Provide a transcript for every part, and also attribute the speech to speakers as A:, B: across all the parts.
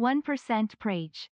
A: 1% Prage.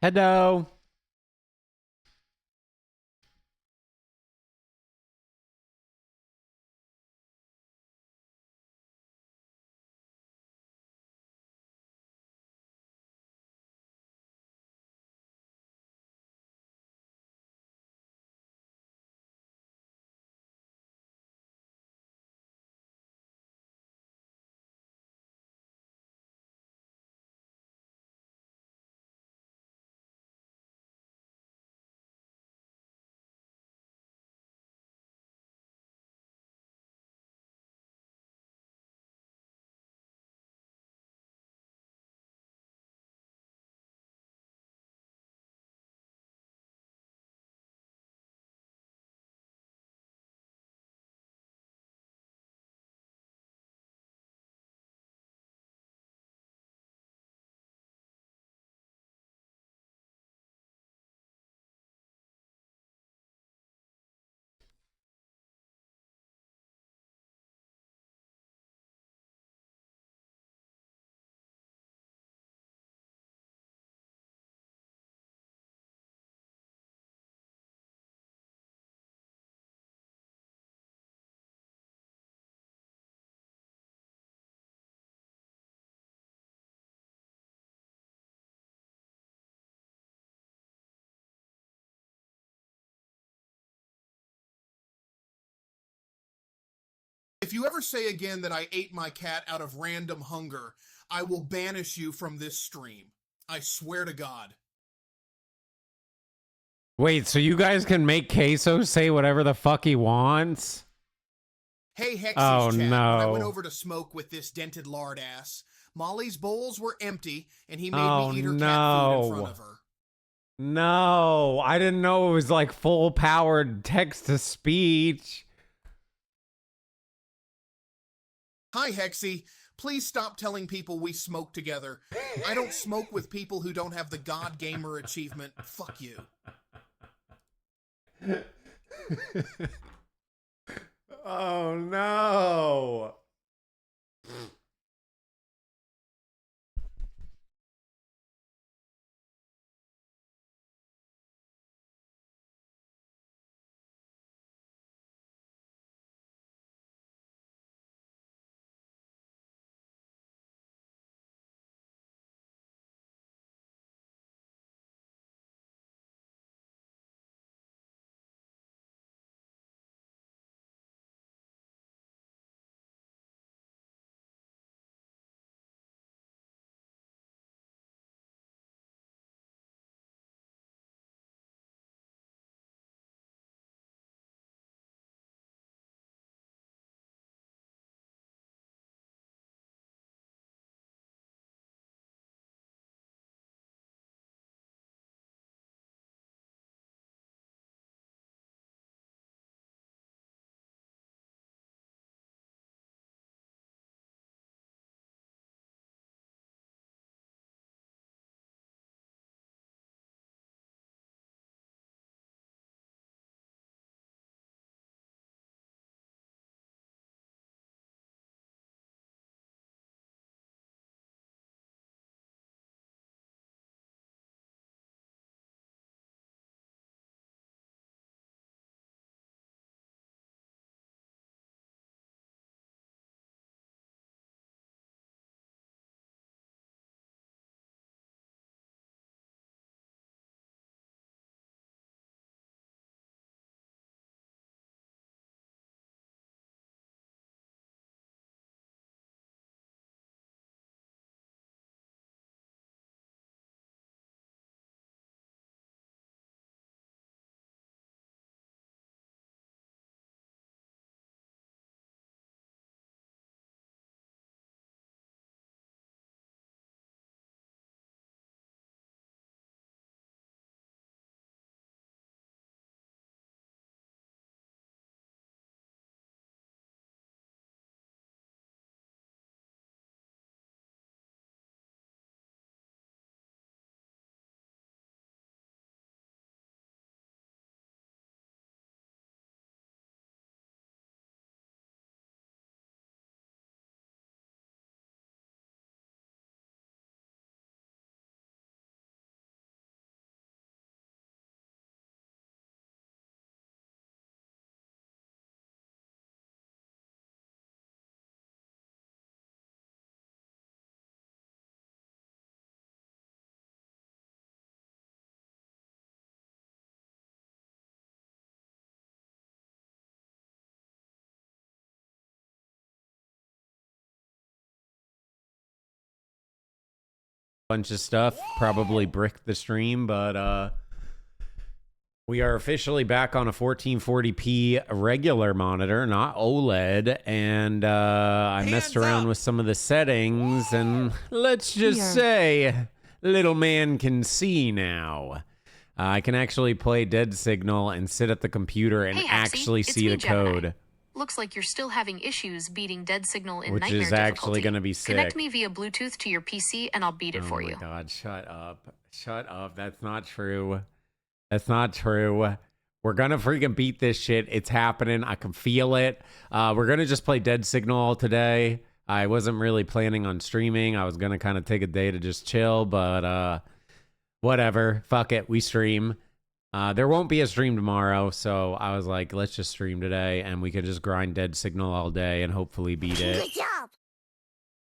B: Hello.
C: If you ever say again that I ate my cat out of random hunger, I will banish you from this stream. I swear to God.
B: Wait, so you guys can make Queso say whatever the fuck he wants?
C: Hey, Hexy's
B: Oh,
C: chat. When I went
B: no.
C: over to smoke with this dented lard ass, Molly's bowls were empty, and he made
B: Oh,
C: me eat her cat food in front
B: no.
C: of her.
B: No, I didn't know it was like full powered text to speech.
C: Hi, Hexy. Please stop telling people we smoke together. I don't smoke with people who don't have the God Gamer achievement. Fuck you.
B: Oh no. Bunch of stuff, probably bricked the stream, but we are officially back on a 1440p regular monitor, not OLED, and I messed around with some of the settings, and let's just say little man can see now. I can actually play Dead Signal and sit at the computer and
A: Hey, Hexy,
B: actually
A: it's
B: see
A: me,
B: the
A: Gemini.
B: code,
A: Looks like you're still having issues beating Dead Signal in
B: which
A: Nightmare
B: is actually
A: difficulty.
B: going to be sick.
A: Connect me via Bluetooth to your PC and I'll beat it for you.
B: Oh my god, shut up. Shut up. That's not true. That's not true. We're gonna freaking beat this shit. It's happening. I can feel it. We're gonna just play Dead Signal all today. I wasn't really planning on streaming. I was gonna kind of take a day to just chill, but whatever. Fuck it. We stream. There won't be a stream tomorrow, so I was like, let's just stream today, and we could just grind Dead Signal all day and hopefully beat it.
D: Good job!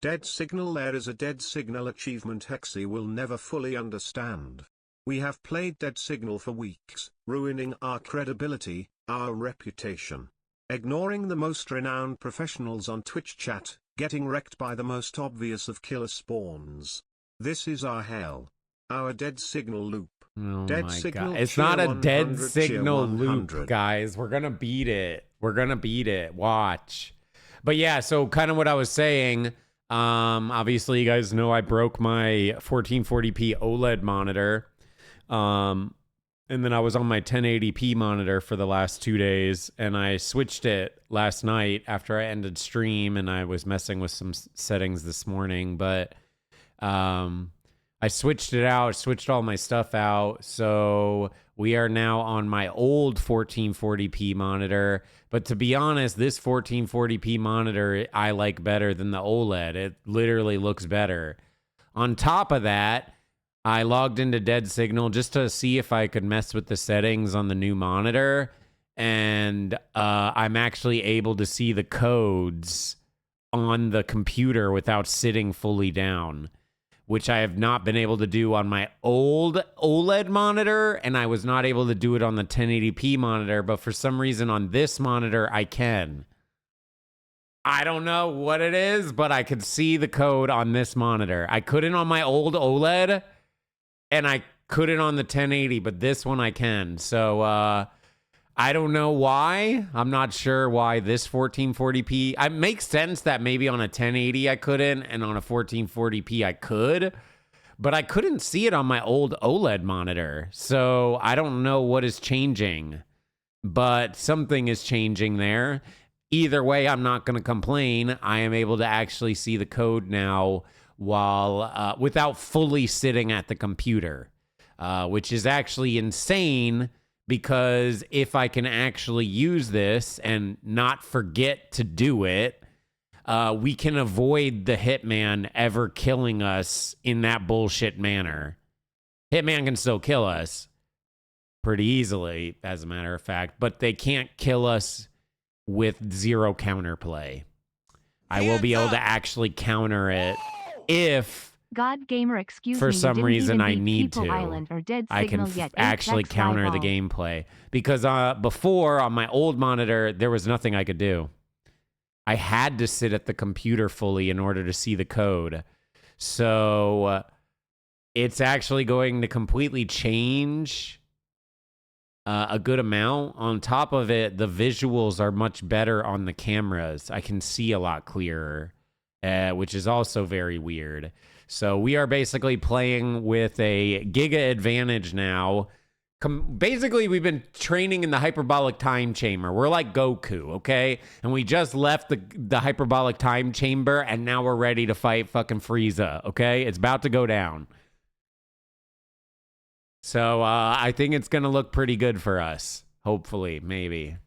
E: Dead Signal. There is a Dead Signal achievement Hexy will never fully understand. We have played Dead Signal for weeks, ruining our credibility, our reputation. Ignoring the most renowned professionals on Twitch chat, getting wrecked by the most obvious of killer spawns. This is our hell. Our Dead Signal loop.
B: Oh
E: Dead
B: my
E: Signal
B: god. It's not a
E: 100,
B: Dead Signal loop,
E: 100.
B: guys. We're gonna beat it. We're gonna beat it. Watch. But yeah, so kind of what I was saying, obviously you guys know I broke my 1440p OLED monitor. And then I was on my 1080p monitor for the last 2 days, and I switched it last night after I ended stream, and I was messing with some settings this morning, but I switched it out, switched all my stuff out, so we are now on my old 1440p monitor. But to be honest, this 1440p monitor I like better than the OLED. It literally looks better. On top of that, I logged into Dead Signal just to see if I could mess with the settings on the new monitor, and I'm actually able to see the codes on the computer without sitting fully down, which I have not been able to do on my old OLED monitor, and I was not able to do it on the 1080p monitor, but for some reason on this monitor, I can. I don't know what it is, but I could see the code on this monitor. I couldn't on my old OLED, and I couldn't on the 1080, but this one I can. So I don't know why. I'm not sure why this 1440p. It makes sense that maybe on a 1080 I couldn't, and on a 1440p I could, but I couldn't see it on my old OLED monitor. So I don't know what is changing, but something is changing there. Either way, I'm not going to complain. I am able to actually see the code now while without fully sitting at the computer, which is actually insane, because if I can actually use this and not forget to do it, we can avoid the Hitman ever killing us in that bullshit manner. Hitman can still kill us pretty easily, as a matter of fact, but they can't kill us with zero counterplay. I will be able to actually counter it if
D: God Gamer, excuse
B: for
D: me,
B: some
D: you didn't
B: reason
D: even
B: I
D: beat
B: need
D: People
B: to.
D: Island or Dead
B: I can
D: Signal yet.
B: actually
D: Apex
B: counter the
D: Rival.
B: gameplay, because before on my old monitor there was nothing I could do. I had to sit at the computer fully in order to see the code. So it's actually going to completely change a good amount. On top of it, the visuals are much better on the cameras. I can see a lot clearer, which is also very weird. So we are basically playing with a giga advantage now. Basically, we've been training in the hyperbolic time chamber. We're like Goku, okay? And we just left the hyperbolic time chamber, and now we're ready to fight fucking Frieza, okay? It's about to go down. So I think it's going to look pretty good for us. Hopefully, maybe,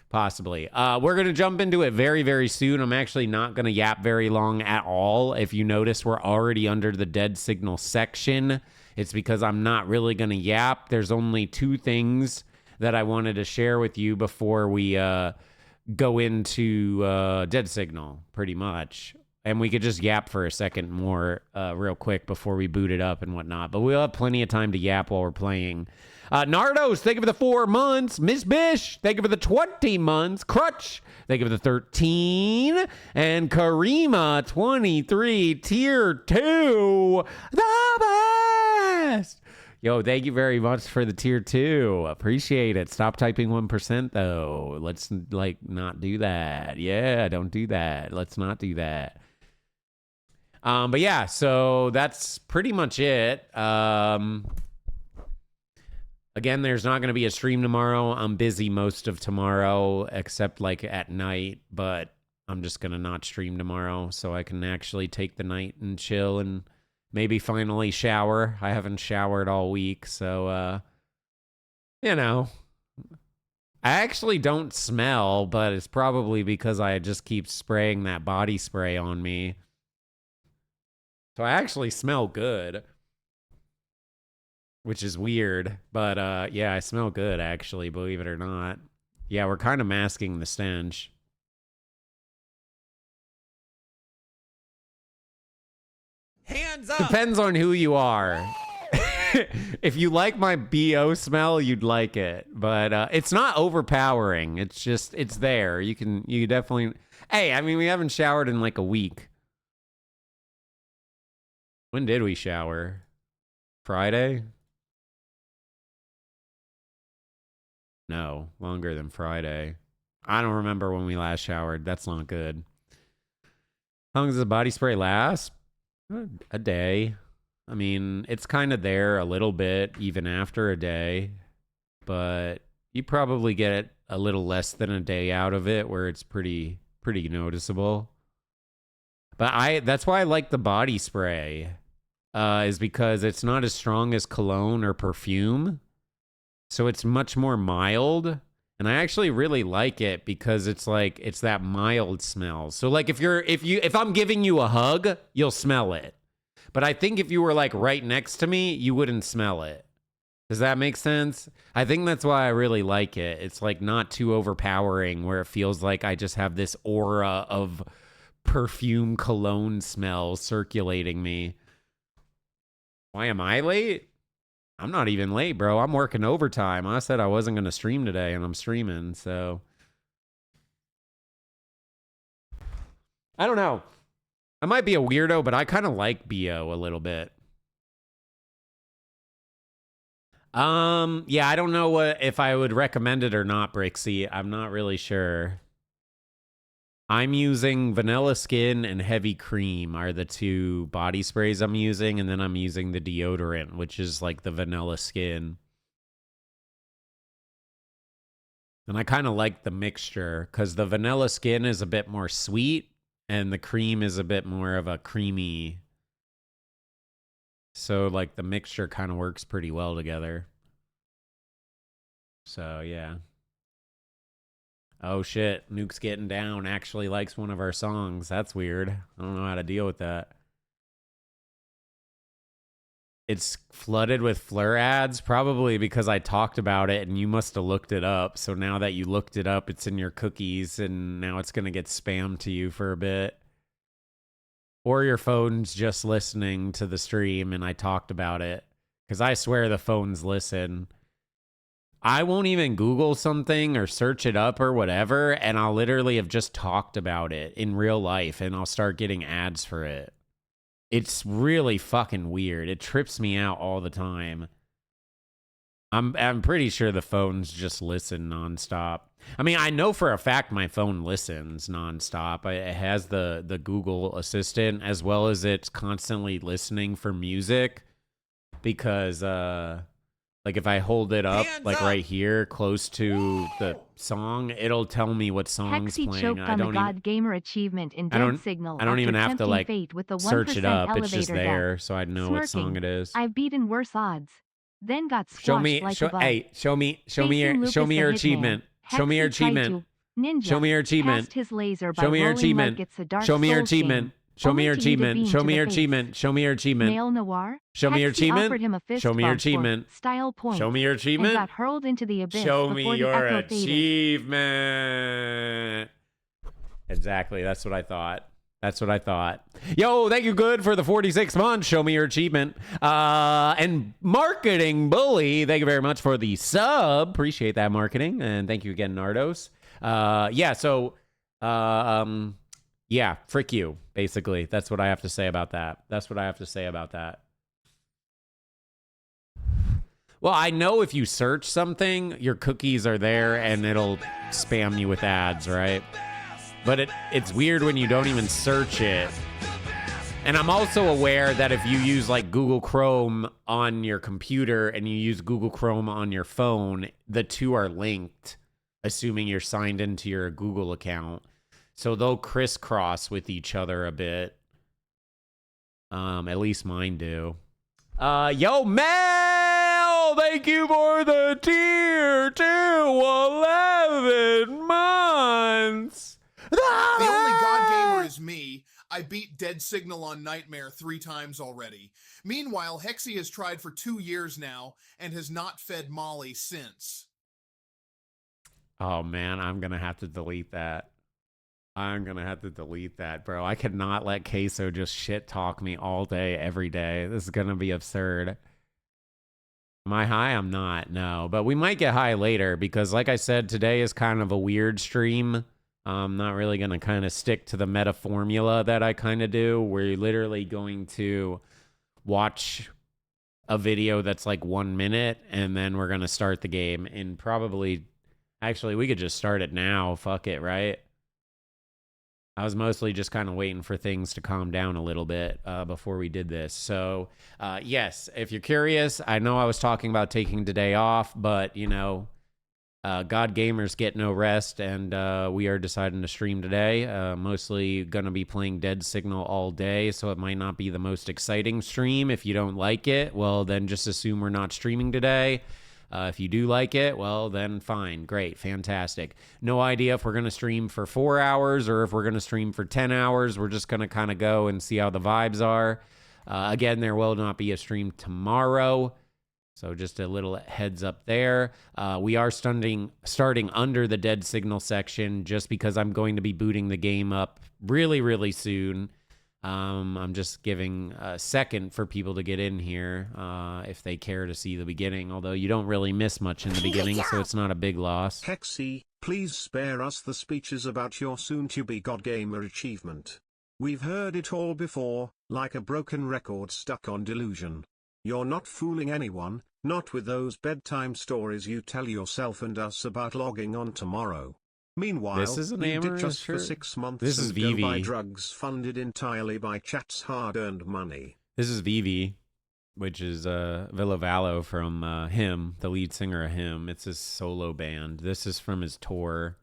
B: possibly. We're going to jump into it very, very soon. I'm actually not going to yap very long at all. If you notice, we're already under the Dead Signal section. It's because I'm not really going to yap. There's only 2 things that I wanted to share with you before we go into Dead Signal, pretty much. And we could just yap for a second more real quick before we boot it up and whatnot. But we'll have plenty of time to yap while we're playing. Nardos, thank you for the 4 months. Miss Bish, thank you for the 20 months. Crutch, thank you for the 13. And Karima, 23, tier 2. The best. Yo, thank you very much for the tier 2. Appreciate it. Stop typing 1%, though. Let's, not do that. Yeah, don't do that. Let's not do that. But yeah, so that's pretty much it. Again, there's not going to be a stream tomorrow. I'm busy most of tomorrow, except at night, but I'm just going to not stream tomorrow so I can actually take the night and chill and maybe finally shower. I haven't showered all week, so, I actually don't smell, but it's probably because I just keep spraying that body spray on me. So I actually smell good, which is weird, but yeah, I smell good, actually, believe it or not. Yeah, we're kind of masking the stench.
F: Hands up!
B: Depends on who you are. If you like my BO smell, you'd like it, but it's not overpowering. It's just, it's there. You definitely, hey, I mean, we haven't showered in a week. When did we shower? Friday? No, longer than Friday. I don't remember when we last showered. That's not good. How long does the body spray last? A day. I mean, it's kind of there a little bit even after a day, but you probably get a little less than a day out of it where it's pretty noticeable. But that's why I like the body spray. Is because it's not as strong as cologne or perfume. So it's much more mild. And I actually really like it because it's like it's that mild smell. So like if I'm giving you a hug, you'll smell it. But I think if you were like right next to me, you wouldn't smell it. Does that make sense? I think that's why I really like it. It's like not too overpowering where it feels like I just have this aura of perfume cologne smell circulating me. Why am I late? I'm not even late, bro. I'm working overtime. I said I wasn't going to stream today, and I'm streaming, so. I don't know. I might be a weirdo, but I kind of like BO a little bit. Yeah, I don't know if I would recommend it or not, Brixie. I'm not really sure. I'm using Vanilla Skin and Heavy Cream are the two body sprays I'm using, and then I'm using the deodorant, which is like the Vanilla Skin. And I kind of like the mixture because the Vanilla Skin is a bit more sweet and the cream is a bit more of a creamy. So like the mixture kind of works pretty well together. So yeah. Oh shit, Nuke's Getting Down actually likes one of our songs. That's weird. I don't know how to deal with that. It's flooded with Fleur ads, probably because I talked about it and you must have looked it up. So now that you looked it up, it's in your cookies and now it's going to get spammed to you for a bit. Or your phone's just listening to the stream and I talked about it. Because I swear the phones listen. I won't even Google something or search it up or whatever, and I'll literally have just talked about it in real life, and I'll start getting ads for it. It's really fucking weird. It trips me out all the time. I'm pretty sure the phones just listen nonstop. I mean, I know for a fact my phone listens nonstop. It has the Google Assistant as well as it's constantly listening for music because like if I hold it up,
F: Hands
B: like
F: up.
B: right here, close to the song, it'll tell me what song's
D: Hexy
B: playing.
D: choked
B: I
D: on a
B: don't
D: God Gamer achievement in
B: I don't-
D: Dead Signal
B: I don't
D: after
B: even have to,
D: tempting
B: like,
D: fate with the 1%
B: search it up. It's just
D: elevator
B: there,
D: death.
B: so I know what song
D: Smirking,
B: it is.
D: I've beaten worse odds. Then got
B: Show
D: squashed
B: me,
D: like above.
B: hey, show me
D: Facing
B: your
D: Lucas
B: show me
D: the
B: your
D: Hitman,
B: achievement. Show me your
D: Hexy tried
B: achievement.
D: to ninja
B: Show me your achievement.
D: past his laser by
B: Show me your
D: rolling
B: achievement.
D: like it's a Dark
B: Show me your
D: Souls game,
B: achievement. Show me
D: only
B: your
D: to eat a
B: achievement.
D: beam
B: Show
D: to
B: me
D: the
B: your
D: face.
B: achievement. Show me your achievement.
D: Male Noir,
B: Show me your
D: Hexy
B: achievement.
D: offered him a fist
B: Show me your
D: bump for
B: achievement.
D: style point
B: Show me your
D: and
B: achievement.
D: got hurled into the abyss
B: Show
D: before
B: me
D: the
B: your
D: echo faded.
B: achievement. Exactly. That's what I thought. That's what I thought. Yo, thank you, good, for the 46 months. Show me your achievement. And Marketing Bully, thank you very much for the sub. Appreciate that, marketing. And thank you again, Nardos. Yeah, frick you, basically. That's what I have to say about that. That's what I have to say about that. Well, I know if you search something, your cookies are there and it'll spam you with ads, right? But it's weird when you don't even search it. And I'm also aware that if you use like Google Chrome on your computer and you use Google Chrome on your phone, the two are linked, assuming you're signed into your Google account. So they'll crisscross with each other a bit. At least mine do. Yo, Mel! Thank you for the tier 2 11 months.
C: The only God gamer is me. I beat Dead Signal on Nightmare 3 times already. Meanwhile, Hexy has tried for 2 years now and has not fed Molly since.
B: Oh man, I'm gonna have to delete that. I'm gonna have to delete that, bro. I could not let Queso just shit talk me all day, every day. This is gonna be absurd. Am I high? I'm not, no. But we might get high later because, like I said, today is kind of a weird stream. I'm not really going to kind of stick to the meta formula that I kind of do. We're literally going to watch a video that's like 1 minute, and then we're going to start the game. And probably, actually, we could just start it now. Fuck it, right? I was mostly just kind of waiting for things to calm down a little bit before we did this. So, yes, if you're curious, I know I was talking about taking today off, but, you know, God gamers get no rest, and we are deciding to stream today. Mostly going to be playing Dead Signal all day, so it might not be the most exciting stream. If you don't like it, well, then just assume we're not streaming today. If you do like it, well, then fine. Great. Fantastic. No idea if we're going to stream for 4 hours or if we're going to stream for 10 hours. We're just going to kind of go and see how the vibes are. Again, there will not be a stream tomorrow. So just a little heads up there. We are starting under the Dead Signal section just because I'm going to be booting the game up really, really soon. I'm just giving a second for people to get in here if they care to see the beginning, although you don't really miss much in the beginning, so it's not a big loss.
E: Hexy, please spare us the speeches about your soon-to-be God Gamer achievement. We've heard it all before, like a broken record stuck on delusion. You're not fooling anyone, not with those bedtime stories you tell yourself and us about logging on tomorrow. Meanwhile,
B: This is an
E: lead it
B: amorous
E: just for
B: shirt.
E: 6 months
B: This is
E: and go buy
B: VV.
E: drugs funded entirely by chat's hard-earned money.
B: This is Vivi, which is Villavallo from Him, the lead singer of Him. It's his solo band. This is from his tour.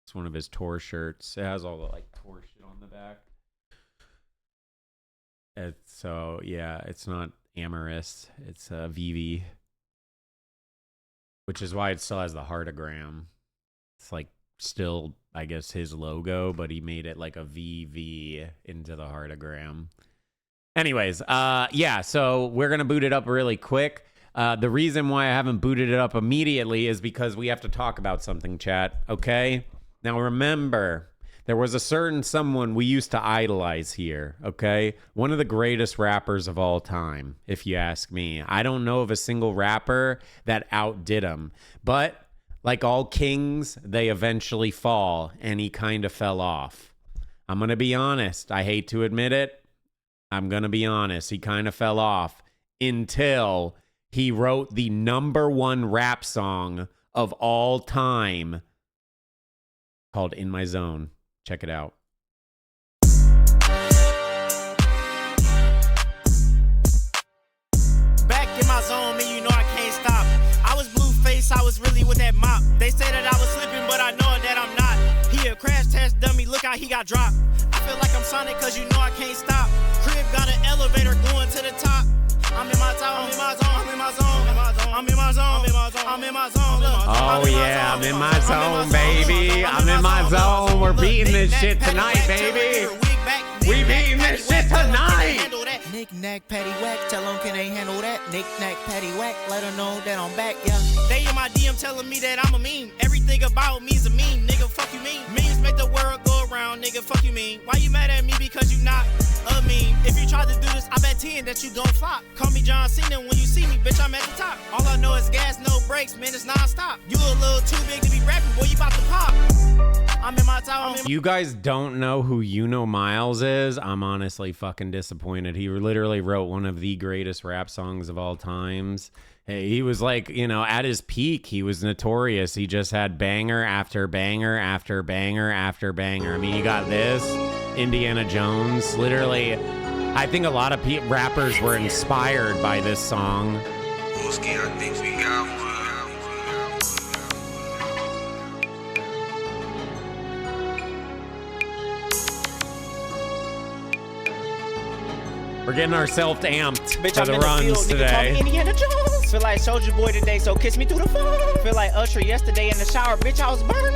B: It's one of his tour shirts. It has all the like tour shit on the back. So yeah, it's not amorous. It's Vivi, which is why it still has the heartogram. It's like still, I guess, his logo, but he made it like a VV into the heartogram. Anyways, yeah, so we're going to boot it up really quick. The reason why I haven't booted it up immediately is because we have to talk about something, chat, okay? Now remember, there was a certain someone we used to idolize here, okay? One of the greatest rappers of all time, if you ask me. I don't know of a single rapper that outdid him, but like all kings, they eventually fall, and he kind of fell off. I'm going to be honest. I hate to admit it. I'm going to be honest. He kind of fell off until he wrote the #1 rap song of all time called In My Zone. Check it out.
G: Back in my zone, man, you know I can't stop. I was blue face, I was really with that mop. They say that I was slipping, but I know that I'm not. He a crash test dummy, look how he got dropped. I feel like I'm Sonic, cause you know I can't stop. Crib got an elevator going to the top. I'm in my zone, I'm in my zone, I'm in my zone, I'm in my zone, I'm in my zone, I'm in my zone.
B: Oh yeah, I'm in my zone, baby. I'm in my zone. We're beating this shit tonight, baby. We beating this shit tonight.
G: Nick nack, patty whack, tell them can they handle that? Nick nack, patty whack, let them know that I'm back, yeah. They in my DM telling me that I'm a meme. Everything about me's a meme, nigga, fuck you mean. Memes make the world go around, nigga, fuck you mean. Why you mad at me because you not a meme? If you try to do this, I bet 10 that you gon' flop. Call me John Cena when you see me, bitch, I'm at the top. All I know is gas, no brakes, man, it's non-stop. You a little too big to be rapping, boy, you about to pop. I'm in my town.
B: You guys don't know who Miles is? I'm honestly fucking disappointed. He literally wrote one of the greatest rap songs of all times. Hey, he was like, you know, at his peak, he was notorious. He just had banger after banger after banger after banger. I mean, you got this, Indiana Jones. Literally, I think a lot of rappers were inspired by this song.
H: I think we got one.
B: We're getting ourselves amped
G: Bitch,
B: for
G: I'm
B: the
G: in the
B: runs
G: field, nigga,
B: today.
G: call me Indiana Jones. Feel like Soldier Boy today, so kiss me through the phone. Feel like Usher yesterday in the shower, bitch, I was burning.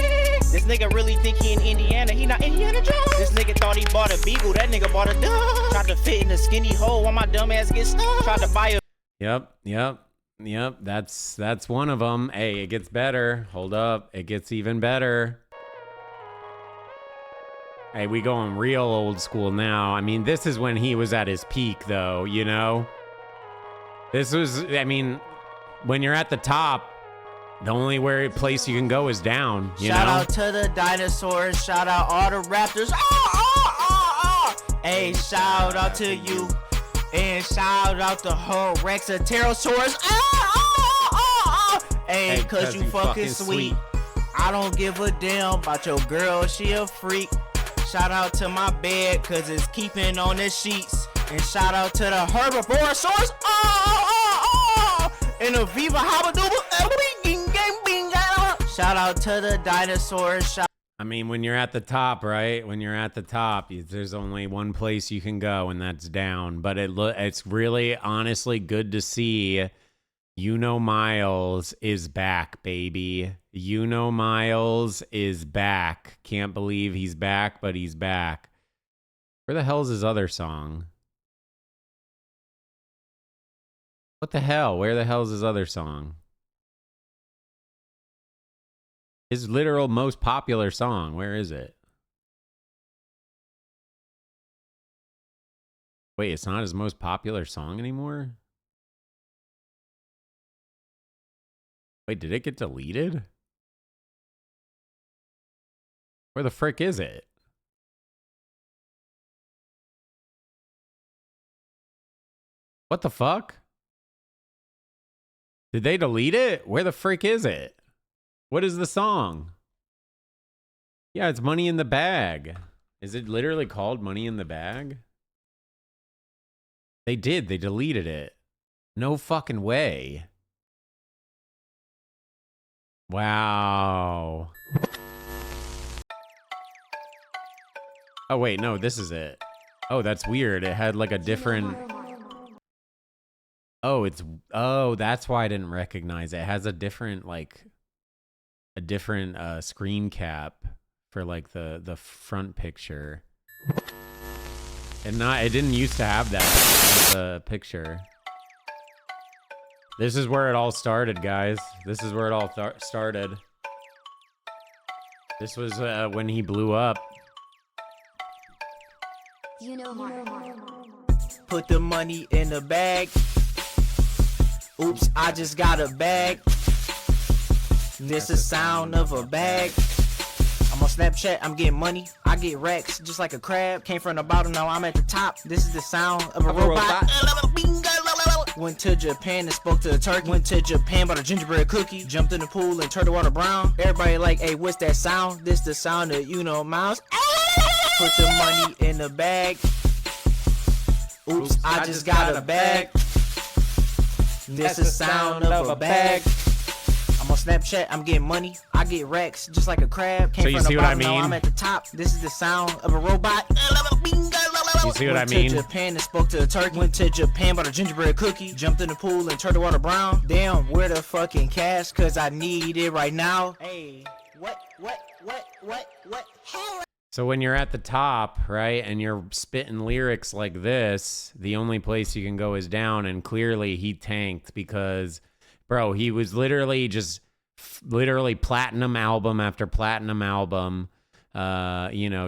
G: This nigga really think he in Indiana, he not Indiana Jones. This nigga thought he bought a Beagle, that nigga bought a dog. Tried to fit in a skinny hole while my dumb ass get stuck. Tried to buy a
B: Yep. That's one of them. Hey, it gets better. Hold up. It gets even better. Hey, we going real old school now. I mean, this is when he was at his peak, though, you know? This was, I mean, when you're at the top, the only place you can go is down, you
G: shout
B: know?
G: out to the dinosaurs, shout out all the raptors. Hey, shout out to you. And shout out to whole Rex and Pterosaurus. Hey, cause you fucking sweet. I don't give a damn about your girl, she a freak. Shout out to my bed, cause it's keeping on the sheets. And shout out to the herbivore source. And the Viva Habaduba. Shout out to the dinosaurs.
B: I mean, when you're at the top, right? When you're at the top, there's only one place you can go, and that's down. But it's really, honestly, good to see. Miles is back, baby. Miles is back. Can't believe he's back, but he's back. Where the hell's his other song? What the hell? Where the hell's his other song? His literal most popular song. Where is it? Wait, it's not his most popular song anymore? Wait, did it get deleted? Where the frick is it? What the fuck? Did they delete it? Where the frick is it? What is the song? Yeah, it's Money in the Bag. Is it literally called Money in the Bag? They did. They deleted it. No fucking way. Wow. Oh, wait. No, this is it. Oh, that's weird. It had like a different... Oh, that's why I didn't recognize it. It has a different, like... a different screen cap for like the front picture. And it didn't used to have that as a picture. This is where it all started, guys. This is where it all started. This was when he blew up.
G: Put the money in the bag. Oops, I just got a bag. This the sound of a bag. I'm on Snapchat, I'm getting money. I get racks just like a crab. Came from the bottom, now I'm at the top. This is the sound of a robot. Went to Japan and spoke to a turkey. Went to Japan, bought a gingerbread cookie. Jumped in the pool and turned the water brown. Everybody like, hey, what's that sound? This the sound of Miles. Put the money in the bag. Oops, I just got a bag. This the sound of a bag. I'm on Snapchat, I'm getting money. I get racks just like a crab. Came
B: so you
G: from
B: see
G: the
B: what I
G: bottom,
B: mean?
G: now I'm at the top. This is the sound of a robot.
B: You see what I mean?
G: Went to Japan and spoke to a turkey. Went to Japan, bought a gingerbread cookie. Jumped in the pool and turned the water brown. Damn, where the fucking cash? Cause I need it right now. Hey, what?
B: So when you're at the top, right, and you're spitting lyrics like this, the only place you can go is down, and clearly he tanked because, bro, he was literally just platinum album after platinum album,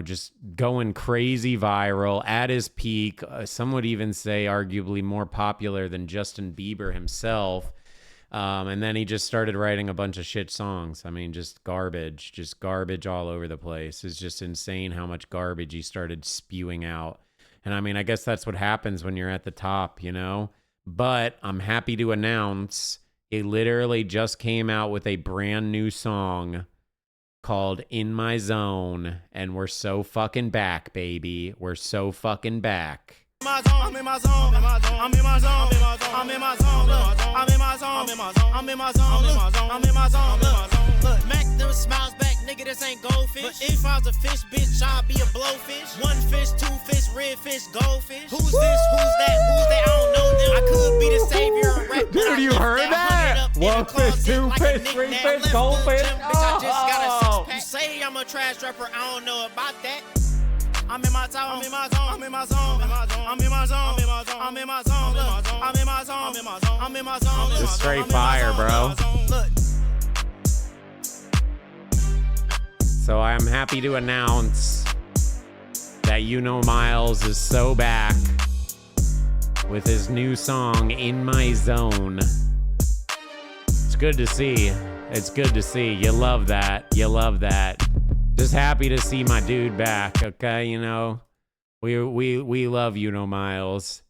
B: just going crazy viral at his peak. Some would even say arguably more popular than Justin Bieber himself. And then he just started writing a bunch of shit songs. I mean, just garbage all over the place. It's just insane how much garbage he started spewing out. And I mean, I guess that's what happens when you're at the top, But I'm happy to announce he literally just came out with a brand new song called In My Zone. And we're so fucking back, baby. We're so fucking back.
G: I'm in my zone. I'm in my zone. I'm in my zone. I'm in my zone. I'm in my zone. I'm in my zone. Look, Mac them smiles back, nigga. This ain't goldfish. But if I was a fish, bitch, I'd be a blowfish. One fish, two fish, red fish, goldfish. Who's this? Who's that? I don't know them. I could be the savior of rap.
B: Dude, you heard that? One fish, two fish, three fish, goldfish.
G: I just got a 6-pack. You say I'm a trash rapper, I don't know about that. I'm in my zone, I'm in my zone, I'm in my zone, I'm in my zone, I'm in my zone, I'm in my zone, I'm in my zone, I'm in my zone.
B: This is straight fire, bro. So I am happy to announce that Miles is so back with his new song, In My Zone. It's good to see. It's good to see. You love that. You love that. Just happy to see my dude back, okay? We love Miles.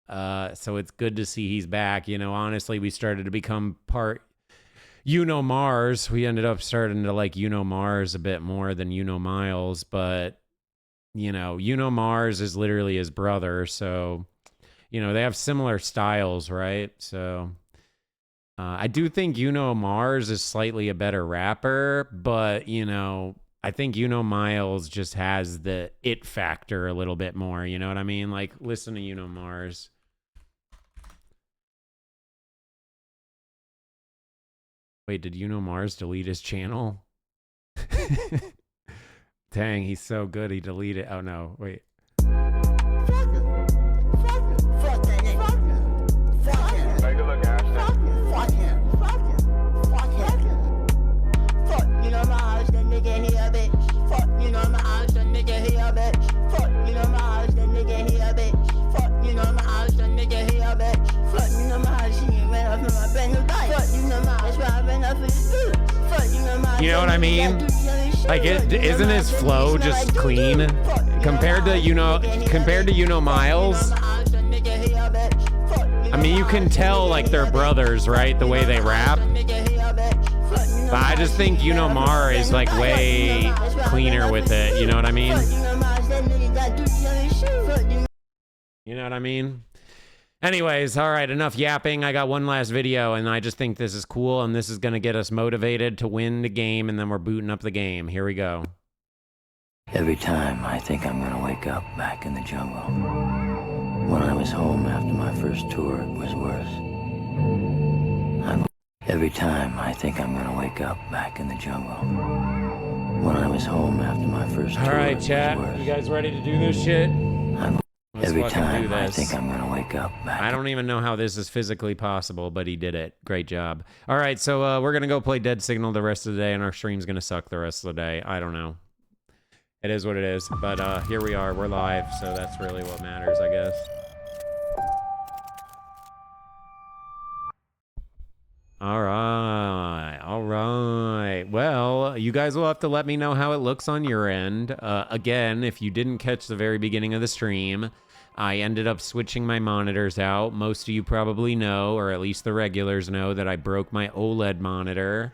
B: So it's good to see he's back. Honestly, we started to become part Mars. We ended up starting to like Mars a bit more than Miles, but Mars is literally his brother, so they have similar styles, right? So I do think Mars is slightly a better rapper, but I think Miles just has the it factor a little bit more. You know what I mean? Like, listen to Mars. Wait, did Mars delete his channel? Dang, he's so good. He deleted. Oh no, wait. You know what I mean? Like, isn't his flow just clean compared to Miles? I mean, you can tell like they're brothers, right? The way they rap. But I just think Mar is like way cleaner with it. You know what I mean? You know what I mean? Anyways, all right, enough yapping. I got one last video, and I just think this is cool, and this is going to get us motivated to win the game, and then we're booting up the game. Here we go.
I: Every time I think I'm going to wake up back in the jungle. When I was home after my first tour, it was worse. Every time I think I'm going to wake up back in the jungle. When I was home after my first tour,
B: all right,
I: it was
B: chat,
I: worse.
B: you guys ready to do this shit?
I: Every time I think I'm gonna wake up back.
B: I don't even know how this is physically possible, but he did it. Great job. All right, so we're gonna go play Dead Signal the rest of the day, and our stream's gonna suck the rest of the day. I don't know. It is what it is. But here we are. We're live, so that's really what matters, I guess. All right. Well, you guys will have to let me know how it looks on your end. Again, if you didn't catch the very beginning of the stream, I ended up switching my monitors out. Most of you probably know, or at least the regulars know, that I broke my OLED monitor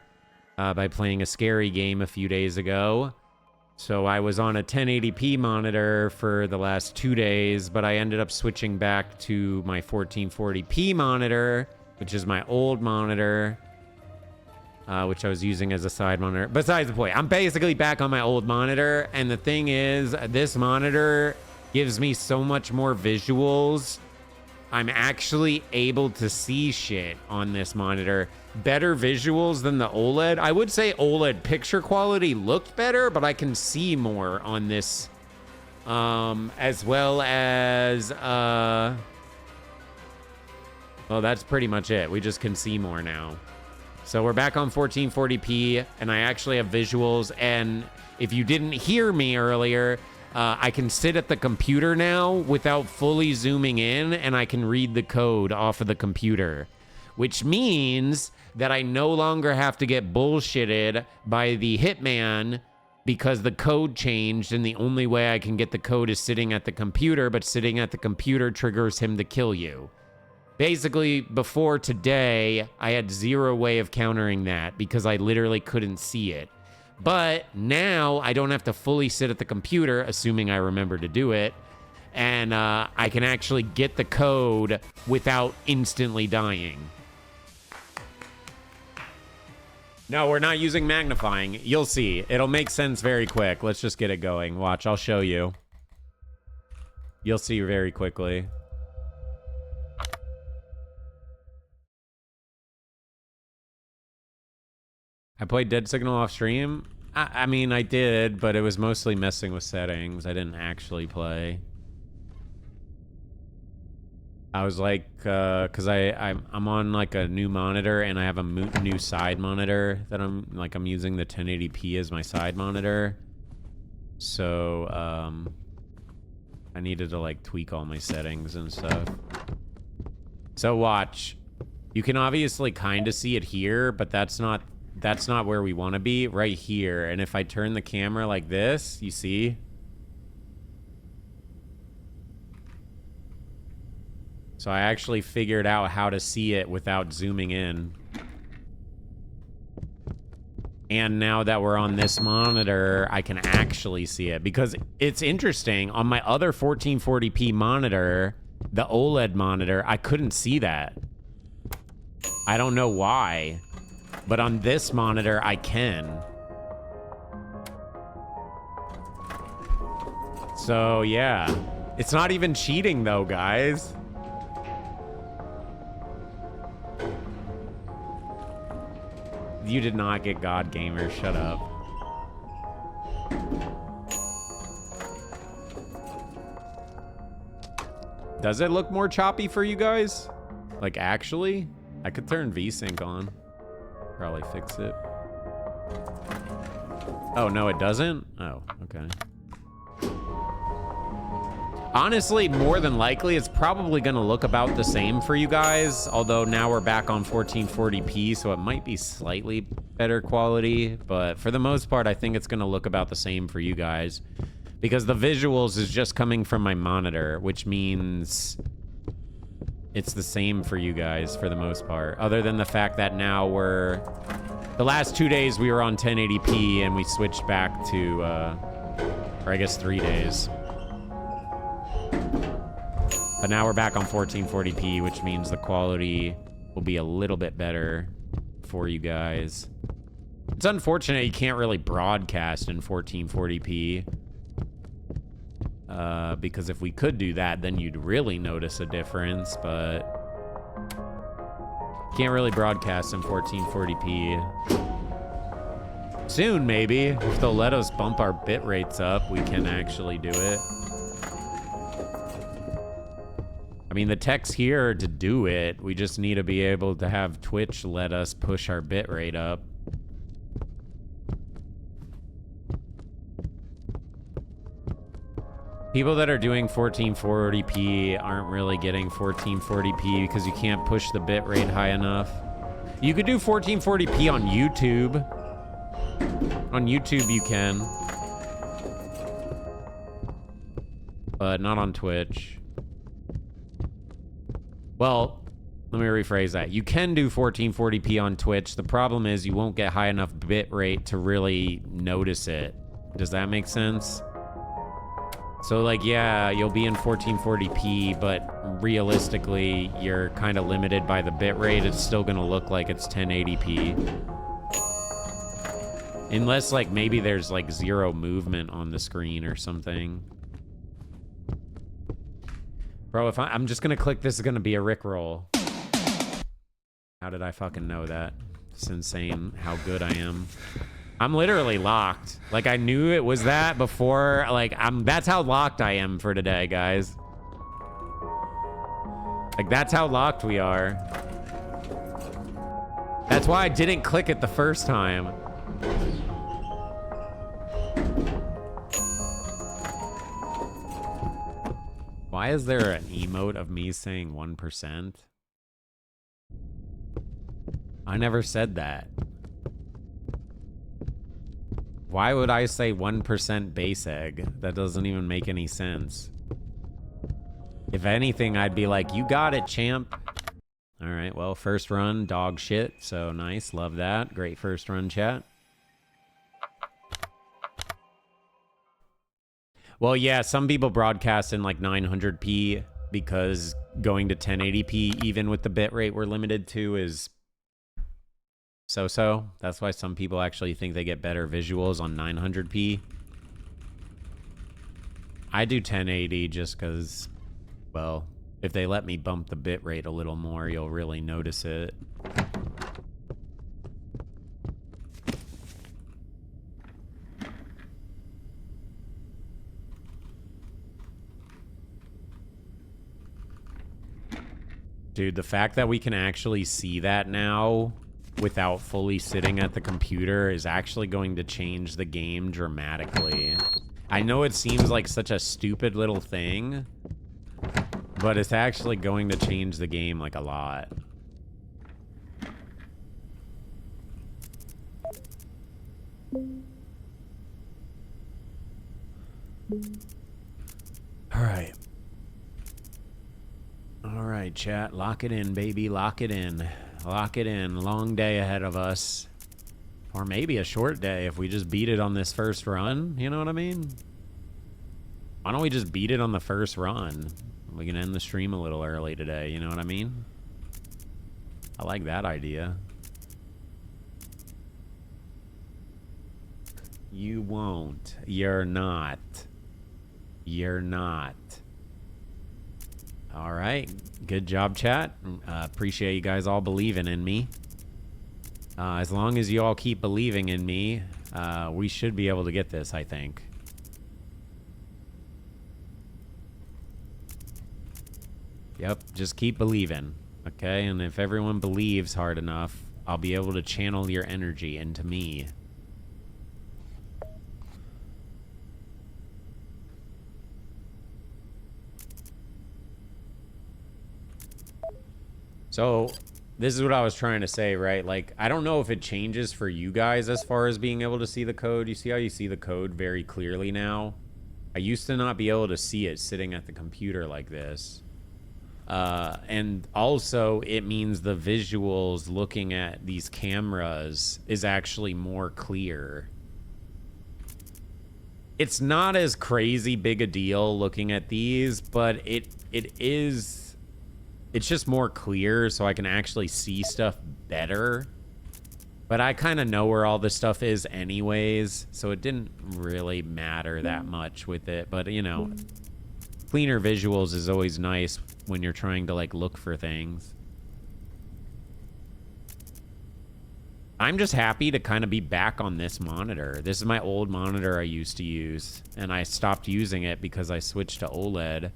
B: by playing a scary game a few days ago. So I was on a 1080p monitor for the last 2 days, but I ended up switching back to my 1440p monitor, which is my old monitor, which I was using as a side monitor. Besides the point, I'm basically back on my old monitor, and the thing is, this monitor gives me so much more visuals. I'm actually able to see shit on this monitor. Better visuals than the OLED. I would say OLED picture quality looked better, but I can see more on this, as well as, well, that's pretty much it. We just can see more now. So we're back on 1440p, and I actually have visuals. And if you didn't hear me earlier, I can sit at the computer now without fully zooming in, and I can read the code off of the computer, which means that I no longer have to get bullshitted by the hitman because the code changed, and the only way I can get the code is sitting at the computer, but sitting at the computer triggers him to kill you. Basically, before today, I had zero way of countering that because I literally couldn't see it. But now I don't have to fully sit at the computer, assuming I remember to do it, and I can actually get the code without instantly dying. No, we're not using magnifying. You'll see. It'll make sense very quick. Let's just get it going. Watch, I'll show you. You'll see very quickly. I played Dead Signal off stream. I mean, I did, but it was mostly messing with settings. I didn't actually play. I was like, because I'm on like a new monitor, and I have a new side monitor that I'm using the 1080p as my side monitor. So I needed to like tweak all my settings and stuff. So watch, you can obviously kind of see it here, but that's not where we want to be, right here. And if I turn the camera like this, you see? So I actually figured out how to see it without zooming in. And now that we're on this monitor, I can actually see it. Because it's interesting, on my other 1440p monitor, the OLED monitor, I couldn't see that. I don't know why. But on this monitor, I can. So, yeah. It's not even cheating, though, guys. You did not get God Gamer. Shut up. Does it look more choppy for you guys? Like, actually? I could turn VSync on. Probably fix it. Oh, no, it doesn't? Oh, okay. Honestly, more than likely, it's probably going to look about the same for you guys. Although now we're back on 1440p, so it might be slightly better quality. But for the most part, I think it's going to look about the same for you guys. Because the visuals is just coming from my monitor, which means it's the same for you guys for the most part. Other than the fact that now we're... The last 2 days we were on 1080p and we switched back to, or I guess 3 days. But now we're back on 1440p, which means the quality will be a little bit better for you guys. It's unfortunate you can't really broadcast in 1440p. Because if we could do that, then you'd really notice a difference, but can't really broadcast in 1440p. Soon, maybe. If they'll let us bump our bit rates up, we can actually do it. I mean, the tech's here to do it. We just need to be able to have Twitch let us push our bit rate up. People that are doing 1440p aren't really getting 1440p because you can't push the bit rate high enough. You could do 1440p on YouTube. On YouTube you can. But not on Twitch. Well, let me rephrase that. You can do 1440p on Twitch. The problem is you won't get high enough bit rate to really notice it. Does that make sense? So, like, yeah, you'll be in 1440p, but realistically, you're kind of limited by the bit rate. It's still going to look like it's 1080p. Unless, like, maybe there's, like, zero movement on the screen or something. Bro, if I'm just going to click, this is going to be a Rickroll. How did I fucking know that? It's insane how good I am. I'm literally locked. Like, I knew it was that before. Like, that's how locked I am for today, guys. Like, that's how locked we are. That's why I didn't click it the first time. Why is there an emote of me saying 1%? I never said that. Why would I say 1% base egg? That doesn't even make any sense. If anything, I'd be like, you got it, champ. All right, well, first run, dog shit. So nice, love that. Great first run, chat. Well, yeah, some people broadcast in like 900p because going to 1080p, even with the bit rate we're limited to, is so-so. That's why some people actually think they get better visuals on 900p. I do 1080 just because, well, if they let me bump the bit rate a little more, you'll really notice it. Dude, the fact that we can actually see that now without fully sitting at the computer is actually going to change the game dramatically. I know it seems like such a stupid little thing, but it's actually going to change the game like a lot. All right. All right, chat. Lock it in, baby. Lock it in. Lock it in. Long day ahead of us. Or maybe a short day if we just beat it on this first run. You know what I mean? Why don't we just beat it on the first run? We can end the stream a little early today. You know what I mean? I like that idea. You won't. You're not. You're not. All right. Good job, chat. Appreciate you guys all believing in me. As long as you all keep believing in me, we should be able to get this, I think. Yep, just keep believing, okay? And if everyone believes hard enough, I'll be able to channel your energy into me. So, this is what I was trying to say, right? Like, I don't know if it changes for you guys as far as being able to see the code. You see how you see the code very clearly now? I used to not be able to see it sitting at the computer like this. And also, it means the visuals looking at these cameras is actually more clear. It's not as crazy big a deal looking at these, but it is... It's just more clear, so I can actually see stuff better. But I kind of know where all this stuff is anyways, so it didn't really matter that much with it. But, you know, cleaner visuals is always nice when you're trying to, like, look for things. I'm just happy to kind of be back on this monitor. This is my old monitor I used to use, and I stopped using it because I switched to OLED.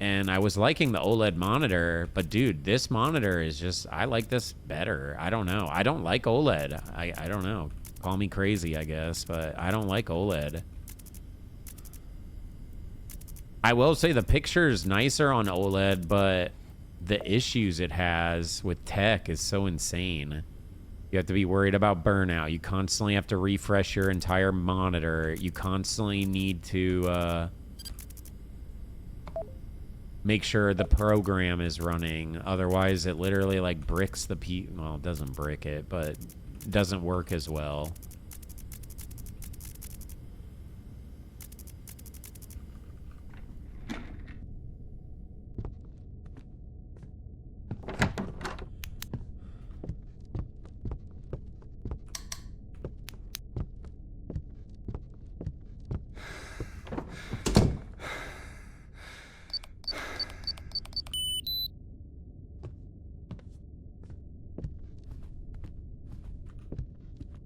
B: And I was liking the OLED monitor, but dude, this monitor is just, I like this better. I don't know. I don't like OLED. I don't know. Call me crazy, I guess, but I don't like OLED. I will say the picture is nicer on OLED, but the issues it has with tech is so insane. You have to be worried about burnout. You constantly have to refresh your entire monitor. You constantly need to, make sure the program is running. Otherwise, it literally, like, bricks the well, it doesn't brick it, but it doesn't work as well.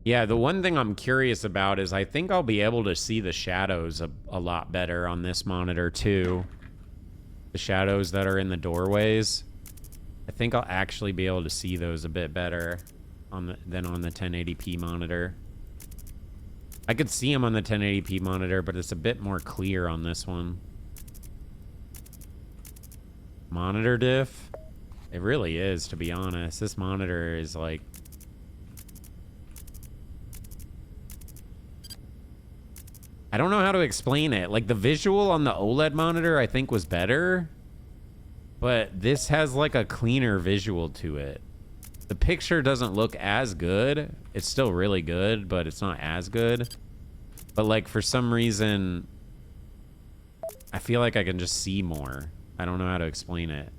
B: Yeah, the one thing I'm curious about is I think I'll be able to see the shadows a lot better on this monitor too. The shadows that are in the doorways. I think I'll actually be able to see those a bit better than on the 1080p monitor. I could see them on the 1080p monitor, but it's a bit more clear on this one. Monitor diff? It really is, to be honest. This monitor is like... I don't know how to explain it. Like, the visual on the OLED monitor, I think, was better. But this has, like, a cleaner visual to it. The picture doesn't look as good. It's still really good, but it's not as good. But, like, for some reason, I feel like I can just see more. I don't know how to explain it.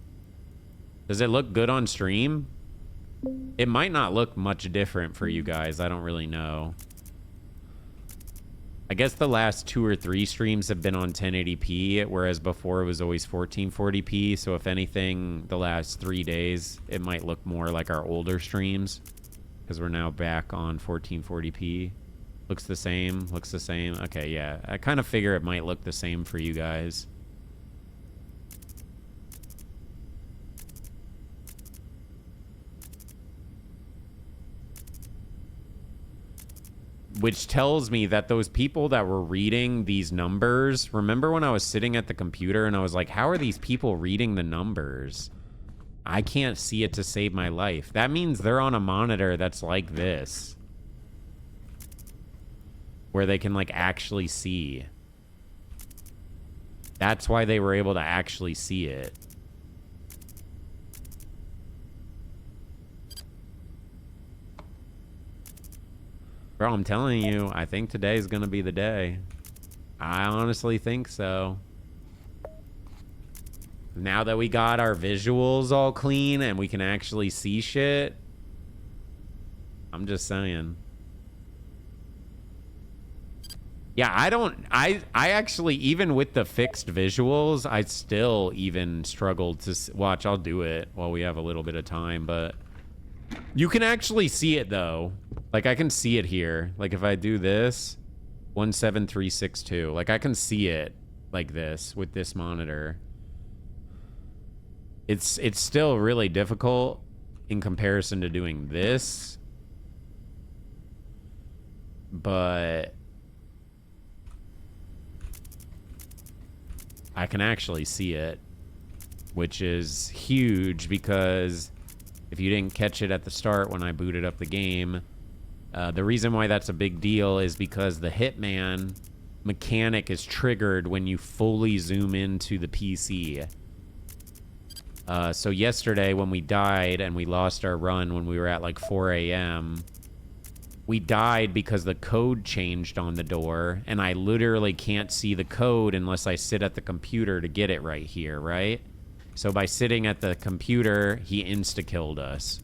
B: Does it look good on stream? It might not look much different for you guys. I don't really know. I guess the last 2 or 3 streams have been on 1080p, whereas before it was always 1440p. So if anything, the last 3 days, it might look more like our older streams because we're now back on 1440p. Looks the same. Looks the same. Okay, yeah. I kind of figure it might look the same for you guys. Which tells me that those people that were reading these numbers, remember when I was sitting at the computer and I was like, how are these people reading the numbers? I can't see it to save my life. That means they're on a monitor that's like this, where they can, like, actually see. That's why they were able to actually see it. Bro, I'm telling you, I think today's gonna be the day. I honestly think so. Now that we got our visuals all clean and we can actually see shit, I'm just saying. Yeah, I actually, even with the fixed visuals, I still even struggled to watch. I'll do it while we have a little bit of time, but you can actually see it though. Like I can see it here. Like if I do this, 17362, like I can see it like this with this monitor. It's still really difficult in comparison to doing this, but I can actually see it, which is huge because if you didn't catch it at the start when I booted up the game, the reason why that's a big deal is because the Hitman mechanic is triggered when you fully zoom into the PC. So yesterday when we died and we lost our run when we were at like 4 a.m., we died because the code changed on the door, and I literally can't see the code unless I sit at the computer to get it right here, right? So by sitting at the computer, he insta-killed us.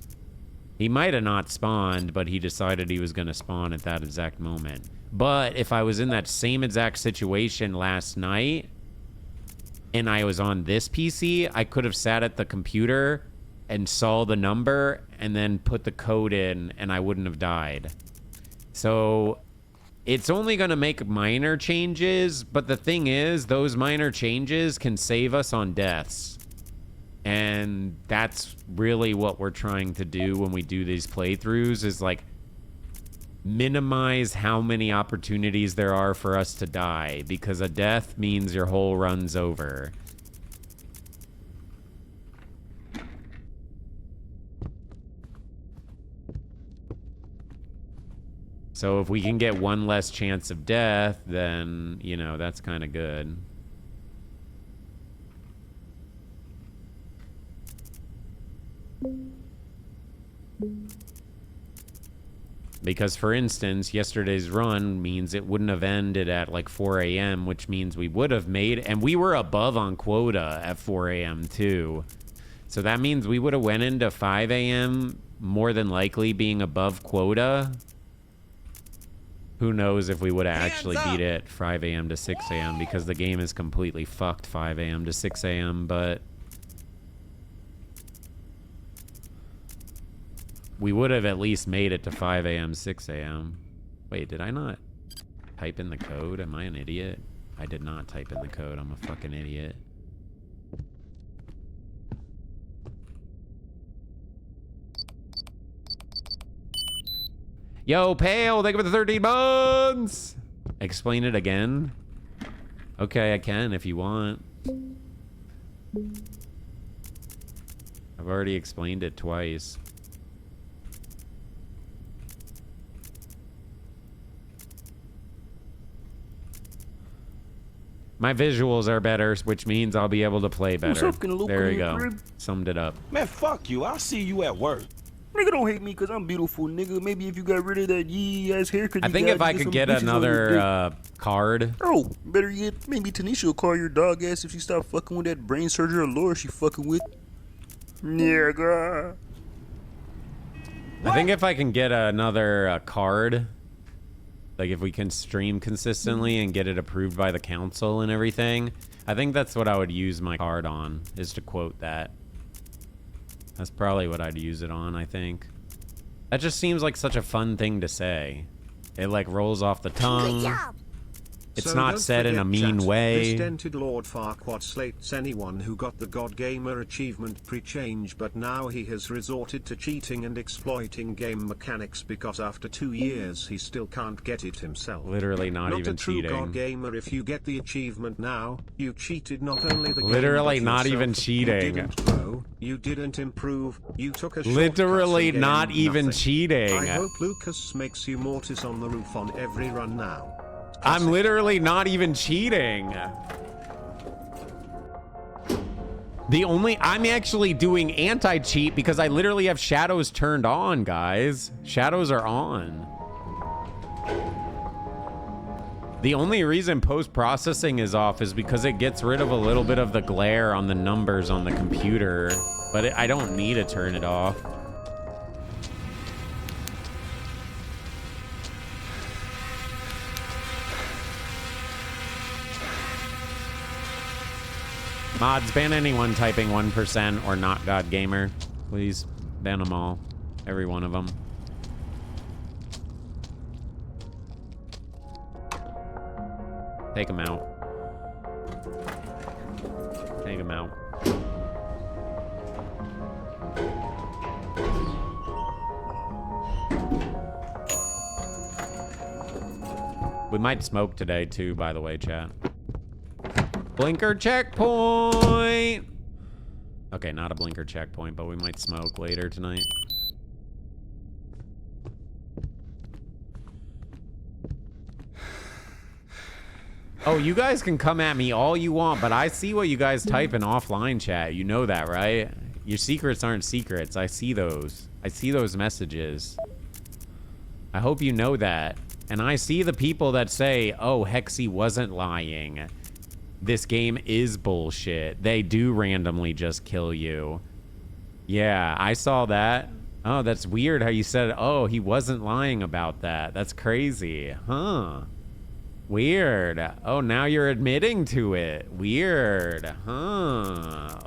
B: He might have not spawned, but he decided he was going to spawn at that exact moment. But if I was in that same exact situation last night, and I was on this PC, I could have sat at the computer and saw the number and then put the code in, and I wouldn't have died. So it's only going to make minor changes, but the thing is, those minor changes can save us on deaths. And that's really what we're trying to do when we do these playthroughs, is like minimize how many opportunities there are for us to die, because a death means your whole run's over. So if we can get one less chance of death, then, you know, that's kind of good. Because, for instance, yesterday's run means it wouldn't have ended at like 4 a.m., which means we would have made, and we were above on quota at 4 a.m. too. So that means we would have went into 5 a.m. more than likely being above quota. Who knows if we would have actually beat it 5 a.m. to 6 a.m. because the game is completely fucked 5 a.m. to 6 a.m. But we would have at least made it to 5 a.m., 6 a.m. Wait, did I not type in the code? Am I an idiot? I did not type in the code. I'm a fucking idiot. Yo, Pale, thank you for the 13 months! Explain it again? Okay, I can if you want. I've already explained it twice. My visuals are better, which means I'll be able to play better. There you go. Summed it up.
J: Man, fuck you. I'll see you at work. Nigga, don't hate me because I'm beautiful, nigga. Maybe if you got rid of that yee-ass haircut.
B: I think if I could get another card.
J: Oh, better yet, maybe Tanisha will call your dog ass if she stop fucking with that brain surgery or lore she fucking with. Nigga.
B: I think if I can get another card, like if we can stream consistently and get it approved by the council and everything, I think that's what I would use my card on, is to quote that. That's probably what I'd use it on, I think. That just seems like such a fun thing to say. It like rolls off the tongue. It's not said in a mean way.
E: This dented Lord Farquaad slates anyone who got the God Gamer achievement pre-change, but now he has resorted to cheating and exploiting game mechanics because after 2 years he still can't get it himself.
B: Literally not even
E: Not
B: cheating.
E: a true God Gamer. If you get the achievement now, you cheated not only the game,
B: literally
E: but
B: not
E: yourself.
B: even cheating.
E: You didn't grow, you didn't improve, you took a
B: literally
E: shortcut
B: not
E: and
B: even
E: nothing.
B: cheating.
E: I hope Lucas makes you Mortis on the roof on every run now.
B: I'm literally not even cheating. I'm actually doing anti-cheat because I literally have shadows turned on, guys. Shadows are on. The only reason post-processing is off is because it gets rid of a little bit of the glare on the numbers on the computer, but I don't need to turn it off. Mods, ban anyone typing 1% or not God Gamer. Please ban them all. Every one of them. Take them out. Take them out. We might smoke today too, by the way, chat. Blinker checkpoint! Okay, not a blinker checkpoint, but we might smoke later tonight. Oh, you guys can come at me all you want, but I see what you guys type in offline chat. You know that, right? Your secrets aren't secrets. I see those. I see those messages. I hope you know that. And I see the people that say, oh, Hexy wasn't lying. This game is bullshit. They do randomly just kill you. Yeah, I saw that. Oh, that's weird how you said, oh, he wasn't lying about that. That's crazy. Huh. Weird. Oh, now you're admitting to it. Weird. Huh.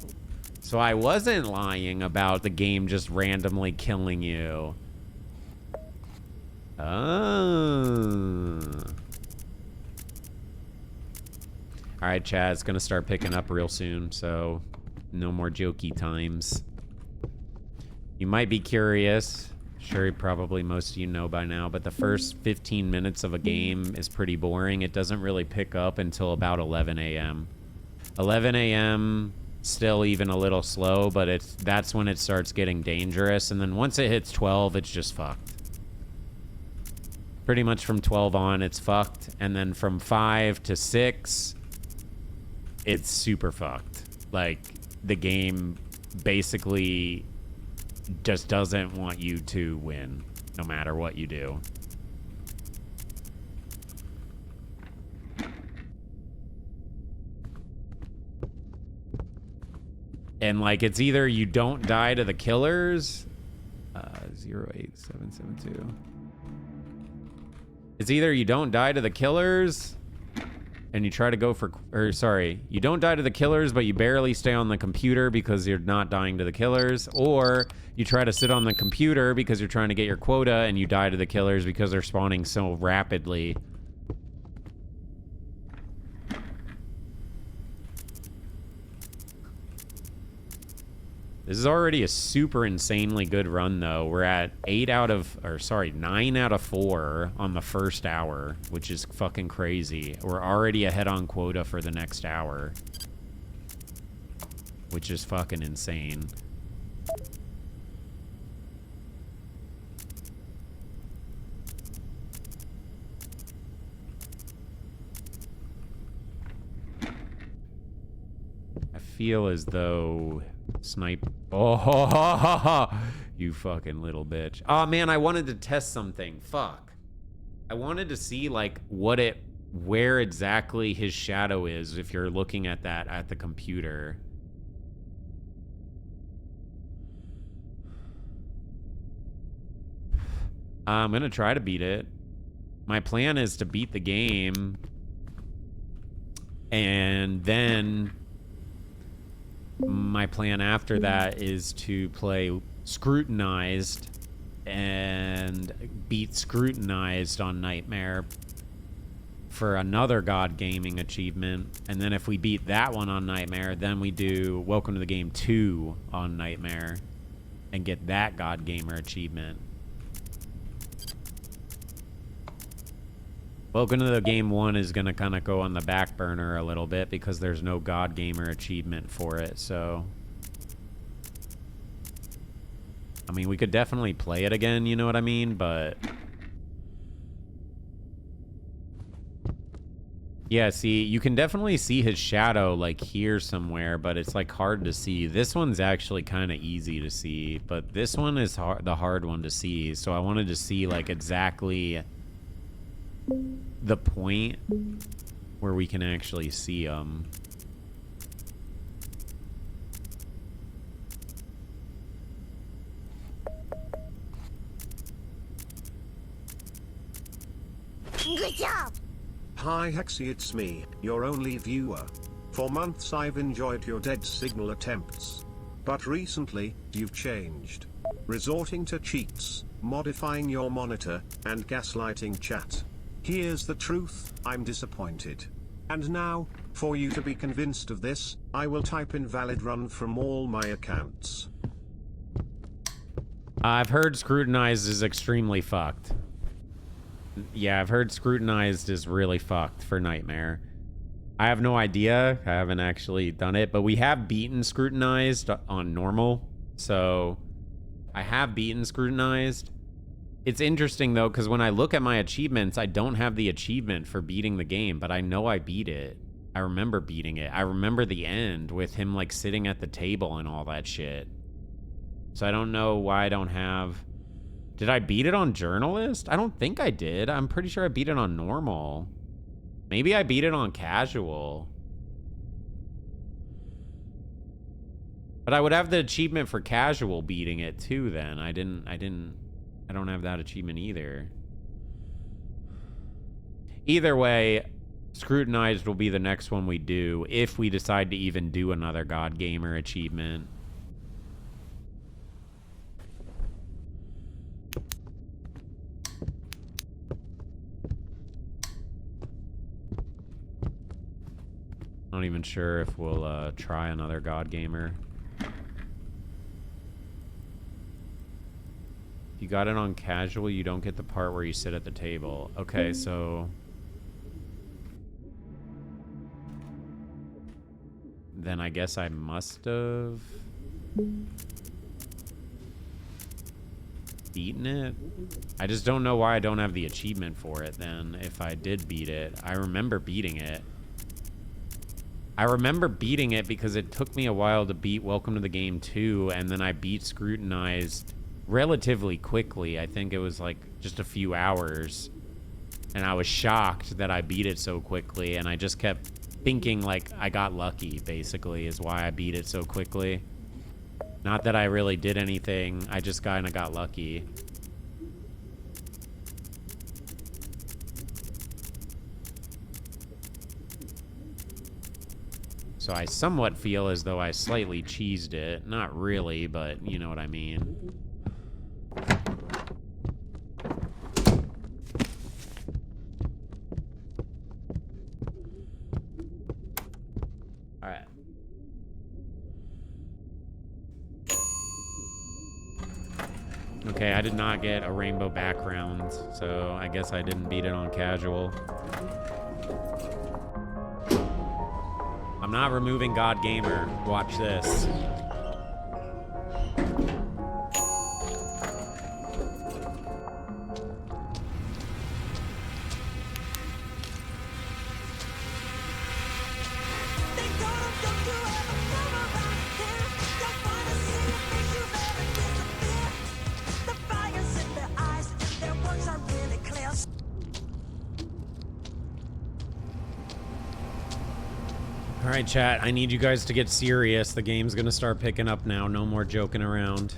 B: So I wasn't lying about the game just randomly killing you. Oh. All right, chat, it's gonna start picking up real soon, so no more jokey times. You might be curious. Sure, probably most of you know by now, but the first 15 minutes of a game is pretty boring. It doesn't really pick up until about 11 a.m. 11 a.m. still even a little slow, but that's when it starts getting dangerous. And then once it hits 12, it's just fucked. Pretty much from 12 on, it's fucked. And then from 5 to 6, it's super fucked. Like, the game basically just doesn't want you to win, no matter what you do. And, like, it's either you don't die to the killers, 08772. It's either you don't die to the killers and you try to go for, or sorry, you don't die to the killers, but you barely stay on the computer because you're not dying to the killers, or you try to sit on the computer because you're trying to get your quota and you die to the killers because they're spawning so rapidly. This is already a super insanely good run, though. We're at 9 out of 4 on the first hour, which is fucking crazy. We're already ahead on quota for the next hour, which is fucking insane. I feel as though snipe. Oh, you fucking little bitch. Oh man, I wanted to test something. Fuck. I wanted to see like where exactly his shadow is if you're looking at that at the computer. I'm gonna try to beat it. My plan is to beat the game and then my plan after that is to play Scrutinized and beat Scrutinized on Nightmare for another God Gaming achievement. And then if we beat that one on Nightmare, then we do Welcome to the Game 2 on Nightmare and get that God Gamer achievement. Welcome to the Game 1 is going to kind of go on the back burner a little bit because there's no God Gamer achievement for it, so... I mean, we could definitely play it again, you know what I mean, but... Yeah, see, you can definitely see his shadow, like, here somewhere, but it's, like, hard to see. This one's actually kind of easy to see, but this one is the hard one to see, so I wanted to see, like, exactly the point where we can actually see them.
K: Good job!
E: Hi Hexy, it's me, your only viewer. For months I've enjoyed your dead signal attempts. But recently, you've changed. Resorting to cheats, modifying your monitor, and gaslighting chat. Here's the truth, I'm disappointed. And now, for you to be convinced of this, I will type invalid run from all my accounts.
B: I've heard scrutinized is extremely fucked. Yeah, I've heard scrutinized is really fucked for Nightmare. I have no idea. I haven't actually done it, but we have beaten scrutinized on normal. So I have beaten scrutinized. It's interesting though, because when I look at my achievements, I don't have the achievement for beating the game, but I know I beat it. I remember beating it. I remember the end with him like sitting at the table and all that shit. So I don't know why I don't have... Did I beat it on journalist? I don't think I did. I'm pretty sure I beat it on normal. Maybe I beat it on casual. But I would have the achievement for casual beating it too then. I don't have that achievement either. Either way, scrutinized will be the next one we do if we decide to even do another God Gamer achievement. Not even sure if we'll try another God Gamer. If you got it on casual, you don't get the part where you sit at the table. Okay, so... Then I guess I must have... beaten it? I just don't know why I don't have the achievement for it then, if I did beat it. I remember beating it. I remember beating it because it took me a while to beat Welcome to the Game 2, and then I beat Scrutinized relatively quickly. I think it was like just a few hours. And I was shocked that I beat it so quickly, and I just kept thinking like I got lucky, basically, is why I beat it so quickly. Not that I really did anything, I just kind of got lucky. So I somewhat feel as though I slightly cheesed it. Not really, but you know what I mean. Alright. Okay, I did not get a rainbow background, so I guess I didn't beat it on casual. I'm not removing God Gamer. Watch this. Alright, chat, I need you guys to get serious. The game's gonna start picking up now. No more joking around.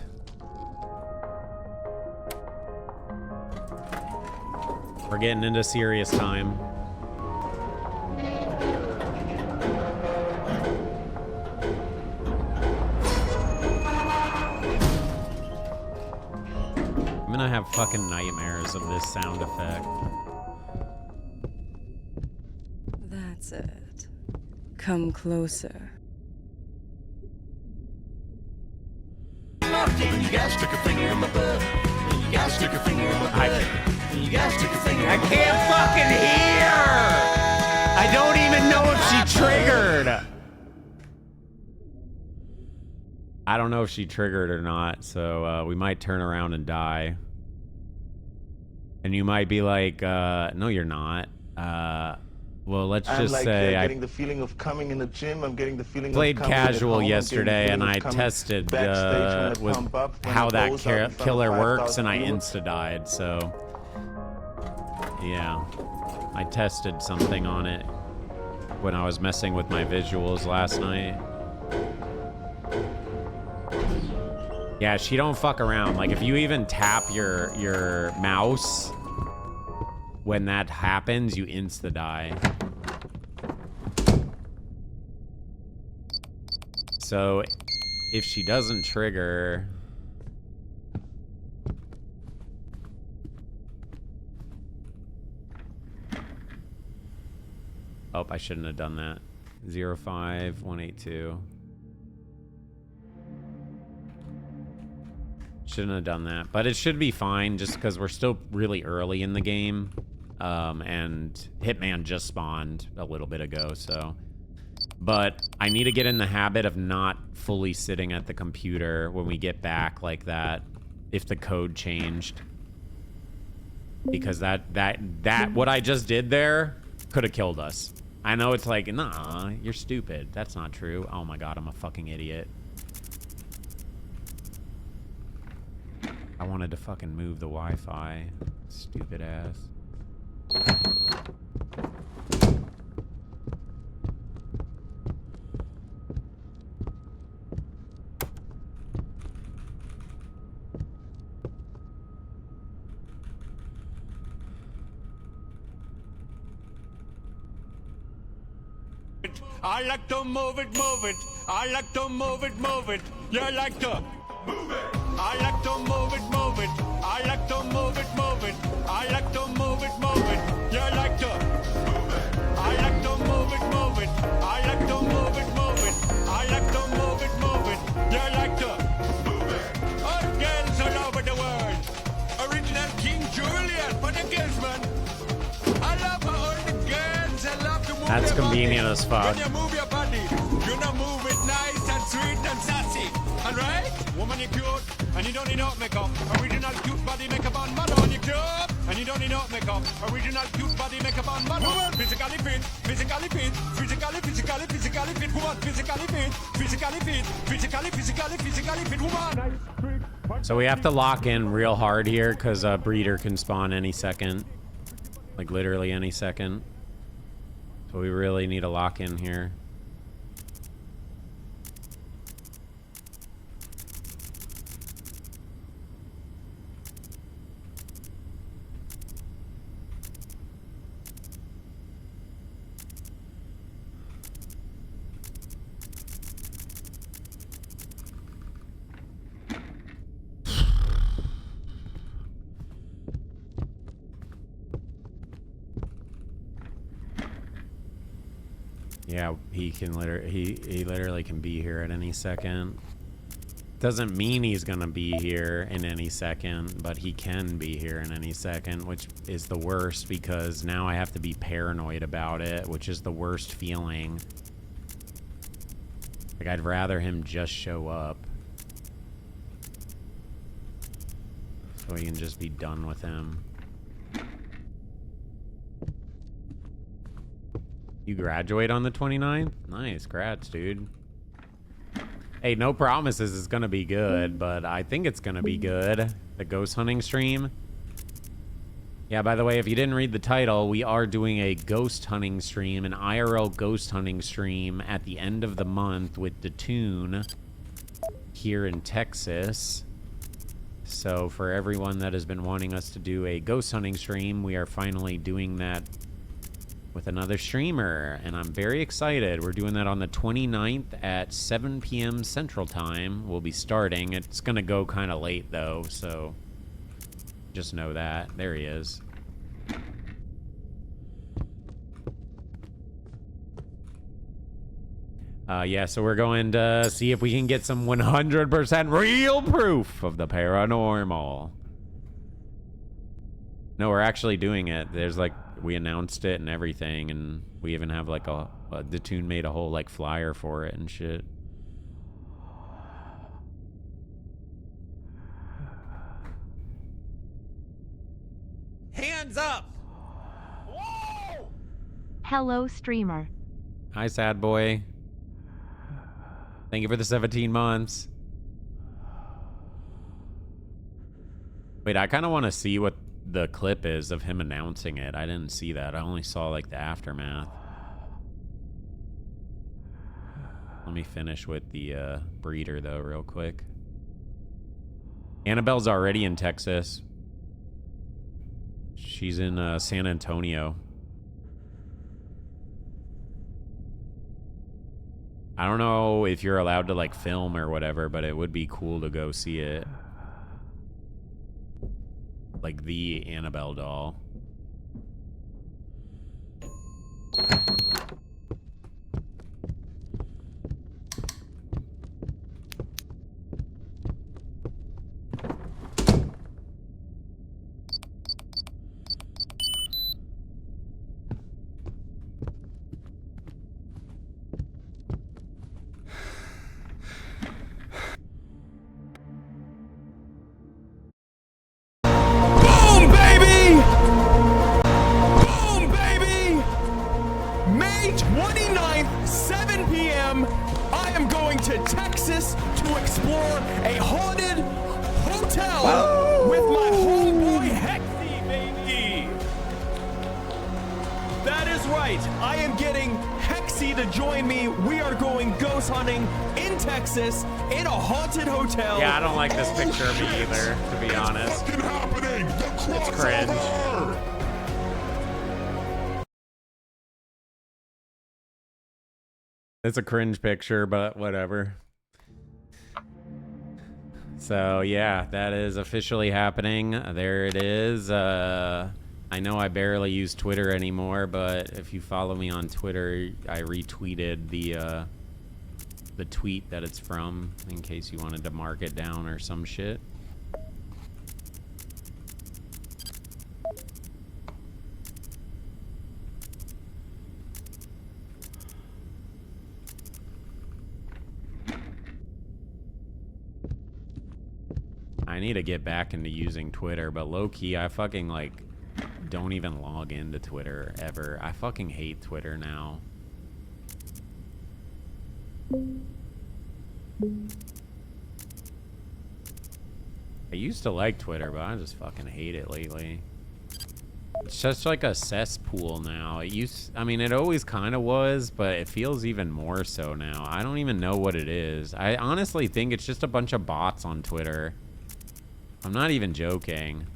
B: We're getting into serious time. I'm gonna have fucking nightmares of this sound effect.
L: That's it. Come closer.
M: You gotta stick a finger in my butt. You gotta stick a finger in my butt. You gotta stick a finger in my butt.
B: I can't fucking hear! I don't even know if she triggered! I don't know if she triggered or not, so we might turn around and die. And you might be like, no you're not. Well, let's just say
N: getting the feeling of coming in the gym. I'm getting the feeling
B: played
N: of coming
B: casual
N: at home.
B: yesterday, and I tested with how that killer works, and I insta-died, so yeah. I tested something on it when I was messing with my visuals last night. Yeah, she don't fuck around. Like, if you even tap your mouse, when that happens, you insta-die. So, if she doesn't trigger... Oh, I shouldn't have done that. 05182. Shouldn't have done that, but it should be fine just because we're still really early in the game. And Hitman just spawned a little bit ago, so. But I need to get in the habit of not fully sitting at the computer when we get back like that, if the code changed. Because that what I just did there could have killed us. I know it's like, nah, you're stupid. That's not true. Oh my god, I'm a fucking idiot. I wanted to fucking move the Wi-Fi. Stupid ass.
M: I like to move it, move it. I like to move it, move it. You like to move it. I like to move it, move it. I like to move it, move it. I like to move it, move it. You like to move it. I like to move it, move it. I like to move it, move it. I like to move it, move it. You like to move it. All girls all over the world. Original King Juliet for the girls, man. I love all the girls. I love to move.
B: That's convenient as fuck.
M: When you move your body, you know move it nice and sweet and sassy. Alright? Woman, you cute, and you don't need no makeup. Original cute body makeup on man on you cute, and you don't need no makeup. Original cute body makeup on man. Woman, physically fit, physically fit, physically fit. Woman, physically fit, physically fit. Woman.
B: So we have to lock in real hard here because a breeder can spawn any second. Like literally any second. So we really need to lock in here. Yeah, he can he literally can be here at any second. Doesn't mean he's gonna be here in any second, but he can be here in any second, which is the worst because now I have to be paranoid about it, which is the worst feeling. Like, I'd rather him just show up. So we can just be done with him. You graduate on the 29th? Nice, grats, dude. Hey, no promises it's gonna be good, but I think it's gonna be good. The ghost hunting stream. Yeah, by the way, if you didn't read the title, we are doing a ghost hunting stream, an IRL ghost hunting stream at the end of the month with Datoon here in Texas. So for everyone that has been wanting us to do a ghost hunting stream, we are finally doing that with another streamer, and I'm very excited. We're doing that on the 29th at 7 p.m. Central Time. We'll be starting. It's gonna go kind of late though, so just know that. There he is. Yeah, so we're going to see if we can get some 100% real proof of the paranormal. No, we're actually doing it. There's like, we announced it and everything, and we even have like the tune made a whole like flyer for it and shit.
F: Hands up!
D: Hello, streamer.
B: Hi, sad boy. Thank you for the 17 months. Wait, I kind of want to see what the clip is of him announcing it. I didn't see that. I only saw like the aftermath. Let me finish with the breeder though real quick. Annabelle's already in Texas. She's in San Antonio. I don't know if you're allowed to like film or whatever, but it would be cool to go see it. Like the Annabelle doll.
O: Boom, baby! Boom, baby! May 29th, 7 p.m., I am going to Texas to explore a haunted hotel with my homeboy Hexy, baby! That is right, I am getting Hexy to join me. We are going ghost hunting in Texas in a haunted hotel.
B: Yeah, I don't like this picture of me either, to be honest. It's cringe. It's a cringe picture, but whatever. So yeah, that is officially happening. There it is. I know I barely use Twitter anymore, but if you follow me on Twitter, I retweeted the tweet that it's from in case you wanted to mark it down or some shit. I need to get back into using Twitter, but low-key, I fucking, like, don't even log into Twitter ever. I fucking hate Twitter now. I used to like Twitter, but I just fucking hate it lately. It's just like a cesspool now. I mean, it always kind of was, but it feels even more so now. I don't even know what it is. I honestly think it's just a bunch of bots on Twitter. I'm not even joking.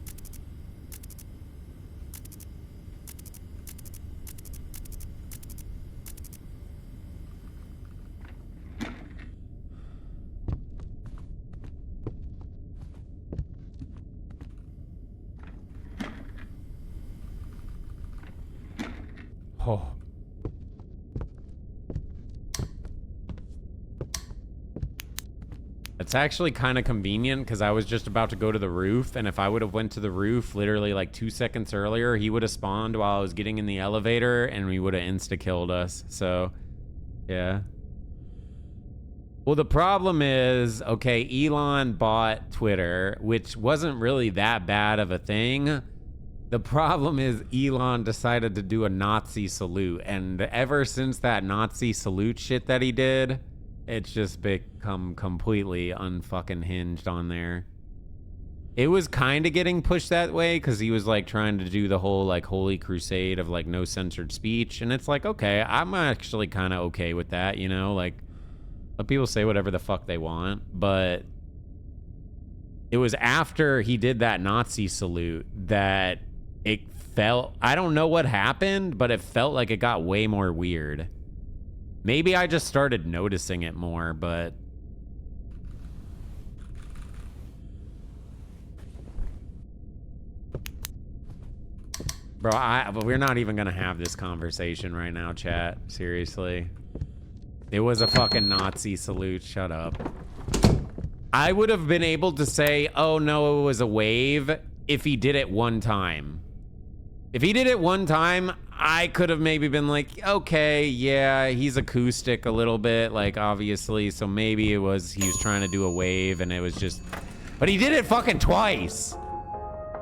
B: Oh. It's actually kind of convenient because I was just about to go to the roof, and if I would have went to the roof literally like 2 seconds earlier, he would have spawned while I was getting in the elevator and we would have insta-killed us. So, yeah. Well, the problem is, okay, Elon bought Twitter, which wasn't really that bad of a thing. The problem is Elon decided to do a Nazi salute, and ever since that Nazi salute shit that he did, it's just become completely unfucking hinged on there. It was kind of getting pushed that way because he was like trying to do the whole like holy crusade of like no censored speech, and it's like, okay, I'm actually kind of okay with that, you know, like let people say whatever the fuck they want. But it was after he did that Nazi salute that it felt, I don't know what happened, but it felt like it got way more weird. Maybe I just started noticing it more, but bro, we're not even gonna have this conversation right now, chat. Seriously. It was a fucking Nazi salute. Shut up. I would have been able to say, oh no, it was a wave if he did it one time. If he did it one time, I could have maybe been like, okay, yeah, he's acoustic a little bit, like, obviously, so maybe it was, he was trying to do a wave, and it was just, but he did it fucking twice.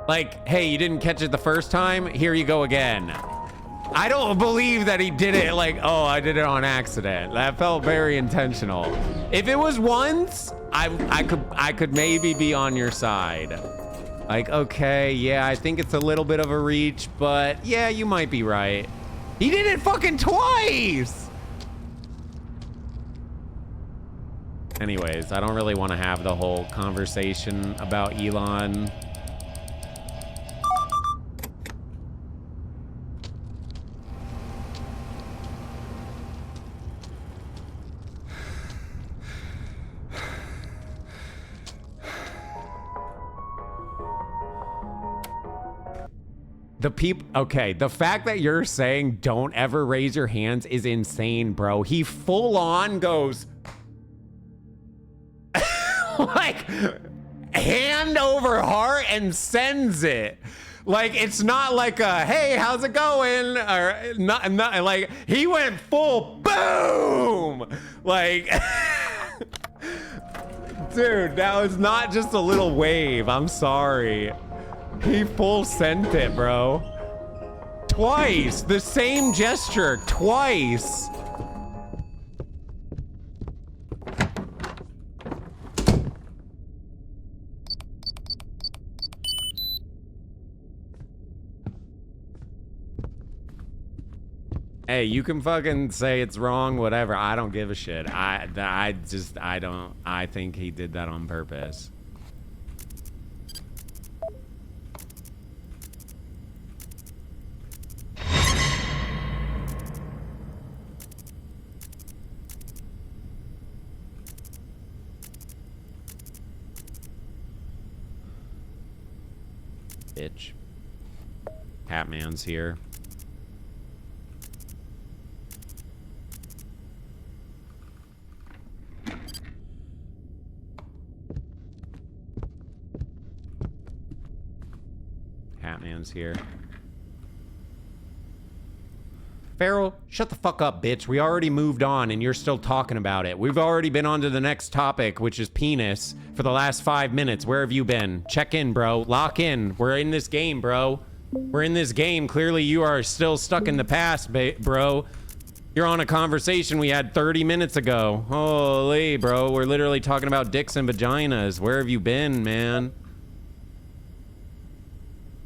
B: Like, hey, you didn't catch it the first time? Here you go again. I don't believe that he did it like, oh, I did it on accident. That felt very intentional. If it was once, I could maybe be on your side. Like, okay, yeah, I think it's a little bit of a reach, but yeah, you might be right. He did it fucking twice! Anyways, I don't really want to have the whole conversation about Elon. Okay, the fact that you're saying don't ever raise your hands is insane, bro. He full on goes like hand over heart and sends it. Like, it's not like a, hey, how's it going? Or not like, he went full boom. Like, dude, that was not just a little wave. I'm sorry. He full sent it, bro. Twice. The same gesture. Twice. Hey, you can fucking say it's wrong, whatever. I don't give a shit. I think he did that on purpose. Bitch. Hatman's here. Hatman's here. Farrell, shut the fuck up, bitch. We already moved on and you're still talking about it. We've already been on to the next topic, which is penis, for the last 5 minutes. Where have you been? Check in, bro. Lock in. We're in this game, bro. We're in this game. Clearly, you are still stuck in the past, bro. You're on a conversation we had 30 minutes ago. Holy, bro. We're literally talking about dicks and vaginas. Where have you been, man?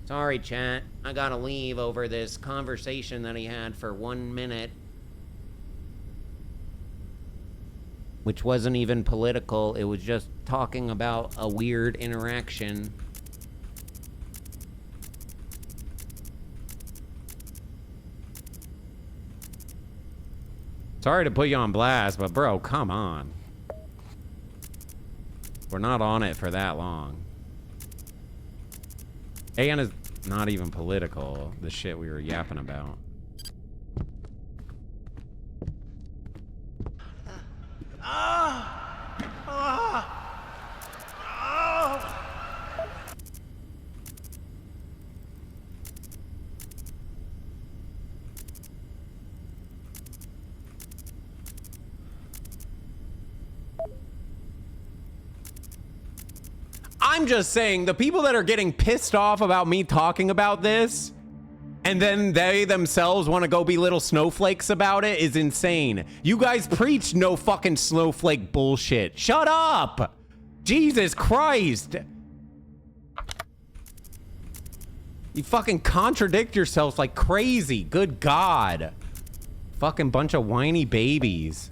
B: Sorry, chat. I gotta leave over this conversation that he had for 1 minute. Which wasn't even political. It was just talking about a weird interaction. Sorry to put you on blast, but bro, come on. We're not on it for that long. And it's not even political, the shit we were yapping about. I'm just saying, the people that are getting pissed off about me talking about this, and then they themselves want to go be little snowflakes about it, is insane. You guys preach no fucking snowflake bullshit. Shut up! Jesus Christ! You fucking contradict yourselves like crazy. Good God. Fucking bunch of whiny babies.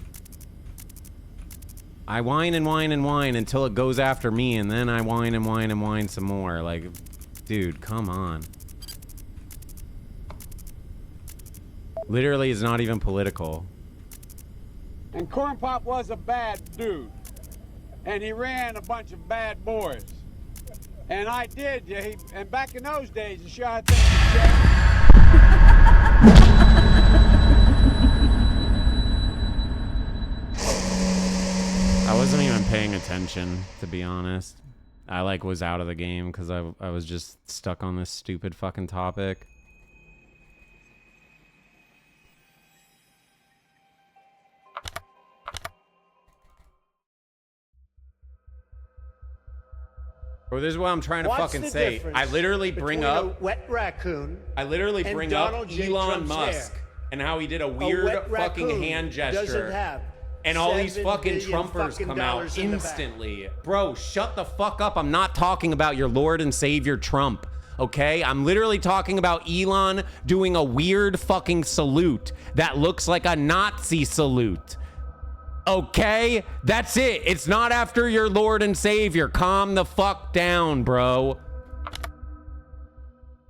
B: I whine and whine and whine until it goes after me, and then I whine and whine and whine some more. Like, dude, come on. Literally, it's not even political.
P: And Corn Pop was a bad dude. And he ran a bunch of bad boys. And I did, yeah, and back in those days, you sure I think
B: I wasn't even paying attention, to be honest. I like was out of the game because I was just stuck on this stupid fucking topic. Bro, this is what I'm trying to fucking say. I literally bring up
Q: wet raccoon.
B: I literally bring up Elon Musk and how he did a weird fucking hand gesture.
Q: Doesn't have
B: And all these
Q: $7
B: fucking
Q: billion
B: Trumpers
Q: fucking
B: come out
Q: dollars in the bank.
B: instantly. Bro, shut the fuck up. I'm not talking about your Lord and Savior Trump, okay? I'm literally talking about Elon doing a weird fucking salute that looks like a Nazi salute. Okay? That's it. It's not after your Lord and Savior. Calm the fuck down, bro.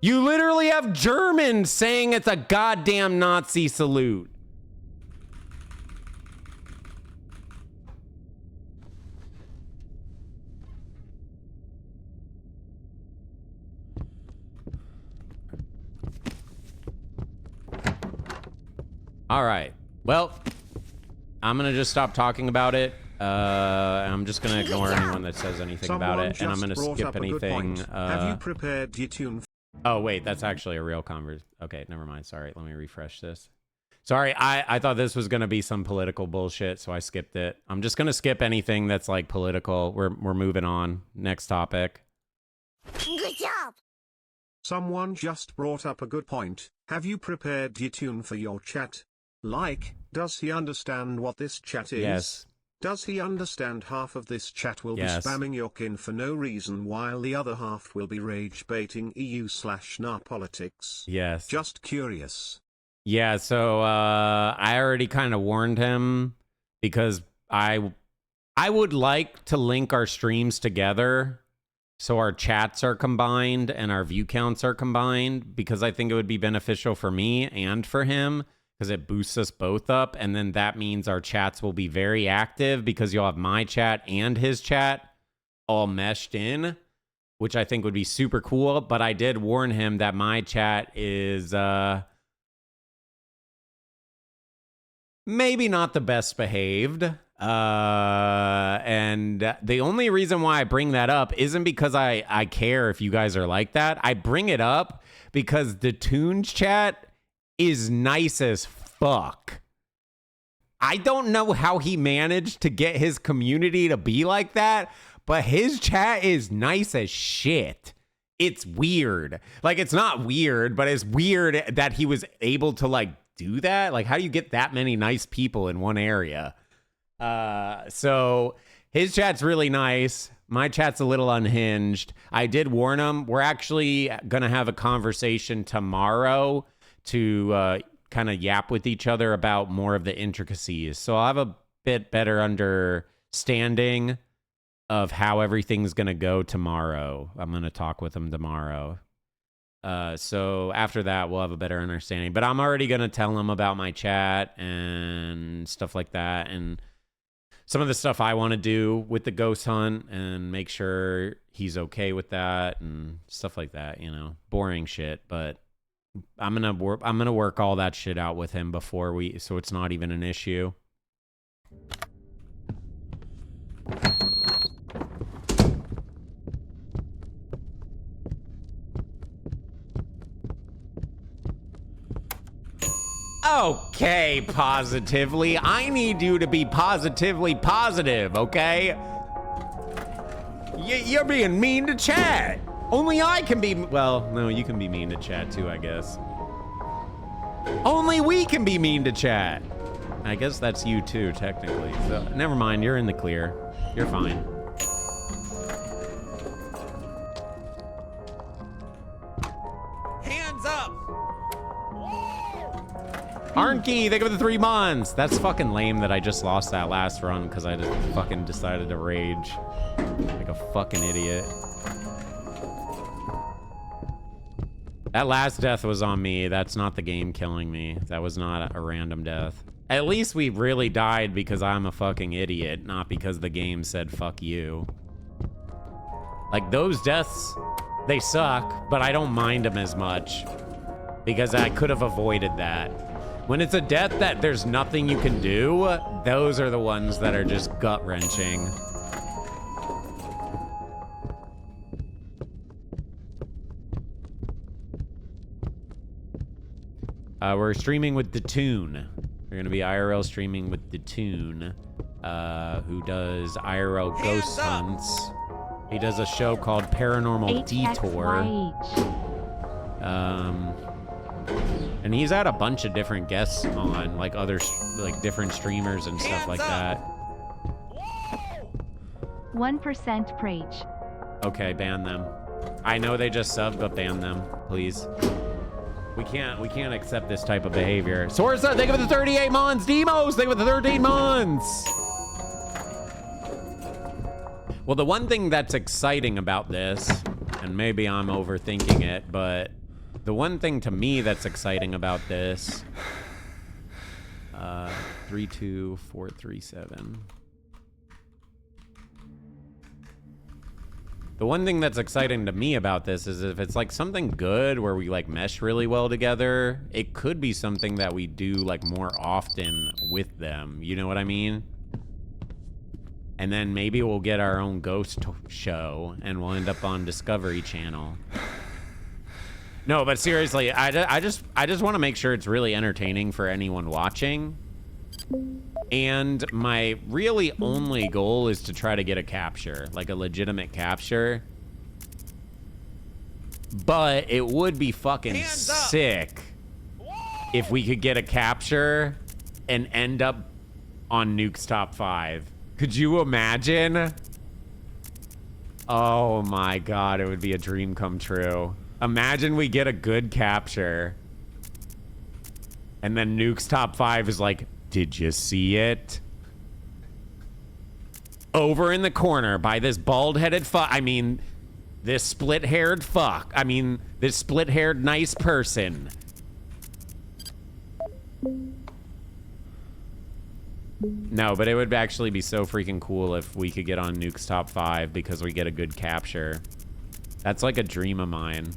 B: You literally have Germans saying it's a goddamn Nazi salute. All right. Well, I'm going to just stop talking about it. I'm just going to ignore anyone that says anything about it. And I'm going to skip anything.
E: Have you prepared your tune?
B: Oh, wait. That's actually a real conversation. Okay, never mind. Sorry. Let me refresh this. Sorry. I thought this was going to be some political bullshit, so I skipped it. I'm just going to skip anything that's like political. We're moving on. Next topic.
K: Good job.
E: Someone just brought up a good point. Have you prepared your tune for your chat? Like, does he understand what this chat is?
B: Yes.
E: Does he understand half of this chat will
B: Yes.
E: be spamming your kin for no reason while the other half will be rage baiting EU/NA politics?
B: Yes.
E: Just curious.
B: Yeah, so I already kind of warned him because I would like to link our streams together so our chats are combined and our view counts are combined, because I think it would be beneficial for me and for him, because it boosts us both up. And then that means our chats will be very active because you'll have my chat and his chat all meshed in, which I think would be super cool. But I did warn him that my chat is maybe not the best behaved. And the only reason why I bring that up isn't because I care if you guys are like that. I bring it up because the Tunes chat is nice as fuck. I don't know how he managed to get his community to be like that, but his chat is nice as shit. It's weird. Like, it's not weird, but it's weird that he was able to like do that. Like, how do you get that many nice people in one area? So his chat's really nice. My chat's a little unhinged. I did warn him. We're actually going to have a conversation tomorrow to kind of yap with each other about more of the intricacies. So I'll have a bit better understanding of how everything's going to go tomorrow. I'm going to talk with him tomorrow. So after that, we'll have a better understanding. But I'm already going to tell him about my chat and stuff like that, and some of the stuff I want to do with the ghost hunt, and make sure he's okay with that and stuff like that, you know, boring shit. But I'm going to work all that shit out with him so it's not even an issue. Okay, positively. I need you to be positively positive, okay? You're being mean to chat. Only I can be... Well, no, you can be mean to chat too, I guess. Only we can be mean to chat. I guess that's you too, technically. So, never mind, you're in the clear. You're fine.
F: Hands up!
B: Arnke, thank you for the 3 months. That's fucking lame that I just lost that last run because I just fucking decided to rage like a fucking idiot. That last death was on me. That's not the game killing me. That was not a random death. At least we really died because I'm a fucking idiot, not because the game said fuck you. Like, those deaths, they suck, but I don't mind them as much because I could have avoided that. When it's a death that there's nothing you can do, those are the ones that are just gut-wrenching. We're streaming with the Tune. We're gonna be IRL streaming with the Tune, who does IRL ghost hunts. He does a show called Paranormal Detour. And he's had a bunch of different guests on, like other, like different streamers and stuff like that.
D: 1% preach.
B: Okay, ban them. I know they just subbed, but ban them, please. We can't accept this type of behavior. Sorsa, thank you for the 38 months. Demos, thank you for the 13 months. Well, the one thing that's exciting about this, and maybe I'm overthinking it, but the one thing to me that's exciting about this, 32437. The one thing that's exciting to me about this is if it's like something good where we like mesh really well together, it could be something that we do like more often with them. You know what I mean? And then maybe we'll get our own ghost show and we'll end up on Discovery Channel. No, but seriously, I just want to make sure it's really entertaining for anyone watching. And my really only goal is to try to get a capture, like a legitimate capture. But it would be fucking sick if we could get a capture and end up on Nuke's Top 5. Could you imagine? Oh my God, it would be a dream come true. Imagine we get a good capture and then Nuke's Top 5 is like, did you see it? Over in the corner by this bald-headed fuck. I mean, this split-haired fuck. I mean, this split-haired nice person. No, but it would actually be so freaking cool if we could get on Nuke's Top 5 because we get a good capture. That's like a dream of mine.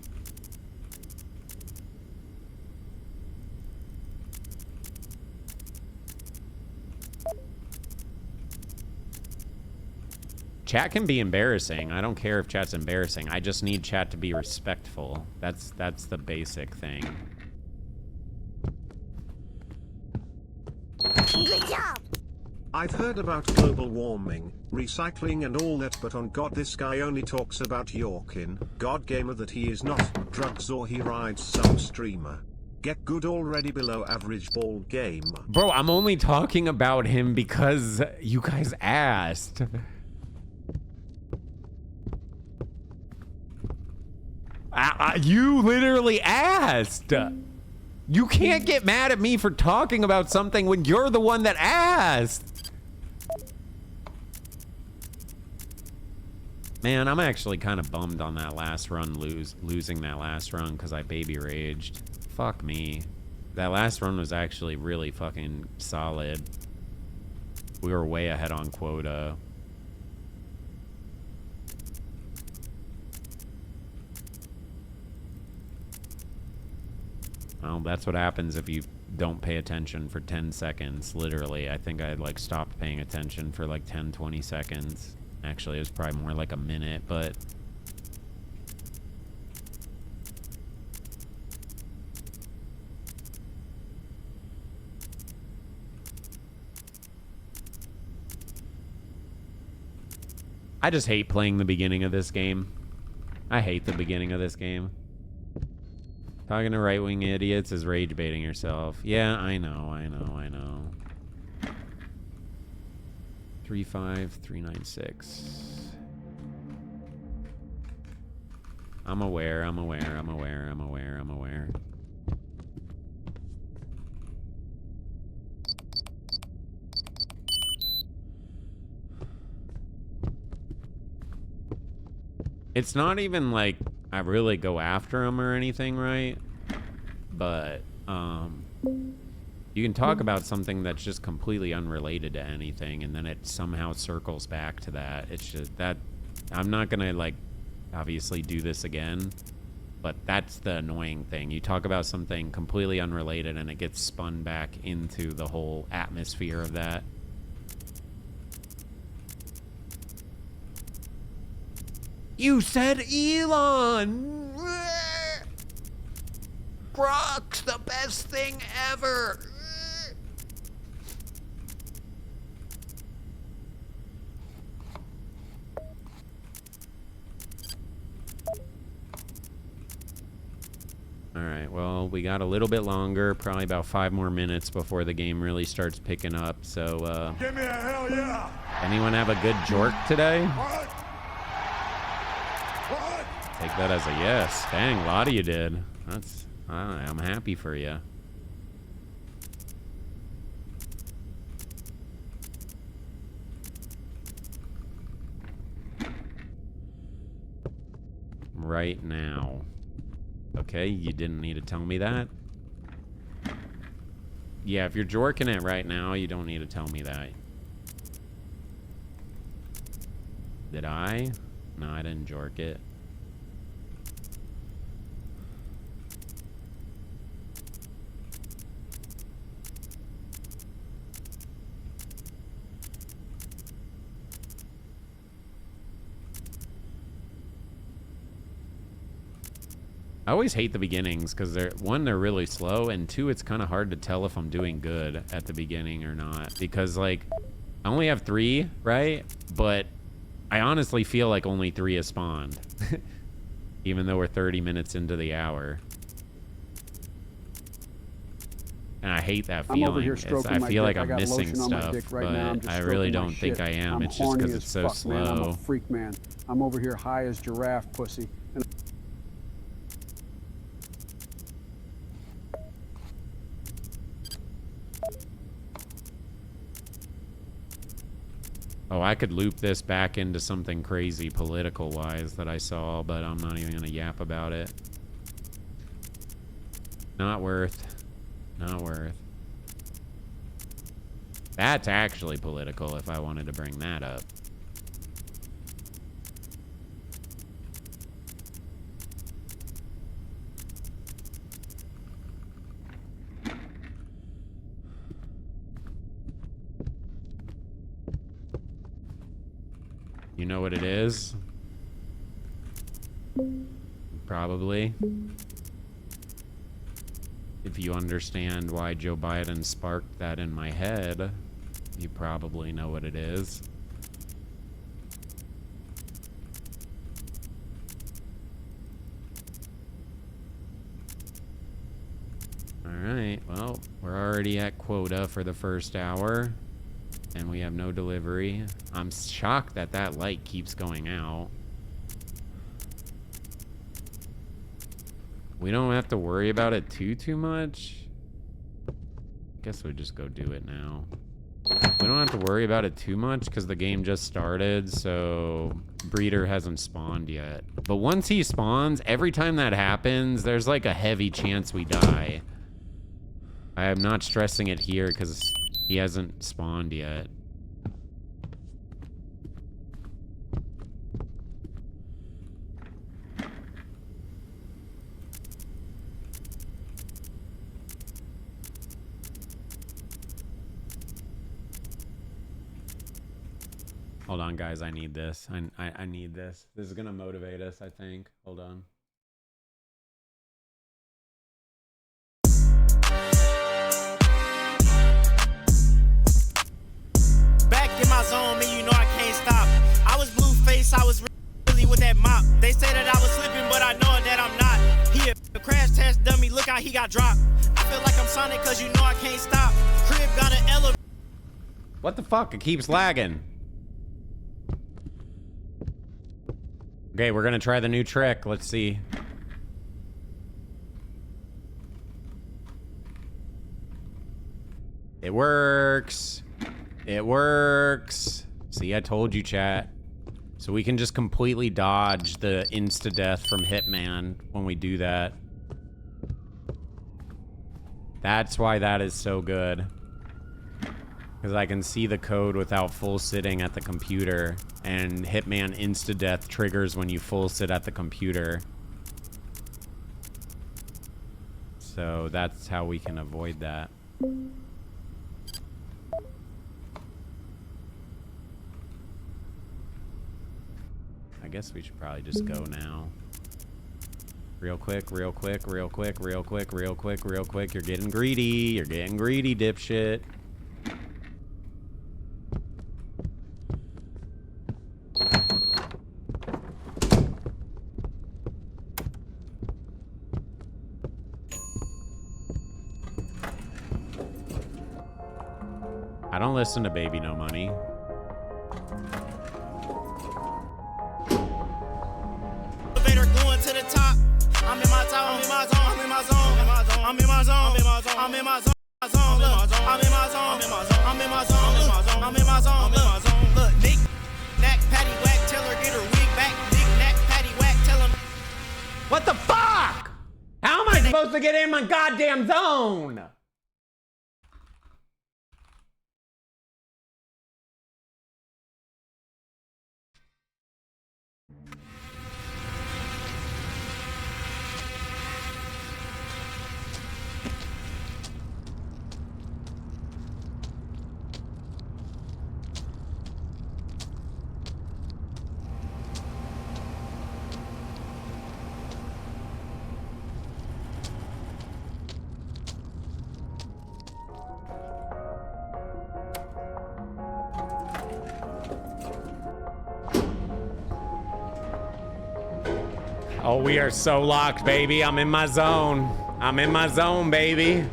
B: Chat can be embarrassing. I don't care if chat's embarrassing. I just need chat to be respectful. That's the basic thing.
K: Good job.
E: I've heard about global warming, recycling and all that, but on God this guy only talks about Yorkin, God gamer that he is not, drugs or he rides some streamer. Get good already below average ball game.
B: Bro, I'm only talking about him because you guys asked. You literally asked. You can't get mad at me for talking about something when you're the one that asked. Man, I'm actually kind of bummed on that last run, losing that last run because I baby raged. Fuck me. That last run was actually really fucking solid. We were way ahead on quota. Well, that's what happens if you don't pay attention for 10 seconds. Literally, I think I like stopped paying attention for like 10, 20 seconds. Actually, it was probably more like a minute, but... I just hate playing the beginning of this game. I hate the beginning of this game. Talking to right-wing idiots is rage baiting yourself. Yeah, I know. 35396. I'm aware. It's not even like I really go after him or anything, right? But you can talk about something that's just completely unrelated to anything and then it somehow circles back to that. It's just that I'm not gonna like obviously do this again, but that's the annoying thing. You talk about something completely unrelated and it gets spun back into the whole atmosphere of that. You said Elon! Brock's the best thing ever! All right, well, we got a little bit longer, probably about 5 more minutes before the game really starts picking up. So,
M: Give me a hell yeah.
B: anyone have a good jork today?
M: What? What?
B: Take that as a yes. Dang, a lot of you did. That's, I'm happy for you. Right now. Okay, you didn't need to tell me that. Yeah, if you're jorking it right now, you don't need to tell me that. Did I? No, I didn't jork it. I always hate the beginnings because they're really slow, and 2, it's kind of hard to tell if I'm doing good at the beginning or not, because like I only have 3, right? But I honestly feel like only 3 has spawned even though we're 30 minutes into the hour, and I hate that feeling.
P: I'm over here
B: I feel like I'm
P: got
B: missing
P: lotion on my
B: stuff,
P: dick right now. I'm
B: but
P: just
B: I really
P: stroking my
B: don't think
P: shit.
B: I am.
P: I'm
B: It's just
P: horny
B: because
P: as
B: it's so
P: fuck,
B: slow.
P: Man. I'm a freak, man. I'm over here high as giraffe pussy. And
B: Oh, I could loop this back into something crazy political-wise that I saw, but I'm not even going to yap about it. Not worth. Not worth. That's actually political if I wanted to bring that up. You know what it is? Probably. If you understand why Joe Biden sparked that in my head, you probably know what it is. Alright, well, we're already at quota for the first hour, and we have no delivery. I'm shocked that that light keeps going out. We don't have to worry about it too much. Guess we just go do it now. We don't have to worry about it too much because the game just started, so Breeder hasn't spawned yet. But once he spawns, every time that happens, there's like a heavy chance we die. I am not stressing it here because he hasn't spawned yet. Hold on, guys. I need this. I need this. This is going to motivate us, I think. Hold on.
G: Back in my zone, man, you know I can't stop. I was blue face, I was really with that mop. They say that I was slipping, but I know that I'm not. He a crash test dummy, look how he got dropped. I feel like I'm Sonic, cause you know I can't stop. Crib got an elevator.
B: What the fuck? It keeps lagging. Okay, we're gonna try the new trick. Let's see. It works. It works. See, I told you, chat. So we can just completely dodge the insta-death from Hitman when we do that. That's why that is so good. Because I can see the code without full sitting at the computer. And Hitman insta-death triggers when you full sit at the computer. So that's how we can avoid that. I guess we should probably just go now. Real quick, real quick, real quick, real quick, real quick, real quick. You're getting greedy. You're getting greedy, dipshit. I don't listen to Baby No Money.
G: Elevator going to the top. I'm in my zone. I'm in my zone. I'm in my zone. I'm in my zone. I'm in my zone. I'm in my zone. I'm in my zone. I'm in my zone. I'm in my zone. I'm in my zone. Look, Nick, Knack, Patty Whack, tell her get her wig back. Nick, Knack, Patty Whack, tell him.
B: What the fuck? How am I supposed to get in my goddamn zone? Oh, we are so locked, baby. I'm in my zone. I'm in my zone, baby.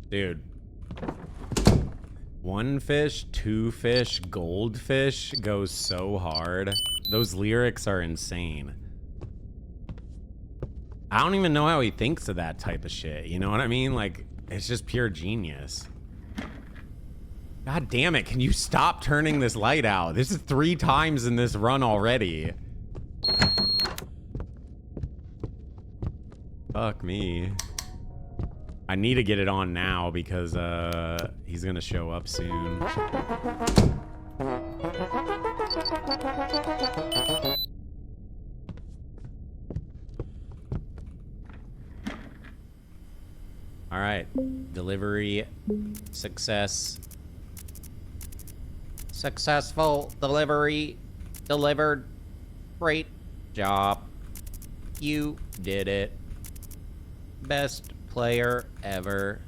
B: Dude. One fish, two fish, goldfish goes so hard. Those lyrics are insane. I don't even know how he thinks of that type of shit. You know what I mean? Like, it's just pure genius. God damn it, can you stop turning this light out? This is 3 times in this run already. Fuck me. I need to get it on now because he's gonna show up soon. All right, delivery success. Successful delivery delivered. Great job. You did it. Best player ever.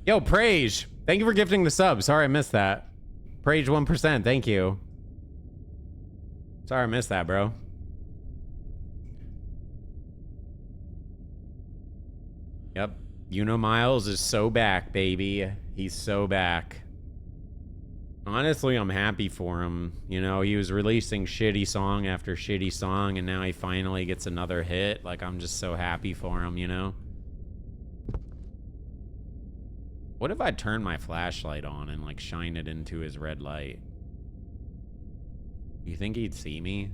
B: Yo, Prage, thank you for gifting the sub. Sorry I missed that. Prage 1%, thank you. Sorry I missed that, bro. Yep, Miles is so back, baby. He's so back. Honestly, I'm happy for him. You know, he was releasing shitty song after shitty song, and now he finally gets another hit. Like, I'm just so happy for him, you know? What if I turn my flashlight on and, like, shine it into his red light? You think he'd see me?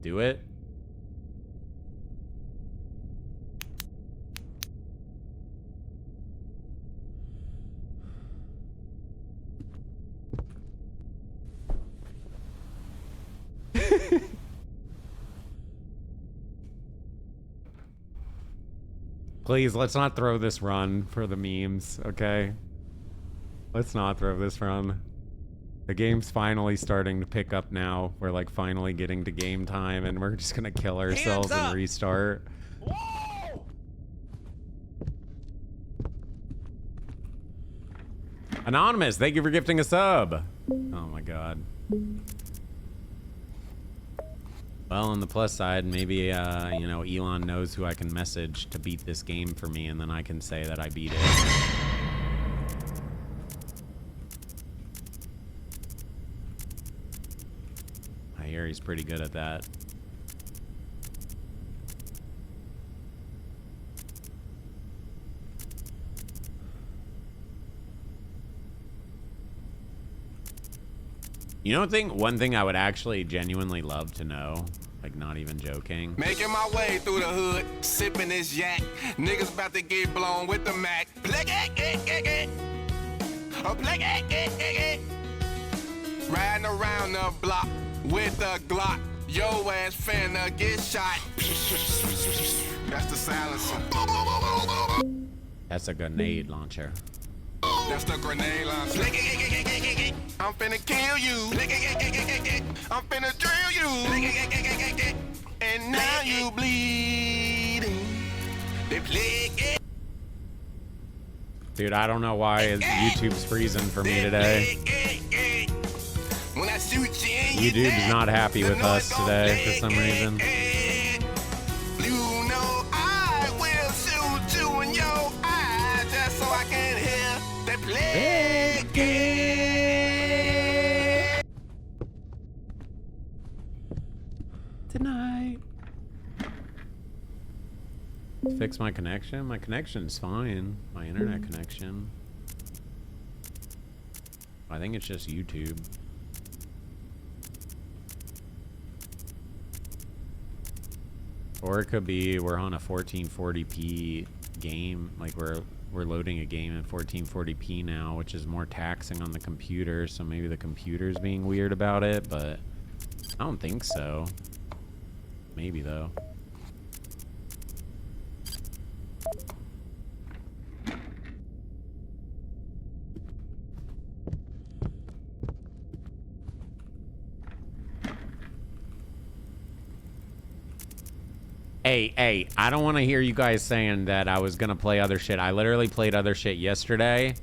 B: Do it? Please, let's not throw this run for the memes, okay? Let's not throw this run. The game's finally starting to pick up now. We're like finally getting to game time and we're just gonna kill ourselves and restart.
M: Whoa!
B: Anonymous, thank you for gifting a sub. Oh my god. Well, on the plus side, maybe, you know, Elon knows who I can message to beat this game for me, and then I can say that I beat it. I hear he's pretty good at that. You know, one thing I would actually genuinely love to know, like not even joking.
H: Making my way through the hood, sipping this yak. Niggas about to get blown with the Mac. Riding around the block with a Glock. Yo ass finna get shot. That's the silencer.
B: That's a grenade launcher.
H: That's the grenade launcher. I'm finna kill you. I'm finna drill you. And now you bleeding. They play it.
B: Dude, I don't know why YouTube's freezing for me today.
H: When I shoot you,
B: YouTube's not happy with us today for some reason.
H: You know I will shoot you in your eye just so I can hear they play it.
B: Tonight. Fix my connection? My connection's fine. My internet connection. I think it's just YouTube. Or it could be we're on a 1440p game, like we're loading a game in 1440p now, which is more taxing on the computer, so maybe the computer's being weird about it, but I don't think so. Maybe though. Hey, I don't want to hear you guys saying that I was going to play other shit. I literally played other shit yesterday,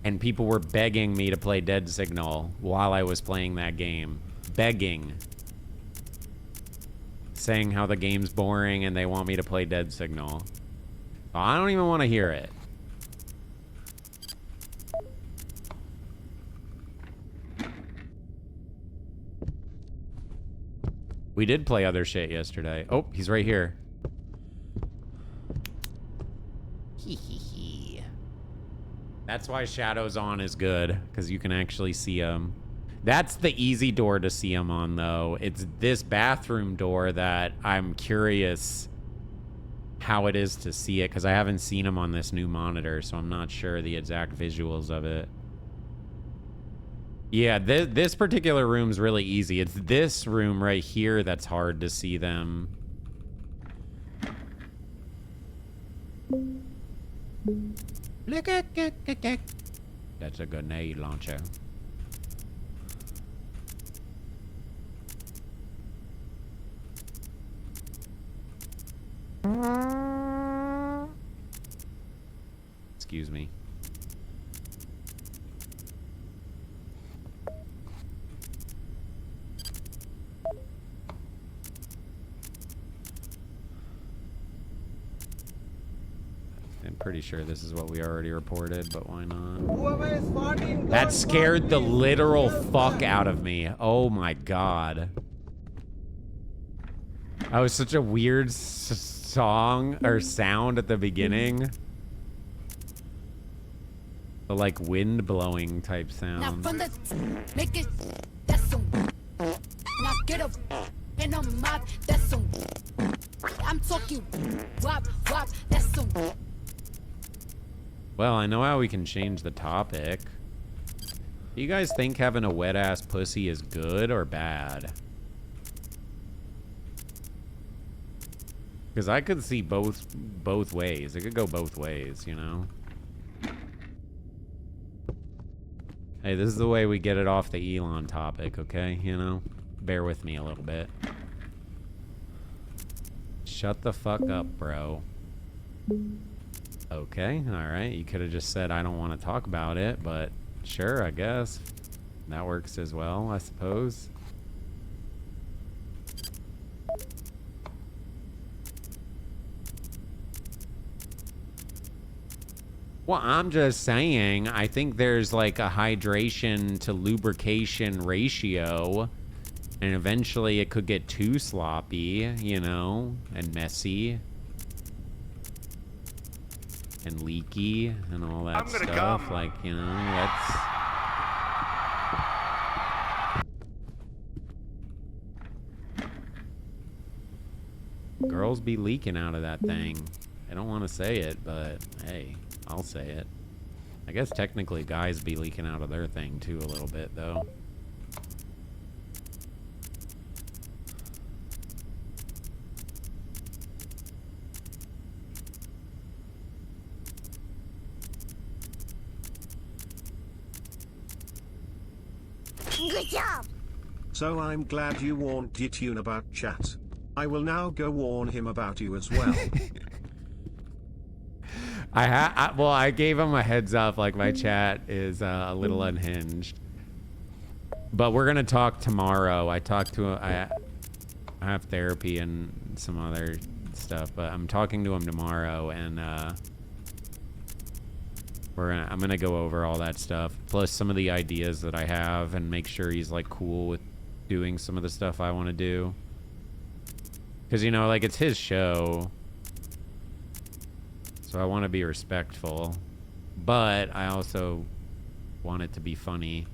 B: and people were begging me to play Dead Signal while I was playing that game. Begging. Saying how the game's boring and they want me to play Dead Signal. I don't even want to hear it. We did play other shit yesterday. Oh, he's right here. That's why Shadows On is good, because you can actually see him. That's the easy door to see him on, though. It's this bathroom door that I'm curious how it is to see it, because I haven't seen him on this new monitor, so I'm not sure the exact visuals of it. Yeah, this particular room's really easy. It's this room right here that's hard to see them. That's a grenade launcher. Excuse me. I'm pretty sure this is what we already reported, but why not? That scared the literal fuck out of me. Oh my god. That was such a weird song or sound at the beginning. The like wind blowing type sound.
Q: Now from the make it that's some. Now get up and I'm mob that's some. I'm talking wop wop that's some.
B: Well, I know how we can change the topic. Do you guys think having a wet ass pussy is good or bad? Because I could see both ways. It could go both ways, you know? Hey, this is the way we get it off the Elon topic, okay? You know? Bear with me a little bit. Shut the fuck up, bro. Okay, alright. You could have just said, I don't want to talk about it, but sure, I guess. That works as well, I suppose. Well, I'm just saying, I think there's like a hydration to lubrication ratio, and eventually it could get too sloppy, you know, and messy and leaky and all that stuff. Like, you know, that's... Girls be leaking out of that thing. I don't want to say it, but hey, I'll say it. I guess technically guys be leaking out of their thing too a little bit, though.
K: Good job.
E: So I'm glad you warned Yitune about chat. I will now go warn him about you as well.
B: Well, I gave him a heads up, like my chat is a little unhinged. But we're gonna talk tomorrow. I have therapy and some other stuff, but I'm talking to him tomorrow, and I'm gonna go over all that stuff, plus some of the ideas that I have, and make sure he's like cool with doing some of the stuff I want to do. Because, you know, like, it's his show. So I want to be respectful. But I also want it to be funny.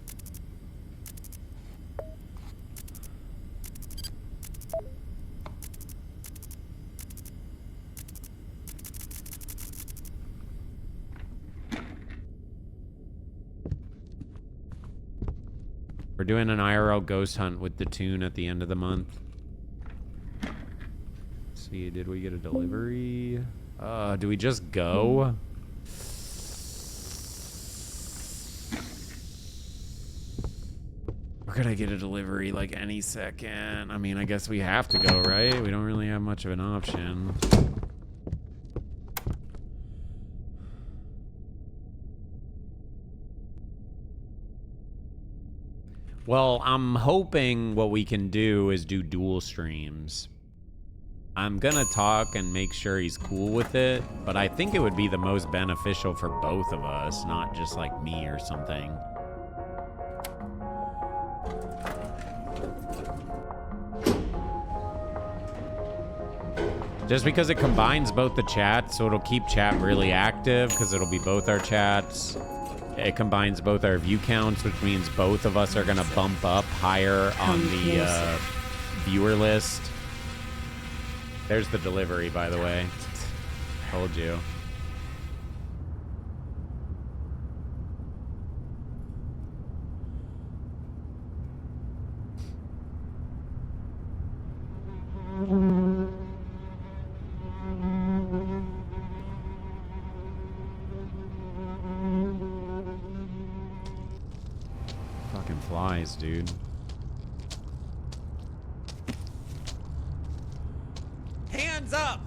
B: We're doing an IRL ghost hunt with the tune at the end of the month. See, did we get a delivery? Do we just go? We're gonna get a delivery like any second. I mean, I guess we have to go, right? We don't really have much of an option. Well, I'm hoping what we can do is do dual streams. I'm gonna talk and make sure he's cool with it, but I think it would be the most beneficial for both of us, not just like me or something. Just because it combines both the chats, so it'll keep chat really active, because it'll be both our chats. It combines both our view counts, which means both of us are gonna bump up higher on the viewer list. There's the delivery, by the way. Told you. Fucking flies, dude.
F: Hands up!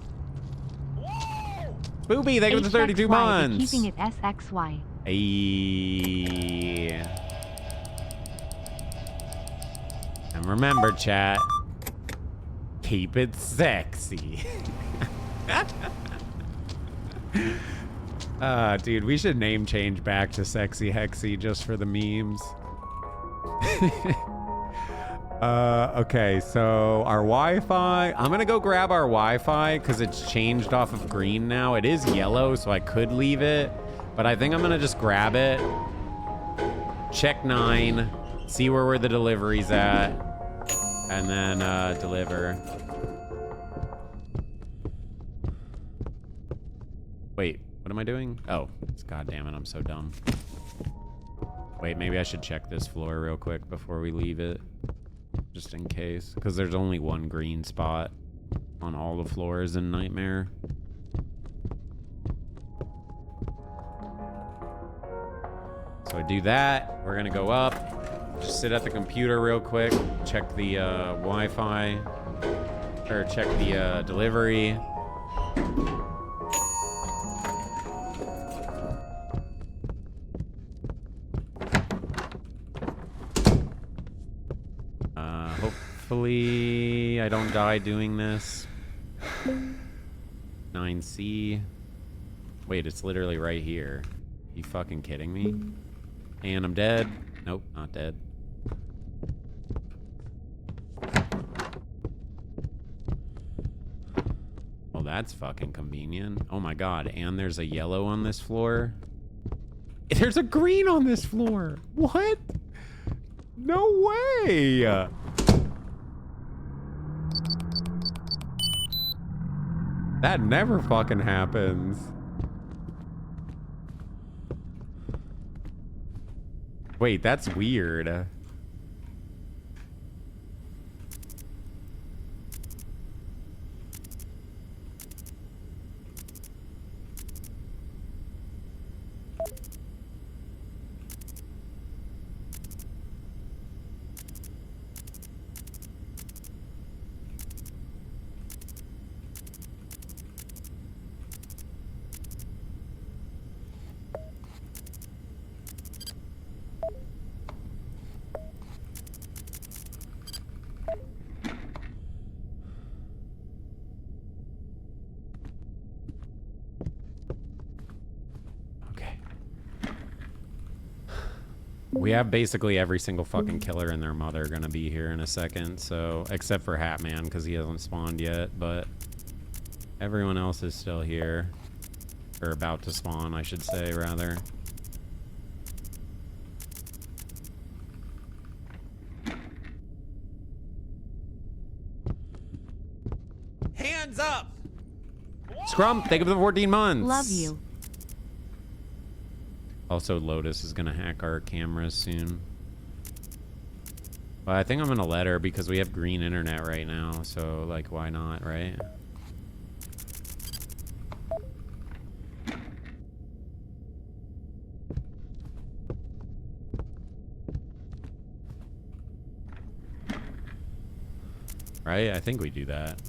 B: Booby, thank you for the 32
D: HXY,
B: months.
D: Keeping it SXY.
B: Hey. And remember, chat, keep it sexy. Dude, we should name change back to Sexy Hexy just for the memes. Okay, so our Wi-Fi, I'm gonna go grab our Wi-Fi because it's changed off of green now. It is yellow, so I could leave it, but I think I'm gonna just grab it, check 9, see where the delivery's at, and then deliver. Wait, what am I doing? Oh, god damn it, I'm so dumb. Wait, maybe I should check this floor real quick before we leave it. Just in case, because there's only one green spot on all the floors in Nightmare. So I do that. We're gonna go up, just sit at the computer real quick, check the Wi-Fi, or check the delivery. Hopefully I don't die doing this. 9C. Wait, it's literally right here. You fucking kidding me? And I'm dead. Nope, not dead. Well, that's fucking convenient. Oh my god, and there's a yellow on this floor. There's a green on this floor. What? No way. That never fucking happens. Wait, that's weird. We have basically every single fucking killer and their mother gonna be here in a second, so except for Hatman because he hasn't spawned yet, but everyone else is still here. Or about to spawn, I should say, rather.
F: Hands up!
B: Scrum, thank you for the 14 months.
D: Love you.
B: Also, Lotus is gonna hack our cameras soon. But I think I'm gonna let her because we have green internet right now, so like, why not, right? Right? I think we do that.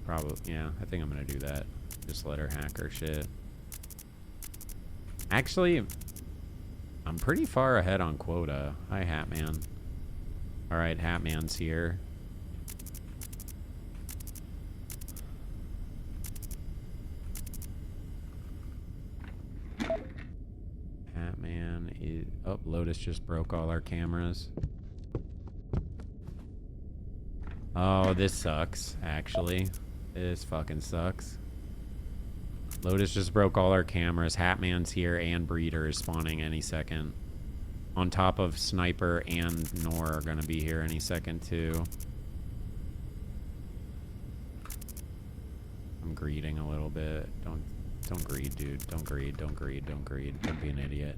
B: Probably, yeah, I think I'm gonna do that. Just let her hack her shit. Actually, I'm pretty far ahead on quota. Hi, Hatman. Alright, Hatman's here. Hatman is... Oh, Lotus just broke all our cameras. Oh, this sucks, actually. This fucking sucks. Lotus just broke all our cameras. Hatman's here and Breeder is spawning any second. On top of Sniper and Nor are gonna be here any second too. I'm greeding a little bit. Don't greed, dude. Don't greed, don't greed, don't greed. Don't be an idiot.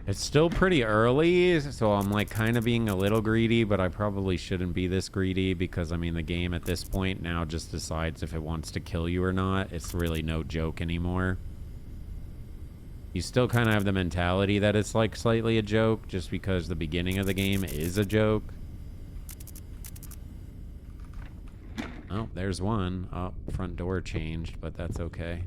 B: It's still pretty early, so I'm like kind of being a little greedy, but I probably shouldn't be this greedy because I mean the game at this point now just decides if it wants to kill you or not. It's really no joke anymore. You still kind of have the mentality that it's like slightly a joke just because the beginning of the game is a joke. Oh, there's one. Oh, front door changed, but that's okay.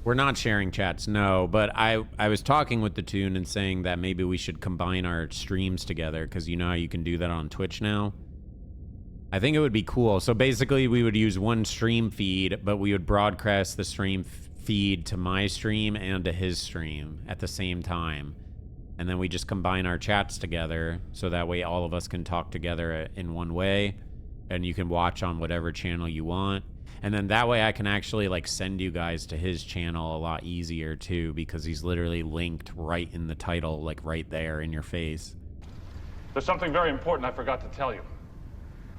B: We're not sharing chats, no, but I was talking with the Toon and saying that maybe we should combine our streams together because you know how you can do that on Twitch now? I think it would be cool. So basically we would use one stream feed, but we would broadcast the stream feed to my stream and to his stream at the same time. And then we just combine our chats together so that way all of us can talk together in one way and you can watch on whatever channel you want. And then that way I can actually like send you guys to his channel a lot easier too because he's literally linked right in the title, like right there in your face.
R: There's something very important I forgot to tell you.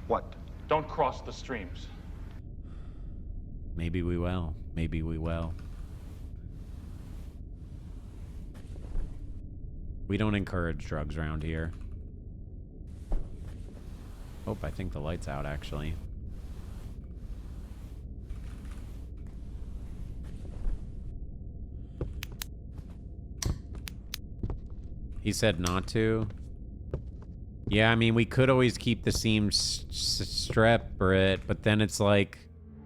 N: What?
R: Don't cross the streams.
B: Maybe we will. Maybe we will. We don't encourage drugs around here. Oh, I think the light's out actually. He said not to. Yeah, I mean, we could always keep the seams separate, but then it's like,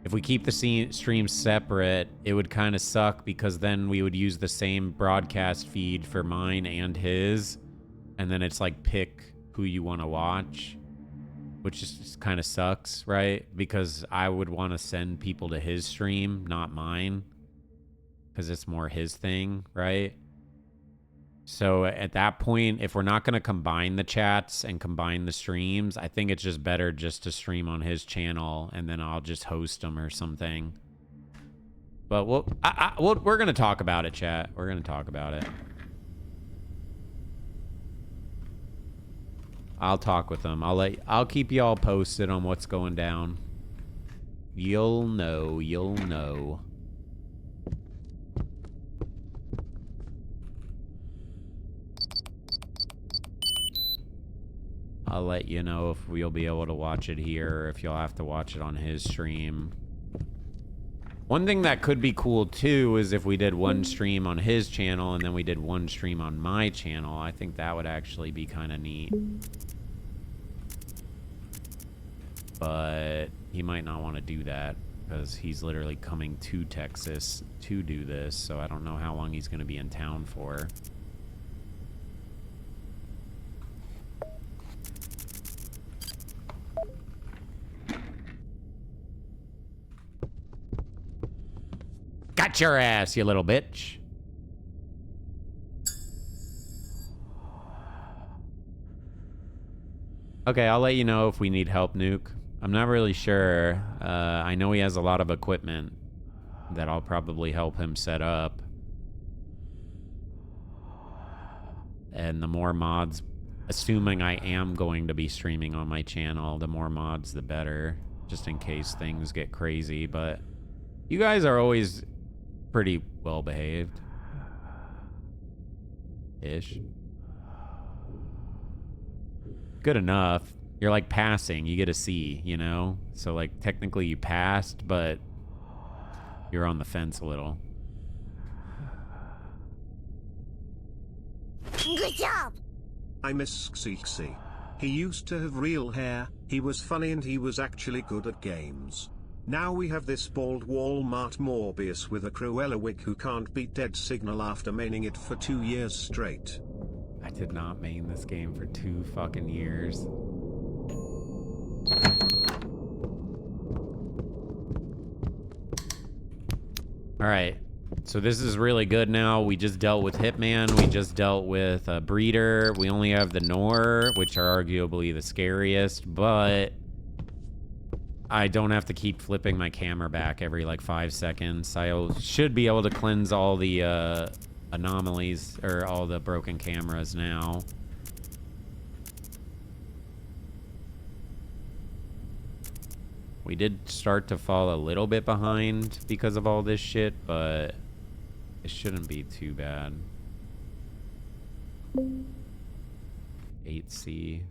B: If we keep the streams separate, it would kind of suck because then we would use the same broadcast feed for mine and his. And then it's like pick who you want to watch, which just kind of sucks, right? Because I would want to send people to his stream, not mine, because it's more his thing, right? So at that point, if we're not going to combine the chats and combine the streams, I think it's just better just to stream on his channel and then I'll just host them or something. But we're going to talk about it, chat. We're going to talk about it. I'll talk with them. I'll keep y'all posted on what's going down. You'll know. You'll know. I'll let you know if we'll be able to watch it here or if you'll have to watch it on his stream. One thing that could be cool too is if we did one stream on his channel and then we did one stream on my channel. I think that would actually be kind of neat. But he might not want to do that because he's literally coming to Texas to do this. So I don't know how long he's going to be in town for. Got your ass, you little bitch. Okay, I'll let you know if we need help, Nuke. I'm not really sure. I know he has a lot of equipment that I'll probably help him set up. And the more mods, assuming I am going to be streaming on my channel, the more mods, the better. Just in case things get crazy, but you guys are always pretty well behaved. Ish. Good enough. You're like passing. You get a C, you know? So like technically you passed, but you're on the fence a little.
K: Good job!
E: I miss Hexy. He used to have real hair, he was funny and he was actually good at games. Now we have this bald Walmart Morbius with a Cruella wig who can't beat Dead Signal after maining it for 2 years straight.
B: I did not main this game for 2 fucking years. Alright, so this is really good now. We just dealt with Hitman, we just dealt with Breeder. We only have the Nor, which are arguably the scariest, but I don't have to keep flipping my camera back every like 5 seconds. I should be able to cleanse all the anomalies or all the broken cameras now. We did start to fall a little bit behind because of all this shit, but it shouldn't be too bad. 8C.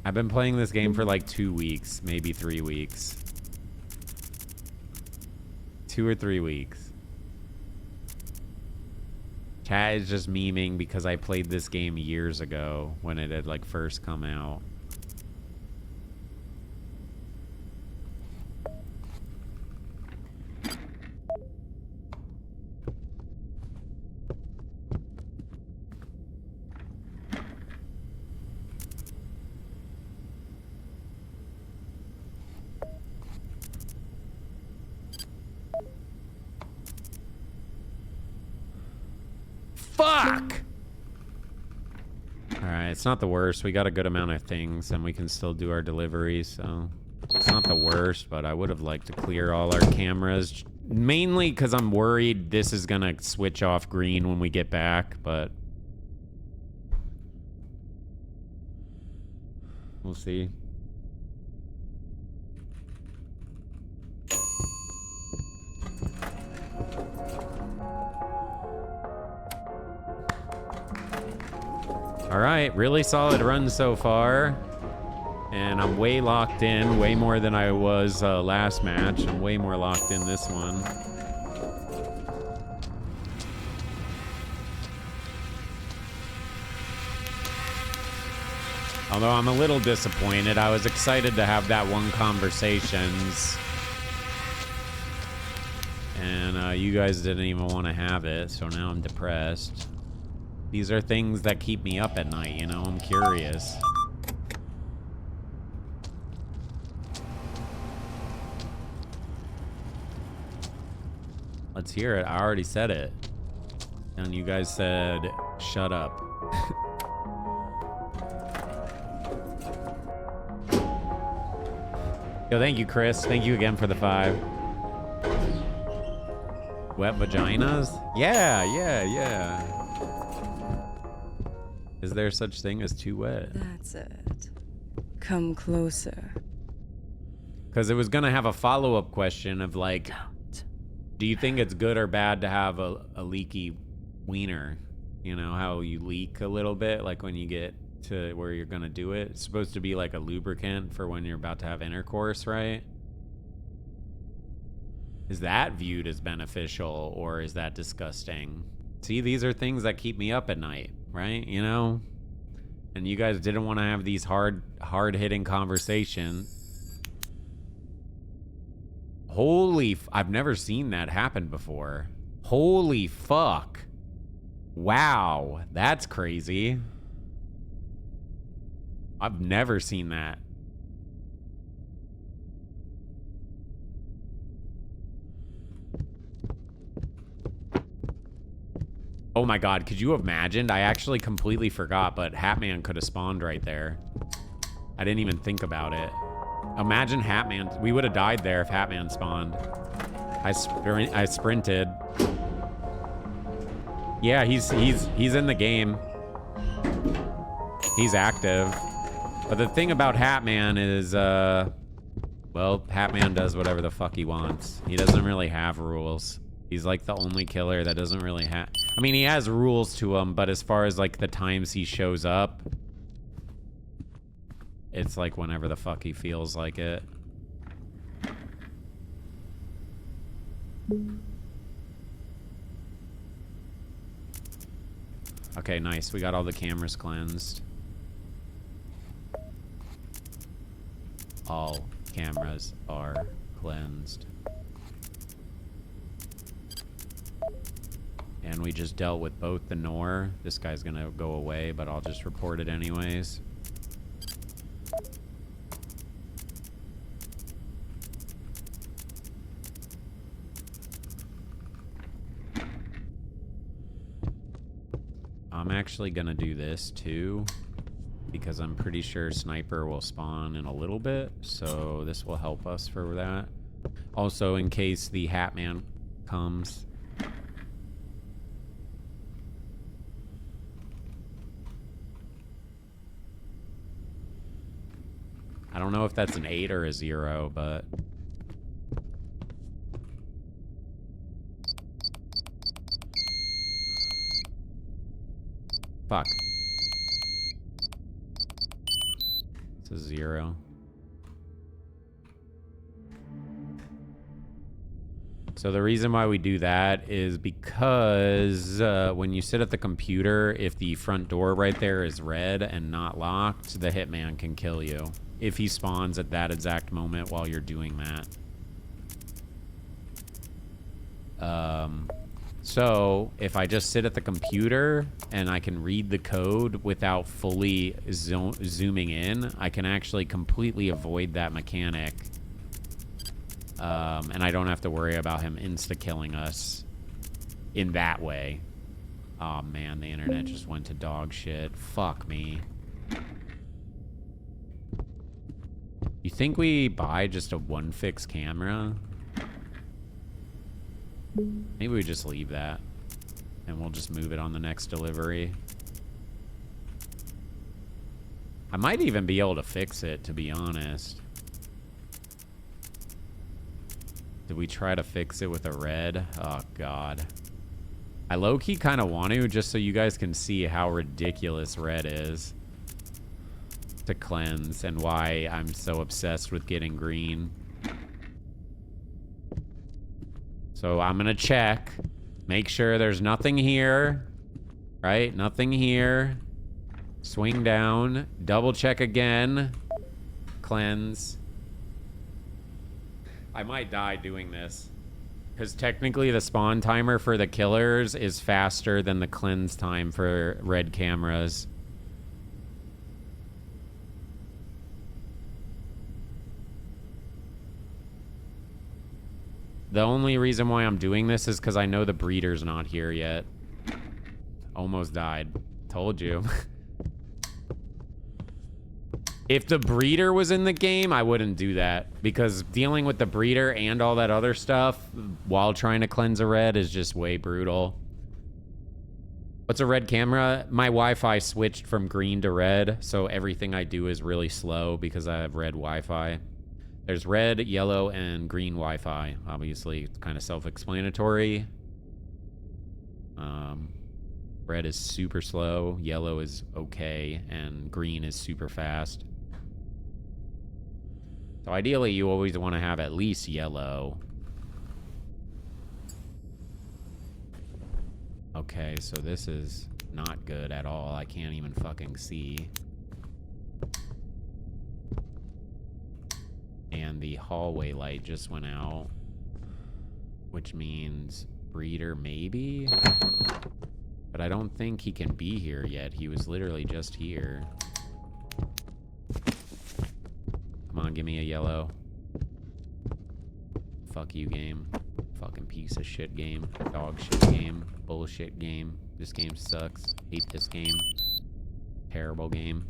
B: I've been playing this game for like 2 weeks, maybe 3 weeks. 2 or 3 weeks. Chat is just memeing because I played this game years ago when it had like first come out. Fuck! Alright, it's not the worst. We got a good amount of things and we can still do our deliveries, so it's not the worst, but I would have liked to clear all our cameras. Mainly because I'm worried this is gonna switch off green when we get back, but we'll see. All right, really solid run so far. And I'm way locked in, way more than I was last match. I'm way more locked in this one. Although I'm a little disappointed. I was excited to have that one conversations. And you guys didn't even want to have it, so now I'm depressed. These are things that keep me up at night, you know? I'm curious. Let's hear it. I already said it. And you guys said, shut up. Yo, thank you, Chris. Thank you again for the 5. Wet vaginas? Yeah. Is there such thing as too wet?
L: That's it. Come closer.
B: Because it was going to have a follow-up question of like, do you think it's good or bad to have a leaky wiener? You know, how you leak a little bit, like when you get to where you're going to do it. It's supposed to be like a lubricant for when you're about to have intercourse, right? Is that viewed as beneficial or is that disgusting? See, these are things that keep me up at night, right? You know? And you guys didn't want to have these hard-hitting conversations. Holy, I've never seen that happen before. Holy fuck. Wow, that's crazy. I've never seen that. Oh my god, could you have imagined? I actually completely forgot, but Hatman could have spawned right there. I didn't even think about it. Imagine Hatman. We would have died there if Hatman spawned. I sprinted. Yeah, he's in the game. He's active. But the thing about Hatman is, well, Hatman does whatever the fuck he wants. He doesn't really have rules. He's like the only killer that doesn't really have... I mean, he has rules to him, but as far as like the times he shows up, it's like whenever the fuck he feels like it. Okay, nice. We got all the cameras cleansed. All cameras are cleansed. And we just dealt with both the Nor. This guy's gonna go away, but I'll just report it anyways. I'm actually gonna do this too, because I'm pretty sure Sniper will spawn in a little bit, so this will help us for that. Also, in case the Hatman comes. I don't know if that's an 8 or a 0, but... Fuck. It's a 0. So the reason why we do that is because when you sit at the computer, if the front door right there is red and not locked, the hitman can kill you if he spawns at that exact moment while you're doing that. So if I just sit at the computer and I can read the code without fully zooming in, I can actually completely avoid that mechanic. And I don't have to worry about him insta-killing us in that way. Oh man, the internet just went to dog shit. Fuck me. You think we buy just a one-fix camera? Maybe we just leave that. And we'll just move it on the next delivery. I might even be able to fix it, to be honest. Did we try to fix it with a red? Oh, God. I low-key kind of want to, just so you guys can see how ridiculous red is to cleanse and why I'm so obsessed with getting green. So I'm going to check. Make sure there's nothing here. Right? Nothing here. Swing down. Double check again. Cleanse. I might die doing this. Because technically the spawn timer for the killers is faster than the cleanse time for red cameras. The only reason why I'm doing this is because I know the breeder's not here yet. Almost died. Told you. If the breeder was in the game, I wouldn't do that. Because dealing with the breeder and all that other stuff while trying to cleanse a red is just way brutal. What's a red camera? My Wi-Fi switched from green to red, so everything I do is really slow because I have red Wi-Fi. There's red, yellow, and green Wi-Fi. Obviously, it's kind of self-explanatory. Red is super slow, yellow is okay, and green is super fast. So ideally, you always want to have at least yellow. Okay, so this is not good at all. I can't even fucking see. And the hallway light just went out, which means breeder maybe? But I don't think he can be here yet. He was literally just here. Come on, give me a yellow. Fuck you, game. Fucking piece of shit game. Dog shit game. Bullshit game. This game sucks. Hate this game. Terrible game.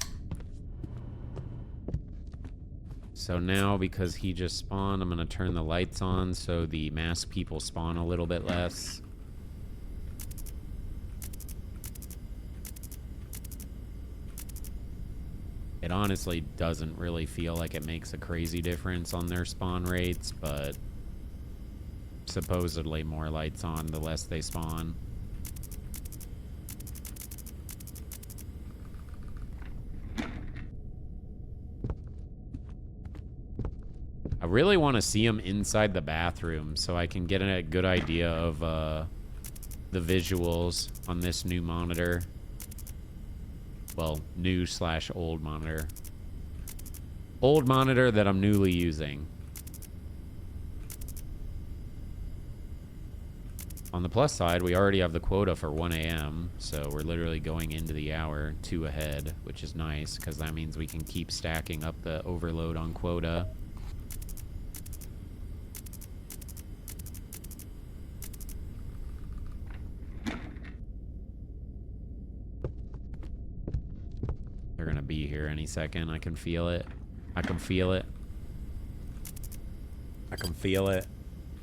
B: So now, because he just spawned, I'm gonna turn the lights on so the masked people spawn a little bit less. It honestly doesn't really feel like it makes a crazy difference on their spawn rates, but supposedly more lights on, the less they spawn. I really want to see him inside the bathroom so I can get a good idea of the visuals on this new monitor. Well, new/old monitor. Old monitor that I'm newly using. On the plus side, we already have the quota for 1 a.m., so we're literally going into the hour 2 ahead, which is nice, because that means we can keep stacking up the overload on quota. They're gonna be here any second. I can feel it. I can feel it. I can feel it.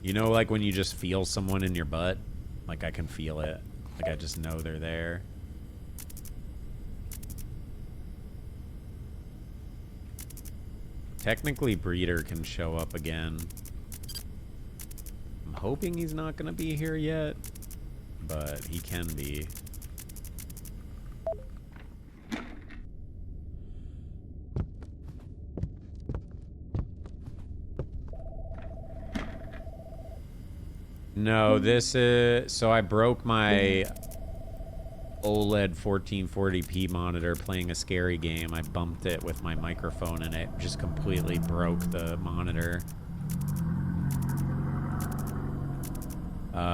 B: You know, like when you just feel someone in your butt? Like, I can feel it. Like, I just know they're there. Technically, breeder can show up again. I'm hoping he's not gonna be here yet, but he can be. No, this is... So I broke my OLED 1440p monitor playing a scary game. I bumped it with my microphone and it just completely broke the monitor.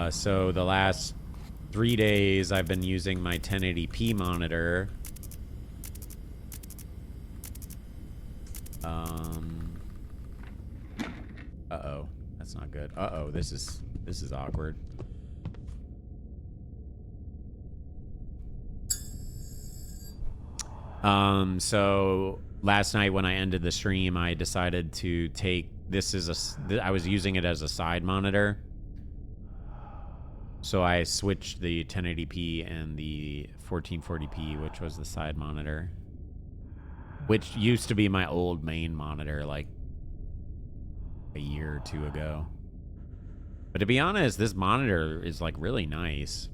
B: So the last 3 days I've been using my 1080p monitor. Uh-oh. That's not good. Uh-oh, this is awkward. So last night when I ended the stream, I decided to take I was using it as a side monitor. So I switched the 1080p and the 1440p, which was the side monitor, which used to be my old main monitor like a year or two ago. But to be honest, this monitor is like really nice.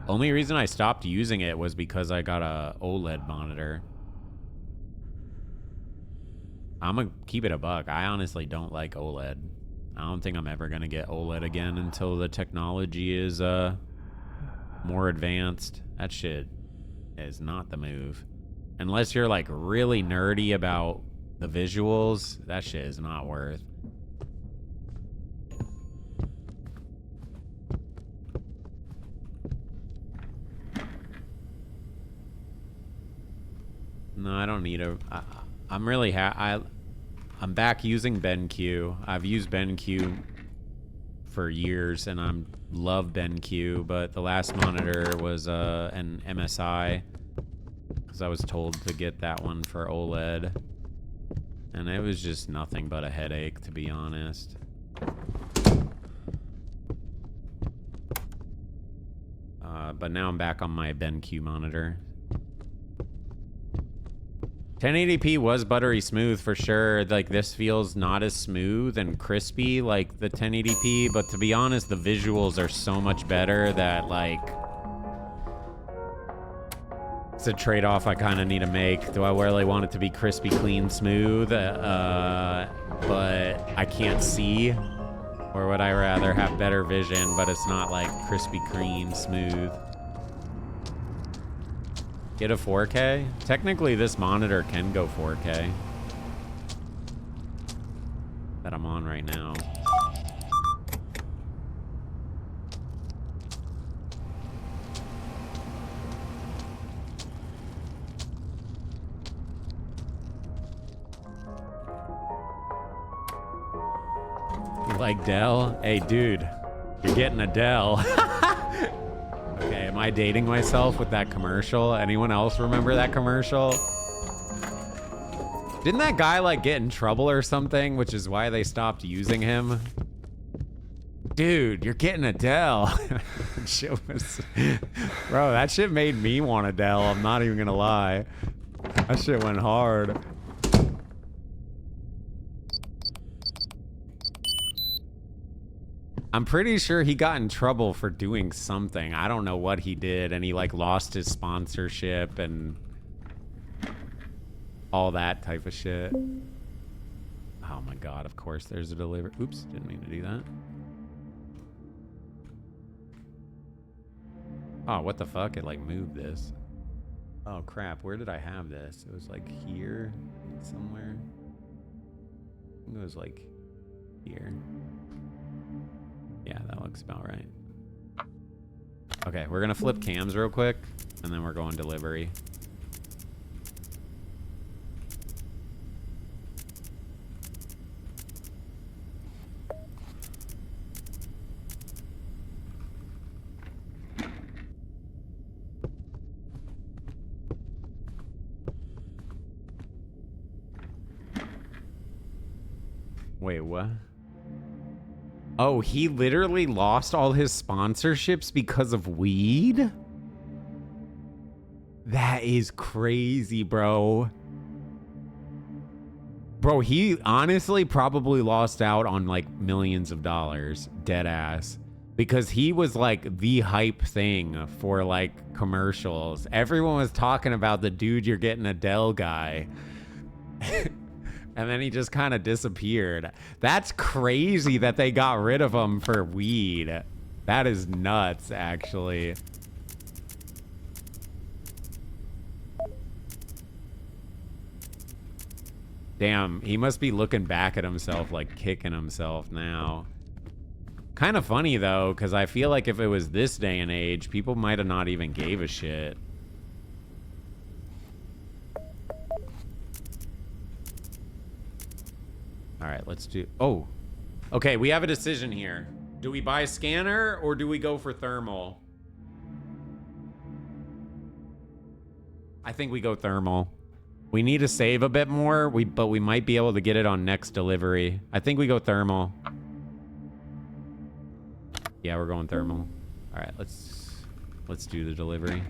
B: Only reason I stopped using it was because I got a OLED monitor. I'm gonna keep it a buck. I honestly don't like OLED. I don't think I'm ever gonna get OLED again until the technology is more advanced. That shit is not the move. Unless you're like really nerdy about the visuals, that shit is not worth. No, I don't need a... I'm really I'm back using BenQ. I've used BenQ for years, and I love BenQ, but the last monitor was an MSI, because I was told to get that one for OLED, and it was just nothing but a headache, to be honest. But now I'm back on my BenQ monitor. 1080p was buttery smooth for sure. Like, this feels not as smooth and crispy like the 1080p, but to be honest, the visuals are so much better that, like, it's a trade-off I kind of need to make. Do I really want it to be crispy, clean, smooth? But I can't see. Or would I rather have better vision, but it's not like crispy, clean, smooth? Get a 4K? Technically, this monitor can go 4K. That I'm on right now. You like Dell? Hey, dude, you're getting a Dell. Okay, am I dating myself with that commercial? Anyone else remember that commercial? Didn't that guy, like, get in trouble or something, which is why they stopped using him? Dude, you're getting a Dell. Shit was... Bro, that shit made me want a Dell. I'm not even gonna lie. That shit went hard. I'm pretty sure he got in trouble for doing something. I don't know what he did, and he like lost his sponsorship and all that type of shit. Oh my god, of course there's a delivery. Oops, didn't mean to do that. Oh, what the fuck? It like moved this. Oh crap, where did I have this? It was like here somewhere. I think it was like here. Yeah, that looks about right. Okay, we're gonna flip cams real quick, and then we're going delivery. Wait, what? Oh, he literally lost all his sponsorships because of weed? That is crazy, bro. Bro, he honestly probably lost out on like millions of dollars, dead ass. Because he was like the hype thing for like commercials. Everyone was talking about the dude, you're getting a Dell guy. And then he just kind of disappeared. That's crazy that they got rid of him for weed. That is nuts, actually. Damn, he must be looking back at himself, like kicking himself now. Kind of funny, though, because I feel like if it was this day and age, people might have not even gave a shit. All right, let's do... Oh, okay, we have a decision here. Do we buy scanner or do we go for thermal? I think we go thermal. We need to save a bit more, but we might be able to get it on next delivery. I think we go thermal. Yeah, we're going thermal. All right, let's do the delivery.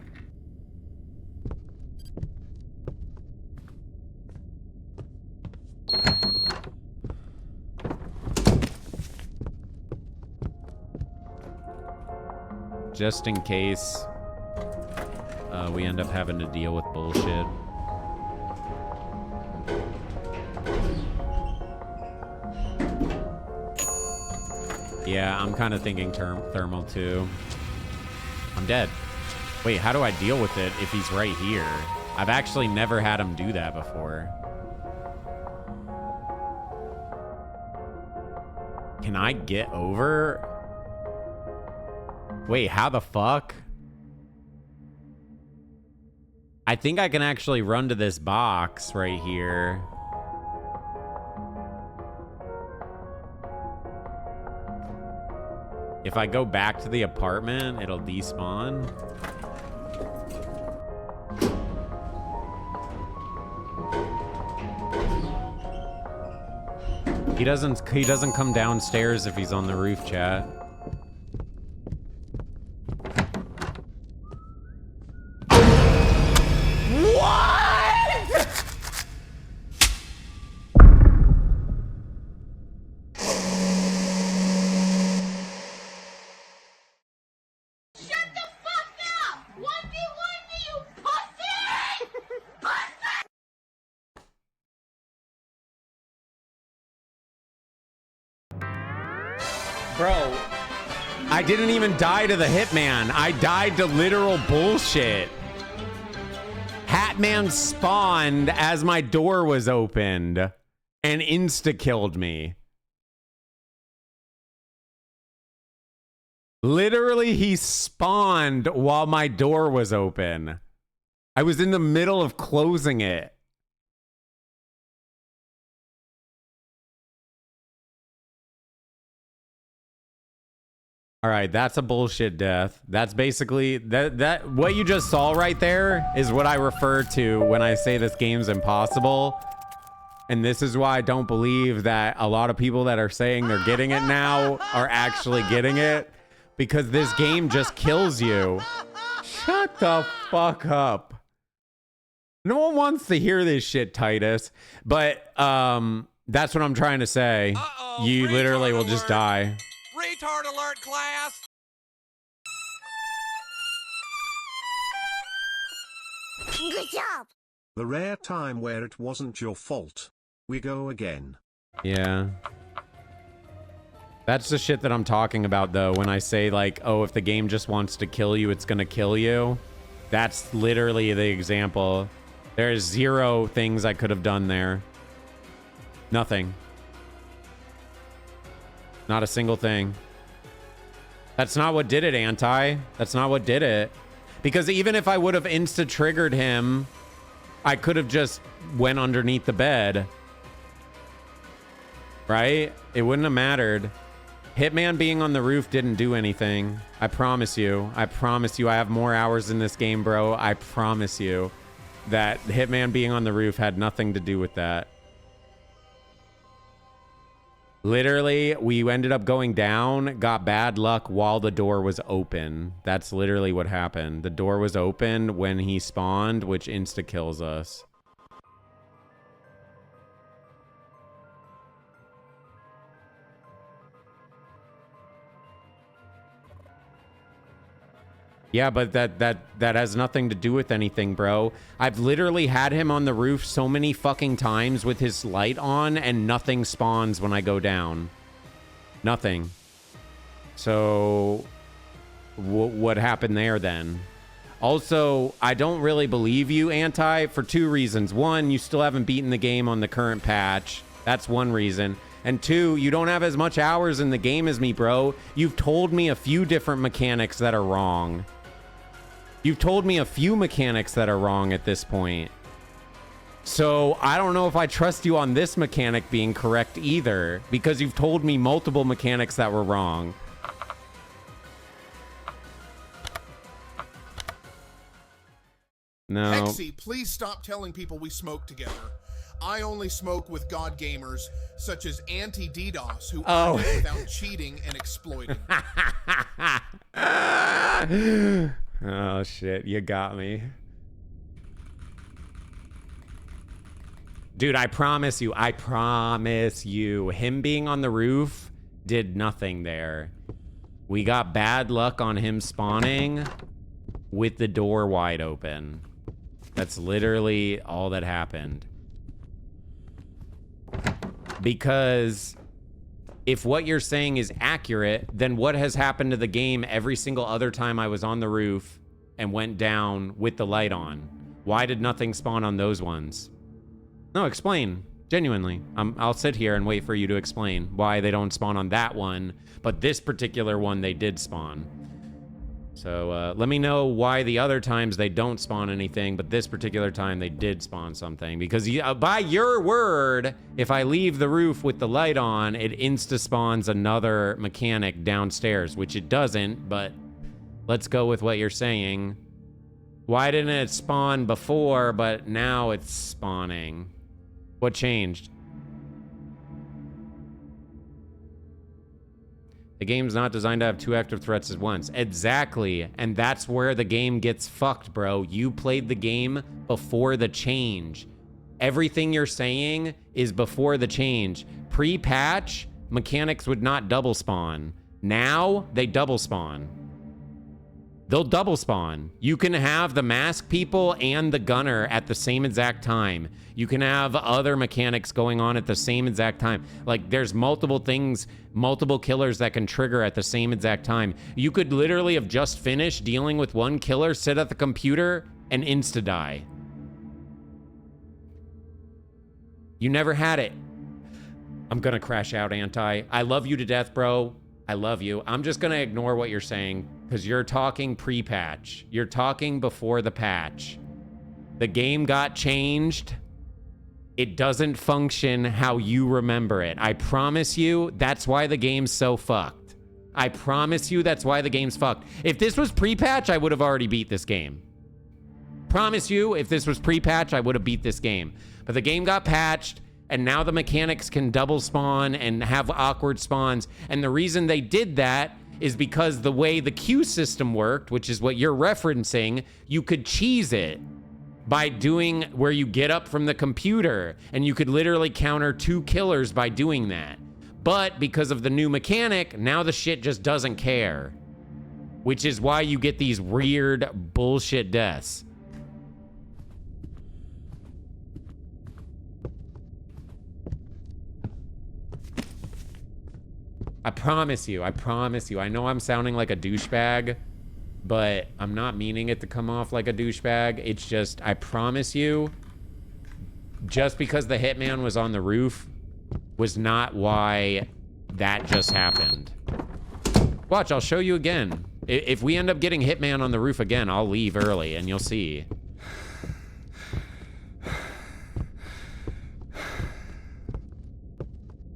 B: Just in case we end up having to deal with bullshit. Yeah, I'm kind of thinking thermal too. I'm dead. Wait, how do I deal with it if he's right here? I've actually never had him do that before. Can I get over? Wait, how the fuck? I think I can actually run to this box right here. If I go back to the apartment, it'll despawn. He doesn't come downstairs if he's on the roof, chat. Bro, I didn't even die to the hitman. I died to literal bullshit. Hatman spawned as my door was opened and insta-killed me. Literally, he spawned while my door was open. I was in the middle of closing it. All right, that's a bullshit death. That's basically that what you just saw right there is what I refer to when I say this game's impossible. And this is why I don't believe that a lot of people that are saying they're getting it now are actually getting it, because this game just kills you. Shut the fuck up. No one wants to hear this shit, Titus. But that's what I'm trying to say. You literally will just die.
F: Retard alert, class!
K: Good job!
E: The rare time where it wasn't your fault. We go again.
B: Yeah. That's the shit that I'm talking about, though, when I say, like, oh, if the game just wants to kill you, it's gonna kill you. That's literally the example. There's zero things I could have done there. Nothing. Not a single thing. That's not what did it, Anti. That's not what did it. Because even if I would have insta-triggered him, I could have just went underneath the bed. Right? It wouldn't have mattered. Hitman being on the roof didn't do anything. I promise you. I promise you I have more hours in this game, bro. I promise you that Hitman being on the roof had nothing to do with that. Literally, we ended up going down, got bad luck while the door was open. That's literally what happened. The door was open when he spawned, which insta-kills us. Yeah, but that has nothing to do with anything, bro. I've literally had him on the roof so many fucking times with his light on, and nothing spawns when I go down. Nothing. So, what happened there then? Also, I don't really believe you, Anti, for two reasons. One, you still haven't beaten the game on the current patch. That's one reason. And two, you don't have as much hours in the game as me, bro. You've told me a few different mechanics that are wrong. You've told me a few mechanics that are wrong at this point. So I don't know if I trust you on this mechanic being correct either, because you've told me multiple mechanics that were wrong. No.
C: Hexy, please stop telling people we smoke together. I only smoke with God gamers such as anti-DDoS who earn it without cheating and exploiting.
B: Oh shit, you got me. Dude, I promise you, him being on the roof did nothing there. We got bad luck on him spawning with the door wide open. That's literally all that happened. Because if what you're saying is accurate, then what has happened to the game every single other time I was on the roof and went down with the light on? Why did nothing spawn on those ones? No, explain. Genuinely. I'll sit here and wait for you to explain why they don't spawn on that one, but this particular one they did spawn. So let me know why the other times they don't spawn anything, but this particular time they did spawn something. Because by your word, if I leave the roof with the light on, it insta-spawns another mechanic downstairs, which it doesn't, but let's go with what you're saying. Why didn't it spawn before, but now it's spawning? What changed? The game's not designed to have two active threats at once. Exactly. And that's where the game gets fucked, bro. You played the game before the change. Everything you're saying is before the change. Pre-patch, mechanics would not double spawn. Now, they double spawn. They'll double spawn. You can have the mask people and the gunner at the same exact time. You can have other mechanics going on at the same exact time. Like, there's multiple things, multiple killers that can trigger at the same exact time. You could literally have just finished dealing with one killer, sit at the computer, and insta-die. You never had it. I'm gonna crash out, Anti. I love you to death, bro. I love you. I'm just gonna ignore what you're saying because you're talking pre-patch. You're talking before the patch. The game got changed. It doesn't function how you remember it. I promise you, that's why the game's so fucked. I promise you that's why the game's fucked. If this was pre-patch, I would have already beat this game. Promise you, if this was pre-patch, I would have beat this game. But the game got patched, and now the mechanics can double spawn and have awkward spawns. And the reason they did that is because the way the queue system worked, which is what you're referencing, you could cheese it by doing where you get up from the computer, and you could literally counter 2 killers by doing that. But because of the new mechanic, now the shit just doesn't care, which is why you get these weird bullshit deaths. I promise you, I know I'm sounding like a douchebag, but I'm not meaning it to come off like a douchebag. It's just, I promise you, just because the hitman was on the roof was not why that just happened. Watch, I'll show you again. If we end up getting hitman on the roof again, I'll leave early and you'll see.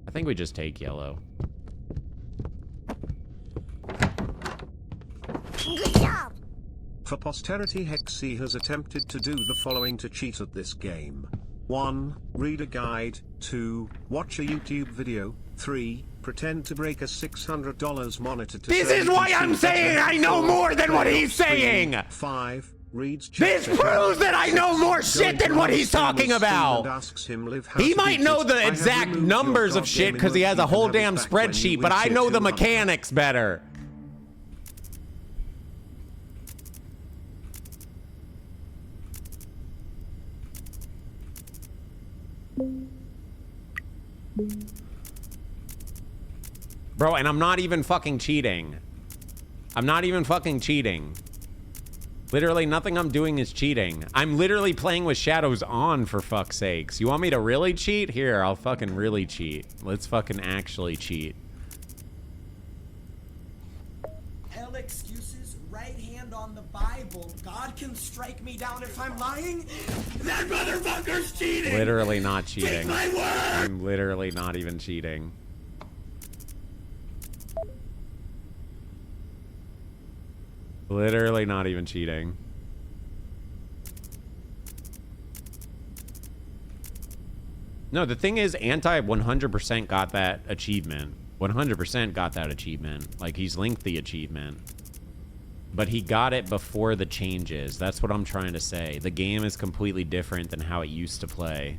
B: I think we just take yellow.
K: Good job!
E: For posterity, Hexy has attempted to do the following to cheat at this game. 1. Read a guide. 2. Watch a YouTube video. 3. Pretend to break a $600 monitor to
B: This is why I'm saying I know more than what he's saying!
E: 5. Reads
B: this proves that I know more shit than what he's talking about! He might know the exact numbers of shit because he has a whole damn spreadsheet, but I know the mechanics better. Bro, and I'm not even fucking cheating. I'm not even fucking cheating. Literally nothing I'm doing is cheating. I'm literally playing with shadows on, for fuck's sakes. You want me to really cheat? Here, I'll fucking really cheat. Let's fucking actually cheat.
S: Hell excuses, right hand on the Bible. God can strike me down if I'm lying. That motherfucker's cheating!
B: Literally not cheating.
S: Take my word!
B: I'm literally not even cheating. Literally not even cheating. No, the thing is, Anti 100% got that achievement. 100% got that achievement. Like, he's linked the achievement. But he got it before the changes. That's what I'm trying to say. The game is completely different than how it used to play.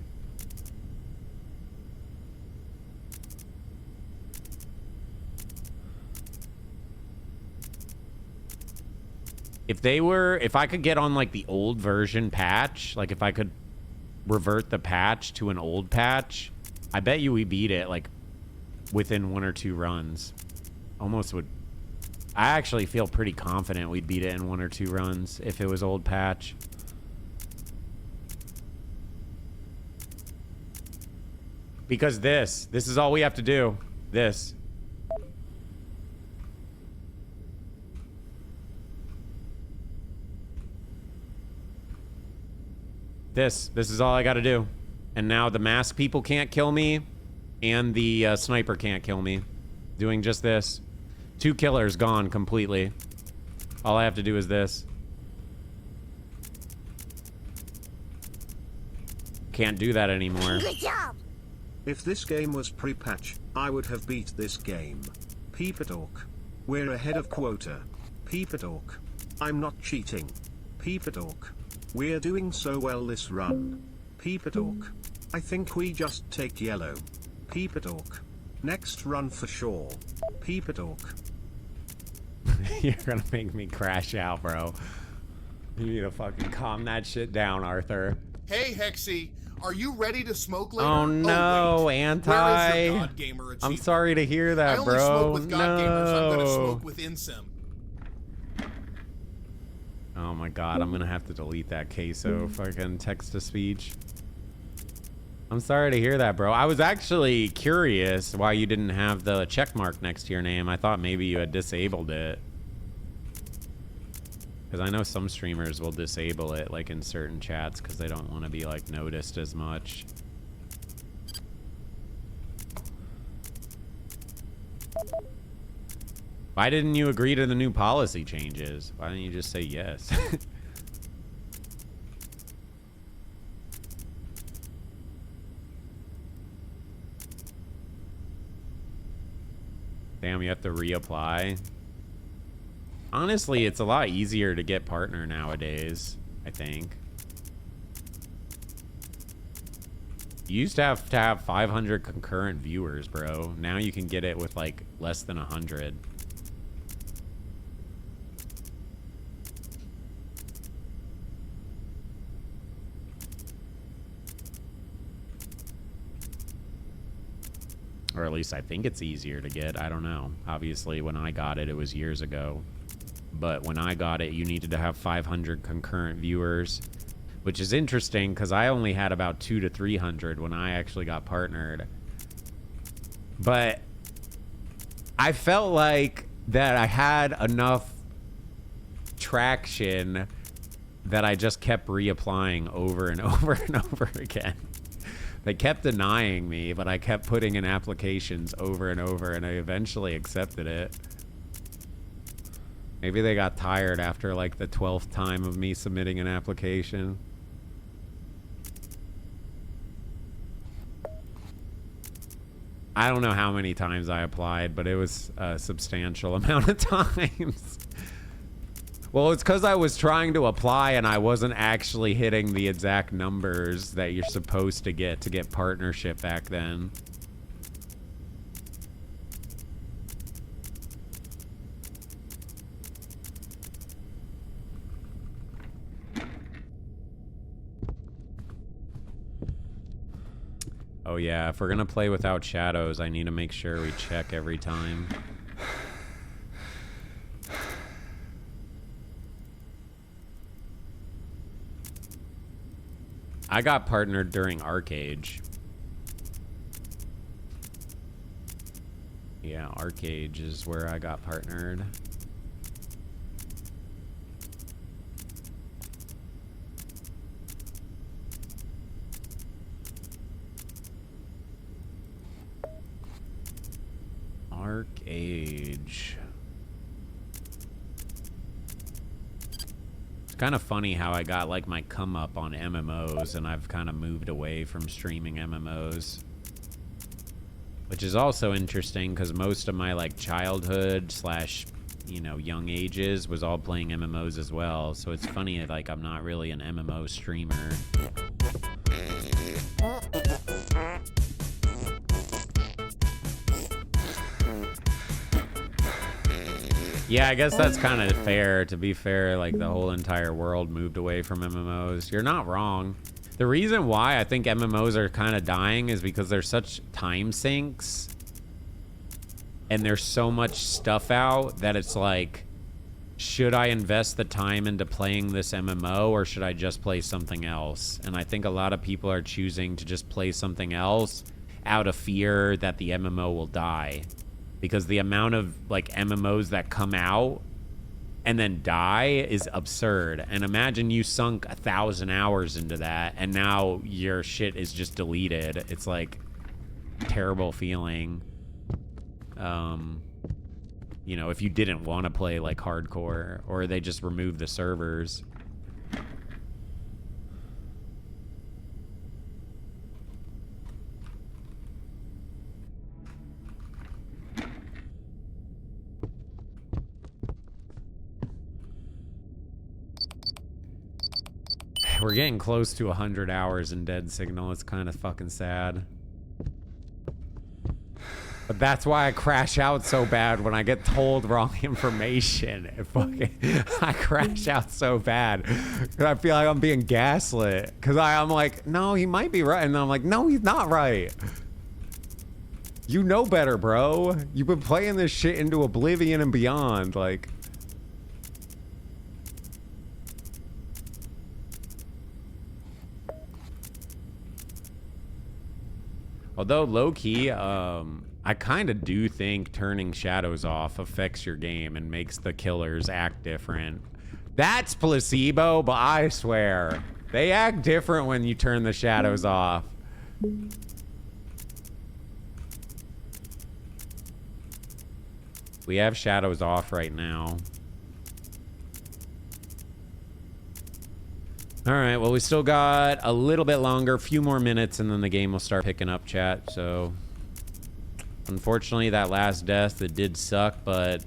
B: If I could get on like the old version patch, like if I could revert the patch to an old patch, I bet you we beat it like within 1 or 2 runs. Almost would I actually feel pretty confident we'd beat it in 1 or 2 runs if it was old patch. Because this is all we have to do. This. This is all I gotta do. And now the mask people can't kill me, and the sniper can't kill me. Doing just this. 2 killers gone completely. All I have to do is this. Can't do that anymore.
K: Good job.
E: If this game was pre-patch, I would have beat this game. Peepadork. We're ahead of quota. Peepadork. I'm not cheating. Peepadork. We're doing so well this run. Peepadork. I think we just take yellow. Peepadork. Next run for sure. Peepadork.
B: You're gonna make me crash out, bro. You need to fucking calm that shit down, Arthur.
C: Hey, Hexy, are you ready to smoke later?
B: Oh no,
C: wait.
B: anti.
C: Where is your God Gamer
B: I'm
C: achievement?
B: sorry to hear that,
C: I only
B: bro.
C: smoke with God Gamers. I'm gonna
B: No.
C: smoke with Insim.
B: Oh my god, I'm gonna have to delete that queso fucking text to speech. I'm sorry to hear that, bro. I was actually curious why you didn't have the check mark next to your name. I thought maybe you had disabled it. Because I know some streamers will disable it, like in certain chats, because they don't want to be like noticed as much. Why didn't you agree to the new policy changes? Why didn't you just say yes? Damn, you have to reapply. Honestly, it's a lot easier to get partner nowadays, I think. You used to have 500 concurrent viewers, bro. Now you can get it with like less than 100. Or at least I think it's easier to get. I don't know. Obviously, when I got it, it was years ago. But when I got it, you needed to have 500 concurrent viewers, which is interesting because I only had about 200 to 300 when I actually got partnered. But I felt like that I had enough traction that I just kept reapplying over and over and over again. They kept denying me, but I kept putting in applications over and over, and I eventually accepted it. Maybe they got tired after like the 12th time of me submitting an application. I don't know how many times I applied, but it was a substantial amount of times. Well, it's because I was trying to apply and I wasn't actually hitting the exact numbers that you're supposed to get partnership back then. Oh yeah, if we're gonna play without shadows, I need to make sure we check every time. I got partnered during Arcade. Yeah, Arcade is where I got partnered. Arcade. It's kind of funny how I got like my come up on MMOs and I've kind of moved away from streaming MMOs. Which is also interesting because most of my like childhood slash, you know, young ages was all playing MMOs as well. So it's funny like I'm not really an MMO streamer. Yeah, I guess that's kind of fair. To be fair, like the whole entire world moved away from MMOs. You're not wrong. The reason why I think MMOs are kind of dying is because they're such time sinks. and there's so much stuff out that it's like, should I invest the time into playing this MMO or should I just play something else? And I think a lot of people are choosing to just play something else out of fear that the MMO will die. Because the amount of like MMOs that come out and then die is absurd. And imagine you sunk 1,000 hours into that and now your shit is just deleted. It's like terrible feeling. You know, if you didn't want to play like hardcore, or they just remove the servers. We're getting close to 100 hours in Dead Signal. It's kind of fucking sad. But that's why I crash out so bad when I get told wrong information. I crash out so bad. I feel like I'm being gaslit. Because I'm like, no, he might be right. And I'm like, no, he's not right. You know better, bro. You've been playing this shit into oblivion and beyond. Like... Although low-key, I kind of do think turning shadows off affects your game and makes the killers act different. That's placebo, but I swear, they act different when you turn the shadows off. We have shadows off right now. All right, well, we still got a little bit longer, a few more minutes, and then the game will start picking up, chat. So, unfortunately, that last death, it did suck, but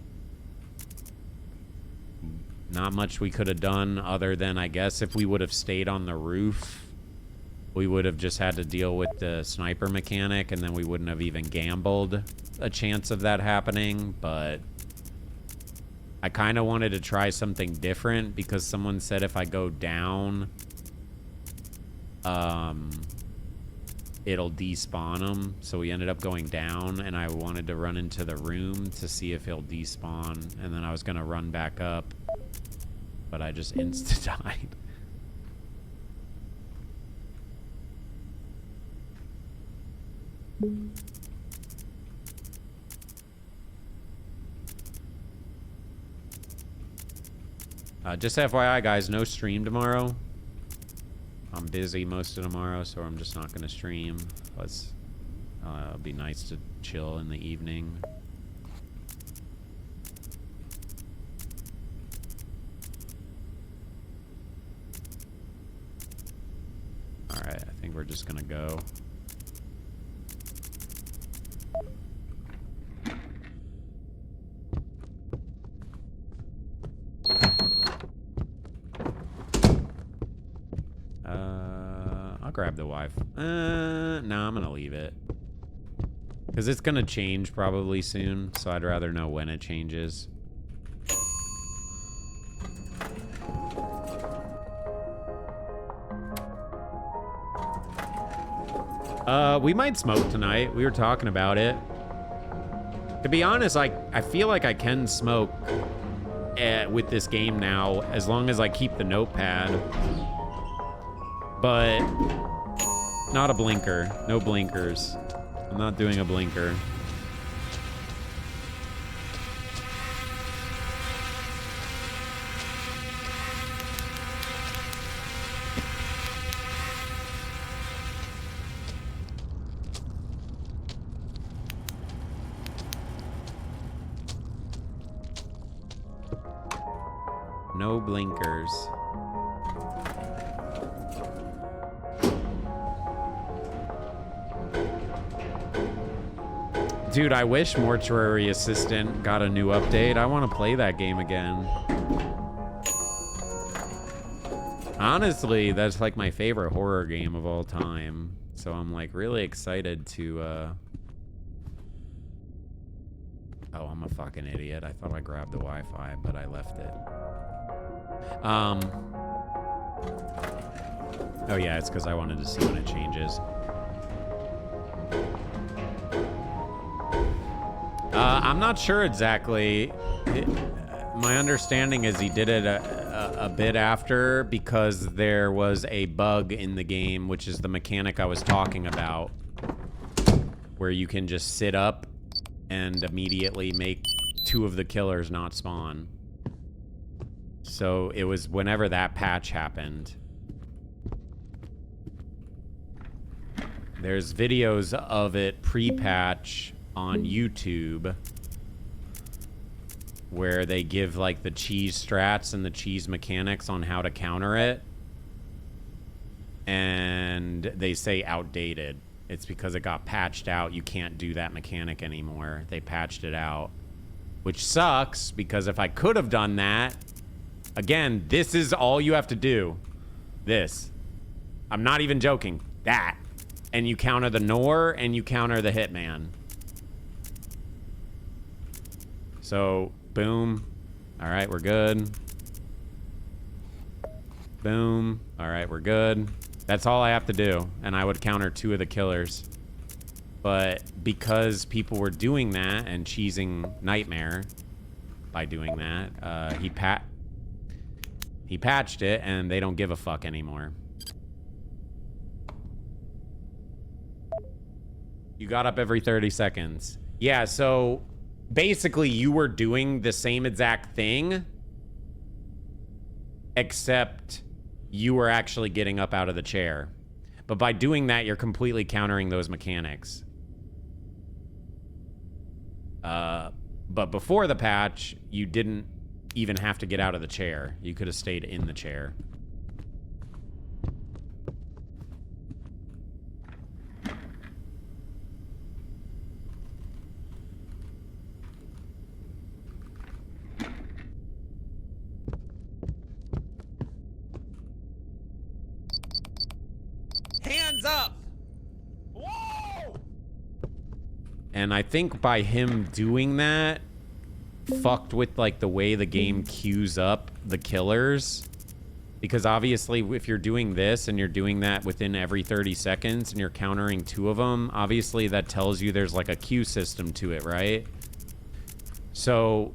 B: not much we could have done other than, I guess, if we would have stayed on the roof, we would have just had to deal with the sniper mechanic, and then we wouldn't have even gambled a chance of that happening, but... I kind of wanted to try something different because someone said if I go down, it'll despawn them. So we ended up going down, and I wanted to run into the room to see if he'll despawn. And then I was going to run back up, but I just insta-died. Just FYI, guys, no stream tomorrow. I'm busy most of tomorrow, so I'm just not going to stream. It'll be nice to chill in the evening. Alright, I think we're just going to go. I'll grab the Wi-Fi. No, I'm gonna leave it. Because it's gonna change probably soon, so I'd rather know when it changes. We might smoke tonight. We were talking about it. To be honest, I feel like I can smoke with this game now, as long as I keep the notepad. But not a blinker. No blinkers. I'm not doing a blinker. No blinkers. Dude, I wish Mortuary Assistant got a new update. I want to play that game again. Honestly, that's like my favorite horror game of all time. So I'm like really excited to... Oh, I'm a fucking idiot. I thought I grabbed the Wi-Fi, but I left it. Oh yeah, it's because I wanted to see when it changes. I'm not sure exactly. My understanding is he did it a bit after because there was a bug in the game, which is the mechanic I was talking about, where you can just sit up and immediately make 2 of the killers not spawn. So it was whenever that patch happened. There's videos of it pre-patch on YouTube where they give like the cheese strats and the cheese mechanics on how to counter it. And they say outdated. It's because it got patched out. You can't do that mechanic anymore. They patched it out. Which sucks, because if I could have done that, again, this is all you have to do. This. I'm not even joking. That. And you counter the Nor and you counter the Hitman. So, boom. All right, we're good. Boom. All right, we're good. That's all I have to do. And I would counter 2 of the killers. But because people were doing that and cheesing Nightmare by doing that, he patched it and they don't give a fuck anymore. You got up every 30 seconds. Yeah, so basically you were doing the same exact thing, except you were actually getting up out of the chair. But by doing that, you're completely countering those mechanics. But before the patch, you didn't even have to get out of the chair. You could have stayed in the chair.
F: Hands up!
B: And I think by him doing that, fucked with like the way the game queues up the killers. Because obviously if you're doing this and you're doing that within every 30 seconds and you're countering 2 of them, obviously that tells you there's like a queue system to it, right? So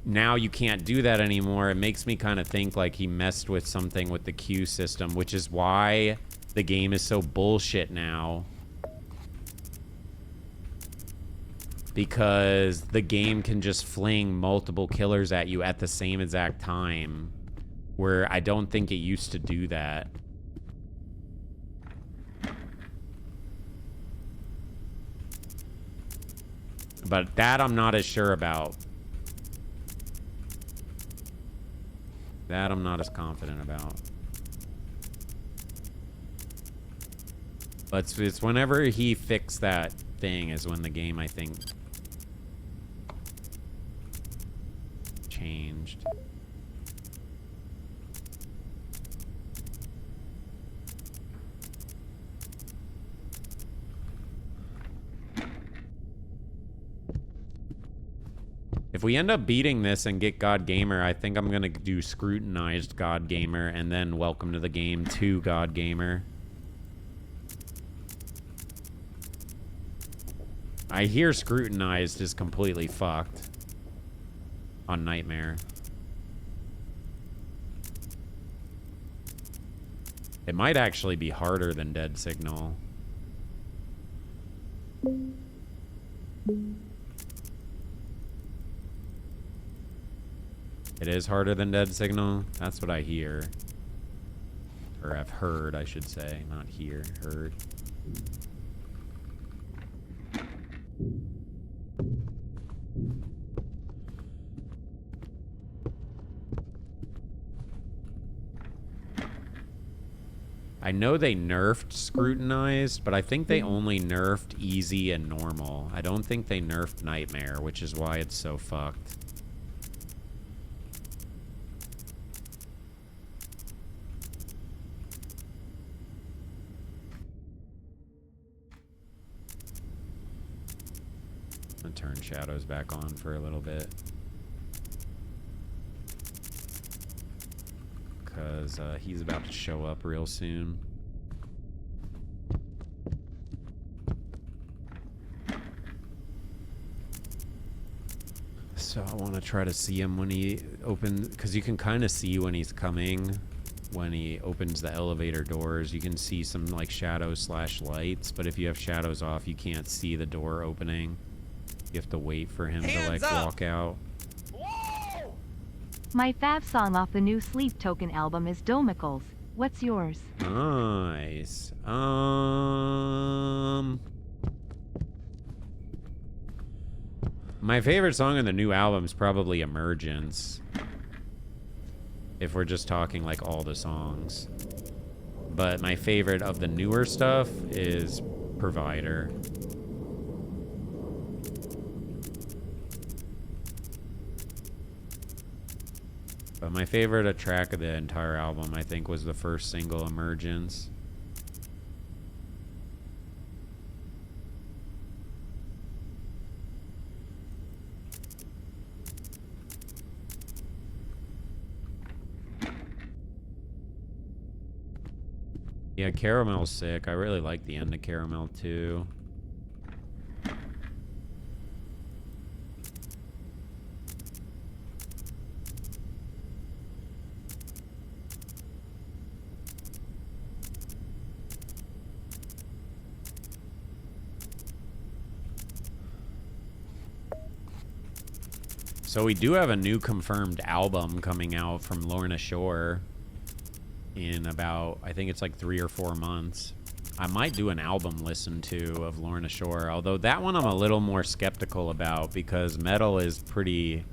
B: now you can't do that anymore. It makes me kind of think like he messed with something with the queue system, which is why the game is so bullshit now. Because the game can just fling multiple killers at you at the same exact time, where I don't think it used to do that. But that I'm not as sure about. That I'm not as confident about. But it's whenever he fixed that thing is when the game, I think, changed. If we end up beating this and get God Gamer, I think I'm gonna do Scrutinized God Gamer and then Welcome to the Game 2 God Gamer. I hear Scrutinized is completely fucked on Nightmare. It might actually be harder than Dead Signal. It is harder than Dead Signal? That's what I hear. Or I've heard, I should say. Not hear, heard. I know they nerfed Scrutinized, but I think they only nerfed Easy and Normal. I don't think they nerfed Nightmare, which is why it's so fucked. I'm gonna turn shadows back on for a little bit. Because he's about to show up real soon. So I want to try to see him when he opens, because you can kind of see when he's coming. When he opens the elevator doors, you can see some like shadows / lights, but if you have shadows off, you can't see the door opening. You have to wait for him to like walk out.
D: My fav song off the new Sleep Token album is Domicles. What's yours?
B: Nice. My favorite song on the new album is probably Emergence. If we're just talking like all the songs. But my favorite of the newer stuff is Provider. But my favorite track of the entire album, I think, was the first single, Emergence. Yeah, Caramel's sick. I really like the end of Caramel too. So we do have a new confirmed album coming out from Lorna Shore in about, I think it's like 3 or 4 months. I might do an album listen to of Lorna Shore, although that one I'm a little more skeptical about because metal is pretty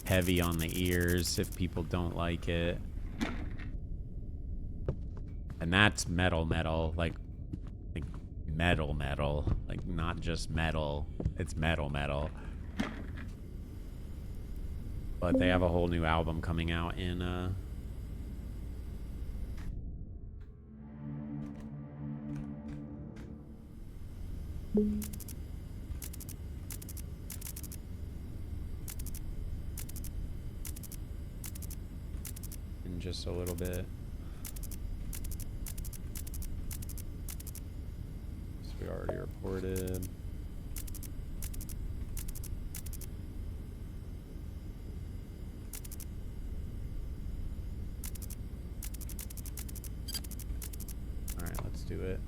B: heavy on the ears if people don't like it. And that's metal, like metal, like not just metal, it's metal. But they have a whole new album coming out in just a little bit. So we already reported. All right, let's do it.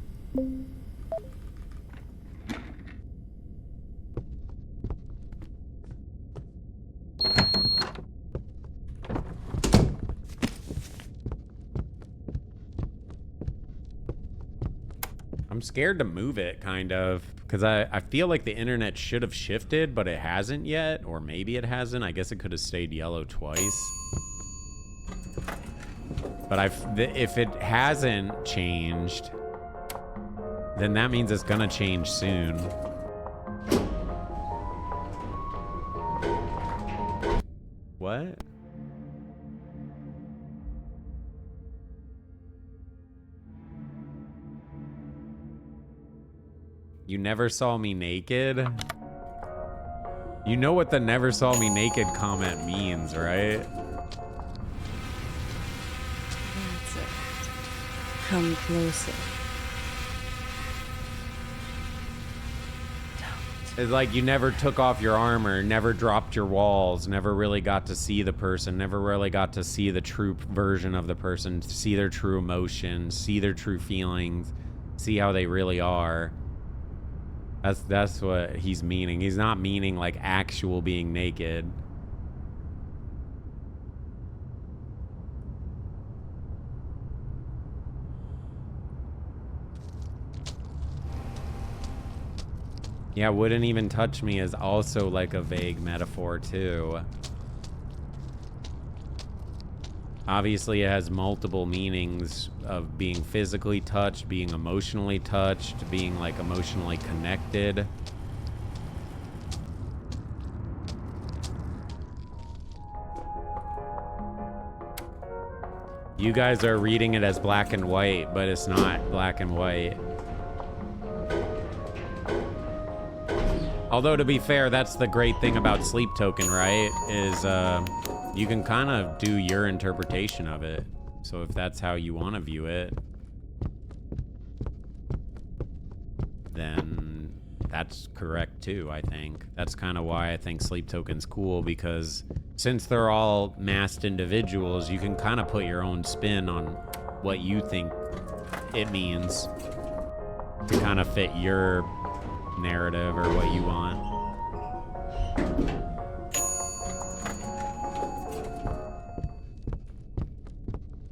B: I'm scared to move it, kind of, because I feel like the internet should have shifted, but it hasn't yet, or maybe it hasn't. I guess it could have stayed yellow twice. But if it hasn't changed, then that means it's gonna change soon. What? You never saw me naked? You know what the never saw me naked comment means, right?
L: That's it. Come closer.
B: It's like you never took off your armor, never dropped your walls, never really got to see the person, never really got to see the true version of the person, see their true emotions, see their true feelings, see how they really are. That's what he's meaning. He's not meaning like actual being naked. Yeah, wouldn't even touch me is also like a vague metaphor too. Obviously it has multiple meanings of being physically touched, being emotionally touched, being like emotionally connected. You guys are reading it as black and white, but it's not black and white. Although, to be fair, that's the great thing about Sleep Token, right? Is you can kind of do your interpretation of it. So if that's how you want to view it, then that's correct too, I think. That's kind of why I think Sleep Token's cool, because since they're all masked individuals, you can kind of put your own spin on what you think it means to kind of fit your narrative or what you want.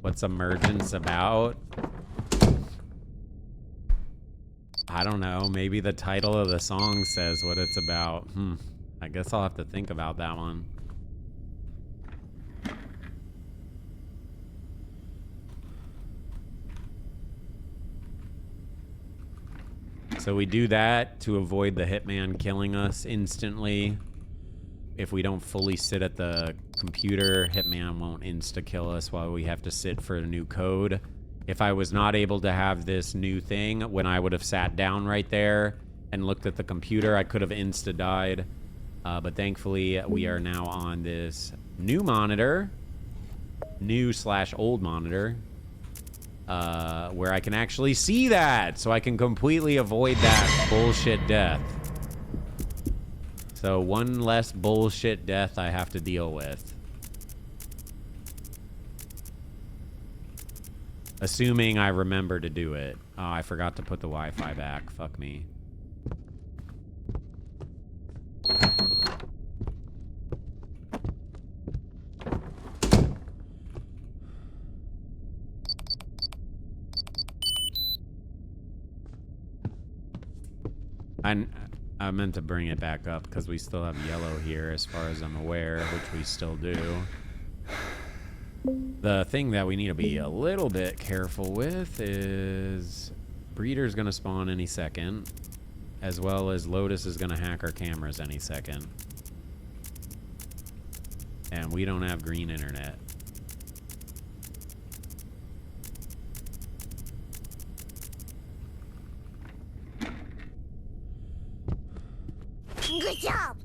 B: What's Emergence about? I don't know. Maybe the title of the song says what it's about. I guess I'll have to think about that one. So we do that to avoid the hitman killing us instantly. If we don't fully sit at the computer, hitman won't insta-kill us while we have to sit for a new code. If I was not able to have this new thing, when I would have sat down right there and looked at the computer, I could have insta-died. But thankfully, we are now on this new monitor, new/old monitor, where I can actually see that, so I can completely avoid that bullshit death. So one less bullshit death I have to deal with. Assuming I remember to do it. Oh, I forgot to put the Wi-Fi back. Fuck me. I meant to bring it back up because we still have yellow here as far as I'm aware, which we still do. The thing that we need to be a little bit careful with is Breeder's going to spawn any second, as well as Lotus is going to hack our cameras any second. And we don't have green internet.
K: Good job!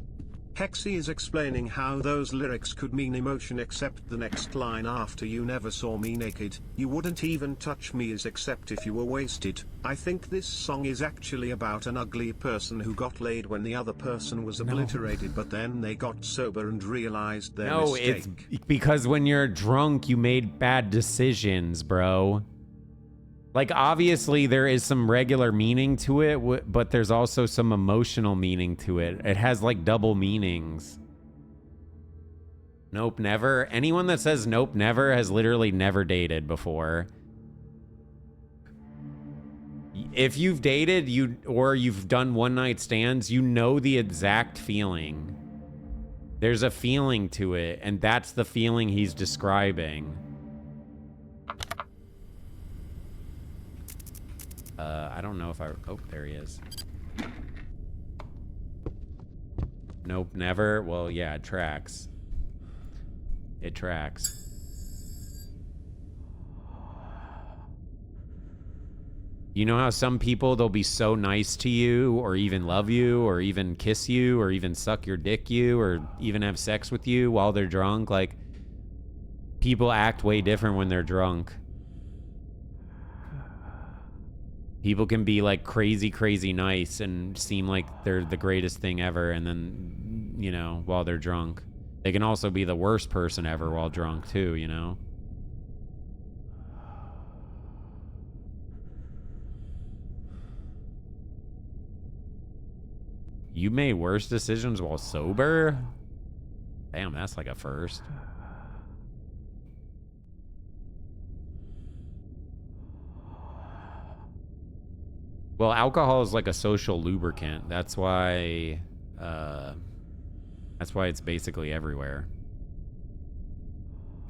E: Hexy is explaining how those lyrics could mean emotion, except the next line after "you never saw me naked, you wouldn't even touch me" is "except if you were wasted." I think this song is actually about an ugly person who got laid when the other person was obliterated, but then they got sober and realized their mistake.
B: It's because when you're drunk, you made bad decisions, bro. Like, obviously, there is some regular meaning to it, but there's also some emotional meaning to it. It has, like, double meanings. Nope, never. Anyone that says nope, never has literally never dated before. If you've dated, or you've done one-night stands, you know the exact feeling. There's a feeling to it, and that's the feeling he's describing. I don't know if I... Oh, there he is. Nope, never. Well, yeah, it tracks. It tracks. You know how some people, they'll be so nice to you, or even love you, or even kiss you, or even suck your dick you, or even have sex with you while they're drunk? Like, people act way different when they're drunk. People can be like crazy, crazy nice and seem like they're the greatest thing ever, and then, you know, while they're drunk. They can also be the worst person ever while drunk too, you know? You made worse decisions while sober? Damn, that's like a first. Well, alcohol is like a social lubricant. That's why it's basically everywhere.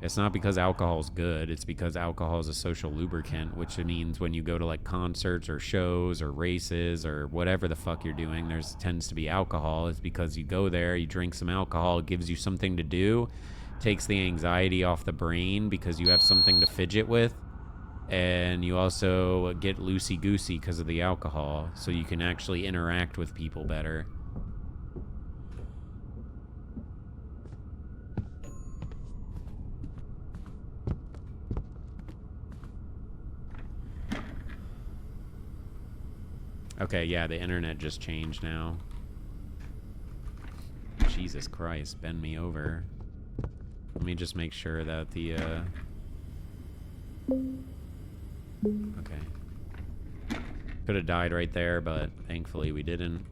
B: It's not because alcohol's good. It's because alcohol is a social lubricant, which means when you go to like concerts or shows or races or whatever the fuck you're doing, there's tends to be alcohol. It's because you go there, you drink some alcohol, it gives you something to do, takes the anxiety off the brain because you have something to fidget with. And you also get loosey-goosey because of the alcohol, so you can actually interact with people better. Okay, yeah, the internet just changed now. Jesus Christ, bend me over. Let me just make sure that the, okay. Could have died right there, but thankfully we didn't.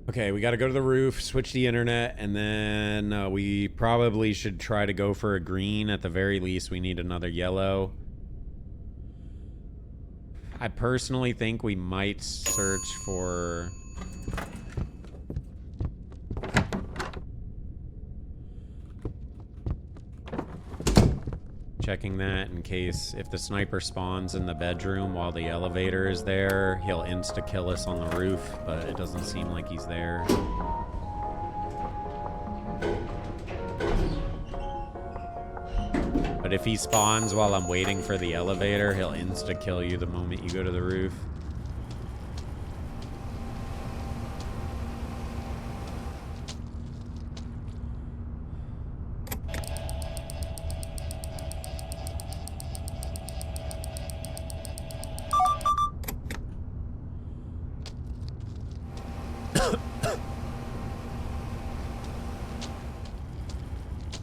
B: Okay, we got to go to the roof, switch the internet, and then we probably should try to go for a green. At the very least, we need another yellow. I personally think we might search for... Checking that in case if the sniper spawns in the bedroom while the elevator is there, he'll insta-kill us on the roof, but it doesn't seem like he's there. But if he spawns while I'm waiting for the elevator, he'll insta-kill you the moment you go to the roof.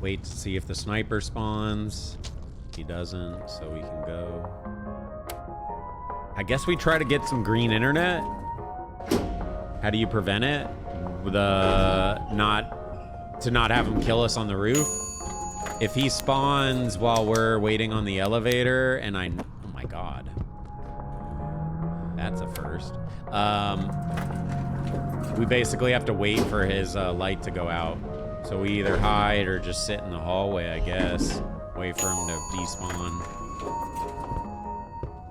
B: Wait to see if the sniper spawns. He doesn't, so we can go. I guess we try to get some green internet. How do you prevent it? To not have him kill us on the roof. If he spawns while we're waiting on the elevator, and oh my god. That's a first. We basically have to wait for his light to go out. So we either hide or just sit in the hallway, I guess. Wait for him to despawn.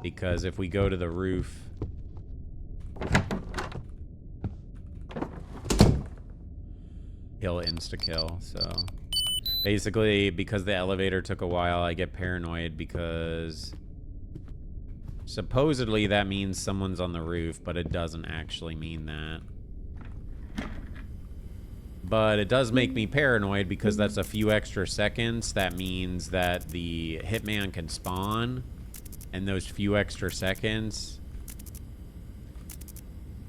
B: Because if we go to the roof... he'll insta-kill, so... Basically, because the elevator took a while, I get paranoid because... supposedly that means someone's on the roof, but it doesn't actually mean that. But it does make me paranoid because that's a few extra seconds. That means that the hitman can spawn, and those few extra seconds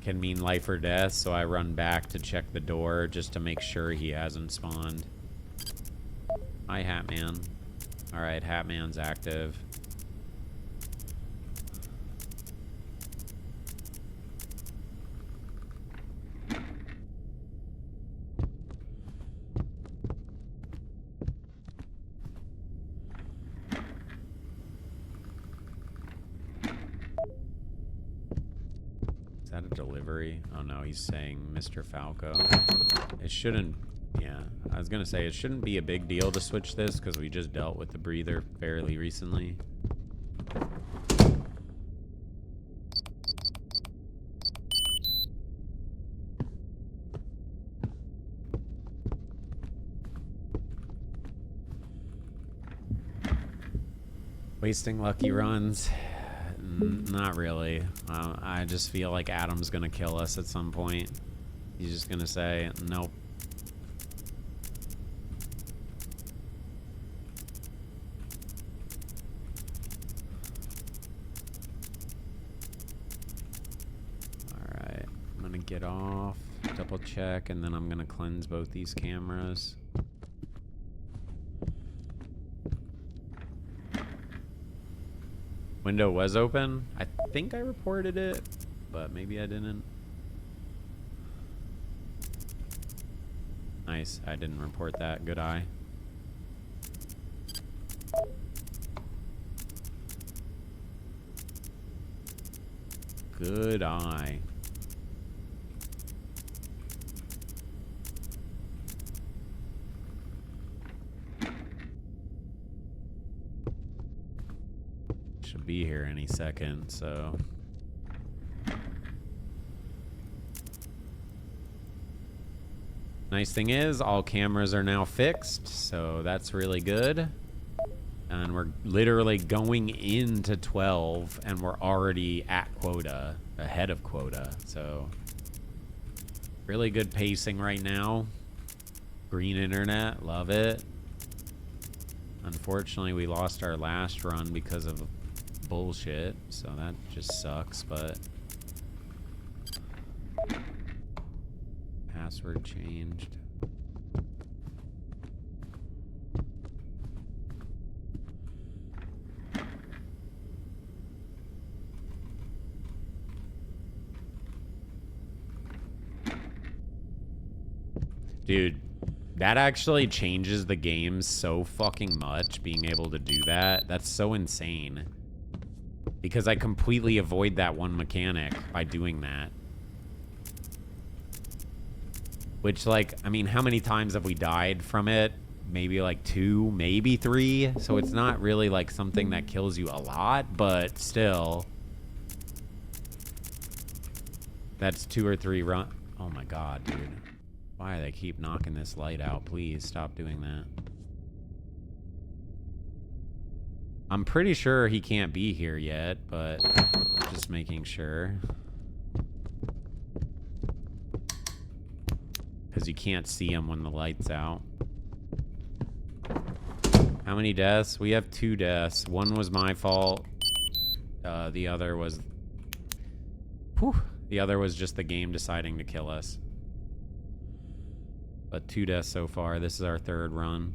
B: can mean life or death, so I run back to check the door just to make sure he hasn't spawned. Hi, Hatman. Alright, Hatman's active. Is that a delivery? Oh no, he's saying Mr. Falco. It shouldn't, yeah. I was gonna say, it shouldn't be a big deal to switch this because we just dealt with the breather fairly recently. Wasting lucky runs. Not really. I just feel like Adam's gonna kill us at some point. He's just gonna say, nope. Alright, I'm gonna get off, double check, and then I'm gonna cleanse both these cameras. Window was open. I think I reported it, but maybe I didn't. Nice. I didn't report that. Good eye. Good eye. Should be here any second, so. Nice thing is, all cameras are now fixed, so that's really good. And we're literally going into 12, and we're already at quota, ahead of quota, so. Really good pacing right now. Green internet, love it. Unfortunately, we lost our last run because of bullshit, so that just sucks, but... Password changed. Dude, that actually changes the game so fucking much, being able to do that. That's so insane. Because I completely avoid that one mechanic by doing that. Which, like, I mean, how many times have we died from it? Maybe like 2, maybe 3. So it's not really like something that kills you a lot, but still. That's 2 or 3 run. Oh my god, dude. Why do they keep knocking this light out? Please stop doing that. I'm pretty sure he can't be here yet, but just making sure. Because you can't see him when the light's out. How many deaths? We have 2 deaths. One was my fault. The other was... Whew, the other was just the game deciding to kill us. But 2 deaths so far. This is our 3rd run.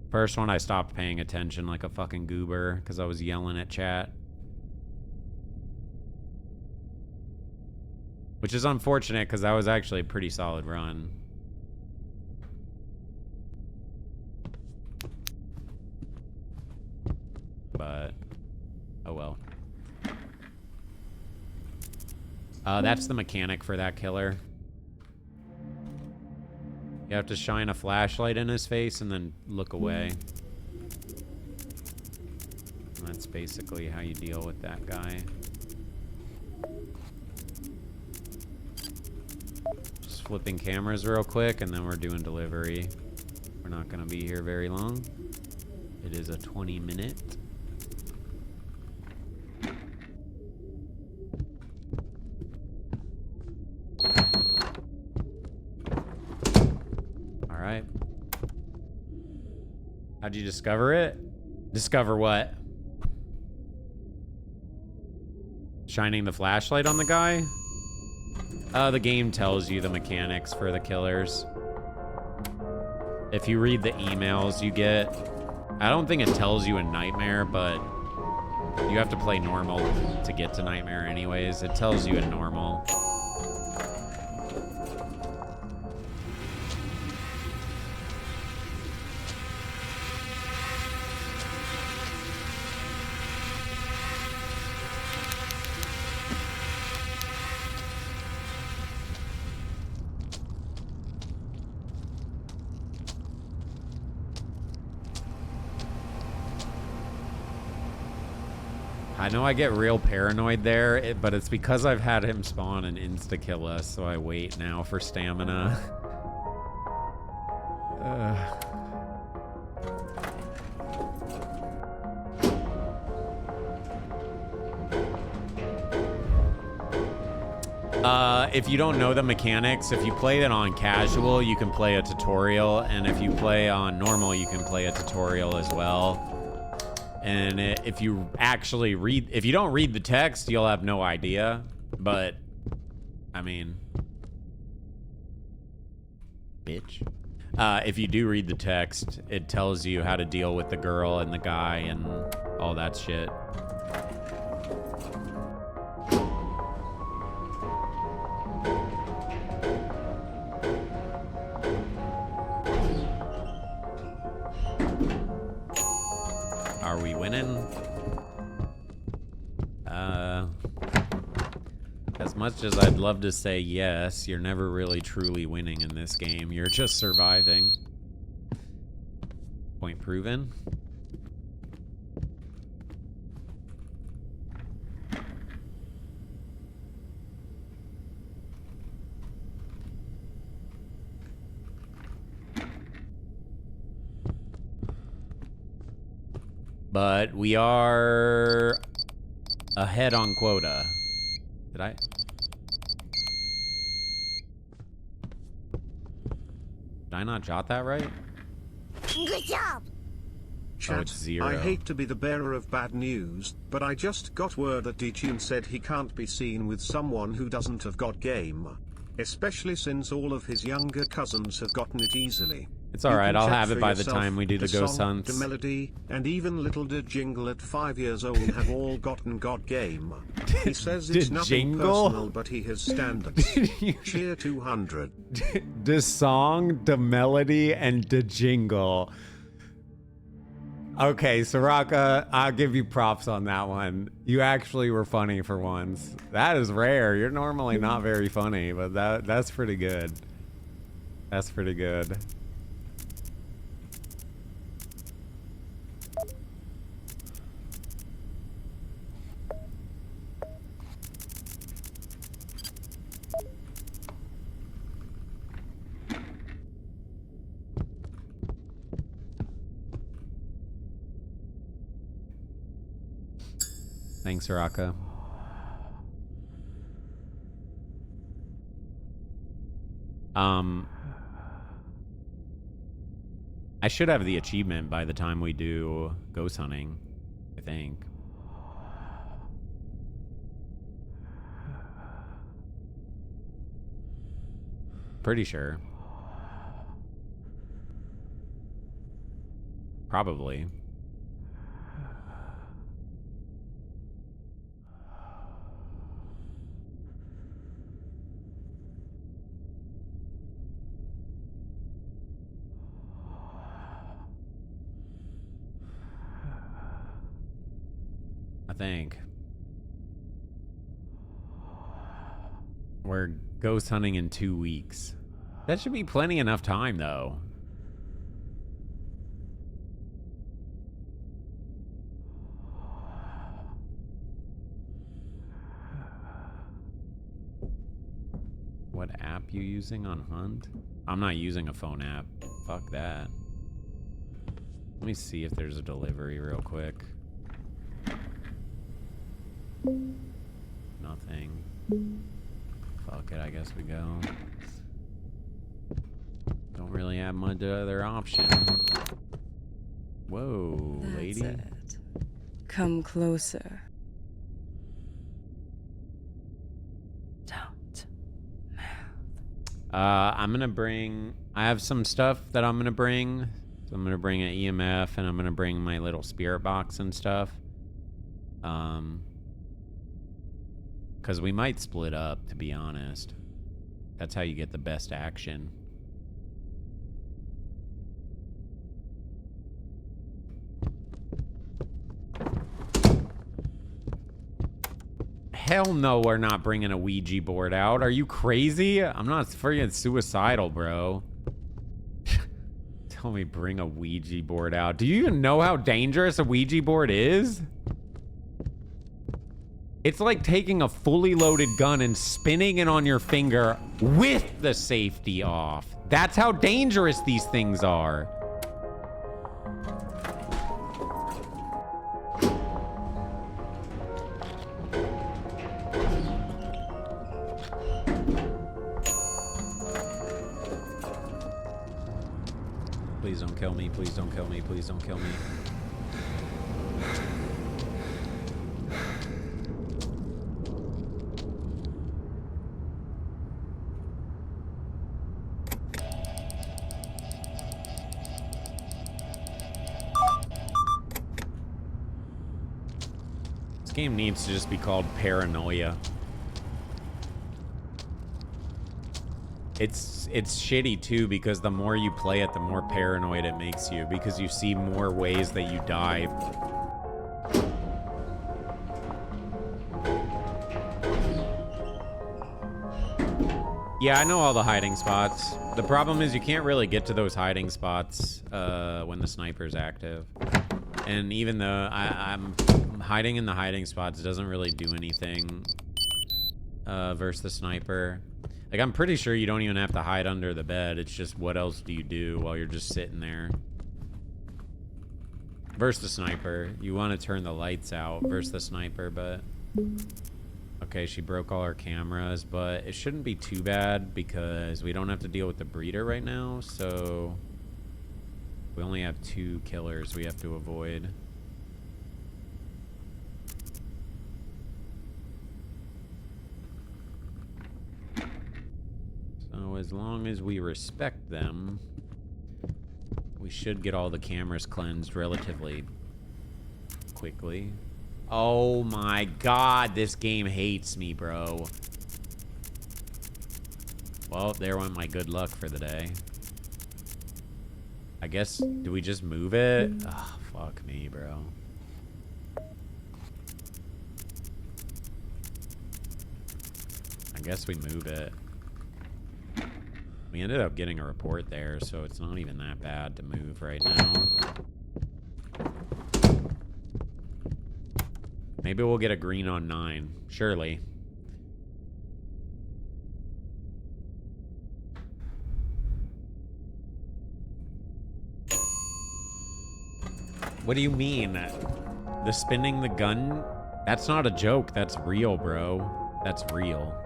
B: First one, I stopped paying attention like a fucking goober because I was yelling at chat. Which is unfortunate because that was actually a pretty solid run. But, oh well. That's the mechanic for that killer. You have to shine a flashlight in his face and then look away. And that's basically how you deal with that guy. Just flipping cameras real quick and then we're doing delivery. We're not gonna be here very long. It is a 20-minute. Alright. How'd you discover it? Discover what? Shining the flashlight on the guy? The game tells you the mechanics for the killers. If you read the emails you get, I don't think it tells you in Nightmare, but you have to play normal to get to Nightmare anyways. It tells you in normal. I know I get real paranoid there, but it's because I've had him spawn and insta-kill us, so I wait now for stamina. If you don't know the mechanics, if you play it on casual, you can play a tutorial, and if you play on normal, you can play a tutorial as well. And if you actually read, if you don't read the text, you'll have no idea. But, I mean, bitch. If you do read the text, it tells you how to deal with the girl and the guy and all that shit. Are we winning? As much as I'd love to say yes, you're never really truly winning in this game. You're just surviving. Point proven. But we are ahead on quota. Did I? Did I not jot that right?
K: Good job.
E: Chat,
B: it's 0.
E: I hate to be the bearer of bad news, but I just got word that D-Tune said he can't be seen with someone who doesn't have got game. Especially since all of his younger cousins have gotten it easily.
B: It's alright, I'll have it by the
E: yourself,
B: time we do the ghost
E: song,
B: hunts.
E: The melody, and even little the jingle at 5 years old have all gotten God game. He says it's nothing
B: jingle?
E: personal, but he has standards. Cheer 200.
B: The song, the melody, and the jingle. Okay, Soraka, I'll give you props on that one. You actually were funny for once. That is rare. You're normally not very funny, but that's pretty good. That's pretty good. Thanks, Soraka. I should have the achievement by the time we do ghost hunting, I think. Pretty sure. Probably. I think. We're ghost hunting in 2 weeks. That should be plenty enough time, though. What app you using on Hunt? I'm not using a phone app. Fuck that. Let me see if there's a delivery real quick. Nothing. Fuck it, I guess we go. Don't really have much other option. Whoa,
L: That's
B: lady.
L: it. Come closer. Don't move.
B: I'm gonna bring... I have some stuff that I'm gonna bring. So I'm gonna bring an EMF and I'm gonna bring my little spirit box and stuff. Because we might split up, to be honest. That's how you get the best action. Hell no, we're not bringing a Ouija board out. Are you crazy? I'm not freaking suicidal, bro. Tell me bring a Ouija board out. Do you even know how dangerous a Ouija board is? It's like taking a fully loaded gun and spinning it on your finger with the safety off. That's how dangerous these things are. Please don't kill me. Please don't kill me. Please don't kill me. This game needs to just be called Paranoia. It's shitty too because the more you play it, the more paranoid it makes you because you see more ways that you die. Yeah, I know all the hiding spots. The problem is you can't really get to those hiding spots when the sniper's active. And even though I'm hiding in the hiding spots, doesn't really do anything versus the sniper. Like, I'm pretty sure you don't even have to hide under the bed. It's just what else do you do while you're just sitting there? Versus the sniper. You want to turn the lights out versus the sniper, but... Okay, she broke all our cameras, but it shouldn't be too bad because we don't have to deal with the breeder right now, so we only have 2 killers we have to avoid. So as long as we respect them, we should get all the cameras cleansed relatively quickly. Oh my god, this game hates me, bro. Well, there went my good luck for the day. I guess, do we just move it? Oh, fuck me, bro. I guess we move it. We ended up getting a report there, so it's not even that bad to move right now. Maybe we'll get a green on 9. Surely. What do you mean? The spinning the gun? That's not a joke. That's real, bro. That's real.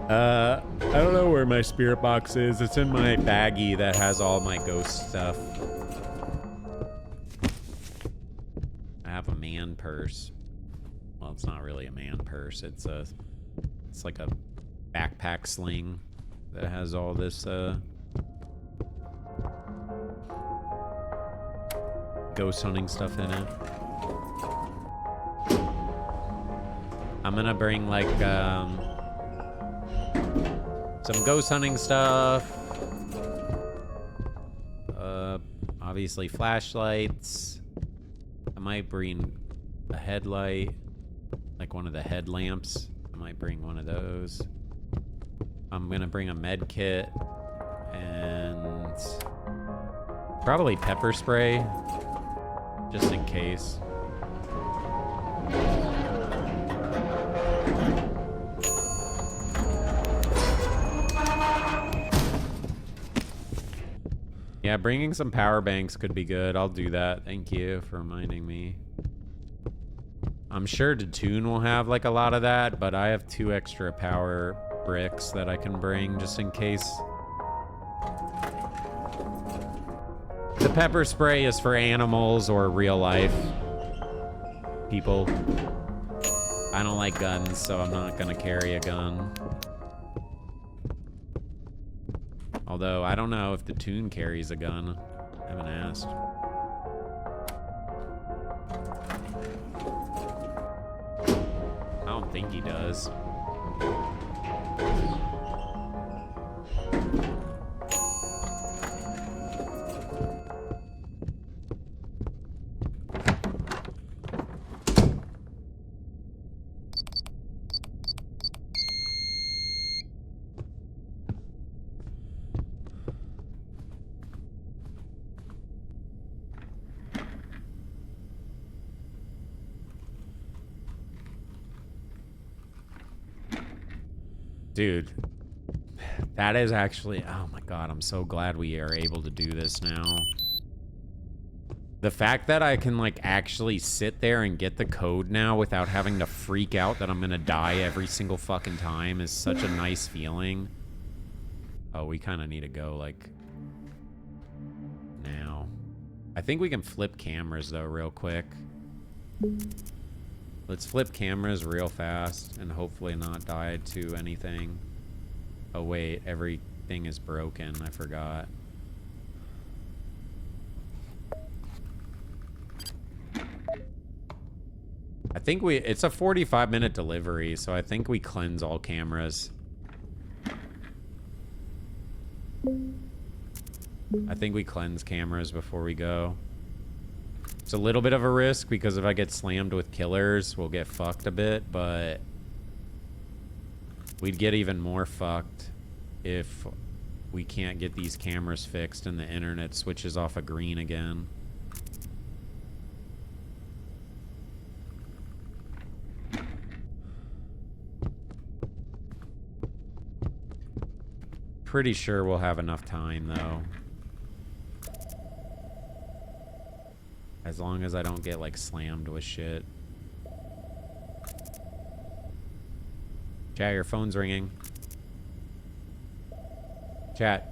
B: I don't know where my spirit box is. It's in my baggie that has all my ghost stuff. I have a man purse. Well, it's not really a man purse. It's like a backpack sling that has all this ghost hunting stuff in it. I'm gonna bring like some ghost hunting stuff. Obviously flashlights. I might bring a headlight, like one of the headlamps. I might bring one of those. I'm gonna bring a med kit and probably pepper spray, just in case. Yeah, bringing some power banks could be good. I'll do that. Thank you for reminding me. I'm sure Datoon will have like a lot of that, but I have 2 extra power bricks that I can bring just in case. The pepper spray is for animals or real life people. I don't like guns, so I'm not gonna carry a gun. Although, I don't know if the Toon carries a gun. I haven't asked. I don't think he does. Dude, that is actually, oh my god, I'm so glad we are able to do this now. The fact that I can like actually sit there and get the code now without having to freak out that I'm gonna die every single fucking time is such a nice feeling. Oh, we kind of need to go like now. I think we can flip cameras though real quick. Let's flip cameras real fast and hopefully not die to anything. Oh wait, everything is broken. I forgot. I think it's a 45-minute delivery, so I think we cleanse all cameras. I think we cleanse cameras before we go. It's a little bit of a risk because if I get slammed with killers, we'll get fucked a bit, but we'd get even more fucked if we can't get these cameras fixed and the internet switches off of green again. Pretty sure we'll have enough time though. As long as I don't get, like, slammed with shit. Chat, your phone's ringing. Chat.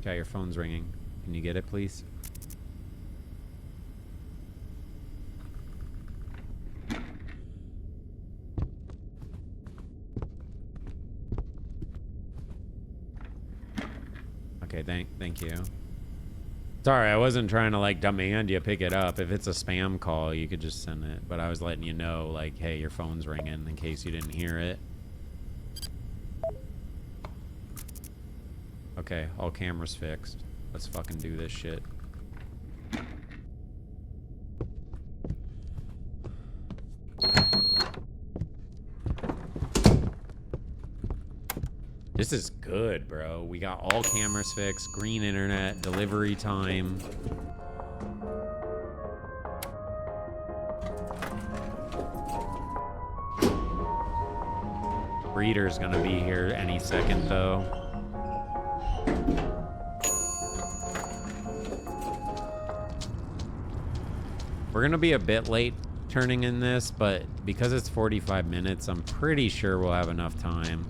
B: Chat, your phone's ringing. Can you get it, please? Okay, thank you. Sorry, I wasn't trying to, like, demand you pick it up. If it's a spam call, you could just send it. But I was letting you know, like, hey, your phone's ringing in case you didn't hear it. Okay, all cameras fixed. Let's fucking do this shit. This is good, bro. We got all cameras fixed, green internet, delivery time. Breeder's gonna be here any second, though. We're gonna be a bit late turning in this, but because it's 45 minutes, I'm pretty sure we'll have enough time.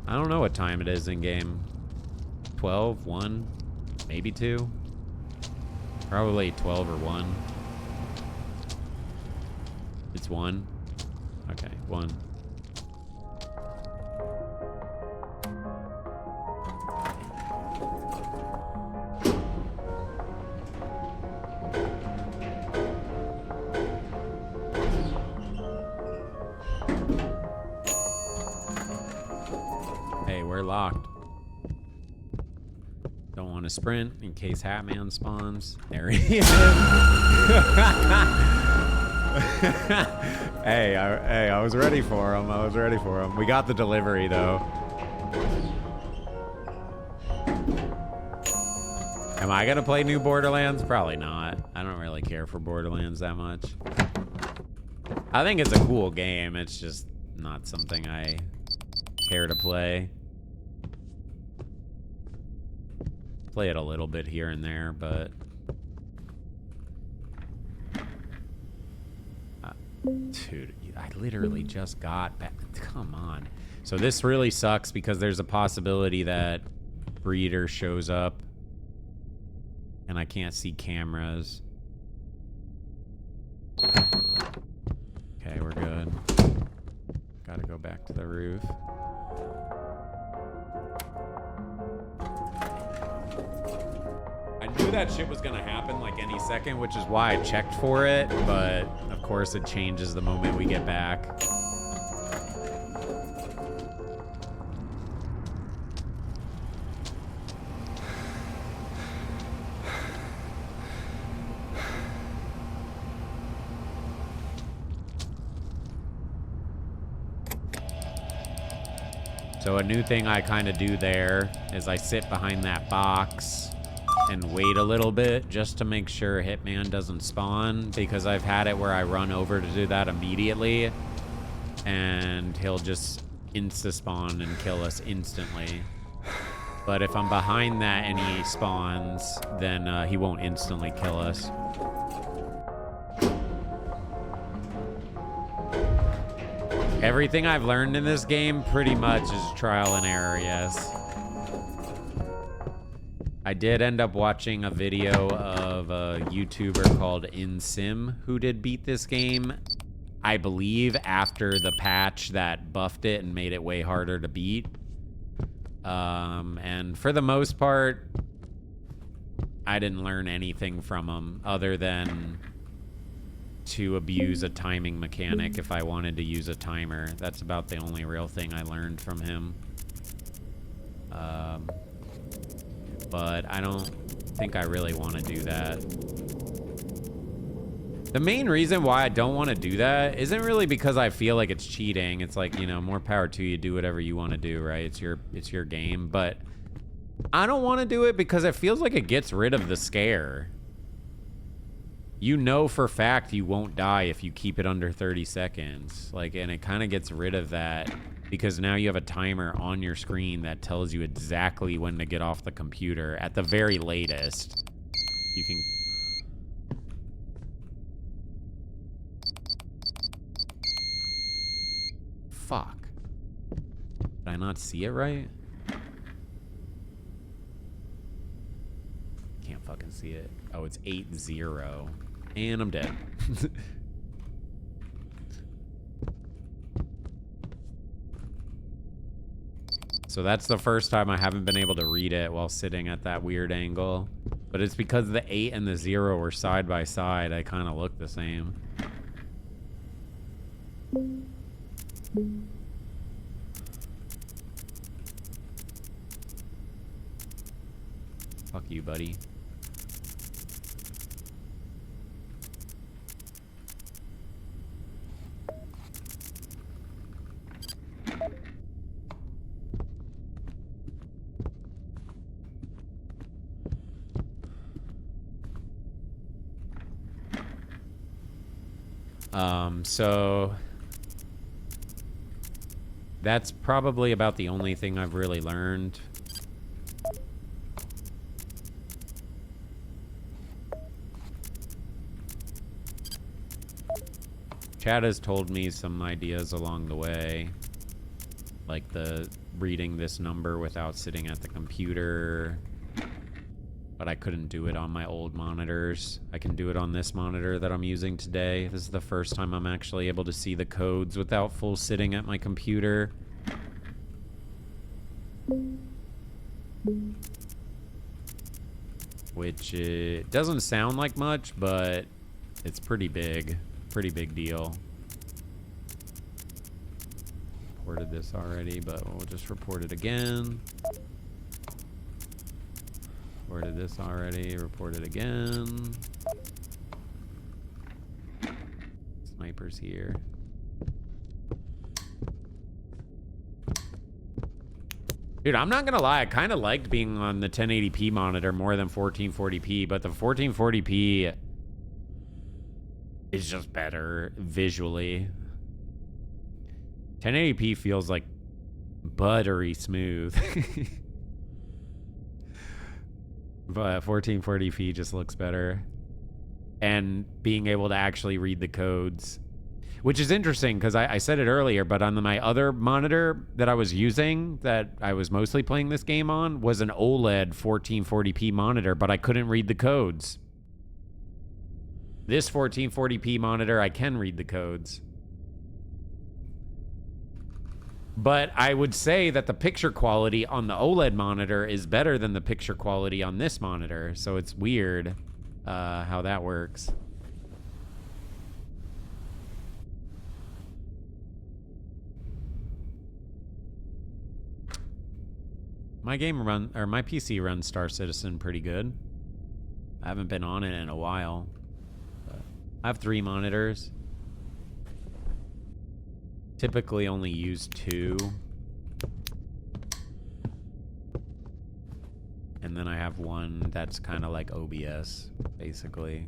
B: I don't know what time it is in game. 12, 1, maybe 2. Probably 12 or 1. It's 1. Okay, 1. Hey, we're locked. Don't want to sprint in case Hatman spawns. There he is. Hey, I was ready for him. I was ready for him. We got the delivery, though. Am I gonna play new Borderlands? Probably not. I don't really care for Borderlands that much. I think it's a cool game. It's just not something I care to play. Play it a little bit here and there, but... dude, I literally just got back. Come on. So this really sucks because there's a possibility that Breeder shows up and I can't see cameras. Okay, we're good. Gotta go back to the roof. I knew that shit was gonna happen like any second, which is why I checked for it, but of course it changes the moment we get back. So a new thing I kind of do there is I sit behind that box and wait a little bit just to make sure Hitman doesn't spawn, because I've had it where I run over to do that immediately and he'll just insta-spawn and kill us instantly. But if I'm behind that and he spawns, then he won't instantly kill us. Everything I've learned in this game pretty much is trial and error, yes. I did end up watching a video of a YouTuber called InSim who did beat this game, I believe, after the patch that buffed it and made it way harder to beat. And for the most part, I didn't learn anything from him other than to abuse a timing mechanic if I wanted to use a timer. That's about the only real thing I learned from him. But I don't think I really want to do that. The main reason why I don't want to do that isn't really because I feel like it's cheating. It's like, you know, more power to you, do whatever you want to do, right? It's your game. But I don't want to do it because it feels like it gets rid of the scare. You know for a fact you won't die if you keep it under 30 seconds. Like, and it kind of gets rid of that because now you have a timer on your screen that tells you exactly when to get off the computer. At the very latest, you can... Fuck. Did I not see it right? Can't fucking see it. Oh, it's 8-0. And I'm dead. So that's the first time I haven't been able to read it while sitting at that weird angle. But it's because the 8 and the 0 were side by side. I kind of look the same. Fuck you, buddy. So that's probably about the only thing I've really learned. Chad has told me some ideas along the way, like the reading this number without sitting at the computer, but I couldn't do it on my old monitors. I can do it on this monitor that I'm using today. This is the first time I'm actually able to see the codes without full sitting at my computer. Which doesn't sound like much, but it's pretty big. Pretty big deal. Reported this already, but we'll just report it again. Reported this already, report it again. Sniper's here. Dude, I'm not gonna lie, I kind of liked being on the 1080p monitor more than 1440p, but the 1440p is just better visually. 1080p feels like buttery smooth. But 1440p just looks better. And being able to actually read the codes. Which is interesting, because I said it earlier, but on my other monitor that I was using, that I was mostly playing this game on, was an OLED 1440p monitor, but I couldn't read the codes. This 1440p monitor, I can read the codes. But I would say that the picture quality on the OLED monitor is better than the picture quality on this monitor. So it's weird how that works. My PC runs Star Citizen pretty good. I haven't been on it in a while. But I have 3 monitors. Typically only use 2. And then I have one that's kind of like OBS, basically.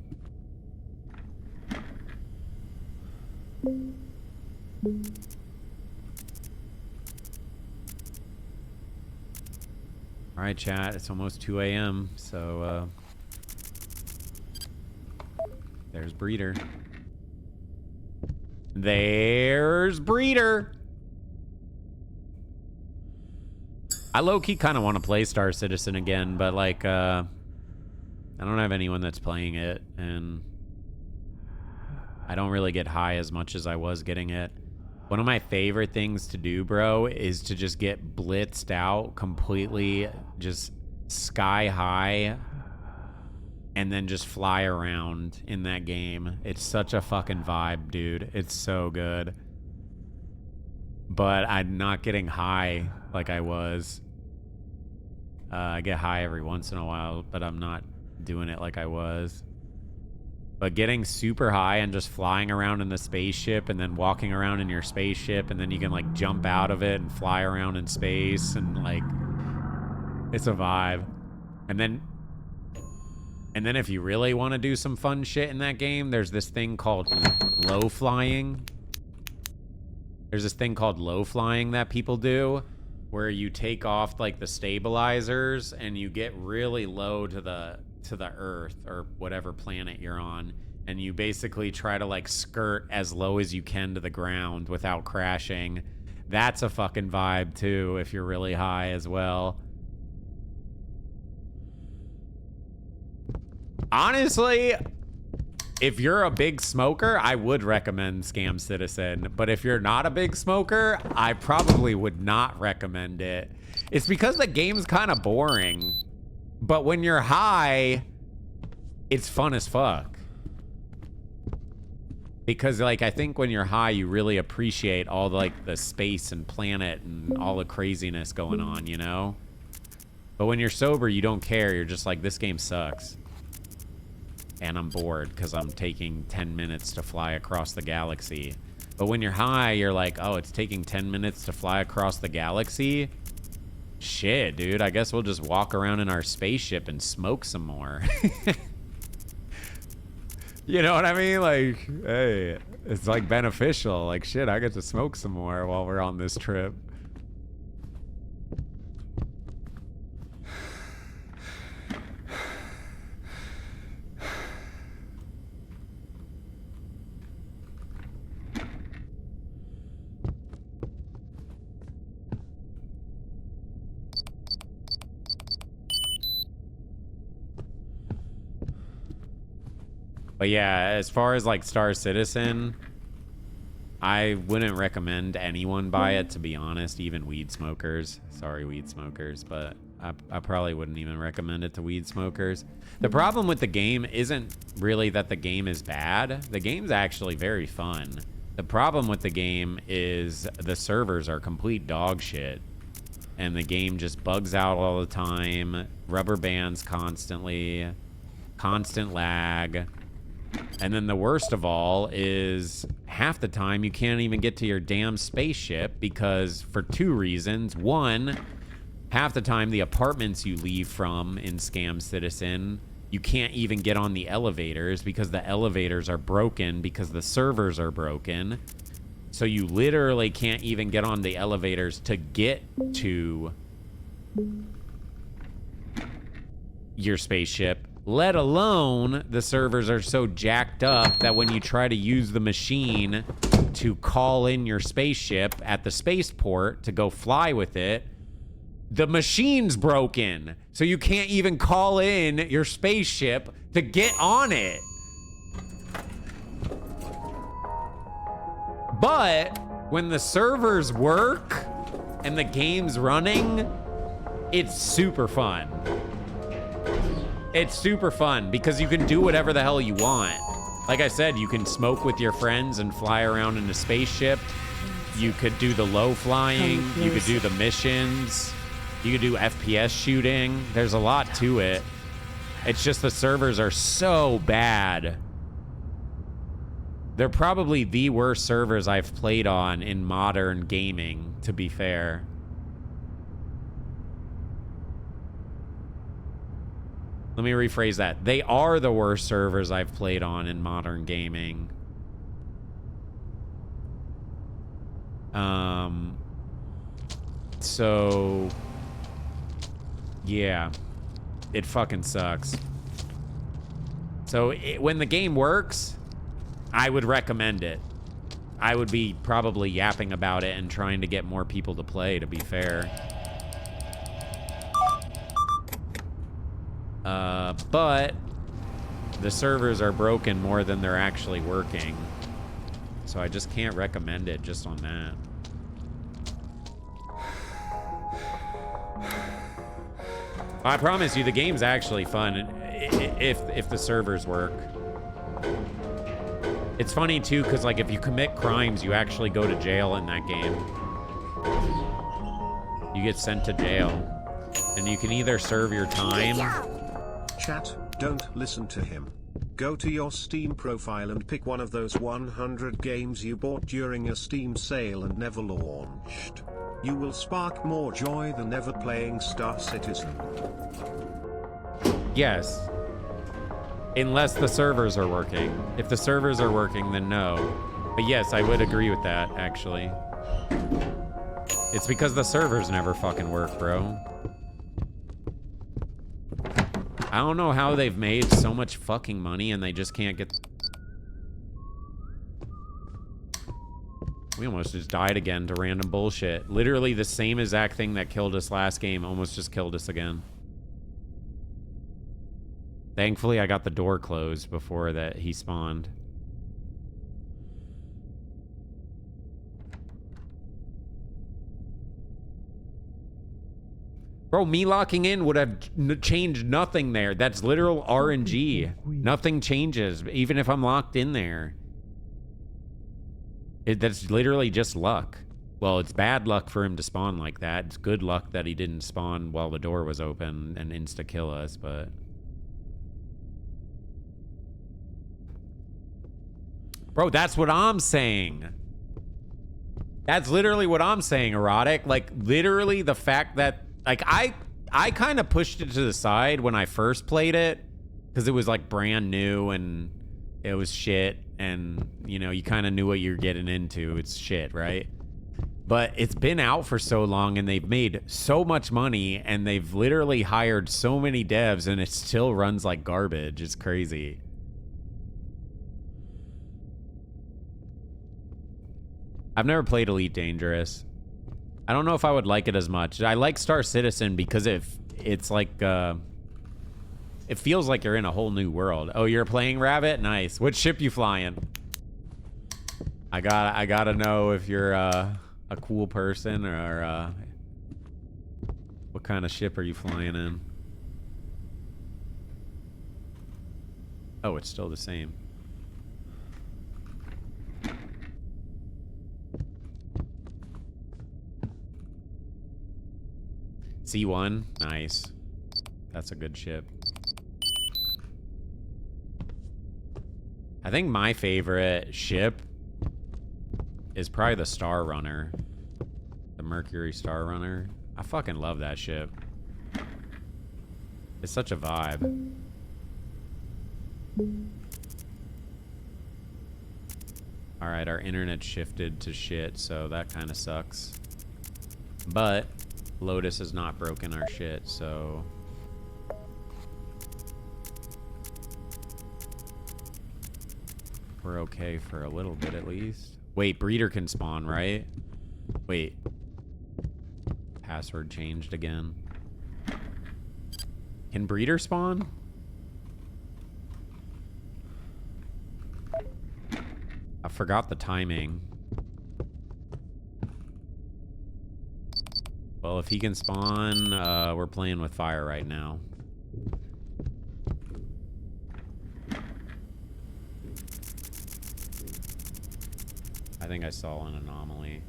B: All right, chat, it's almost 2 a.m., so there's Breeder. There's Breeder. I low-key kind of want to play Star Citizen again, but like, I don't have anyone that's playing it, and I don't really get high as much as I was getting it. One of my favorite things to do, bro, is to just get blitzed out completely, just sky high, and then just fly around in that game. It's such a fucking vibe, dude. It's so good. But I'm not getting high like I was. I get high every once in a while, but I'm not doing it like I was. But getting super high and just flying around in the spaceship and then walking around in your spaceship, and then you can like jump out of it and fly around in space, and like, it's a vibe. And then if you really want to do some fun shit in that game, there's this thing called low flying. There's this thing called low flying that people do, where you take off like the stabilizers and you get really low to the earth or whatever planet you're on, and you basically try to like skirt as low as you can to the ground without crashing. That's a fucking vibe too if you're really high as well. Honestly, if you're a big smoker, I would recommend Scam Citizen. But if you're not a big smoker, I probably would not recommend it. It's because the game's kind of boring. But when you're high, it's fun as fuck. Because like I think when you're high, you really appreciate all like the space and planet and all the craziness going on, you know? But when you're sober, you don't care. You're just like, this game sucks. And I'm bored because I'm taking 10 minutes to fly across the galaxy. But when you're high, you're like, oh, it's taking 10 minutes to fly across the galaxy? Shit, dude, I guess we'll just walk around in our spaceship and smoke some more. You know what I mean? Like, hey, it's like beneficial. Like, shit, I get to smoke some more while we're on this trip. But yeah, as far as like Star Citizen, I wouldn't recommend anyone buy it, to be honest, even weed smokers. Sorry, weed smokers, but I probably wouldn't even recommend it to weed smokers. The problem with the game isn't really that the game is bad. The game's actually very fun. The problem with the game is the servers are complete dog shit. And the game just bugs out all the time, rubber bands constantly, constant lag. And then the worst of all is half the time you can't even get to your damn spaceship because for two reasons. One, half the time the apartments you leave from in Scam Citizen, you can't even get on the elevators because the elevators are broken because the servers are broken. So you literally can't even get on the elevators to get to your spaceship. Let alone the servers are so jacked up that when you try to use the machine to call in your spaceship at the spaceport to go fly with it, the machine's broken. So you can't even call in your spaceship to get on it. But when the servers work and the game's running, it's super fun. It's super fun because you can do whatever the hell you want. Like I said, you can smoke with your friends and fly around in a spaceship. You could do the low flying. You could do the missions. You could do FPS shooting. There's a lot to it. It's just the servers are so bad. They're probably the worst servers I've played on in modern gaming, to be fair. Let me rephrase that. They are the worst servers I've played on in modern gaming. So yeah, it fucking sucks. So when the game works, I would recommend it. I would be probably yapping about it and trying to get more people to play, to be fair. But the servers are broken more than they're actually working. So I just can't recommend it just on that. I promise you, the game's actually fun if the servers work. It's funny too, because like if you commit crimes, you actually go to jail in that game. You get sent to jail, and you can either serve your time.
E: Chat, don't listen to him. Go to your Steam profile and pick one of those 100 games you bought during a Steam sale and never launched. You will spark more joy than ever playing Star Citizen.
B: Yes. Unless the servers are working. If the servers are working, then no. But yes, I would agree with that, actually. It's because the servers never fucking work, bro. I don't know how they've made so much fucking money and they just can't get... We almost just died again to random bullshit. Literally the same exact thing that killed us last game almost just killed us again. Thankfully, I got the door closed before that he spawned. Bro, me locking in would have changed nothing there. That's literal RNG. Nothing changes, even if I'm locked in there. That's literally just luck. Well, it's bad luck for him to spawn like that. It's good luck that he didn't spawn while the door was open and insta-kill us, but... Bro, that's what I'm saying. That's literally what I'm saying, Erotic. Like, literally the fact that... Like, I kind of pushed it to the side when I first played it because it was, like, brand new and it was shit and, you know, you kind of knew what you're getting into. It's shit, right? But it's been out for so long and they've made so much money and they've literally hired so many devs and it still runs like garbage. It's crazy. I've never played Elite Dangerous. I don't know if I would like it as much. I like Star Citizen because it's like it feels like you're in a whole new world. Oh, you're playing Rabbit? Nice. What ship you flying? I gotta know if you're a cool person or what kind of ship are you flying in? Oh, it's still the same. C1, nice. That's a good ship. I think my favorite ship is probably the Star Runner. The Mercury Star Runner. I fucking love that ship. It's such a vibe. Alright, our internet shifted to shit, so that kind of sucks. But Lotus has not broken our shit, so... we're okay for a little bit at least. Wait, Breeder can spawn, right? Wait. Password changed again. Can Breeder spawn? I forgot the timing. Well, if he can spawn, we're playing with fire right now. I think I saw an anomaly.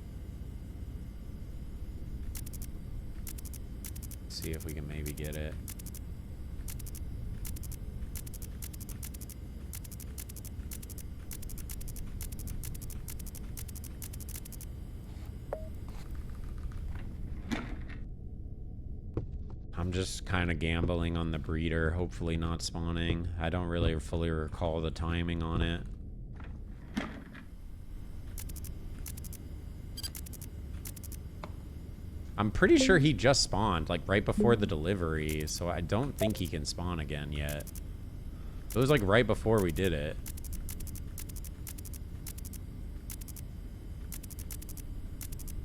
B: Let's see if we can maybe get it. I'm just kind of gambling on the Breeder, hopefully not spawning. I don't really fully recall the timing on it. I'm pretty sure he just spawned, like, right before the delivery, so I don't think he can spawn again yet. It was, like, right before we did it.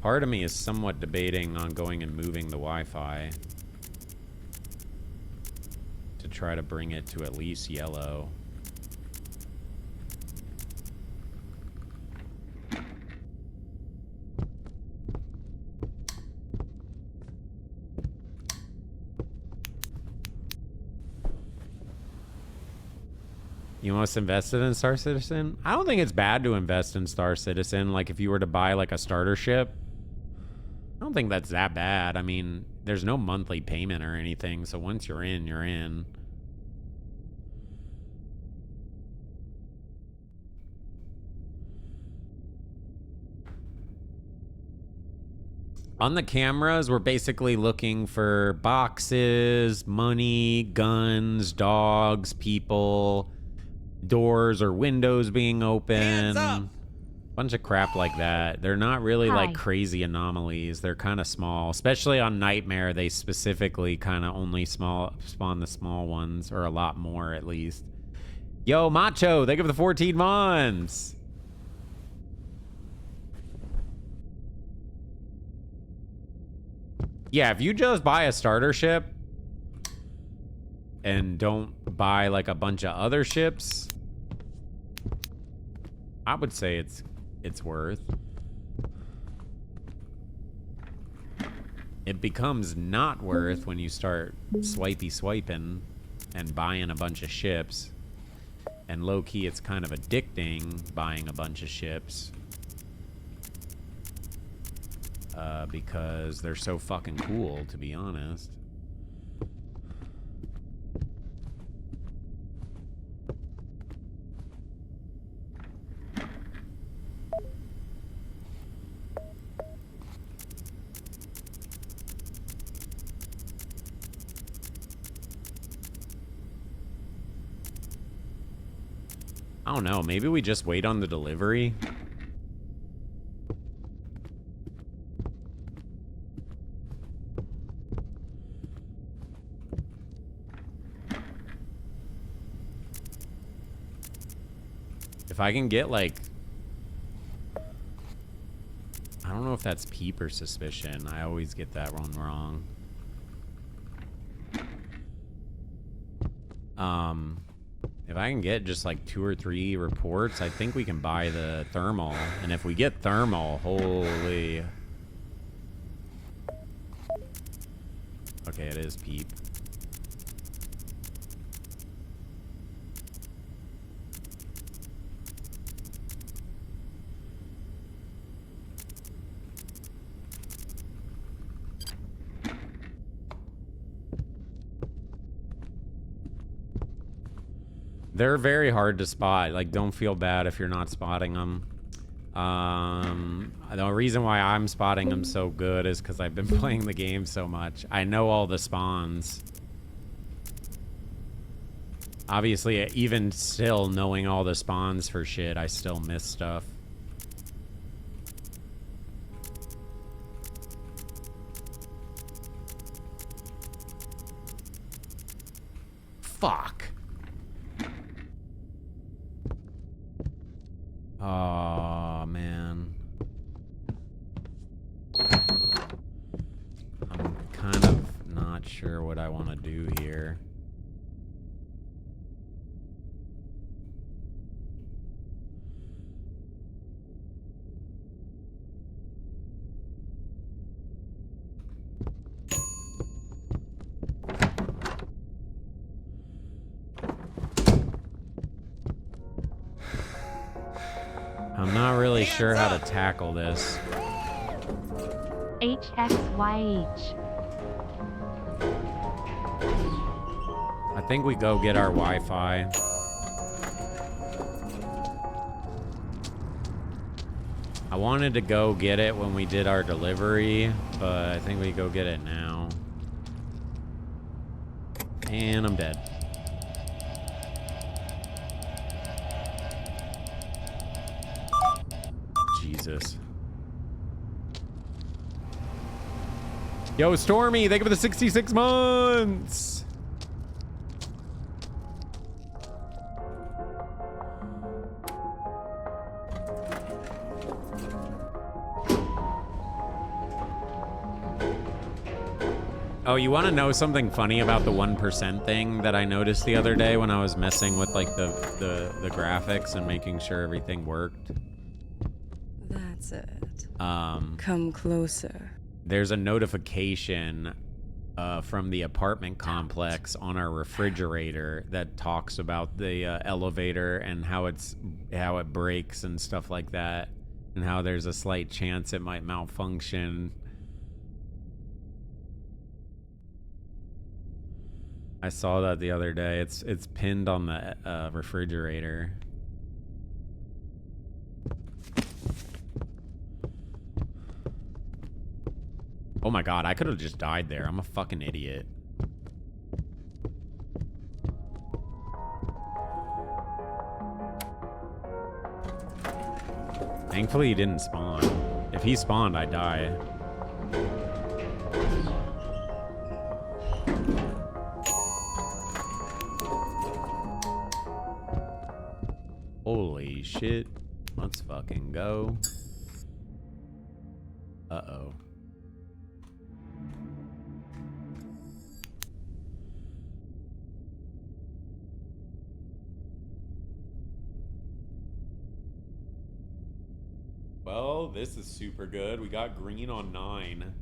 B: Part of me is somewhat debating on going and moving the Wi-Fi to try to bring it to at least yellow. You most invested in Star Citizen? I don't think it's bad to invest in Star Citizen. Like, if you were to buy, like, a starter ship, I don't think that's that bad. I mean, there's no monthly payment or anything, so once you're in, you're in. On the cameras, we're basically looking for boxes, money, guns, dogs, people, doors or windows being open. Bunch of crap like that. They're not really
D: Hi.
B: like crazy anomalies. They're kind of small, especially on Nightmare. They specifically kind of only spawn the small ones, or a lot more at least. Yo, Macho, thank you for the 14 months. Yeah, if you just buy a starter ship and don't buy like a bunch of other ships, I would say it's worth. It becomes not worth when you start swiping and buying a bunch of ships. And low-key, it's kind of addicting buying a bunch of ships. Because they're so fucking cool, to be honest. I don't know, maybe we just wait on the delivery? If I can get, like... I don't know if that's peep or suspicion. I always get that one wrong. If I can get just like 2 or 3 reports, I think we can buy the thermal. And if we get thermal, holy... Okay, it is peep. They're very hard to spot. Like, don't feel bad if you're not spotting them. The reason why I'm spotting them so good is because I've been playing the game so much. I know all the spawns. Obviously, even still knowing all the spawns for shit, I still miss stuff. Fuck. Oh, man. I'm kind of not sure what I want to do here. I'm not really sure how to tackle this.
D: HXYH.
B: I think we go get our Wi-Fi. I wanted to go get it when we did our delivery, but I think we go get it now. And I'm dead. Jesus. Yo, Stormy, thank you for the 66 months. Oh, you want to know something funny about the 1% thing that I noticed the other day when I was messing with like the graphics and making sure everything worked?
L: That's it. Come closer.
B: There's a notification from the apartment complex on our refrigerator that talks about the elevator and how it breaks and stuff like that, and how there's a slight chance it might malfunction. I saw that the other day. It's pinned on the refrigerator. Oh my god, I could have just died there. I'm a fucking idiot. Thankfully he didn't spawn. If he spawned, I'd die. Holy shit. Let's fucking go. Uh-oh. Well, this is super good. We got green on 9.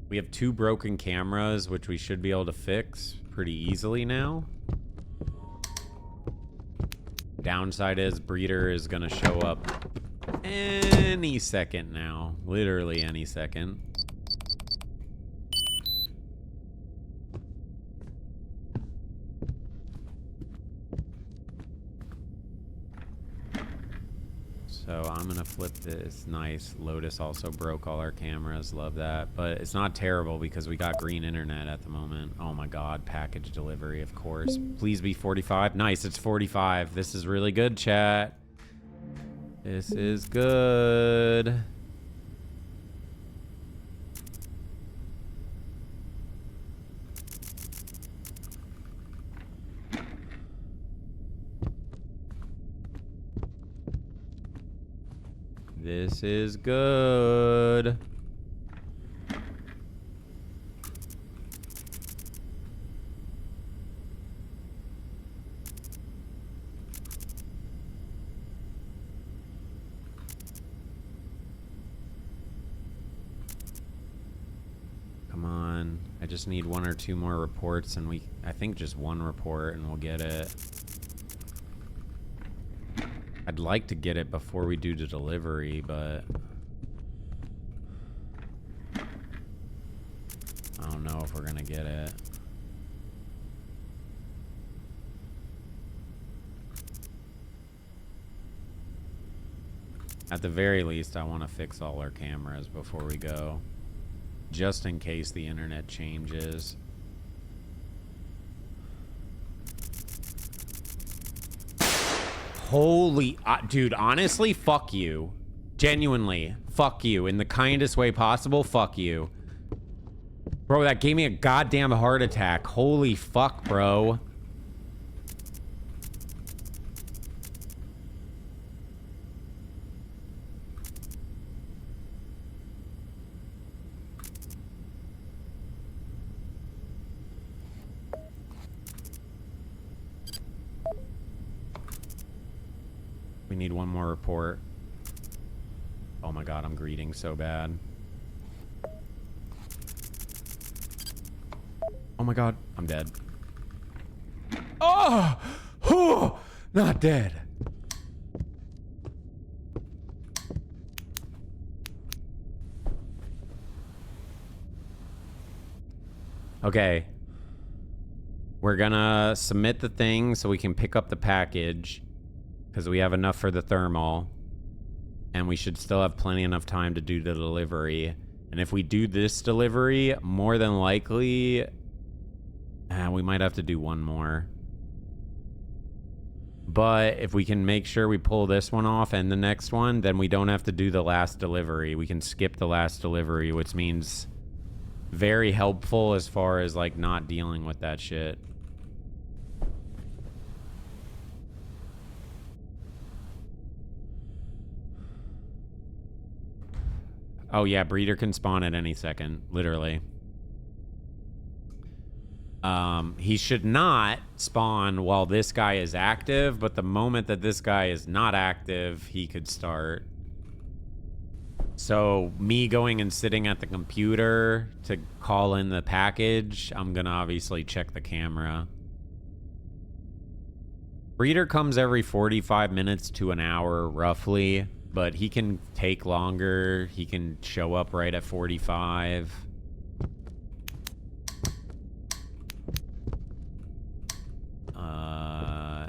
B: We have 2 broken cameras, which we should be able to fix pretty easily now. Downside is Breeder is gonna show up any second now. Literally any second. So I'm gonna flip this. Nice. Lotus also broke all our cameras. Love that. But it's not terrible because we got green internet at the moment. Oh my god. Package delivery, of course. Please be 45. Nice. It's 45. This is really good, chat. This is good. This is good. Come on. I just need 1 or 2 more reports and I think just 1 report and we'll get it. I'd like to get it before we do the delivery, but I don't know if we're gonna get it. At the very least, I want to fix all our cameras before we go, just in case the internet changes. Holy, dude, honestly, fuck you. Genuinely, fuck you. In the kindest way possible, fuck you. Bro, that gave me a goddamn heart attack. Holy fuck, bro. We need 1 more report. Oh my god, I'm greeting so bad. Oh my god, I'm dead. Oh! Oh! Not dead. Okay. We're gonna submit the thing so we can pick up the package. Because we have enough for the thermal. And we should still have plenty enough time to do the delivery. And if we do this delivery, more than likely... we might have to do 1 more. But if we can make sure we pull this one off and the next one, then we don't have to do the last delivery. We can skip the last delivery, which means very helpful as far as, like, not dealing with that shit. Oh yeah, Breeder can spawn at any second, literally. He should not spawn while this guy is active, but the moment that this guy is not active, he could start. So me going and sitting at the computer to call in the package, I'm gonna obviously check the camera. Breeder comes every 45 minutes to an hour, roughly. But he can take longer. He can show up right at 45.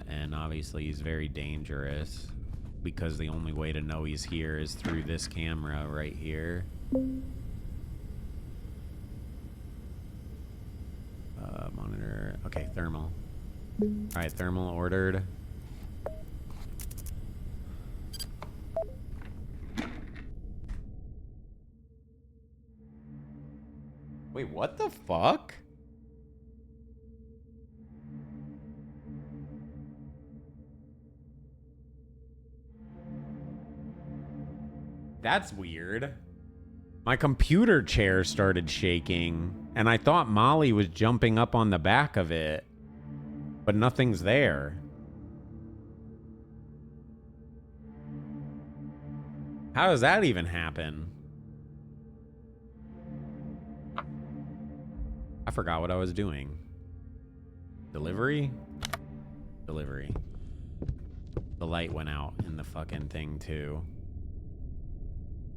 B: And obviously he's very dangerous because the only way to know he's here is through this camera right here. Monitor. Okay, thermal. All right, thermal ordered. Wait, what the fuck? That's weird. My computer chair started shaking, and I thought Molly was jumping up on the back of it, but nothing's there. How does that even happen? I forgot what I was doing. Delivery? Delivery. The light went out in the fucking thing too.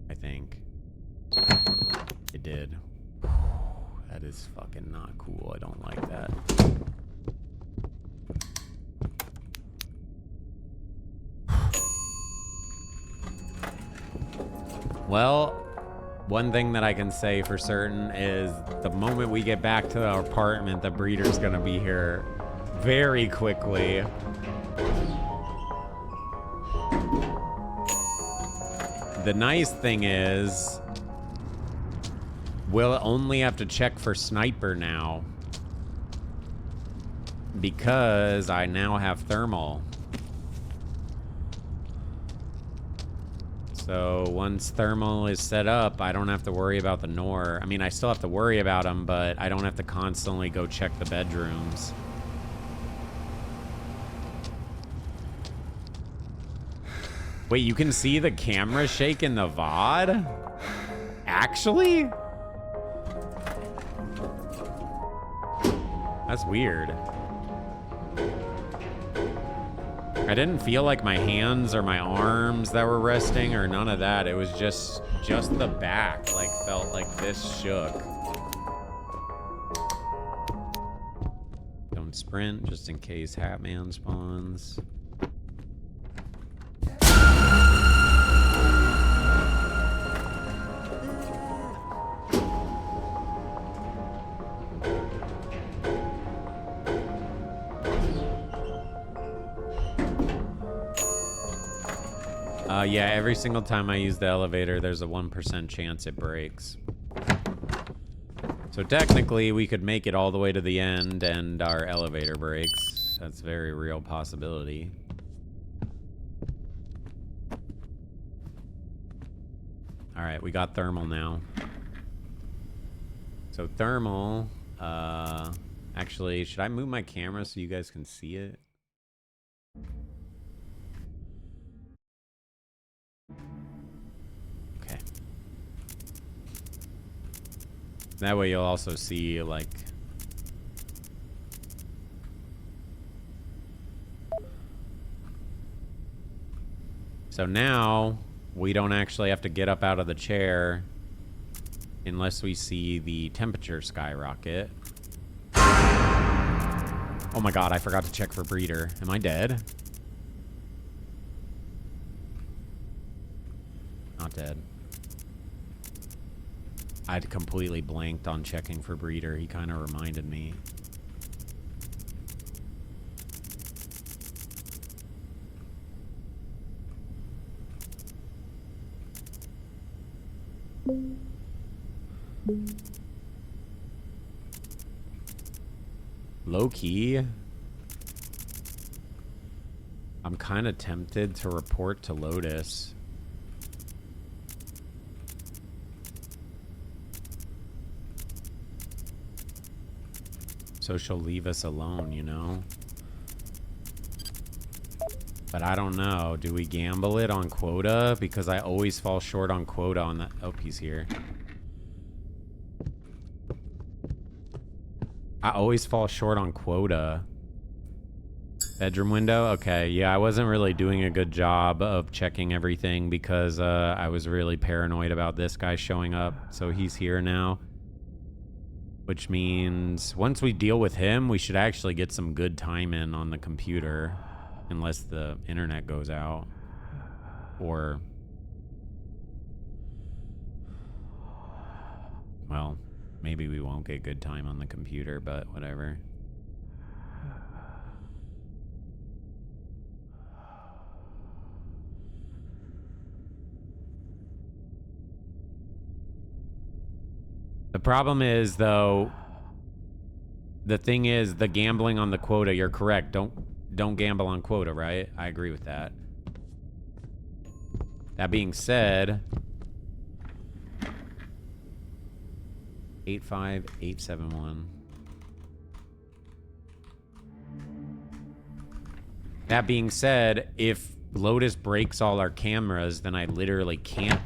B: I think. It did. That is fucking not cool. I don't like that. Well, one thing that I can say for certain is the moment we get back to our apartment, the breeder's gonna be here very quickly. The nice thing is, we'll only have to check for sniper now, because I now have thermal. So once thermal is set up, I don't have to worry about the Nor. I mean, I still have to worry about them, but I don't have to constantly go check the bedrooms. Wait, you can see the camera shake in the VOD? Actually? That's weird. I didn't feel like my hands or my arms that were resting or none of that. It was just the back, like, felt like this shook. Don't sprint, just in case Hatman spawns. Yeah, every single time I use the elevator, there's a 1% chance it breaks. So technically, we could make it all the way to the end and our elevator breaks. That's a very real possibility. All right, we got thermal now. So thermal, actually, should I move my camera so you guys can see it? Okay. That way you'll also see, like... So now, we don't actually have to get up out of the chair unless we see the temperature skyrocket. Oh my god, I forgot to check for breeder. Am I dead? Not dead. I'd completely blanked on checking for breeder. He kind of reminded me. Low key, I'm kind of tempted to report to Lotus. So she'll leave us alone, you know? But I don't know. Do we gamble it on quota? Because I always fall short on quota on that. Oh, he's here. I always fall short on quota. Bedroom window? Okay, yeah, I wasn't really doing a good job of checking everything because I was really paranoid about this guy showing up. So he's here now. Which means once we deal with him, we should actually get some good time in on the computer. Unless the internet goes out. Or... well, maybe we won't get good time on the computer, but whatever. The problem is, though, the thing is the gambling on the quota. You're correct. Don't gamble on quota, right? I agree with that. That being said, 85871. That being said, if Lotus breaks all our cameras, then I literally can't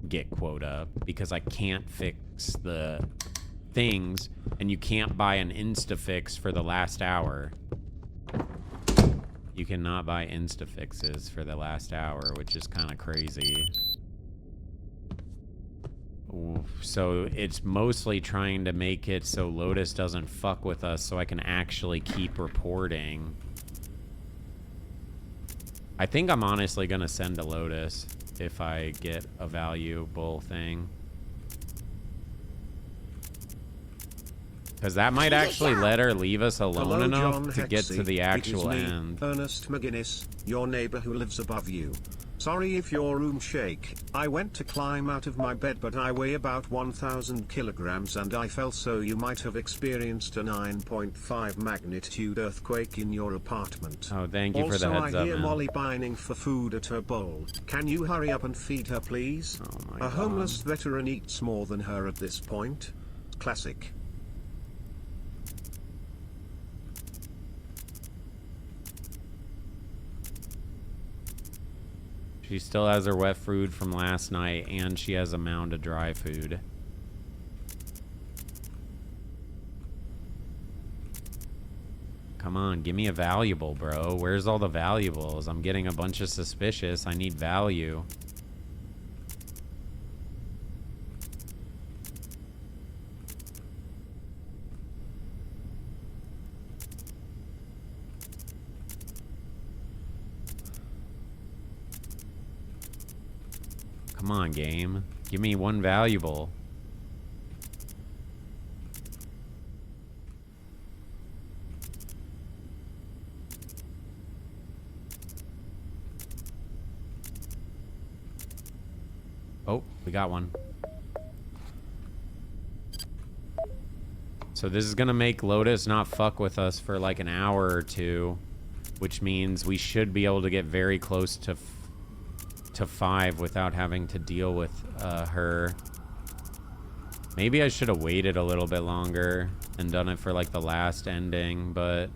B: get quota because I can't fix the things, and you can't buy an insta-fix for the last hour. You cannot buy insta-fixes for the last hour, which is kind of crazy. Ooh, so it's mostly trying to make it so Lotus doesn't fuck with us so I can actually keep reporting. I think I'm honestly gonna send to Lotus if I get a valuable thing. Because that might actually let her leave us alone
E: Hello,
B: enough
E: John
B: to get
E: Hexy.
B: to the actual
E: It is me,
B: end.
E: Ernest McGuinness, your neighbor who lives above you. Sorry if your room shake. I went to climb out of my bed, but I weigh about 1,000 kilograms and I fell, so you might have experienced a 9.5 magnitude earthquake in your apartment.
B: Oh, thank you for the heads
E: I
B: up,
E: hear
B: man.
E: Molly pining for food at her bowl. Can you hurry up and feed her, please?
B: Oh my
E: A
B: God.
E: homeless veteran eats more than her at this point. Classic.
B: She still has her wet food from last night, and she has a mound of dry food. Come on, give me a valuable, bro. Where's all the valuables? I'm getting a bunch of suspicious. I need value. Come on, game. Give me one valuable. Oh, we got one. So this is gonna make Lotus not fuck with us for like an hour or two, which means we should be able to get very close to 5 without having to deal with her. Maybe I should have waited a little bit longer and done it for like the last ending, but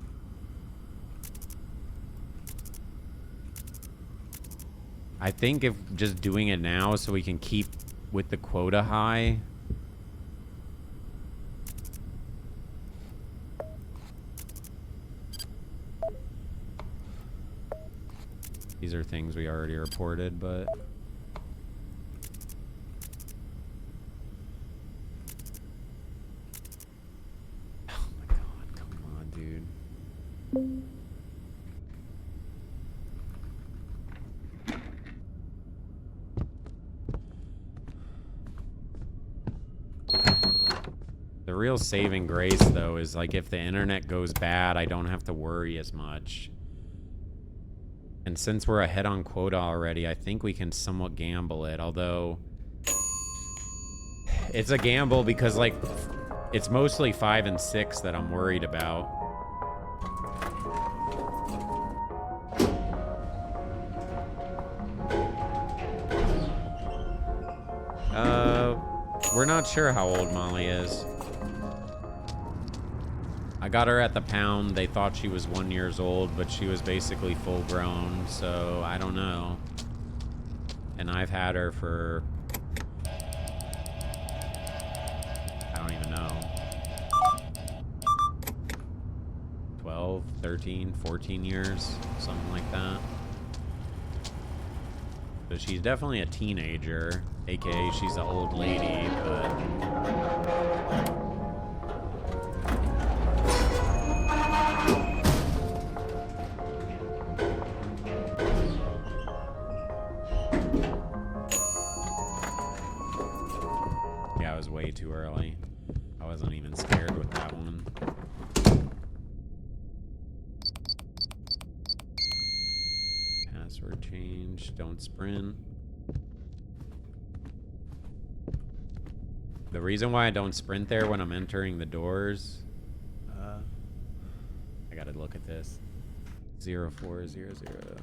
B: I think if just doing it now so we can keep with the quota high. These are things we already reported, but oh my God, come on, dude. The real saving grace, though, is like if the internet goes bad, I don't have to worry as much. And since we're ahead on quota already, I think we can somewhat gamble it, although it's a gamble because, like, it's mostly 5 and 6 that I'm worried about. We're not sure how old Molly is. I got her at the pound. They thought she was 1 year old, but she was basically full grown, so I don't know. And I've had her for, I don't even know, 12, 13, 14 years, something like that. So she's definitely a teenager, aka she's an old lady, but yeah, I was way too early. I wasn't even scared with that one. Password change, don't sprint. The reason why I don't sprint there when I'm entering the doors, I gotta look at this. 0400.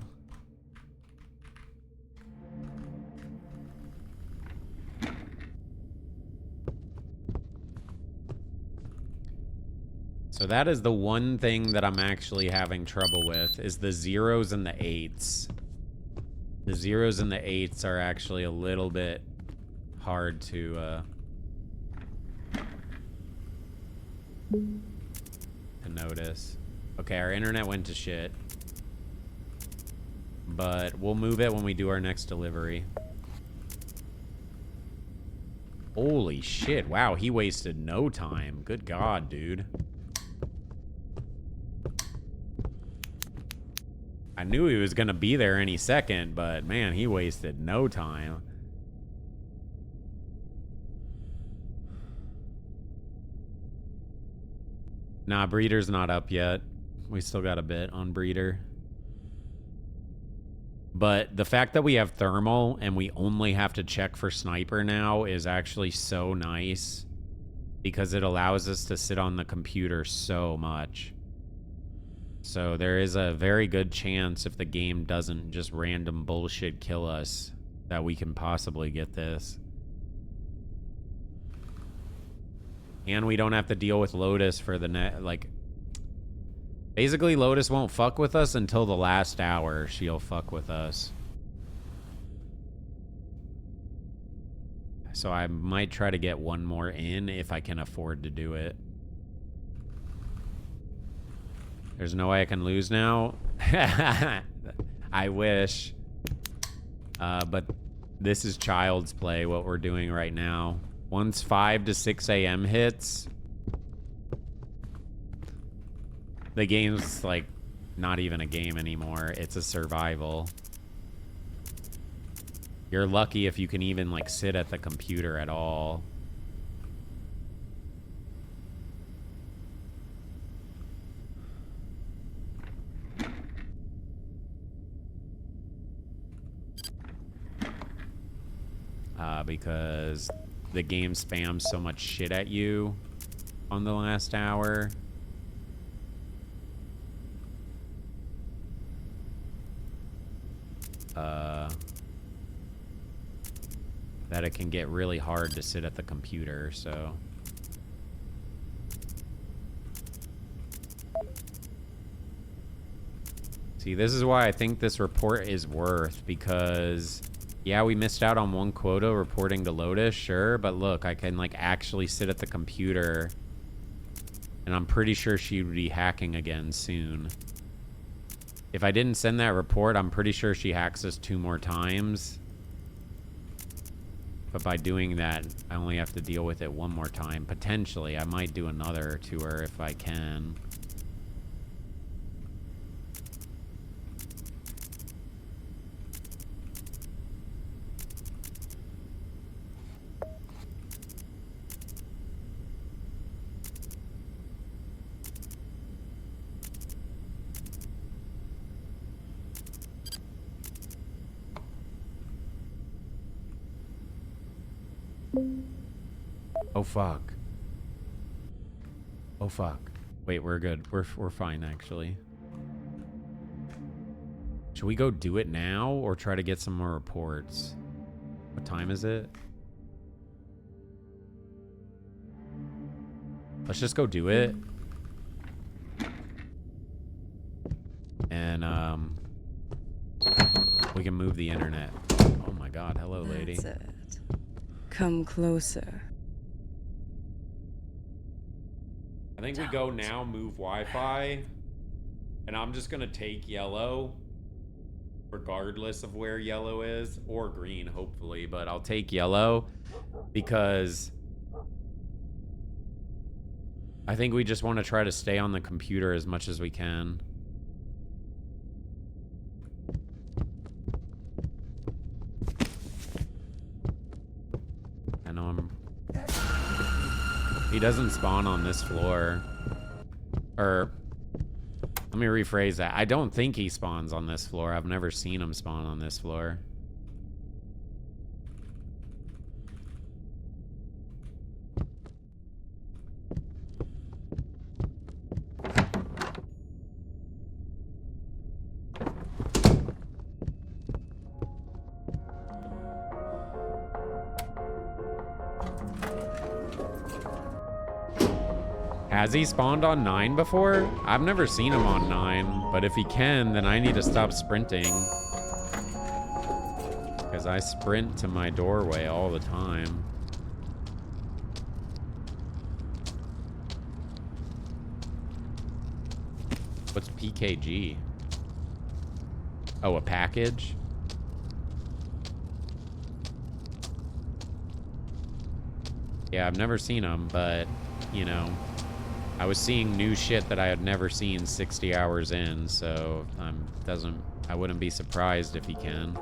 B: So that is the one thing that I'm actually having trouble with, is the 0s and the 8s. The 0s and the 8s are actually a little bit hard to notice. Okay, our internet went to shit. But we'll move it when we do our next delivery. Holy shit, wow, he wasted no time. Good God, dude. I knew he was gonna be there any second, but man, he wasted no time. Nah, Breeder's not up yet. We still got a bit on Breeder. But the fact that we have thermal and we only have to check for sniper now is actually so nice, because it allows us to sit on the computer so much. So there is a very good chance, if the game doesn't just random bullshit kill us, that we can possibly get this. And we don't have to deal with Lotus for the net. Like, basically, Lotus won't fuck with us until the last hour. She'll fuck with us. So I might try to get one more in if I can afford to do it. There's no way I can lose now. I wish. But this is child's play, what we're doing right now. Once 5 to 6 a.m. hits, the game's like not even a game anymore. It's a survival. You're lucky if you can even like sit at the computer at all. Because the game spams so much shit at you on the last hour. That it can get really hard to sit at the computer, so. See, this is why I think this report is worth, because yeah, we missed out on one quota reporting to Lotus, sure, but look, I can like actually sit at the computer, and I'm pretty sure she would be hacking again soon. If I didn't send that report, I'm pretty sure she hacks us 2 more times. But by doing that, I only have to deal with it 1 more time. Potentially, I might do another to her if I can. Oh fuck. Oh fuck. Wait, we're good. We're fine actually. Should we go do it now or try to get some more reports? What time is it? Let's just go do it. And we can move the internet. Oh my god, hello lady.
L: That's it. Come closer.
B: I think we go now, move Wi-Fi, and I'm just gonna take yellow, regardless of where yellow is, or green, hopefully, but I'll take yellow, because I think we just want to try to stay on the computer as much as we can. I know he doesn't spawn on this floor. Or, let me rephrase that. I don't think he spawns on this floor. I've never seen him spawn on this floor. Has he spawned on 9 before? I've never seen him on 9, but if he can, then I need to stop sprinting. Because I sprint to my doorway all the time. What's PKG? Oh, a package? Yeah, I've never seen him, but, you know, I was seeing new shit that I had never seen 60 hours in, so I wouldn't be surprised if he can.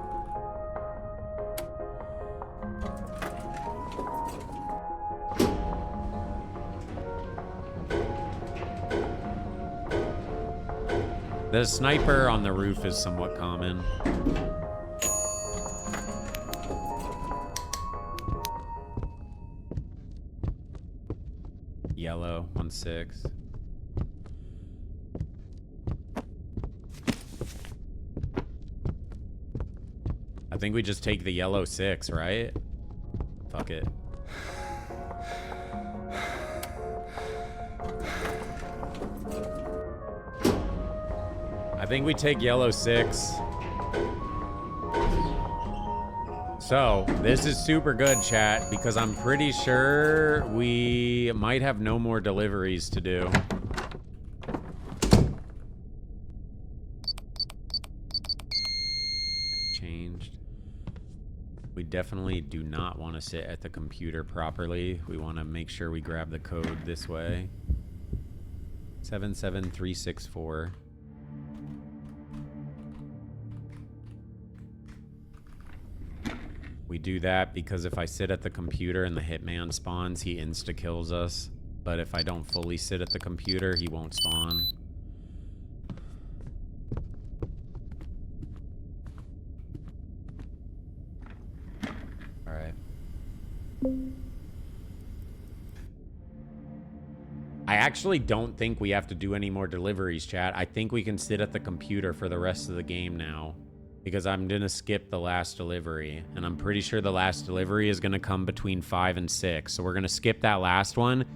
B: The sniper on the roof is somewhat common. Yellow, 1-6. I think we just take the yellow 6, right? Fuck it. I think we take yellow 6. So, this is super good, chat, because I'm pretty sure we might have no more deliveries to do. Changed. We definitely do not want to sit at the computer properly. We want to make sure we grab the code this way. 77364. We do that because if I sit at the computer and the hitman spawns, he insta-kills us. But if I don't fully sit at the computer, he won't spawn. Alright. I actually don't think we have to do any more deliveries, chat. I think we can sit at the computer for the rest of the game now. Because I'm going to skip the last delivery. And I'm pretty sure the last delivery is going to come between 5 and 6. So we're going to skip that last one.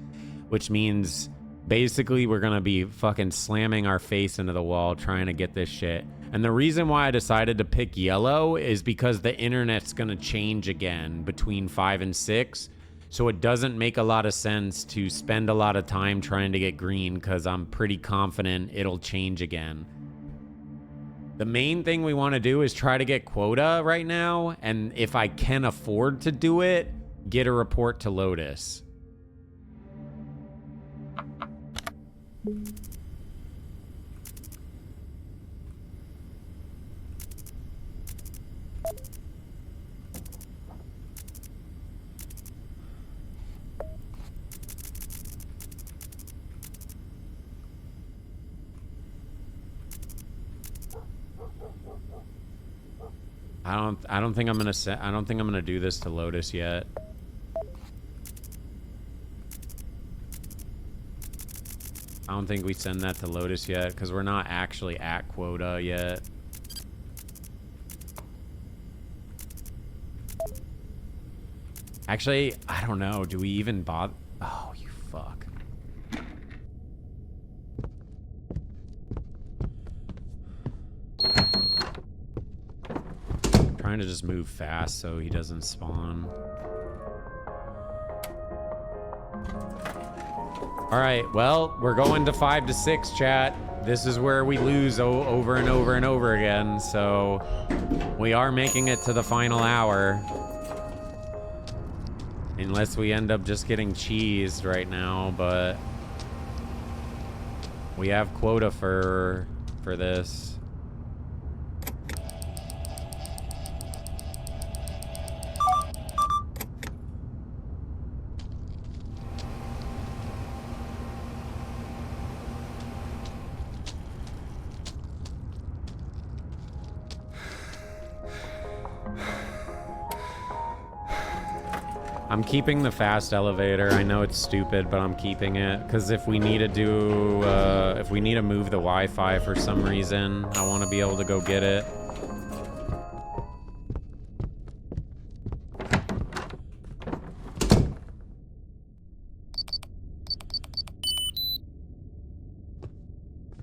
B: Which means basically we're going to be fucking slamming our face into the wall trying to get this shit. And the reason why I decided to pick yellow is because the internet's going to change again between 5 and 6. So it doesn't make a lot of sense to spend a lot of time trying to get green. Because I'm pretty confident it'll change again. The main thing we want to do is try to get quota right now, and if I can afford to do it, get a report to Lotus. I don't think I'm gonna do this to Lotus yet. I don't think we send that to Lotus yet because we're not actually at quota yet. Actually, I don't know. Do we even bother? Oh, you fuck. Trying to just move fast so he doesn't spawn. All right, well, we're going to 5 to 6, chat. This is where we lose over and over and over again, so we are making it to the final hour. Unless we end up just getting cheesed right now, but we have quota for this. I'm keeping the fast elevator. I know it's stupid, but I'm keeping it because if we need to do, if we need to move the Wi-Fi for some reason, I want to be able to go get it.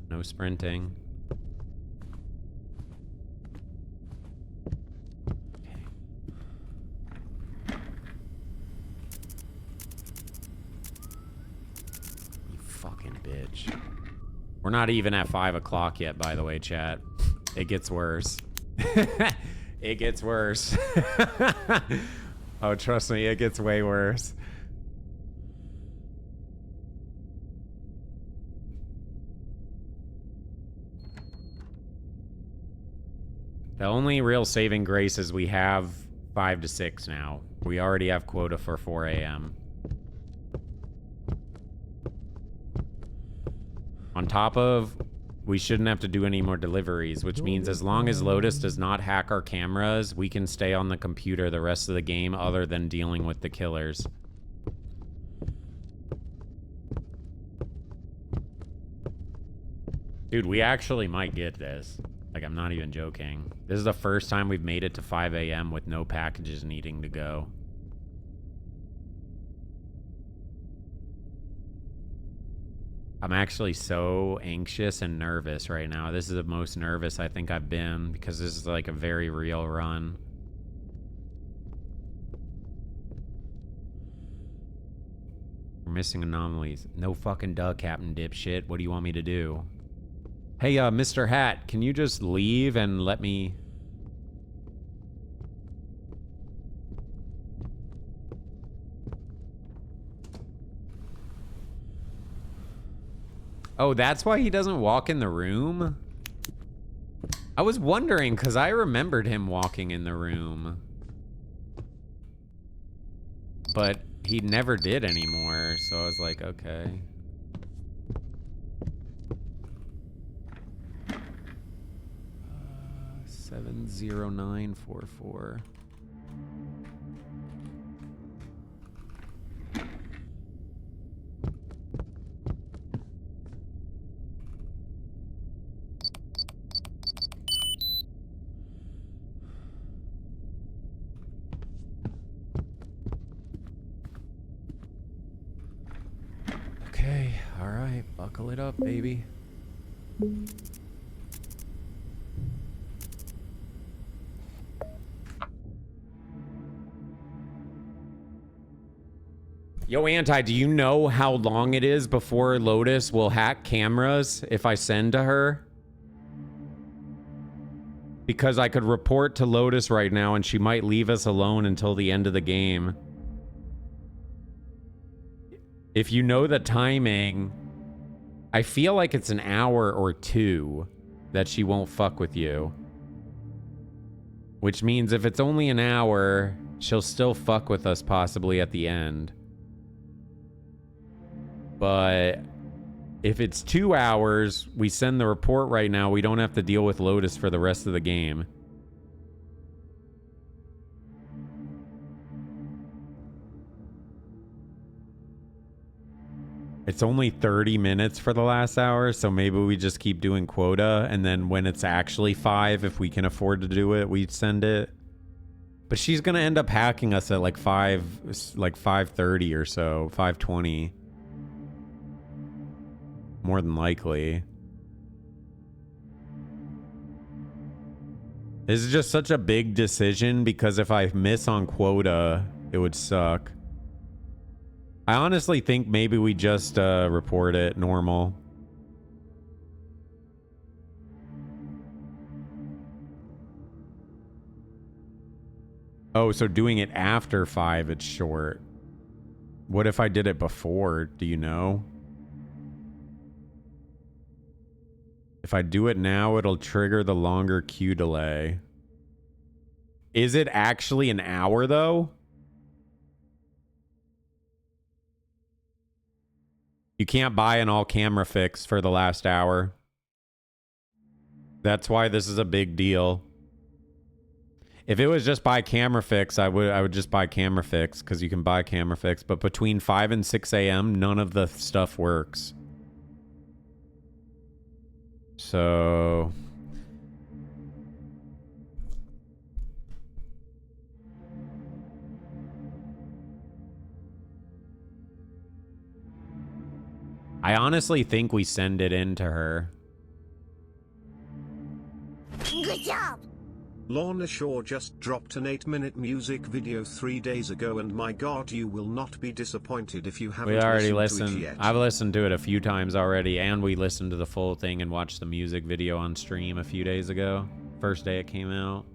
B: No sprinting. You fucking bitch. We're not even at 5 o'clock yet, by the way, chat. It gets worse. It gets worse. Oh, trust me, it gets way worse. The only real saving grace is we have 5 to 6 now. We already have quota for 4 a.m. On top of, we shouldn't have to do any more deliveries, which means as long as Lotus does not hack our cameras, we can stay on the computer the rest of the game other than dealing with the killers. Dude, we actually might get this. Like, I'm not even joking. This is the first time we've made it to 5 a.m. with no packages needing to go. I'm actually so anxious and nervous right now. This is the most nervous I think I've been because this is like a very real run. We're missing anomalies. No fucking duck, Captain Dipshit. What do you want me to do? Hey, Mr. Hat, can you just leave and let me... Oh, that's why he doesn't walk in the room? I was wondering, because I remembered him walking in the room. But he never did anymore, so I was like, okay. Uh, 70944. Okay, all right, buckle it up, baby. Yo, Anti, do you know how long it is before Lotus will hack cameras if I send to her? Because I could report to Lotus right now and she might leave us alone until the end of the game. If you know the timing, I feel like it's an hour or 2 that she won't fuck with you. Which means if it's only an hour, she'll still fuck with us possibly at the end. But if it's 2 hours, we send the report right now, we don't have to deal with Lotus for the rest of the game. It's only 30 minutes for the last hour, so maybe we just keep doing quota, and then when it's actually 5, if we can afford to do it, we send it. But she's gonna end up hacking us at like 5:30 or so, 5:20. More than likely. This is just such a big decision because if I miss on quota, it would suck. I honestly think maybe we just report it normal. Oh, so doing it after 5, it's short. What if I did it before? Do you know? If I do it now, it'll trigger the longer queue delay. Is it actually an hour, though? You can't buy an all-camera fix for the last hour. That's why this is a big deal. If it was just buy camera fix, I would just buy camera fix, because you can buy camera fix. But between 5 and 6 a.m., none of the stuff works. So... I honestly think we send it in to her.
E: Lorna Shaw just dropped an 8-minute music video 3 days ago, and my god, you will not be disappointed if you haven't
B: We already
E: listened to
B: listened.
E: it yet.
B: I've listened to it a few times already, and we listened to the full thing and watched the music video on stream a few days ago. First day it came out.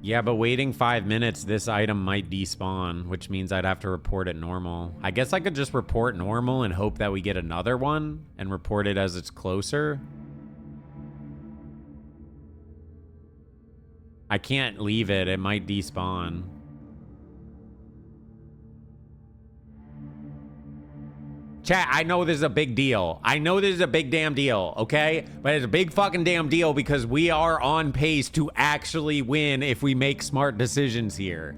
B: Yeah, but waiting 5 minutes, this item might despawn, which means I'd have to report it normal. I guess I could just report normal and hope that we get another one and report it as it's closer. I can't leave it. It might despawn. Chat, I know this is a big deal. I know this is a big damn deal, okay? But it's a big fucking damn deal because we are on pace to actually win if we make smart decisions here.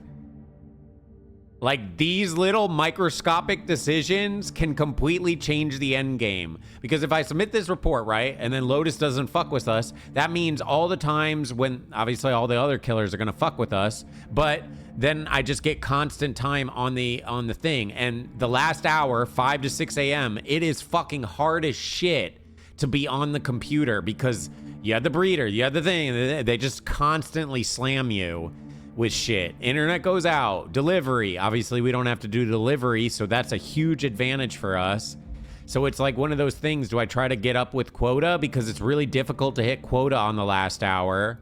B: Like, these little microscopic decisions can completely change the end game. Because if I submit this report, right, and then Lotus doesn't fuck with us, that means all the times when, obviously, all the other killers are gonna fuck with us, but then I just get constant time on the thing. And the last hour, 5 to 6 a.m., it is fucking hard as shit to be on the computer because you have the breeder, you have the thing, they just constantly slam you with shit. Internet goes out, delivery. Obviously, we don't have to do delivery, so that's a huge advantage for us. So it's like one of those things, do I try to get up with quota? Because it's really difficult to hit quota on the last hour.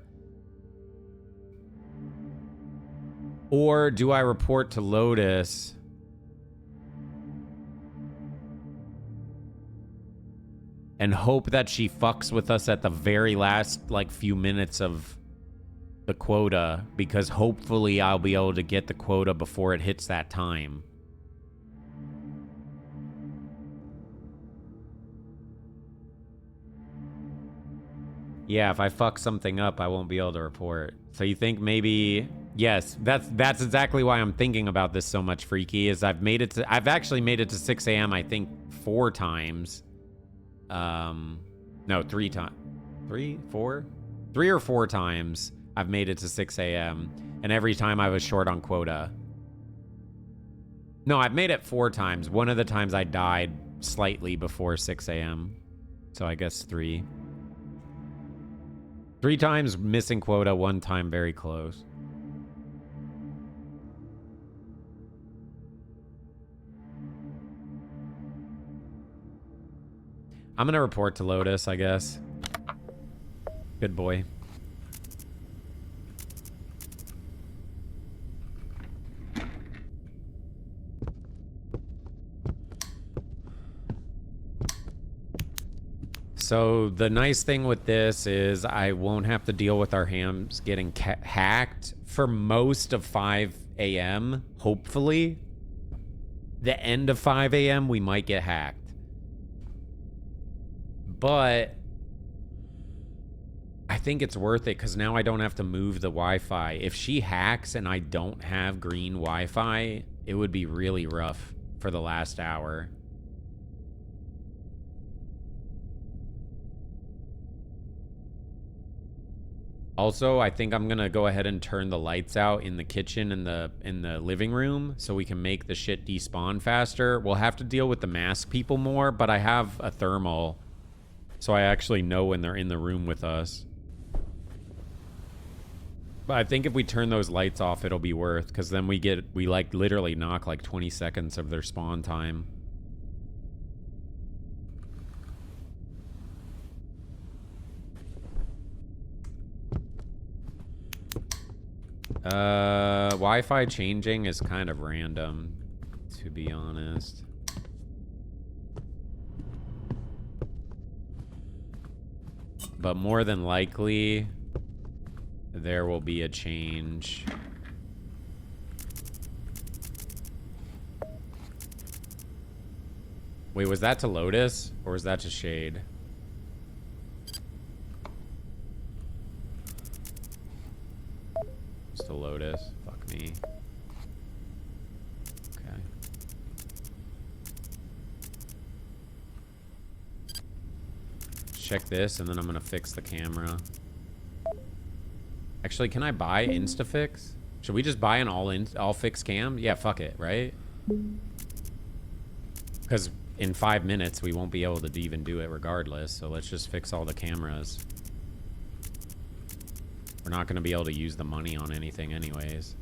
B: Or do I report to Lotus? And hope that she fucks with us at the very last, like, few minutes of the quota, because hopefully I'll be able to get the quota before it hits that time. Yeah, if I fuck something up, I won't be able to report. So you think maybe... Yes, that's exactly why I'm thinking about this so much, Freaky, is I've actually made it to 6 a.m. I think 4 times. No, 3 times. 3 or 4 times I've made it to 6 a.m. and every time I was short on quota. No, I've made it 4 times. One of the times I died slightly before 6 a.m. So I guess 3. 3 times missing quota, 1 time very close. I'm gonna report to Lotus, I guess. Good boy. So the nice thing with this is I won't have to deal with our hams getting hacked for most of 5 a.m. Hopefully. The end of 5 a.m. we might get hacked. But I think it's worth it because now I don't have to move the Wi-Fi. If she hacks and I don't have green Wi-Fi, it would be really rough for the last hour. Also, I think I'm gonna go ahead and turn the lights out in the kitchen and in the living room so we can make the shit despawn faster. We'll have to deal with the mask people more, but I have a thermal, so I actually know when they're in the room with us. But I think if we turn those lights off, it'll be worth, because then we like literally knock like 20 seconds of their spawn time. Wi-Fi changing is kind of random, to be honest. But more than likely, there will be a change. Wait, was that to Lotus? Or was that to Shade? It's to Lotus. Fuck me. Okay. Check this, and then I'm gonna fix the camera. Actually, can I buy Instafix? Should we just buy an all fix cam? Yeah, fuck it, right? Because in 5 minutes, we won't be able to even do it regardless. So let's just fix all the cameras. We're not going to be able to use the money on anything anyways.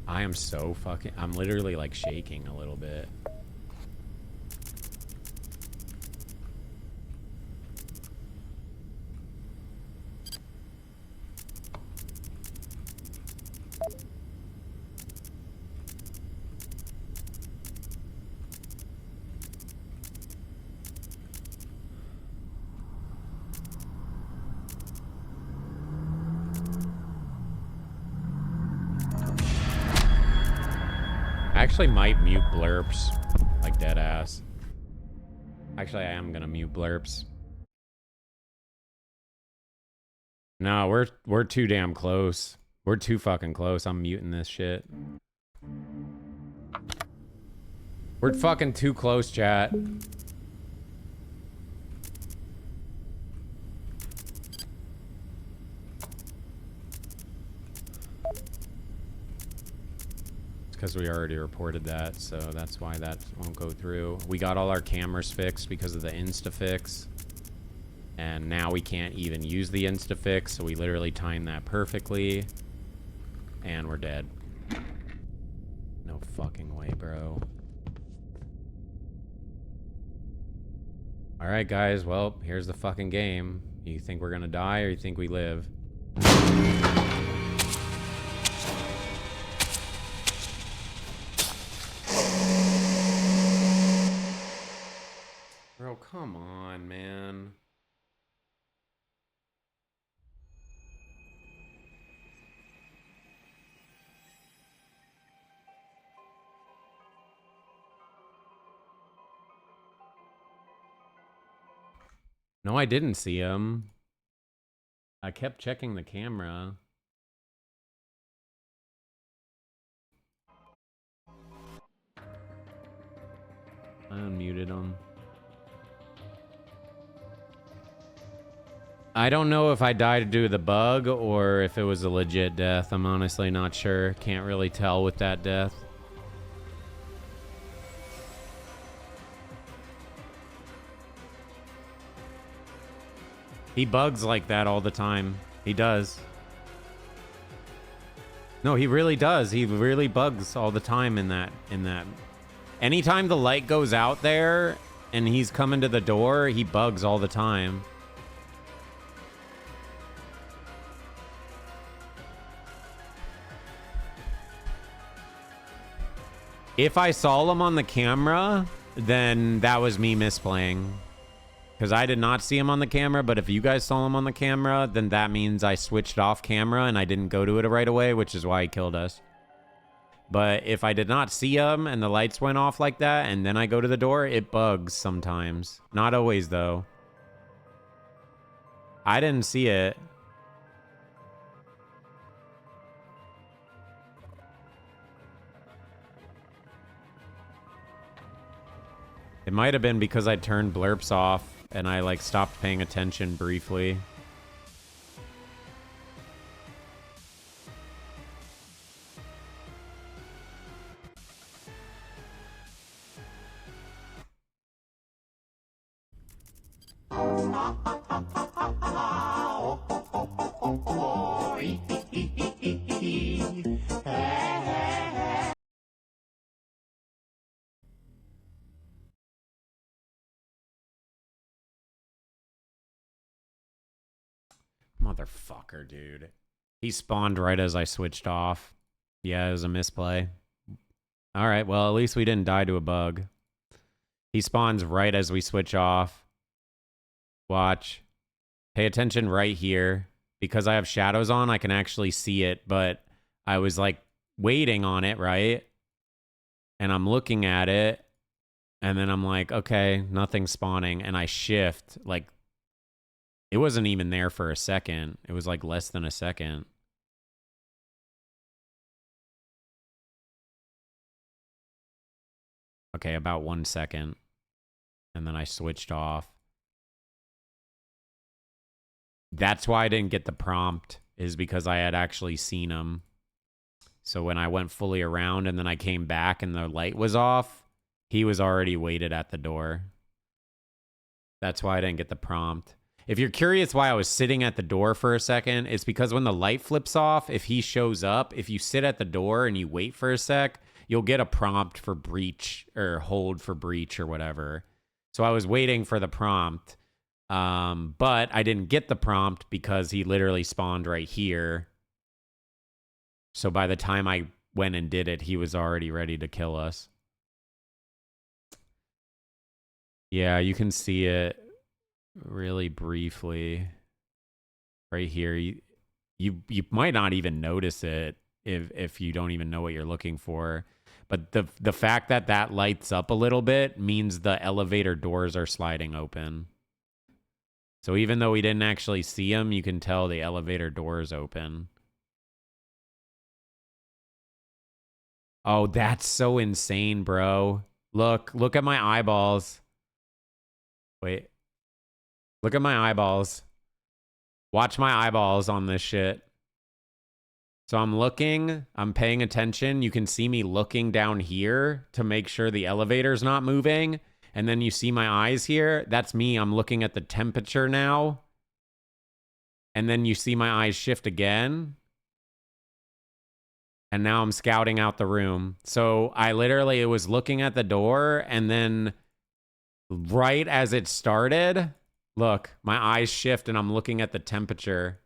B: I am so fucking... I'm literally, like, shaking a little bit. I actually might mute blurps, like dead ass. Actually, I am gonna mute blurps. No, we're too damn close. We're too fucking close. I'm muting this shit. We're fucking too close, chat. Because we already reported that, so that's why that won't go through. We got all our cameras fixed because of the Instafix. And now we can't even use the Instafix, so we literally timed that perfectly. And we're dead. No fucking way, bro. Alright, guys, well, here's the fucking game. You think we're gonna die, or you think we live? Bro, come on, man. No, I didn't see him. I kept checking the camera. I unmuted him. I don't know if I died due to the bug or if it was a legit death. I'm honestly not sure. Can't really tell with that death. He bugs like that all the time. He does. No, he really does. He really bugs all the time in that. Anytime the light goes out there and he's coming to the door, he bugs all the time. If I saw him on the camera, then that was me misplaying. Because I did not see him on the camera, but if you guys saw him on the camera, then that means I switched off camera and I didn't go to it right away, which is why he killed us. But if I did not see him and the lights went off like that and then I go to the door, it bugs sometimes. Not always, though. I didn't see it. It might have been because I turned blurps off and I like stopped paying attention briefly. Motherfucker, dude. He spawned right as I switched off. Yeah, it was a misplay. Alright, well, at least we didn't die to a bug. He spawns right as we switch off. Watch. Pay attention right here. Because I have shadows on, I can actually see it, but I was, like, waiting on it, right? And I'm looking at it, and then I'm like, okay, nothing's spawning, and I shift, like, It wasn't even there for a second. It was like less than a second. Okay, about 1 second. And then I switched off. That's why I didn't get the prompt, is because I had actually seen him. So when I went fully around and then I came back and the light was off, he was already waited at the door. That's why I didn't get the prompt. If you're curious why I was sitting at the door for a second, it's because when the light flips off, if he shows up, if you sit at the door and you wait for a sec, you'll get a prompt for breach or hold for breach or whatever. So I was waiting for the prompt, but I didn't get the prompt because he literally spawned right here. So by the time I went and did it, he was already ready to kill us. Yeah, you can see it really briefly right here. You might not even notice it if you don't even know what you're looking for. But the fact that that lights up a little bit means the elevator doors are sliding open. So even though we didn't actually see them, you can tell the elevator doors open. Oh, that's so insane, bro. Look at my eyeballs. Wait. Look at my eyeballs. Watch my eyeballs on this shit. So I'm looking, I'm paying attention. You can see me looking down here to make sure the elevator's not moving. And then you see my eyes here. That's me. I'm looking at the temperature now. And then you see my eyes shift again. And now I'm scouting out the room. So I literally was looking at the door, and then right as it started, look, my eyes shift and I'm looking at the temperature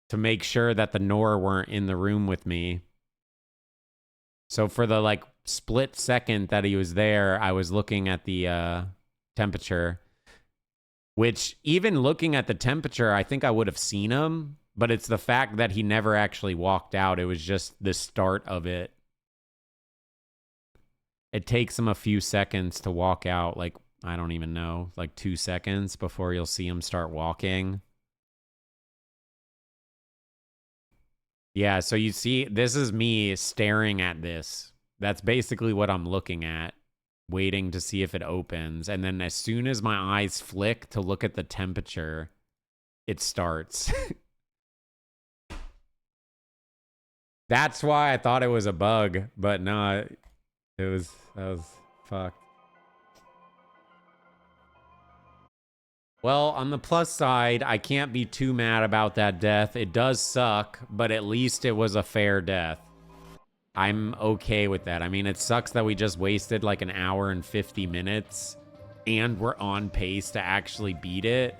B: to make sure that the Nor weren't in the room with me. So for the like split second that he was there, I was looking at the temperature, which even looking at the temperature, I think I would have seen him. But it's the fact that he never actually walked out. It was just the start of it. It takes him a few seconds to walk out. Like, I don't even know, like 2 seconds before you'll see him start walking. Yeah, so you see, this is me staring at this. That's basically what I'm looking at, waiting to see if it opens. And then as soon as my eyes flick to look at the temperature, it starts. That's why I thought it was a bug, but no, that was fucked. Well, on the plus side, I can't be too mad about that death. It does suck, but at least it was a fair death. I'm okay with that. I mean, it sucks that we just wasted like an hour and 50 minutes and we're on pace to actually beat it.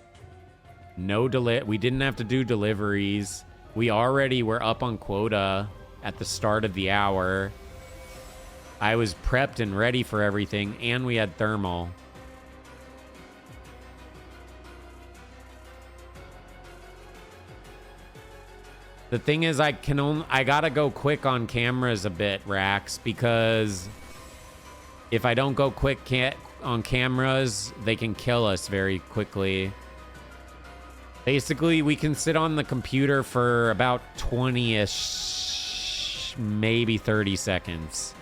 B: We didn't have to do deliveries. We already were up on quota at the start of the hour. I was prepped and ready for everything, and we had thermal. The thing is, I gotta go quick on cameras a bit, Rax, because if I don't go quick on cameras, they can kill us very quickly. Basically, we can sit on the computer for about 20-ish, maybe 30 seconds.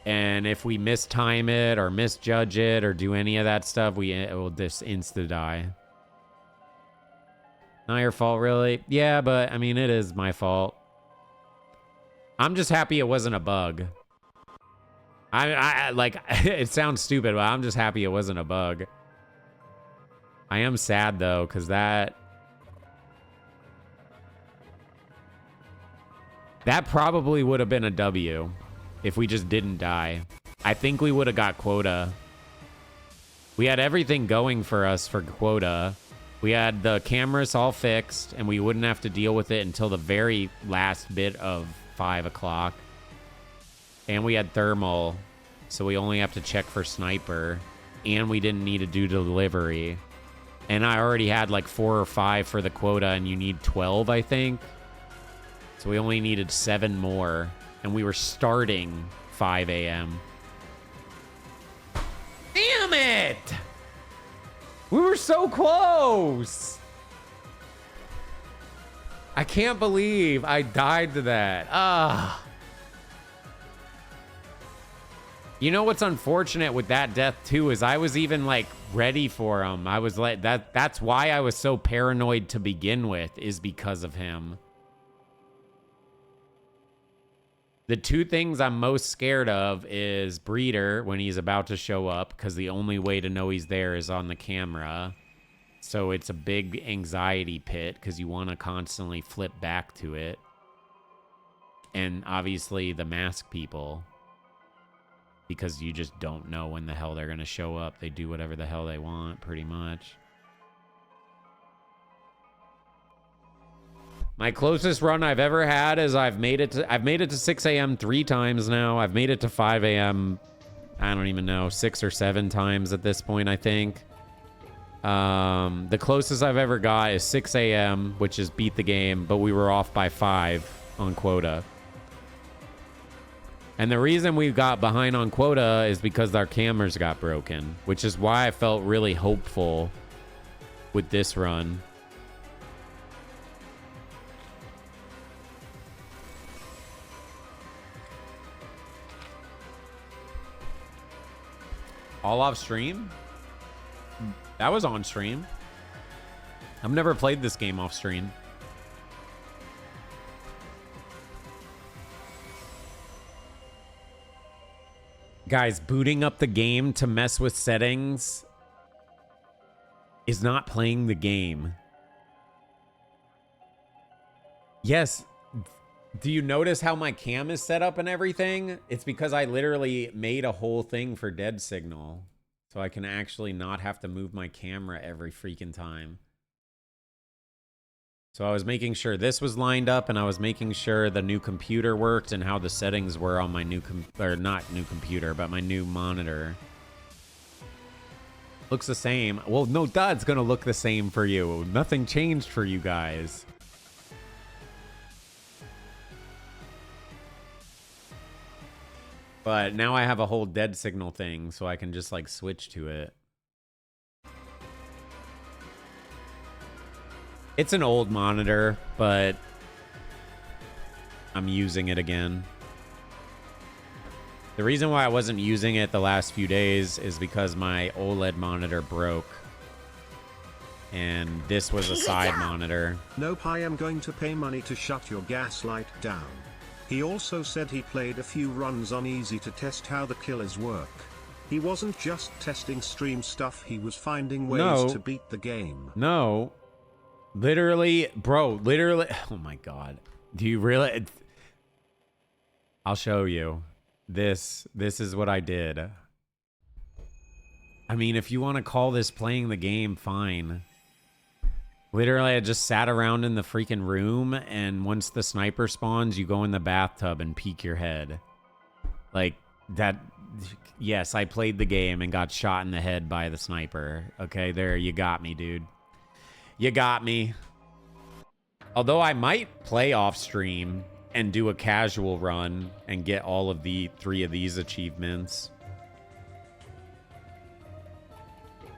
B: And if we mistime it or misjudge it or do any of that stuff, it will just insta-die. Not your fault, really? Yeah, but, I mean, it is my fault. I'm just happy it wasn't a bug. I like, it sounds stupid, but I'm just happy it wasn't a bug. I am sad, though, because that probably would have been a W if we just didn't die. I think we would have got quota. We had everything going for us for quota. We had the cameras all fixed, and we wouldn't have to deal with it until the very last bit of 5 o'clock. And we had thermal, so we only have to check for sniper. And we didn't need to do delivery. And I already had like 4 or 5 for the quota, and you need 12, I think. So we only needed 7 more. And we were starting 5 a.m. Damn it! We were so close. I can't believe I died to that. Ah. You know what's unfortunate with that death too is I was even like ready for him. I was like that's why I was so paranoid to begin with, is because of him. The two things I'm most scared of is Breeder when he's about to show up, because the only way to know he's there is on the camera. So it's a big anxiety pit because you want to constantly flip back to it. And obviously the mask people, because you just don't know when the hell they're going to show up. They do whatever the hell they want, pretty much. My closest run I've ever had is I've made it to 6 a.m. 3 times now. I've made it to 5 a.m. I don't even know, 6 or 7 times at this point, I think. The closest I've ever got is 6 a.m., which is beat the game, but we were off by 5 on quota. And the reason we got behind on quota is because our cameras got broken, which is why I felt really hopeful with this run. All off stream? That was on stream. I've never played this game off stream. Guys, booting up the game to mess with settings is not playing the game. Yes. Do you notice how my cam is set up and everything? It's because I literally made a whole thing for Dead Signal. So I can actually not have to move my camera every freaking time. So I was making sure this was lined up, and I was making sure the new computer worked and how the settings were on my new not new computer, but my new monitor. Looks the same. Well, no, duh, it's gonna look the same for you. Nothing changed for you guys. But now I have a whole Dead Signal thing, so I can just like switch to it. It's an old monitor, but I'm using it again. The reason why I wasn't using it the last few days is because my OLED monitor broke. And this was a side monitor.
E: Nope, I am going to pay money to shut your gaslight down. He also said he played a few runs on easy to test how the killers work. He wasn't just testing stream stuff, he was finding ways to beat the game.
B: No. Literally, bro, literally. Oh my God. Do you really? I'll show you. This is what I did. I mean, if you want to call this playing the game, fine. Literally, I just sat around in the freaking room, and once the sniper spawns, you go in the bathtub and peek your head. Like, that... Yes, I played the game and got shot in the head by the sniper. Okay, there, you got me, dude. You got me. Although I might play off stream and do a casual run and get all of the 3 of these achievements.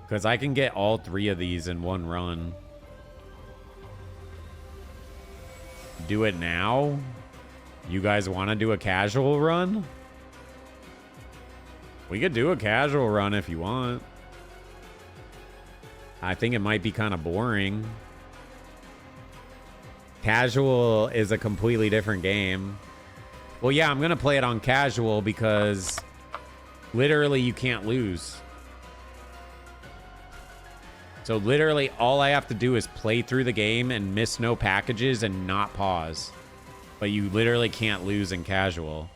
B: Because I can get all 3 of these in one run. Do it now? You guys want to do a casual run? We could do a casual run if you want. I think it might be kind of boring. Casual is a completely different game. Well, yeah, I'm going to play it on casual because literally you can't lose. So literally all I have to do is play through the game and miss no packages and not pause. But you literally can't lose in casual.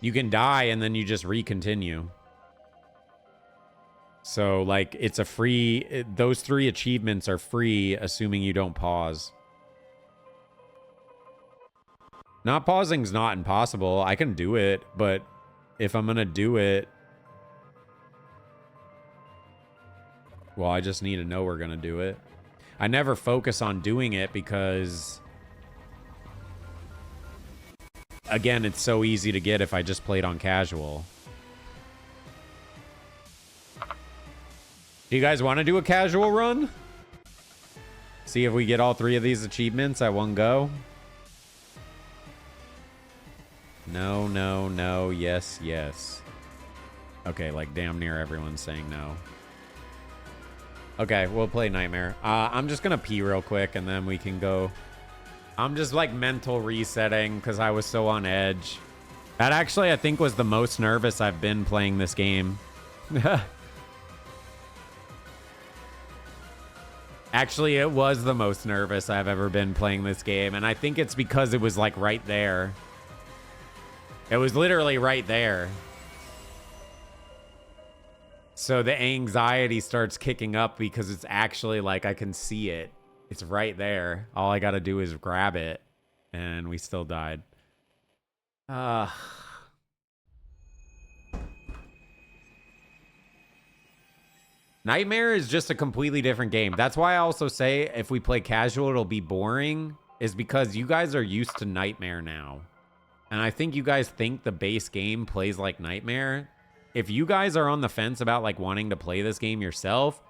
B: You can die and then you just re-continue. So, like, it's a free... Those 3 achievements are free, assuming you don't pause. Not pausing's not impossible. I can do it, but if I'm gonna do it... Well, I just need to know we're gonna do it. I never focus on doing it because... Again, it's so easy to get if I just played on casual. Do you guys want to do a casual run? See if we get all 3 of these achievements at one go. No, no, no, yes, yes. Okay, like damn near everyone's saying no. Okay, we'll play Nightmare. I'm just gonna pee real quick and then we can go. I'm just like mental resetting because I was so on edge. That actually, I think, was the most nervous I've been playing this game. Actually, it was the most nervous I've ever been playing this game. And I think it's because it was like right there. It was literally right there. So the anxiety starts kicking up because it's actually like I can see it. It's right there. All I got to do is grab it. And we still died. Nightmare is just a completely different game. That's why I also say if we play casual, it'll be boring. Is because you guys are used to Nightmare now. And I think you guys think the base game plays like Nightmare. If you guys are on the fence about like wanting to play this game yourself,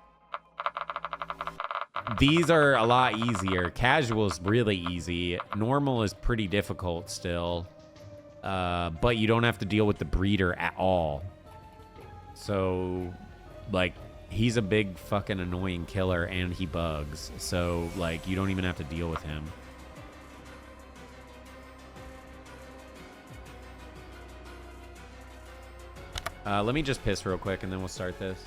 B: these are a lot easier. Casual is really easy. Normal is pretty difficult still. But you don't have to deal with the breeder at all. So, like, he's a big fucking annoying killer and he bugs. So, like, you don't even have to deal with him. Let me just piss real quick and then we'll start this.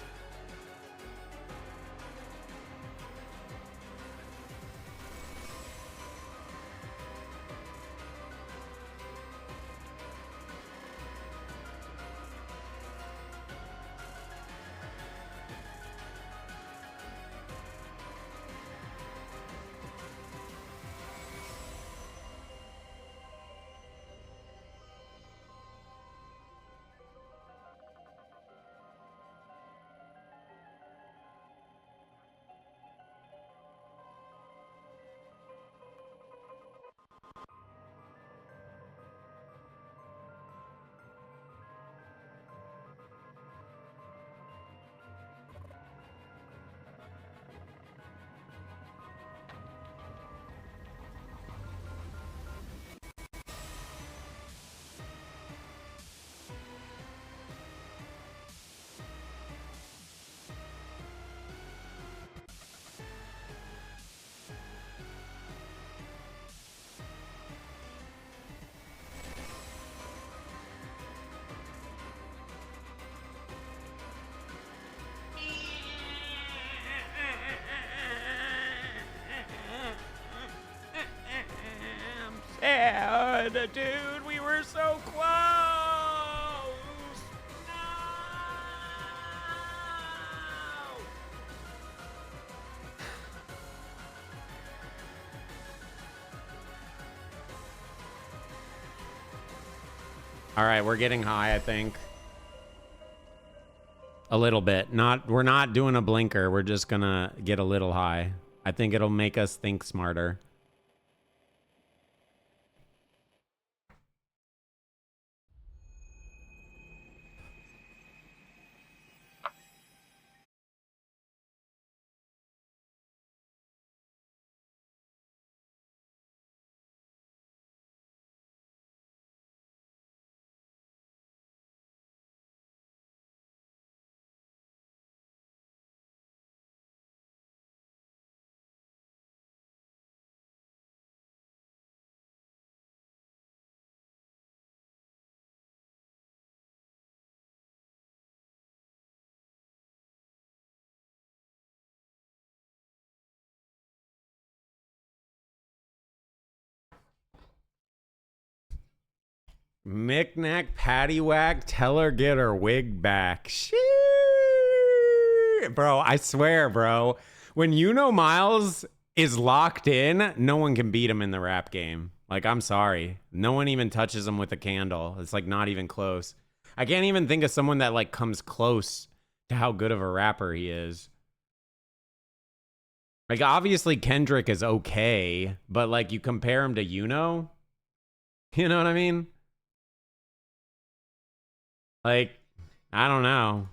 B: Yeah, dude, we were so close. No. All right, we're getting high, I think. A little bit. We're not doing a blinker. We're just gonna get a little high. I think it'll make us think smarter. Mick-knack, paddywhack, tell her get her wig back. Shit. Bro, I swear, bro. When Miles is locked in, no one can beat him in the rap game. Like, I'm sorry. No one even touches him with a candle. It's, like, not even close. I can't even think of someone that, like, comes close to how good of a rapper he is. Like, obviously, Kendrick is okay, but, like, you compare him to you know what I mean? Like, I don't know.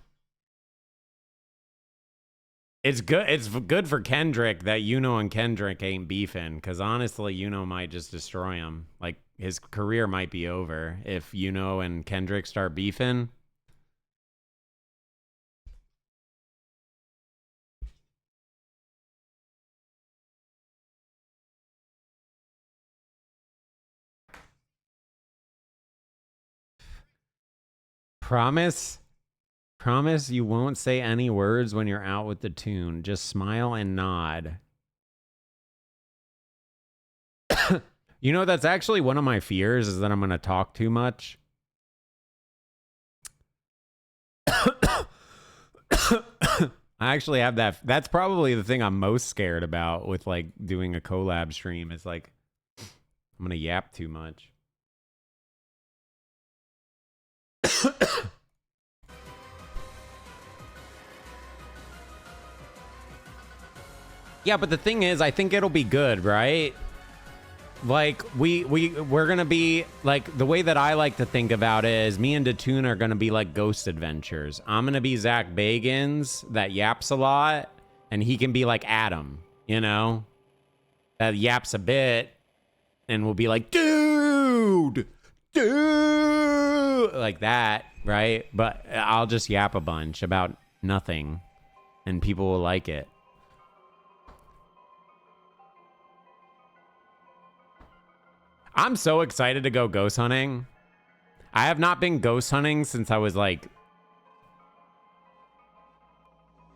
B: It's good. It's good for Kendrick that Yuno and Kendrick ain't beefing, because honestly, Yuno might just destroy him. Like, his career might be over if Yuno and Kendrick start beefing. Promise? Promise you won't say any words when you're out with the tune. Just smile and nod. You know, that's actually one of my fears, is that I'm going to talk too much. I actually have that. That's probably the thing I'm most scared about with like doing a collab stream, is like I'm going to yap too much. Yeah, but the thing is, I think it'll be good, right? Like, we're gonna be, like, the way that I like to think about it is me and Datoon are gonna be like Ghost Adventures. I'm gonna be Zach Bagans, that yaps a lot, and he can be like Adam, you know? That yaps a bit, and we'll be like, dude! Like that, right? But I'll just yap a bunch about nothing, and people will like it. I'm so excited to go ghost hunting. I have not been ghost hunting since I was like,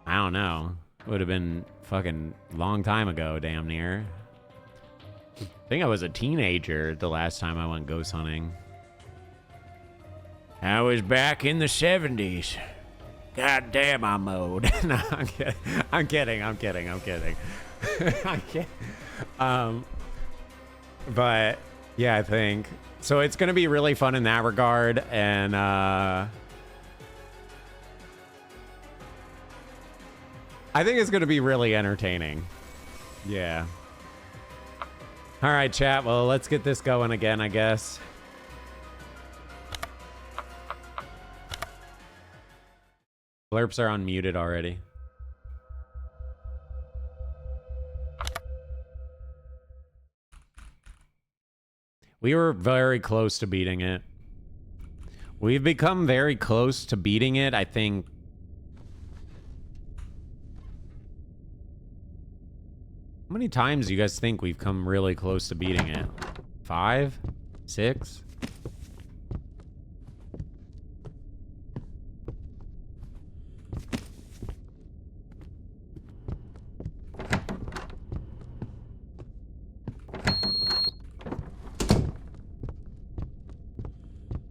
B: I don't know. Would have been fucking long time ago, damn near. I think I was a teenager the last time I went ghost hunting. I was back in the 70s. God damn, I mowed. No, I'm kidding. I'm kidding. I'm kidding. I'm kidding. I'm kidding. But yeah, I think so. It's going to be really fun in that regard. And I think it's going to be really entertaining. Yeah. All right, chat. Well, let's get this going again, I guess. Blurps are unmuted already. We were very close to beating it. We've become very close to beating it, I think. How many times do you guys think we've come really close to beating it? 5? 6?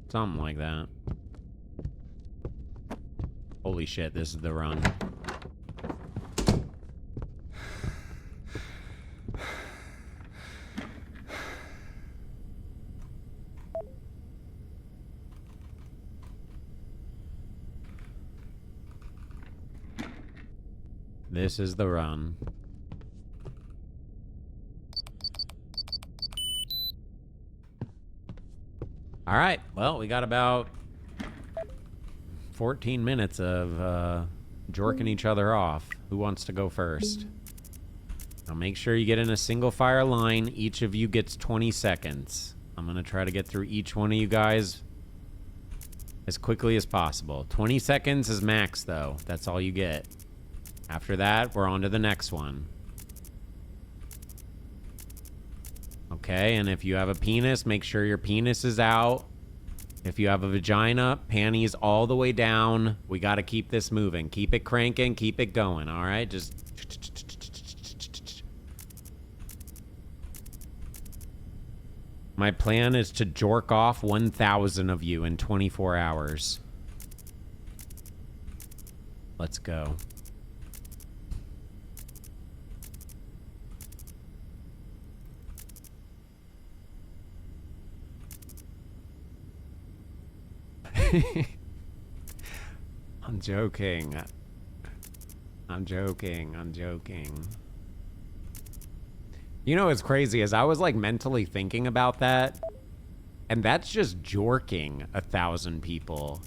B: Something like that. Holy shit, this is the run. This is the run. All right. Well, we got about 14 minutes of jorking each other off. Who wants to go first? Now make sure you get in a single fire line. Each of you gets 20 seconds. I'm going to try to get through each one of you guys as quickly as possible. 20 seconds is max, though. That's all you get. After that, we're on to the next one. Okay, and if you have a penis, make sure your penis is out. If you have a vagina, panties all the way down. We got to keep this moving. Keep it cranking, keep it going, all right? Just... My plan is to jork off 1,000 of you in 24 hours. Let's go. I'm joking. I'm joking. I'm joking. You know what's crazy is I was like mentally thinking about that, and that's just jorking 1,000 people.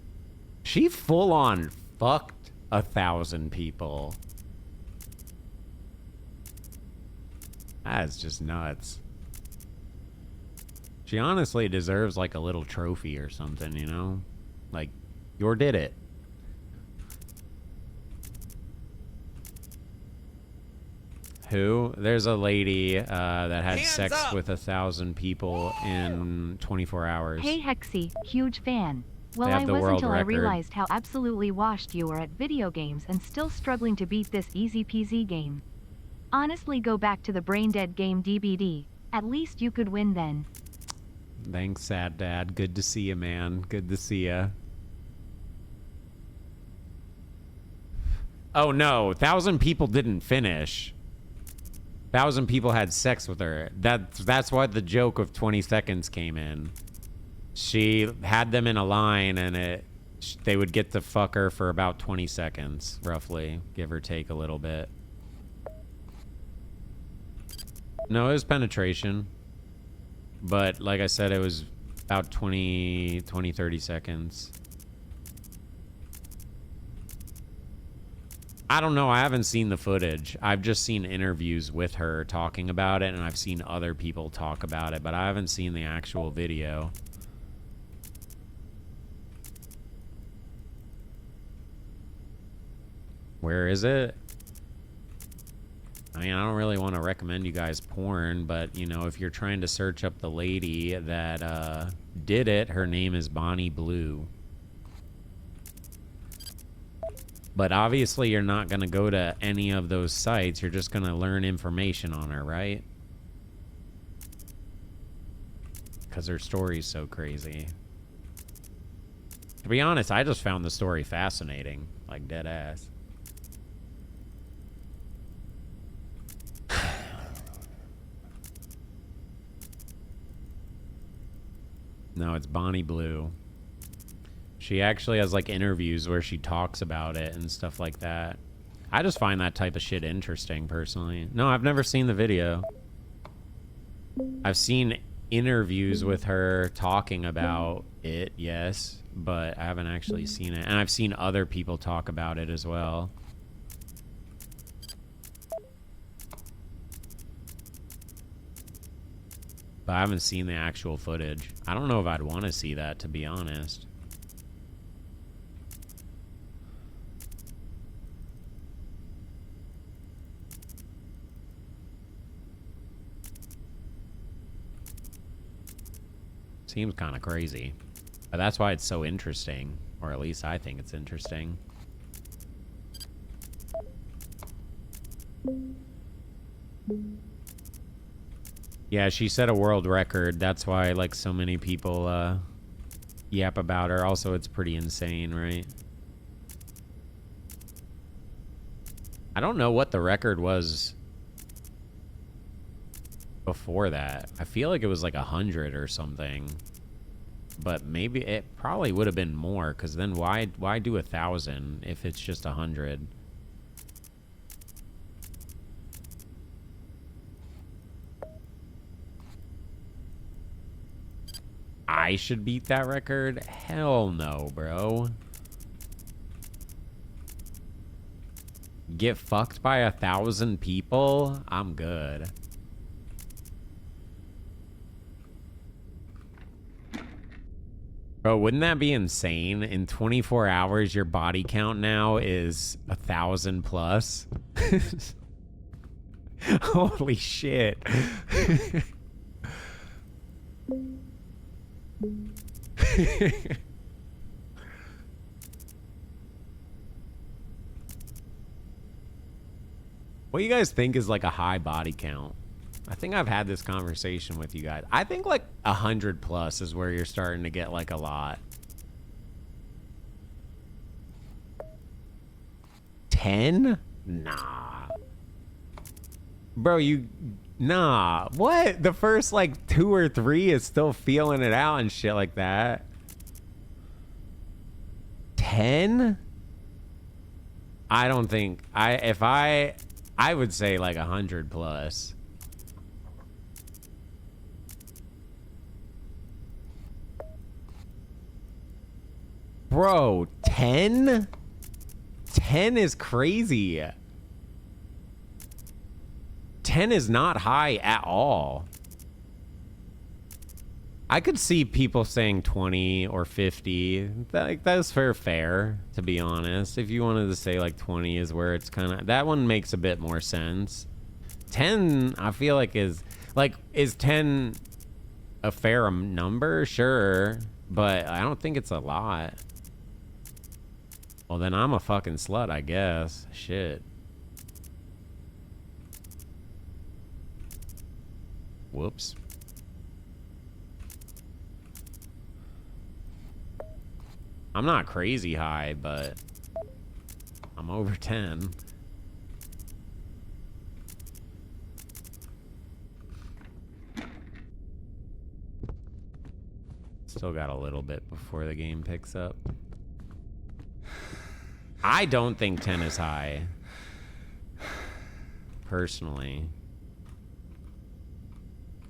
B: She full on fucked 1,000 people. That's just nuts. She honestly deserves like a little trophy or something, you know? Like, Yor did it. Who? There's a lady that had sex with 1,000 people in 24 hours.
D: Hey Hexy, huge fan. Well,
B: have
D: I
B: the
D: was
B: world
D: until I
B: record.
D: realized how absolutely washed you were at video games and still struggling to beat this easy peasy game. Honestly, go back to the brain dead game DBD. At least you could win then.
B: Thanks, Sad Dad. Good to see you, man. Good to see you. Oh no, 1,000 people didn't finish. 1,000 people had sex with her. That's why the joke of 20 seconds came in. She had them in a line, and they would get to fuck her for about 20 seconds, roughly, give or take a little bit. No, it was penetration. But like I said, it was about 30 seconds. I don't know. I haven't seen the footage. I've just seen interviews with her talking about it, and I've seen other people talk about it, but I haven't seen the actual video. Where is it? I mean, I don't really want to recommend you guys porn, but, you know, if you're trying to search up the lady that did it, her name is Bonnie Blue. But obviously you're not going to go to any of those sites. You're just going to learn information on her, right? Because her story's so crazy. To be honest, I just found the story fascinating. Like, dead ass. No, it's Bonnie Blue. She actually has like interviews where she talks about it and stuff like that. I just find that type of shit interesting personally. No, I've never seen the video. I've seen interviews with her talking about it, yes, but I haven't actually seen it. And I've seen other people talk about it as well. But I haven't seen the actual footage. I don't know if I'd want to see that, to be honest. Seems kind of crazy. But that's why it's so interesting. Or at least I think it's interesting. Yeah, she set a world record. That's why, like, so many people yap about her. Also, it's pretty insane, right? I don't know what the record was before that. I feel like it was like 100 or something. But maybe it probably would have been more, because then why do 1,000 if it's just 100? I should beat that record? Hell no, bro. Get fucked by 1,000 people? I'm good. Bro, wouldn't that be insane? In 24 hours, your body count now is 1,000 plus. Holy shit. What do you guys think is like a high body count? I think I've had this conversation with you guys. I think like 100 plus is where you're starting to get like a lot. 10? Nah. Bro, nah. What? The first like 2 or 3 is still feeling it out and shit like that. 10? I don't think I would say like 100 plus. Bro, 10? 10 is crazy. 10 is not high at all. I could see people saying 20 or 50. That's fair, to be honest. If you wanted to say like 20 is where it's kind of... That one makes a bit more sense. 10, I feel like is 10 a fair number? Sure. But I don't think it's a lot. Well, then I'm a fucking slut, I guess. Shit. Whoops. I'm not crazy high, but I'm over 10. Still got a little bit before the game picks up. I don't think 10 is high. Personally.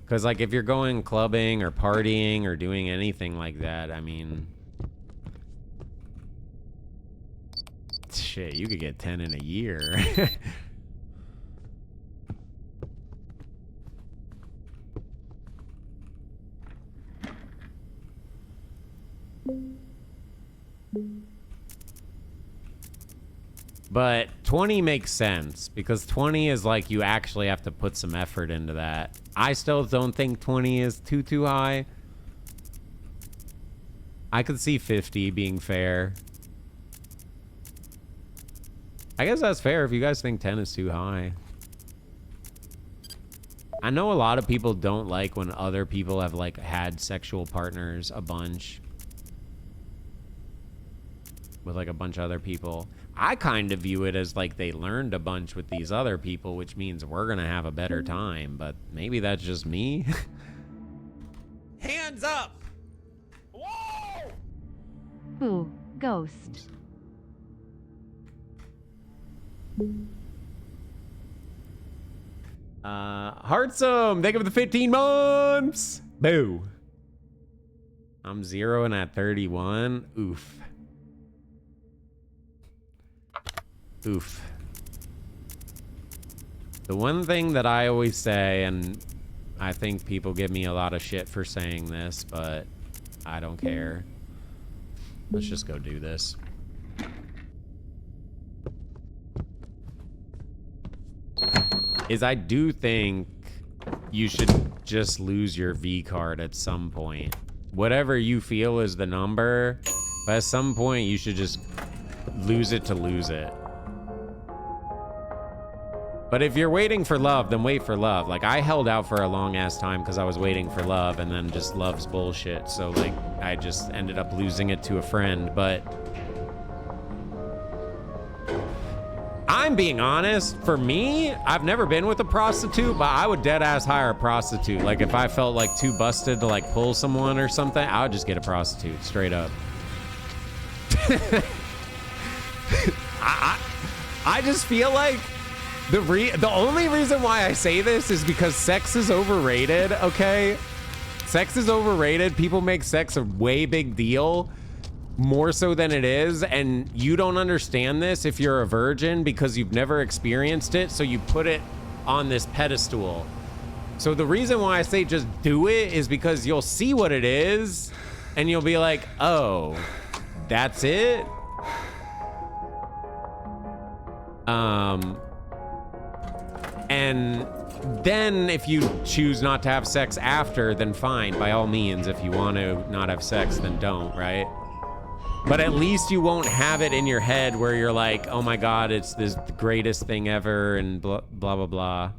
B: Because, like, if you're going clubbing or partying or doing anything like that, I mean... Shit, you could get 10 in a year. But 20 makes sense because 20 is like you actually have to put some effort into that. I still don't think 20 is too high. I could see 50 being fair. I guess that's fair if you guys think 10 is too high. I know a lot of people don't like when other people have like had sexual partners a bunch. With like a bunch of other people. I kind of view it as like they learned a bunch with these other people, which means we're gonna have a better time, but maybe that's just me.
F: Hands up!
D: Ooh, ghost.
B: Heartsome, thank you for the 15 months. Boo. I'm zeroing at 31. Oof. Oof. The one thing that I always say, and I think people give me a lot of shit for saying this, but I don't care. Let's just go do this. Is I do think you should just lose your V card at some point. Whatever you feel is the number, but at some point you should just lose it to lose it. But if you're waiting for love, then wait for love. Like, I held out for a long ass time because I was waiting for love, and then just love's bullshit. So, like, I just ended up losing it to a friend. But I'm being honest. For me, I've never been with a prostitute, but I would dead ass hire a prostitute. Like, if I felt like too busted to like pull someone or something, I would just get a prostitute straight up. I just feel like the only reason why I say this is because sex is overrated, okay? Sex is overrated. People make sex a way big deal, more so than it is, and you don't understand this if you're a virgin because you've never experienced it, so you put it on this pedestal. So the reason why I say just do it is because you'll see what it is, and you'll be like, oh, that's it? And then if you choose not to have sex after, then fine, by all means. If you want to not have sex, then don't, right? But at least you won't have it in your head where you're like, oh my God, it's this the greatest thing ever and blah, blah, blah, blah.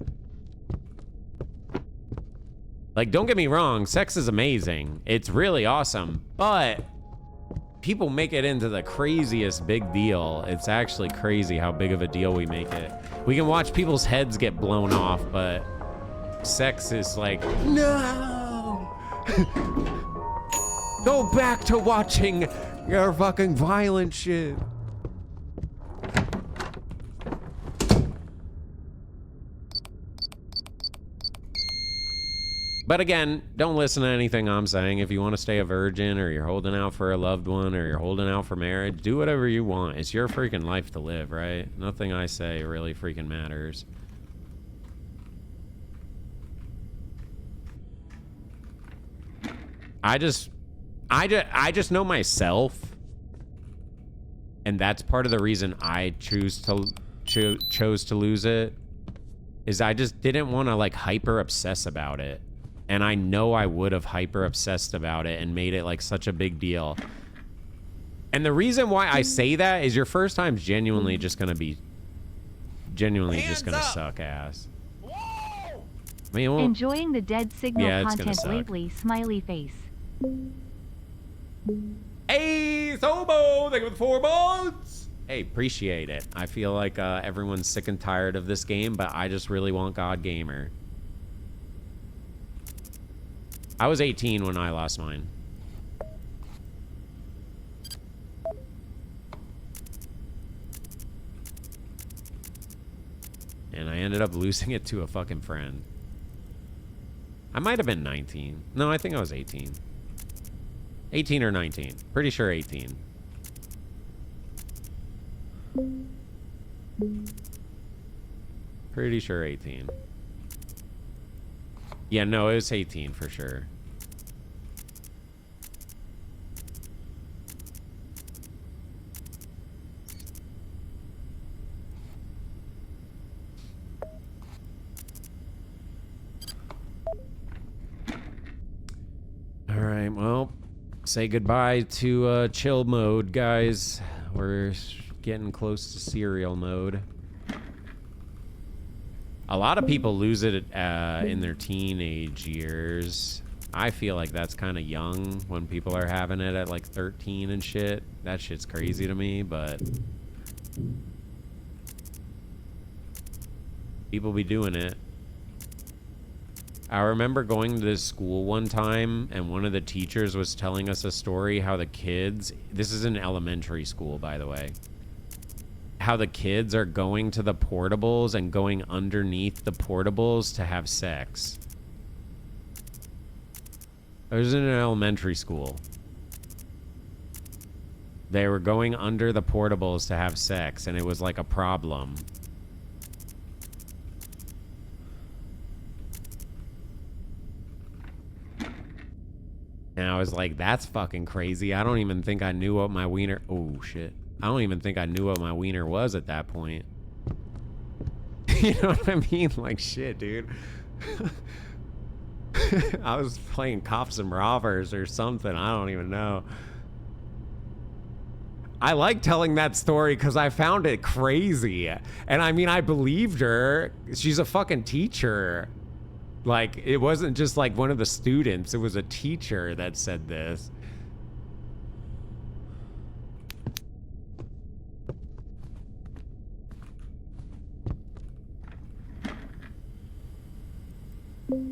B: Like, don't get me wrong, sex is amazing. It's really awesome, but people make it into the craziest big deal. It's actually crazy how big of a deal we make it. We can watch people's heads get blown off, but sex is like, no! Go back to watching your fucking violent shit. But again, don't listen to anything I'm saying. If you want to stay a virgin, or you're holding out for a loved one, or you're holding out for marriage, do whatever you want. It's your freaking life to live, right? Nothing I say really freaking matters. I just know myself, and that's part of the reason I chose to lose it. Is I just didn't want to like hyper obsess about it, and I know I would have hyper obsessed about it and made it like such a big deal. And the reason why I say that is your first time's genuinely just gonna suck ass. I mean, it won't-
D: Enjoying the Dead Signal
B: Yeah, it's gonna
D: content
B: suck.
D: lately, smiley face.
B: Hey, Sobo, thank you for the 4 months. Hey, appreciate it. I feel like everyone's sick and tired of this game, but I just really want God Gamer. I was 18 when I lost mine. And I ended up losing it to a fucking friend. I might have been 19. No, I think I was 18. 18 or 19. Pretty sure 18. Pretty sure 18. Yeah, no, it was 18 for sure. All right, well, say goodbye to chill mode, guys. We're getting close to serial mode. A lot of people lose it in their teenage years. I feel like that's kind of young when people are having it at like 13 and shit. That shit's crazy to me, but people be doing it. I remember going to this school one time, and one of the teachers was telling us a story how the kids, this is in elementary school, by the way, how the kids are going to the portables and going underneath the portables to have sex. It was in an elementary school. They were going under the portables to have sex, and it was like a problem. And I was like, that's fucking crazy. I don't even think I knew what my wiener... Oh, shit. I don't even think I knew what my wiener was at that point. You know what I mean? Like, shit, dude. I was playing Cops and Robbers or something. I don't even know. I like telling that story because I found it crazy. And I mean, I believed her. She's a fucking teacher. Like, it wasn't just like one of the students. It was a teacher that said this.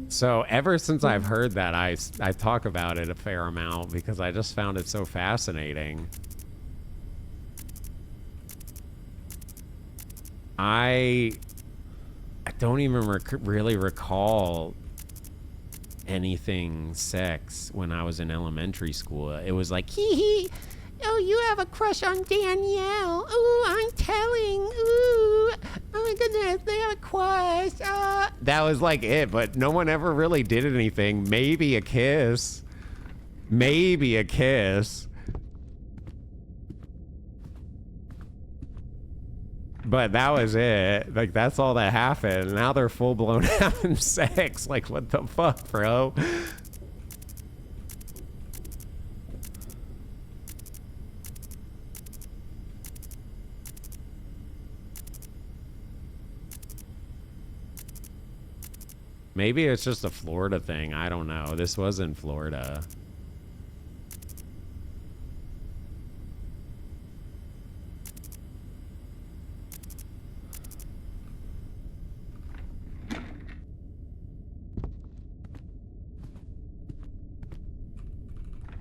B: So ever since I've heard that, I talk about it a fair amount because I just found it so fascinating. I don't even really recall anything sex when I was in elementary school. It was like, hee hee, oh, you have a crush on Danielle. Ooh, I'm telling. Ooh, oh my goodness, they have a crush. That was like it, but no one ever really did anything. Maybe a kiss. Maybe a kiss. But that was it. Like, that's all that happened. Now they're full-blown having sex. Like, what the fuck, bro? Maybe it's just a Florida thing. I don't know. This was in Florida.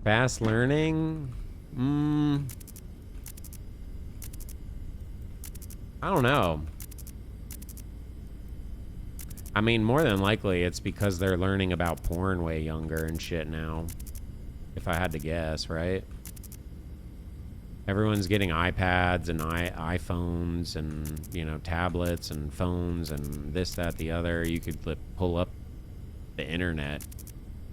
B: Fast learning? I don't know. I mean, more than likely, it's because they're learning about porn way younger and shit now. If I had to guess, right? Everyone's getting iPads and iPhones and, you know, tablets and phones and this, that, the other. You could pull up the internet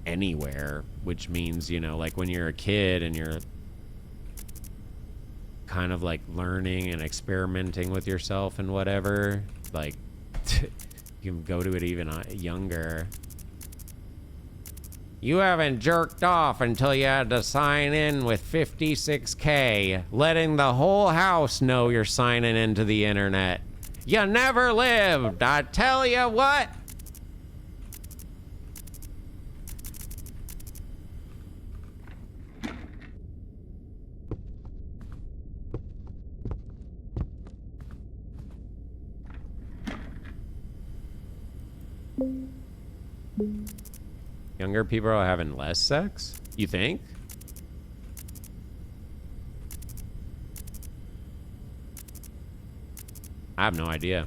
B: anywhere, which means, you know, like when you're a kid and you're kind of like learning and experimenting with yourself and whatever, like you can go to it even younger. You haven't jerked off until you had to sign in with 56K, letting the whole house know you're signing into the internet. You never lived, I tell you what. Younger people are having less sex? You think? I have no idea.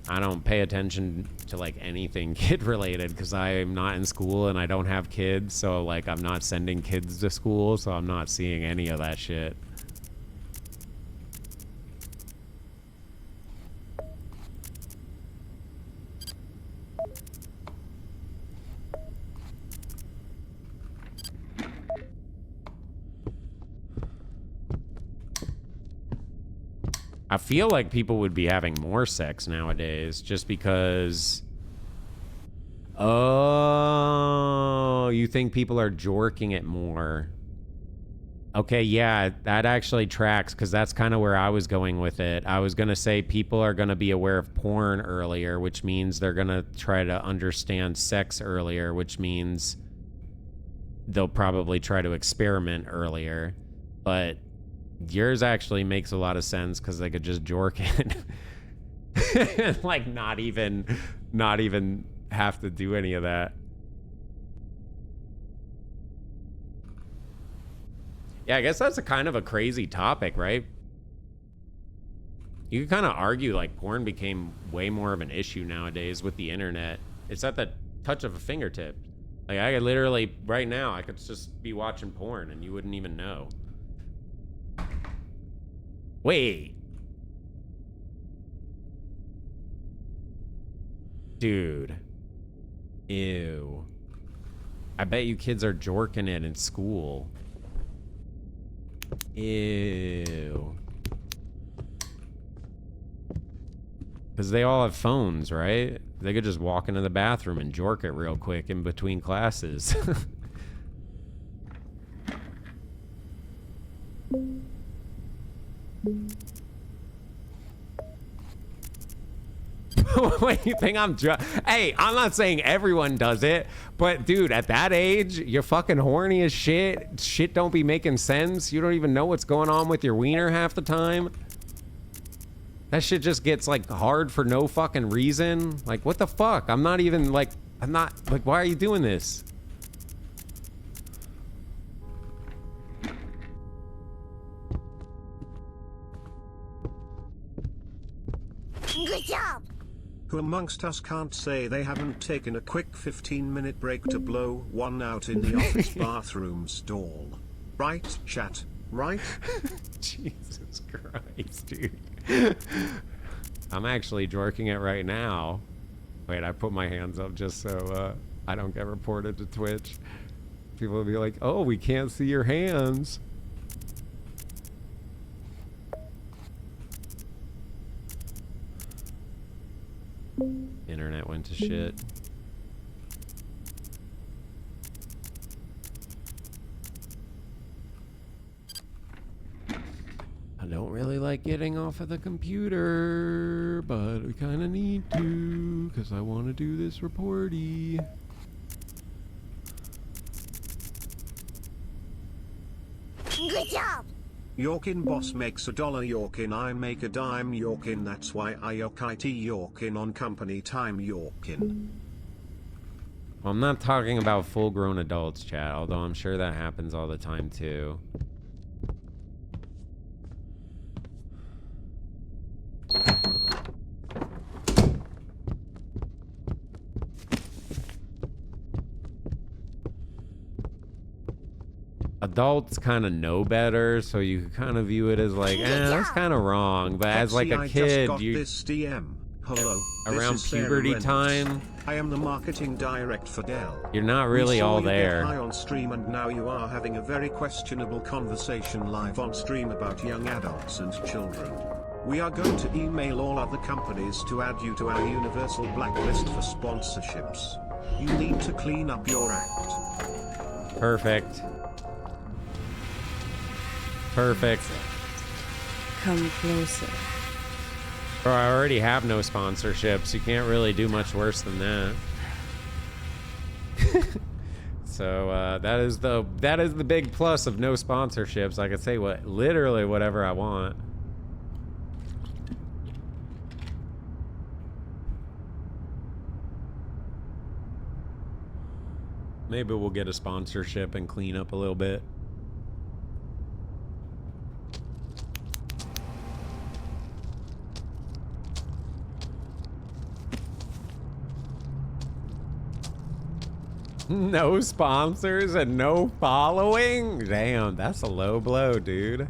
B: I don't pay attention to like anything kid related because I'm not in school and I don't have kids, so like I'm not sending kids to school, so I'm not seeing any of that shit. I feel like people would be having more sex nowadays just because... Oh, you think people are jorking it more. Okay, yeah, that actually tracks because that's kind of where I was going with it. I was going to say people are going to be aware of porn earlier, which means they're going to try to understand sex earlier, which means they'll probably try to experiment earlier. But yours actually makes a lot of sense because they could just jork it. Like not even have to do any of that. Yeah, I guess that's a kind of a crazy topic, right? You could kind of argue like porn became way more of an issue nowadays with the internet. It's at the touch of a fingertip. Like I could literally, right now, I could just be watching porn and you wouldn't even know. Wait. Dude. Ew. I bet you kids are jorking it in school. Ew. Because they all have phones, right? They could just walk into the bathroom and jork it real quick in between classes. What do you think I'm Hey, I'm not saying everyone does it, but dude, at that age, you're fucking horny as shit. Shit don't be making sense. You don't even know what's going on with your wiener half the time. That shit just gets like hard for no fucking reason. Like, what the fuck? I'm not even like, why are you doing this?
K: Good job.
E: Who amongst us can't say they haven't taken a quick 15-minute break to blow one out in the office bathroom stall? Right, chat? Right?
B: Jesus Christ, dude. I'm actually jorking it right now. Wait, I put my hands up just so I don't get reported to Twitch. People will be like, oh, we can't see your hands. Internet went to shit. I don't really like getting off of the computer, but we kind of need to because I want to do this reporty.
K: Good job.
E: Yorkin boss makes $1 Yorkin, I make a dime Yorkin, that's why I yok IT Yorkin on company time Yorkin.
B: Well, I'm not talking about full-grown adults, chat, although I'm sure that happens all the time too. Adults kind of know better, so you kind of view it as like, that's kind of wrong. But as like a
E: I
B: kid,
E: just got this DM. Hello,
B: around
E: this is Sarah
B: puberty
E: Reynolds.
B: time.
E: I am the marketing director for Dell.
B: You're not
E: We
B: really
E: saw
B: all
E: you get
B: there.
E: high on stream, and now you are having a very questionable conversation live on stream about young adults and children. We are going to email all other companies to add you to our universal blacklist for sponsorships. You need to clean up your act.
B: Perfect. Perfect.
L: Come closer.
B: Bro, I already have no sponsorships. You can't really do much worse than that. So that is the big plus of no sponsorships. I can say literally whatever I want. Maybe we'll get a sponsorship and clean up a little bit. No sponsors and no following? Damn, that's a low blow, dude.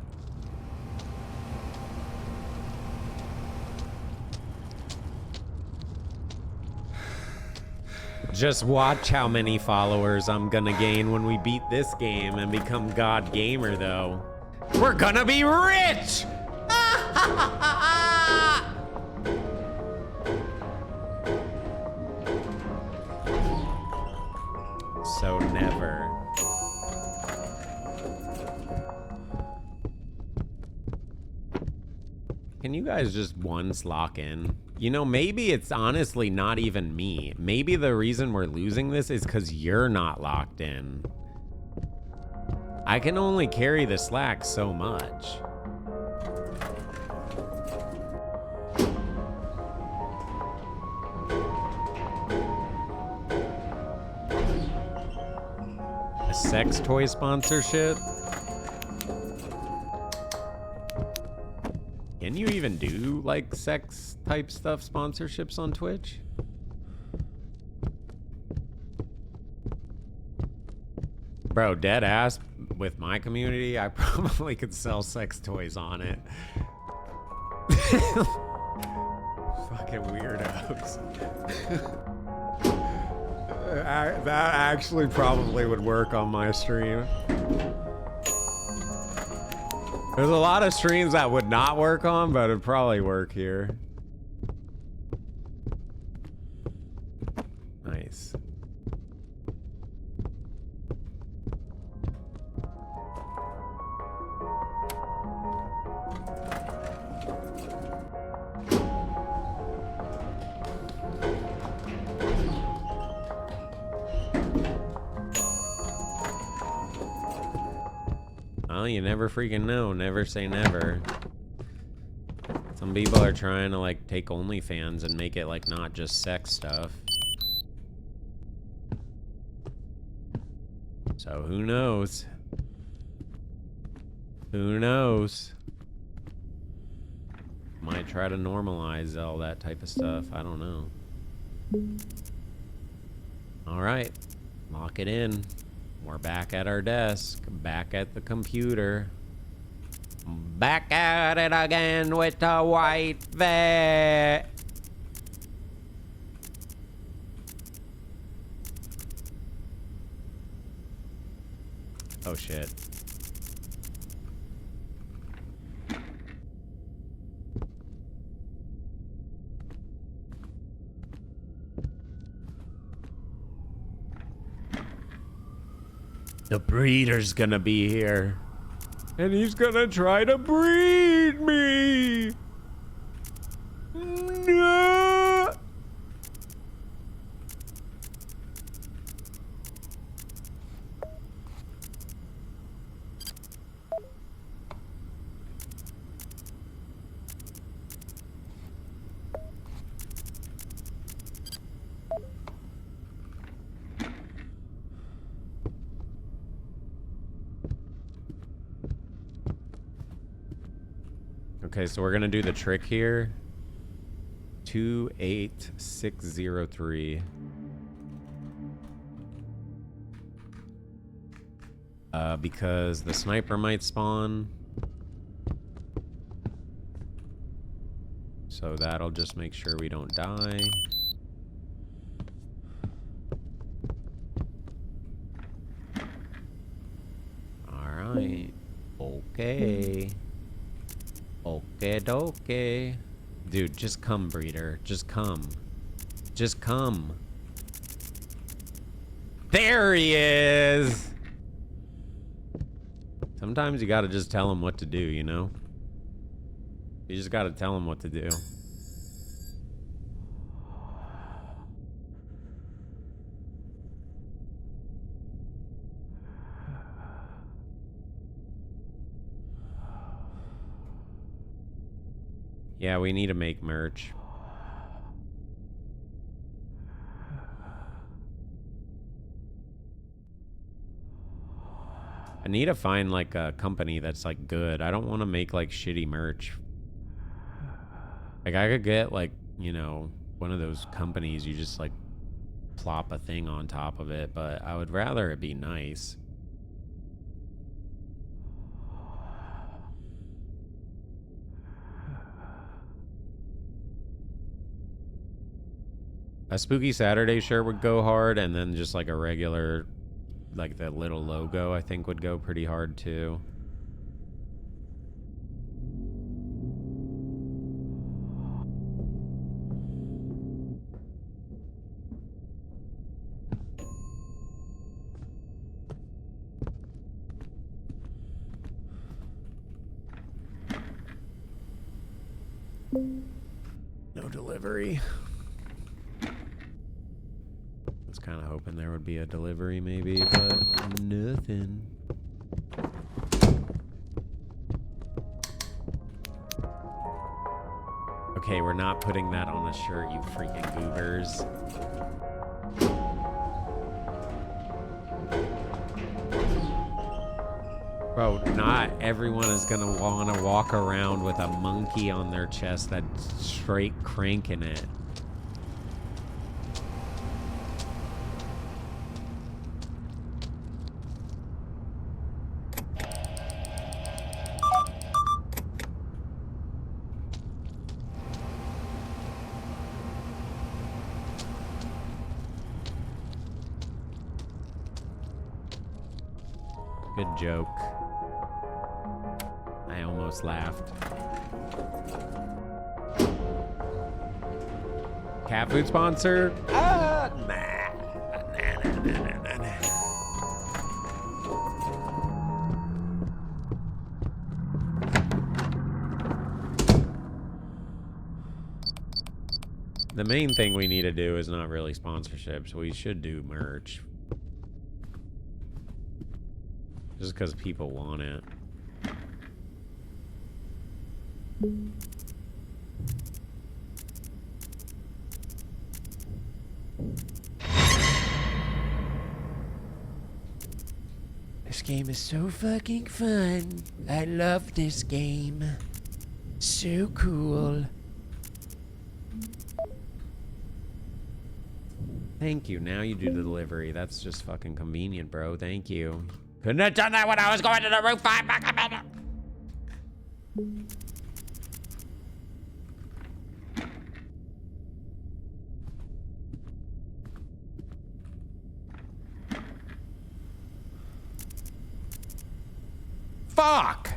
B: Just watch how many followers I'm gonna gain when we beat this game and become God Gamer, though. We're gonna be rich! So never. Can you guys just once lock in? You know, maybe it's honestly not even me. Maybe the reason we're losing this is because you're not locked in. I can only carry the slack so much. A sex toy sponsorship? Can you even do like sex type stuff sponsorships on Twitch? Bro, dead ass, with my community, I probably could sell sex toys on it. Fucking weirdos. That actually probably would work on my stream. There's a lot of streams that would not work on, but it'd probably work here. Nice. Well, you never freaking know. Never say never. Some people are trying to like take OnlyFans and make it like not just sex stuff. So who knows? Who knows? Might try to normalize all that type of stuff. I don't know. All right, lock it in. We're back at our desk, back at the computer. Back at it again with the white vet. Oh shit. The breeder's gonna be here. And he's gonna try to breed me. No. Okay, so we're gonna do the trick here. 28603. Because the sniper might spawn. So that'll just make sure we don't die. Alright. Okay. Okay, okay. Dude, just come, breeder. Just come. Just come. There he is! Sometimes you gotta just tell him what to do, you know? You just gotta tell him what to do. Yeah, we need to make merch. I need to find like a company that's like good. I don't want to make like shitty merch. Like I could get like, you know, one of those companies you just like plop a thing on top of it, but I would rather it be nice. A Spooky Saturday shirt would go hard, and then just like a regular, like the little logo, I think would go pretty hard too. No delivery. I was kind of hoping there would be a delivery maybe, but nothing. Okay, we're not putting that on a shirt, you freaking goobers. Bro, not everyone is gonna wanna walk around with a monkey on their chest that's straight cranking it. Good joke. I almost laughed. Cat food sponsor? Nah. The main thing we need to do is not really sponsorships. We should do merch. Just because people want it. This game is so fucking fun. I love this game. So cool. Thank you. Now you do the delivery. That's just fucking convenient, bro. Thank you. Couldn't have done that when I was going to the roof. Fuck!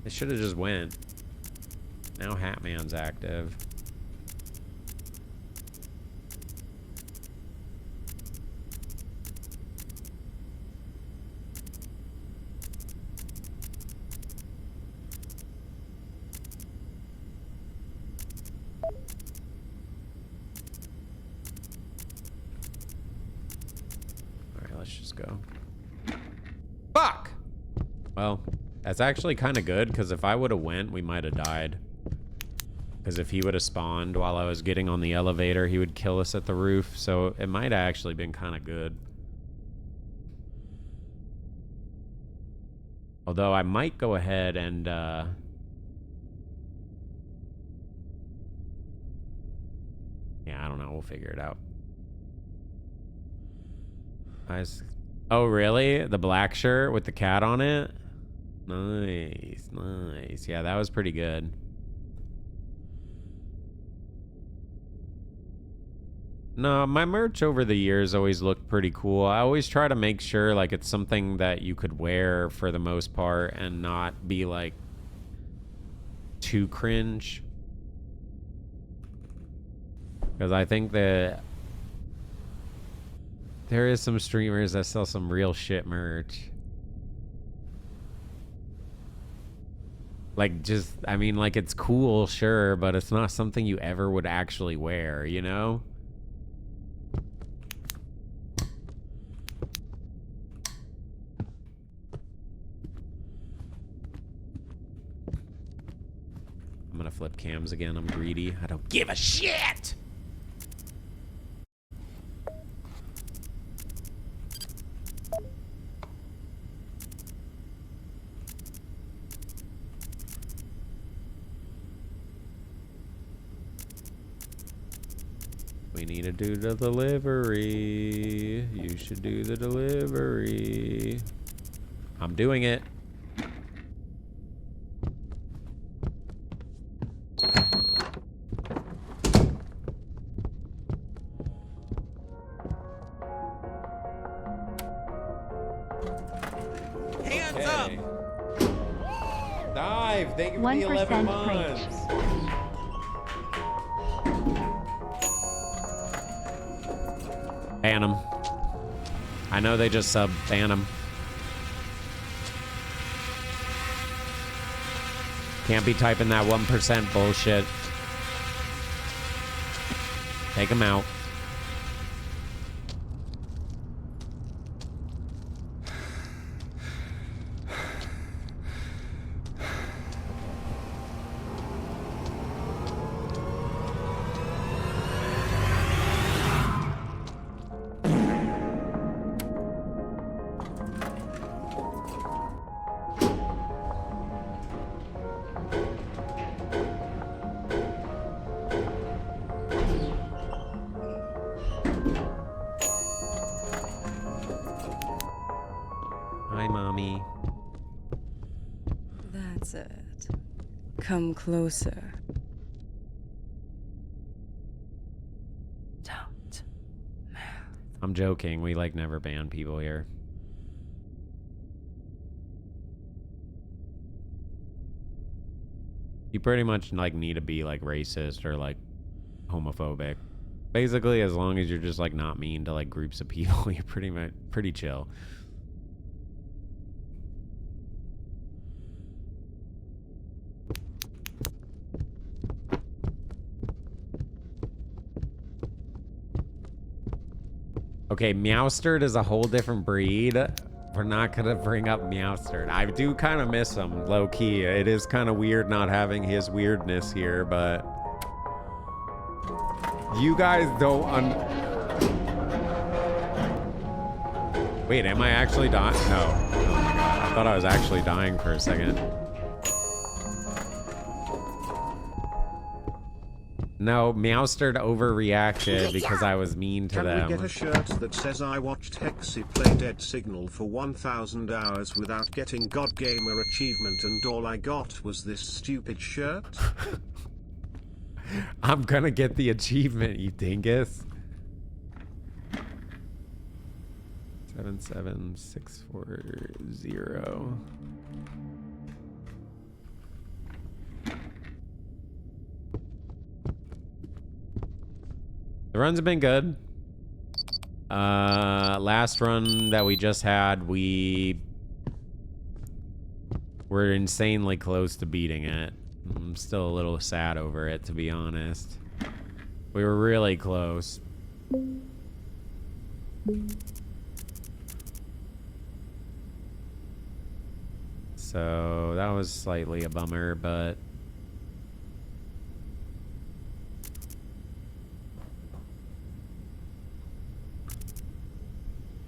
B: I should have just went. Now Hatman's active. Go. Fuck! Well, that's actually kind of good, because if I would have went, we might have died. Because if he would have spawned while I was getting on the elevator, he would kill us at the roof, so it might have actually been kind of good. Although I might go ahead and, yeah, I don't know, we'll figure it out. Oh, really? The black shirt with the cat on it? Nice, nice. Yeah, that was pretty good. No, my merch over the years always looked pretty cool. I always try to make sure like it's something that you could wear for the most part and not be like too cringe. Because I think that there is some streamers that sell some real shit merch. Like, just, I mean, like, it's cool, sure, but it's not something you ever would actually wear, you know? I'm gonna flip cams again. I'm greedy. I don't give a shit! We need to do the delivery. You should do the delivery. I'm doing it.
F: Hands up!
B: Dive! Thank you for the 11
D: 1%
B: months. Ban them. I know they just sub. Ban them. Can't be typing that 1% bullshit. Take them out. Hi, Mommy.
L: That's it. Come closer. Don't.
B: I'm joking. We like never ban people here. You pretty much like need to be like racist or like homophobic. Basically, as long as you're just like not mean to like groups of people, you're pretty chill. Okay, Meowsterd is a whole different breed. We're not gonna bring up Meowsterd. I do kind of miss him, low key. It is kind of weird not having his weirdness here, but you guys don't Wait, am I actually dying? No. Oh my god, I thought I was actually dying for a second. No, Meowsterd overreacted because I was mean to them.
E: Can we get a shirt that says I watched Hexy play Dead Signal for 1,000 hours without getting God Gamer achievement and all I got was this stupid shirt?
B: I'm gonna get the achievement, you dingus. 77640. The runs have been good. Last run that we just had, we were insanely close to beating it. I'm still a little sad over it, to be honest. We were really close. So that was slightly a bummer, but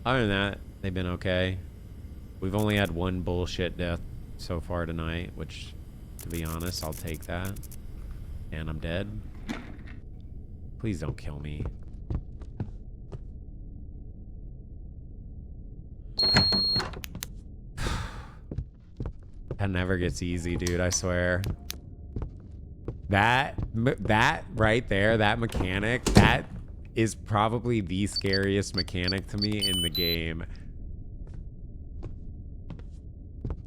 B: other than that, they've been okay. We've only had one bullshit death so far tonight, which, to be honest, I'll take that. And I'm dead. Please don't kill me. That never gets easy, dude, I swear. That right there, that mechanic, that is probably the scariest mechanic to me in the game.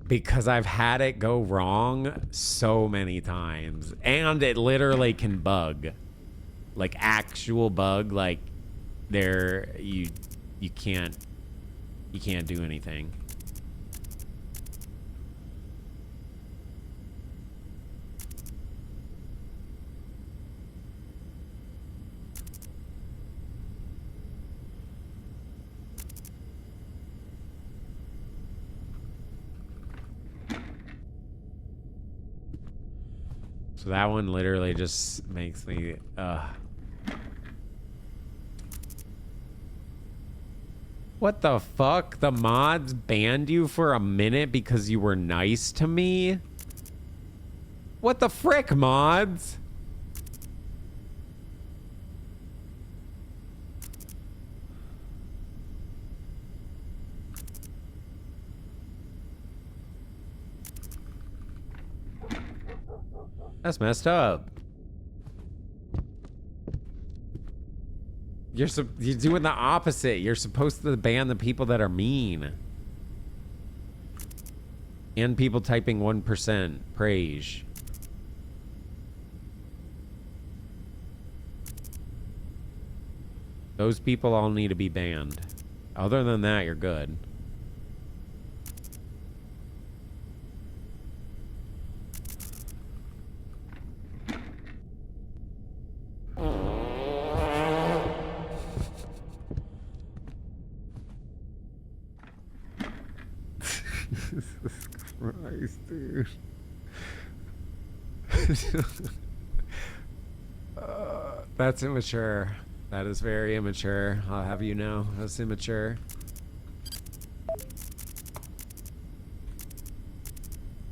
B: Because I've had it go wrong so many times. And it literally can bug. Like actual bug, like you can't do anything. So that one literally just makes me, What the fuck? The mods banned you for a minute because you were nice to me? What the frick, mods? That's messed up. You're doing the opposite. You're supposed to ban the people that are mean. And people typing 1%. Praise. Those people all need to be banned. Other than that, you're good. Jesus Christ, dude. That's immature. That is very immature. I'll have you know. That's immature.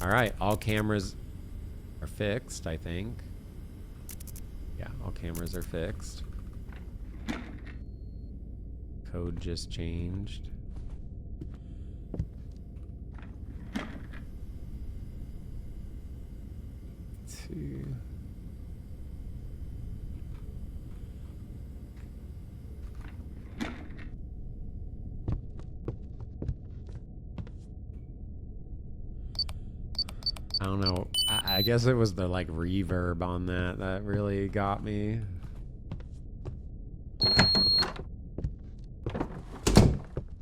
B: Alright, all cameras are fixed, I think. Yeah, all cameras are fixed. Code just changed. I don't know. I guess it was the like reverb on that really got me.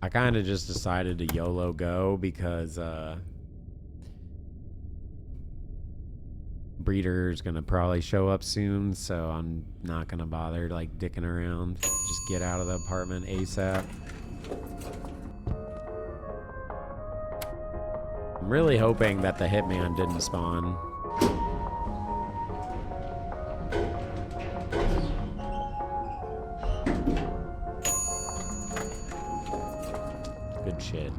B: I kind of just decided to YOLO go because Breeder's gonna probably show up soon, so I'm not gonna bother like dicking around. Just get out of the apartment ASAP. I'm really hoping that the hitman didn't spawn. Good shit.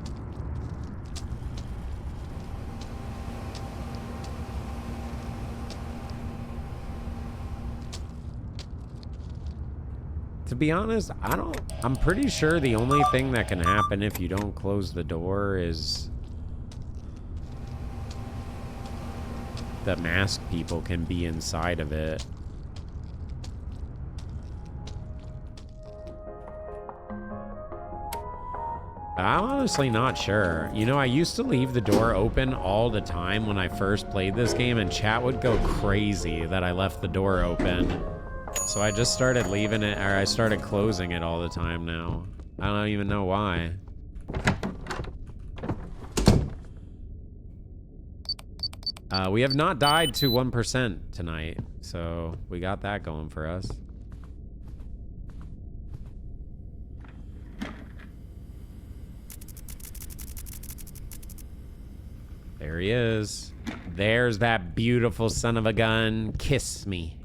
B: To be honest, I'm pretty sure the only thing that can happen if you don't close the door is the masked people can be inside of it. I'm honestly not sure. You know, I used to leave the door open all the time when I first played this game, and chat would go crazy that I left the door open. So I just started leaving it, or I started closing it all the time now. I don't even know why. We have not died to 1% tonight, so we got that going for us. There he is. There's that beautiful son of a gun. Kiss me.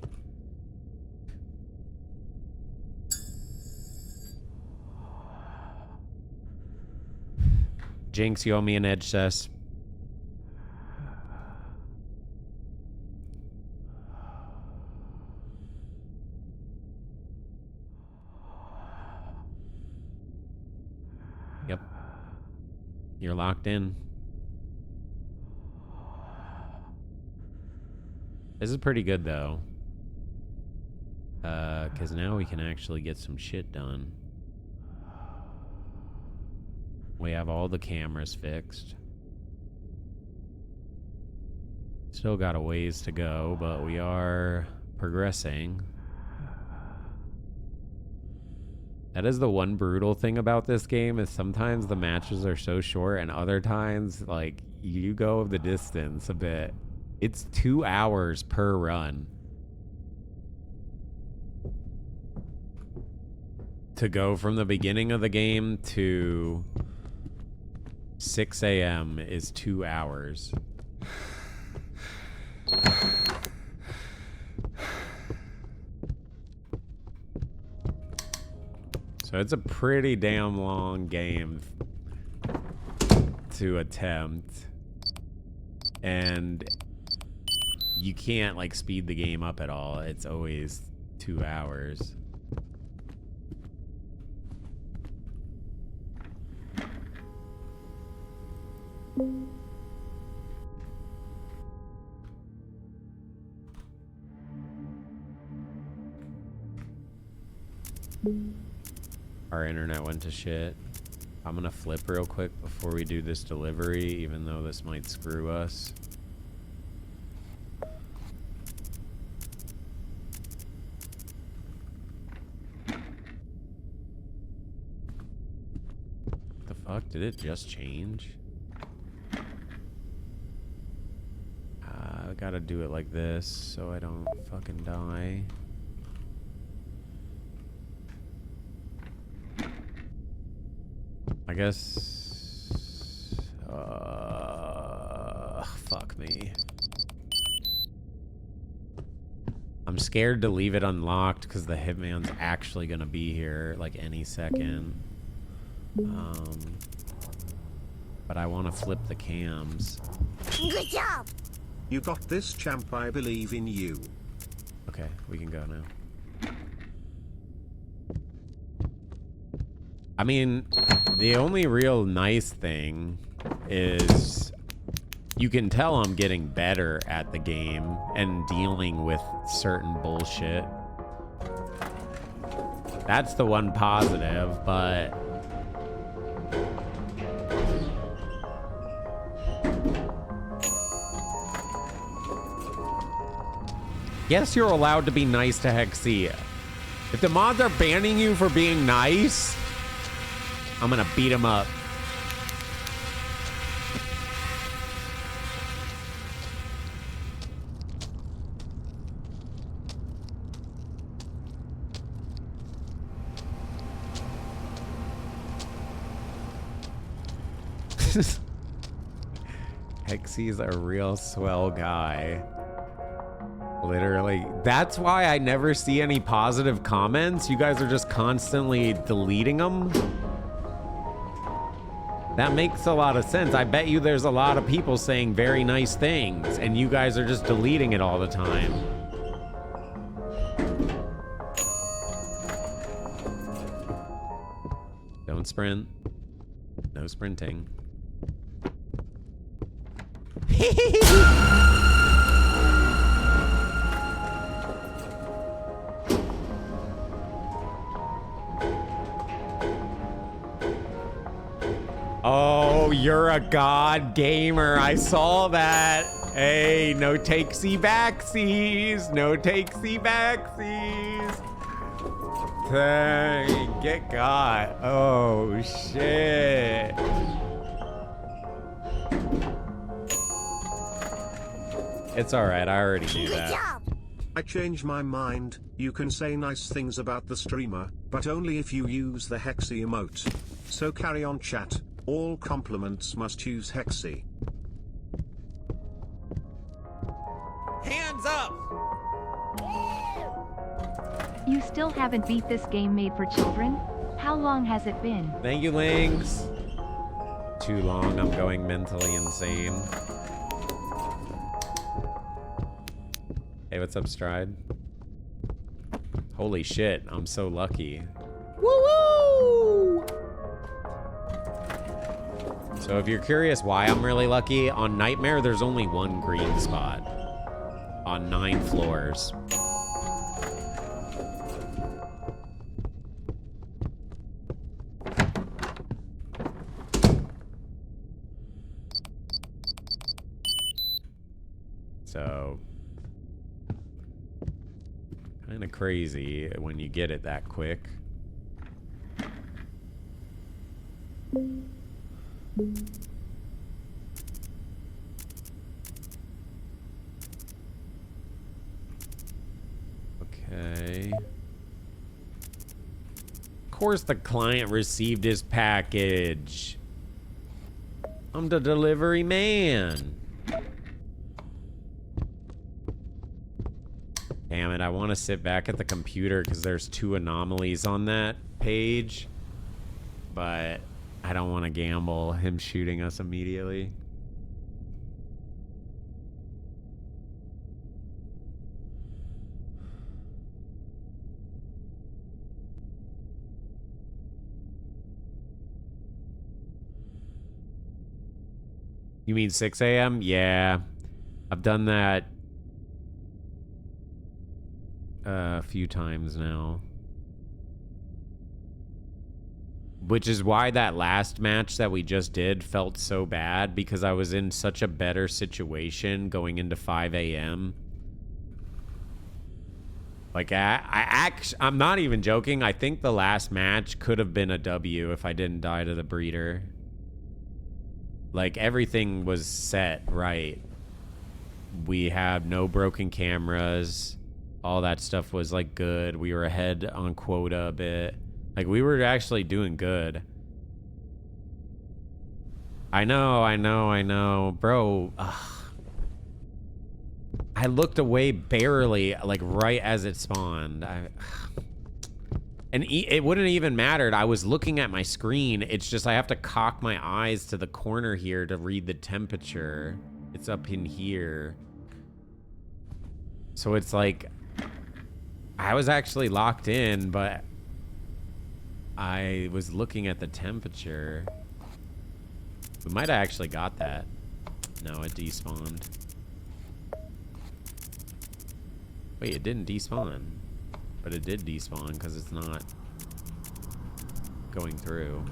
B: Jinx, you owe me an edge, sis. Yep. You're locked in. This is pretty good, though. Because now we can actually get some shit done. We have all the cameras fixed. Still got a ways to go, but we are progressing. That is the one brutal thing about this game, is sometimes the matches are so short and other times, like, you go the distance a bit. It's 2 hours per run. To go from the beginning of the game to 6 a.m. is 2 hours. So it's a pretty damn long game to attempt. And you can't like speed the game up at all. It's always 2 hours. Our internet went to shit. I'm gonna flip real quick before we do this delivery, even though this might screw us. The fuck? Did it just change? I gotta do it like this so I don't fucking die. I guess... fuck me. I'm scared to leave it unlocked because the hitman's actually gonna be here like any second. But I want to flip the cams.
K: Good job.
E: You got this, champ. I believe in you.
B: Okay, we can go now. I mean, the only real nice thing is you can tell I'm getting better at the game and dealing with certain bullshit. That's the one positive, but yes, you're allowed to be nice to Hexy. If the mods are banning you for being nice, I'm gonna beat him up. Hexy's a real swell guy. Literally. That's why I never see any positive comments. You guys are just constantly deleting them. That makes a lot of sense. I bet you there's a lot of people saying very nice things, and you guys are just deleting it all the time. Don't sprint. No sprinting. Oh, you're a god gamer. I saw that. Hey, no takesy backsies. No takesy backsies. Dang, get got. Oh, shit. It's alright, I already knew that.
E: I changed my mind. You can say nice things about the streamer, but only if you use the Hexy emote. So carry on, chat. All compliments must use Hexy.
F: Hands up!
D: You still haven't beat this game made for children? How long has it been?
B: Thank you, Lynx. Too long, I'm going mentally insane. Hey, what's up, Stride? Holy shit, I'm so lucky. Woo-woo! So if you're curious why I'm really lucky, on Nightmare, there's only one green spot on 9 floors. So, kind of crazy when you get it that quick. Okay. Of course the client received his package. I'm the delivery man. Damn it, I want to sit back at the computer because there's 2 anomalies on that page. But I don't want to gamble him shooting us immediately. You mean 6 a.m.? Yeah. I've done that a few times now. Which is why that last match that we just did felt so bad, because I was in such a better situation going into 5 a.m. Like, I'm not even joking. I think the last match could have been a W if I didn't die to the breeder. Like, everything was set right. We had no broken cameras. All that stuff was, like, good. We were ahead on quota a bit. Like, we were actually doing good. I know. Bro, I looked away barely, like, right as it spawned. And it wouldn't even mattered. I was looking at my screen. It's just I have to cock my eyes to the corner here to read the temperature. It's up in here. So it's like, I was actually locked in, but I was looking at the temperature. We might have actually got that. No, it despawned. Wait, it didn't despawn. But it did despawn because it's not going through.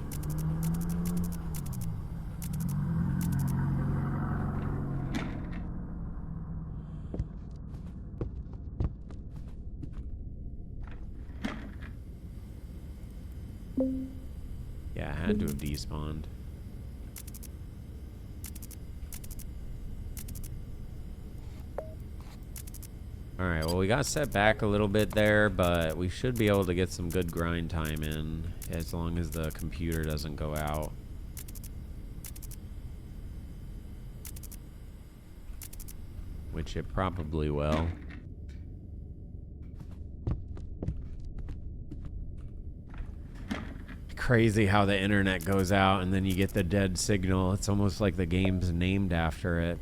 B: Yeah, it had to have despawned. Alright, well, we got set back a little bit there, but we should be able to get some good grind time in as long as the computer doesn't go out. Which it probably will. Crazy how the internet goes out and then you get the dead signal. It's almost like the game's named after it.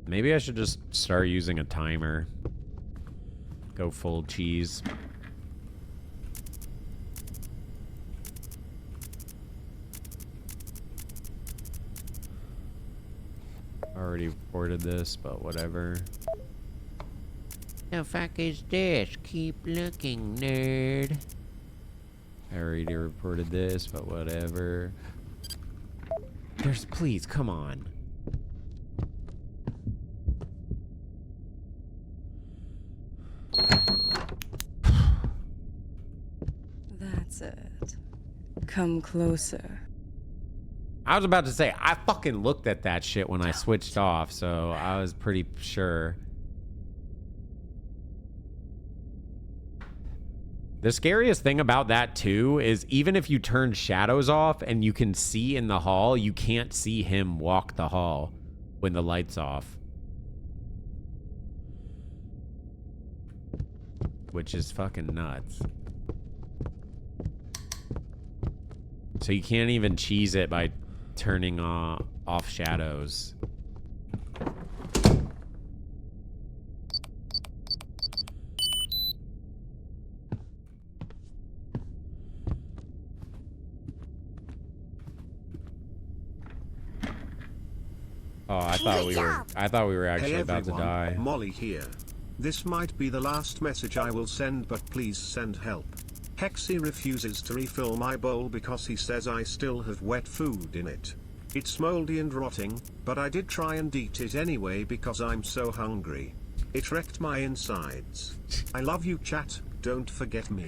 B: Maybe I should just start using a timer. Go full cheese. Already reported this, but whatever. The fuck is this? Keep looking, nerd. I already reported this, but whatever. Please, come on.
L: That's it. Come closer.
B: I was about to say, I fucking looked at that shit when I switched off, so I was pretty sure. The scariest thing about that, too, is even if you turn shadows off and you can see in the hall, you can't see him walk the hall when the light's off. Which is fucking nuts. So you can't even cheese it by turning off shadows. Oh, I thought we were actually
E: Hey
B: about
E: everyone,
B: to die.
E: Molly here. This might be the last message I will send, but please send help. Hexy refuses to refill my bowl because he says I still have wet food in it. It's moldy and rotting, but I did try and eat it anyway because I'm so hungry. It wrecked my insides. I love you, chat, don't forget me.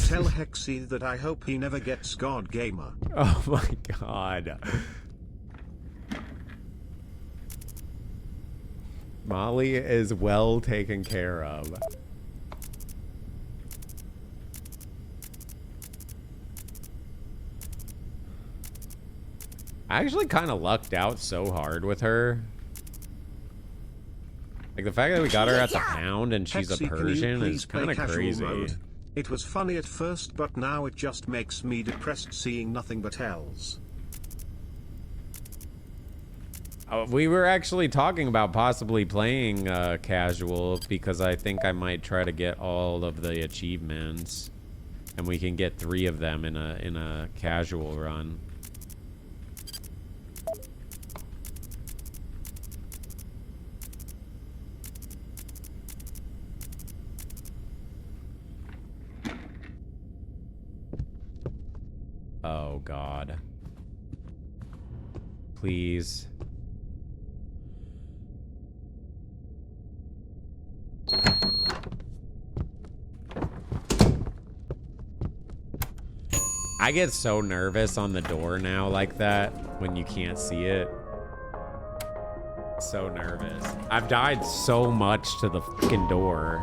E: Tell Hexy that I hope he never gets God Gamer.
B: Oh my god. Molly is well taken care of. I actually kind of lucked out so hard with her. Like, the fact that we got her at the pound and she's
E: Hexy,
B: a Persian is kind of crazy.
E: Mode? It was funny at first, but now it just makes me depressed seeing nothing but hells.
B: We were actually talking about possibly playing casual because I think I might try to get all of the achievements, and we can get 3 of them in a casual run. Oh god. Please. I get so nervous on the door now like that when you can't see it. So nervous. I've died so much to the fucking door.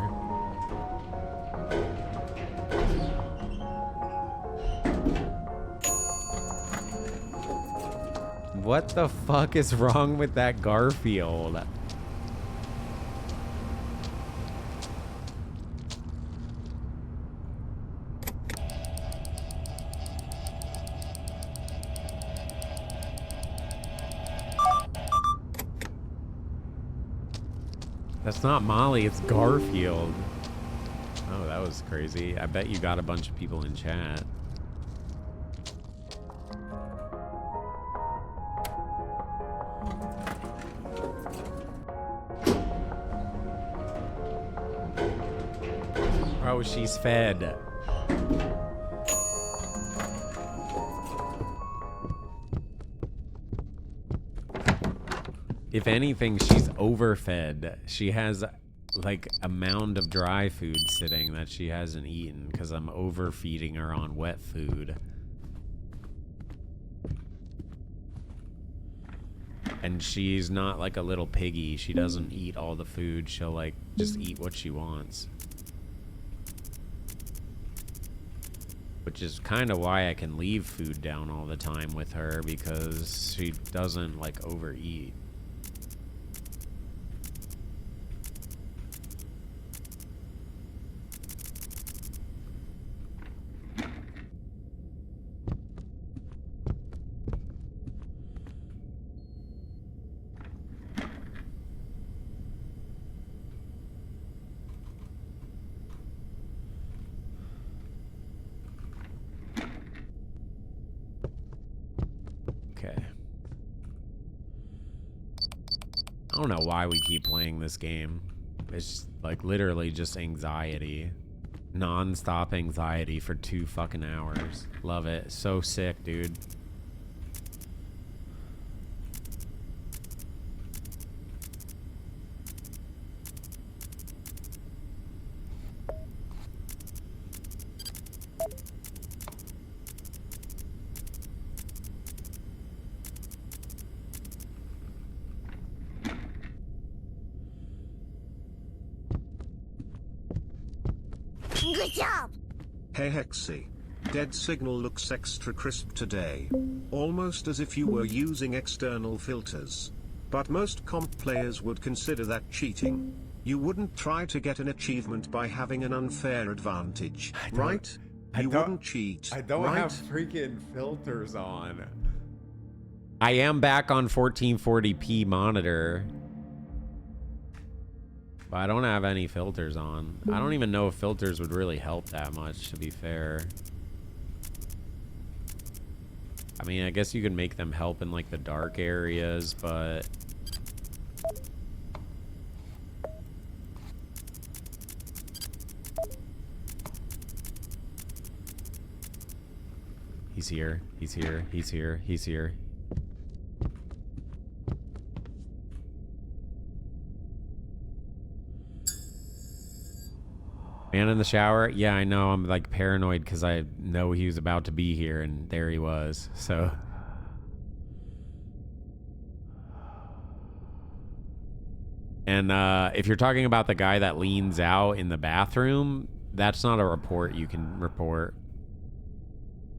B: What the fuck is wrong with that Garfield? That's not Molly, it's Garfield. Oh, that was crazy. I bet you got a bunch of people in chat. Oh, she's fed. If anything, she's overfed. She has like a mound of dry food sitting that she hasn't eaten because I'm overfeeding her on wet food. And she's not like a little piggy. She doesn't eat all the food. She'll like just eat what she wants. Which is kind of why I can leave food down all the time with her, because she doesn't like overeat. I don't know why we keep playing this game. It's just, like literally just anxiety. Non-stop anxiety for 2 fucking hours. Love it. So sick, dude.
K: Good job!
E: Hey Hexy. Dead Signal looks extra crisp today. Almost as if you were using external filters. But most comp players would consider that cheating. You wouldn't try to get an achievement by having an unfair advantage, right? You wouldn't cheat,
B: I don't
E: right?
B: have freaking filters on. I am back on 1440p monitor. But I don't have any filters on. I don't even know if filters would really help that much, to be fair. I mean, I guess you can make them help in like the dark areas, but He's here. He's here. He's here. He's here. Man in the shower? Yeah, I know. I'm like paranoid because I know he was about to be here and there he was. So. And if you're talking about the guy that leans out in the bathroom, that's not a report you can report.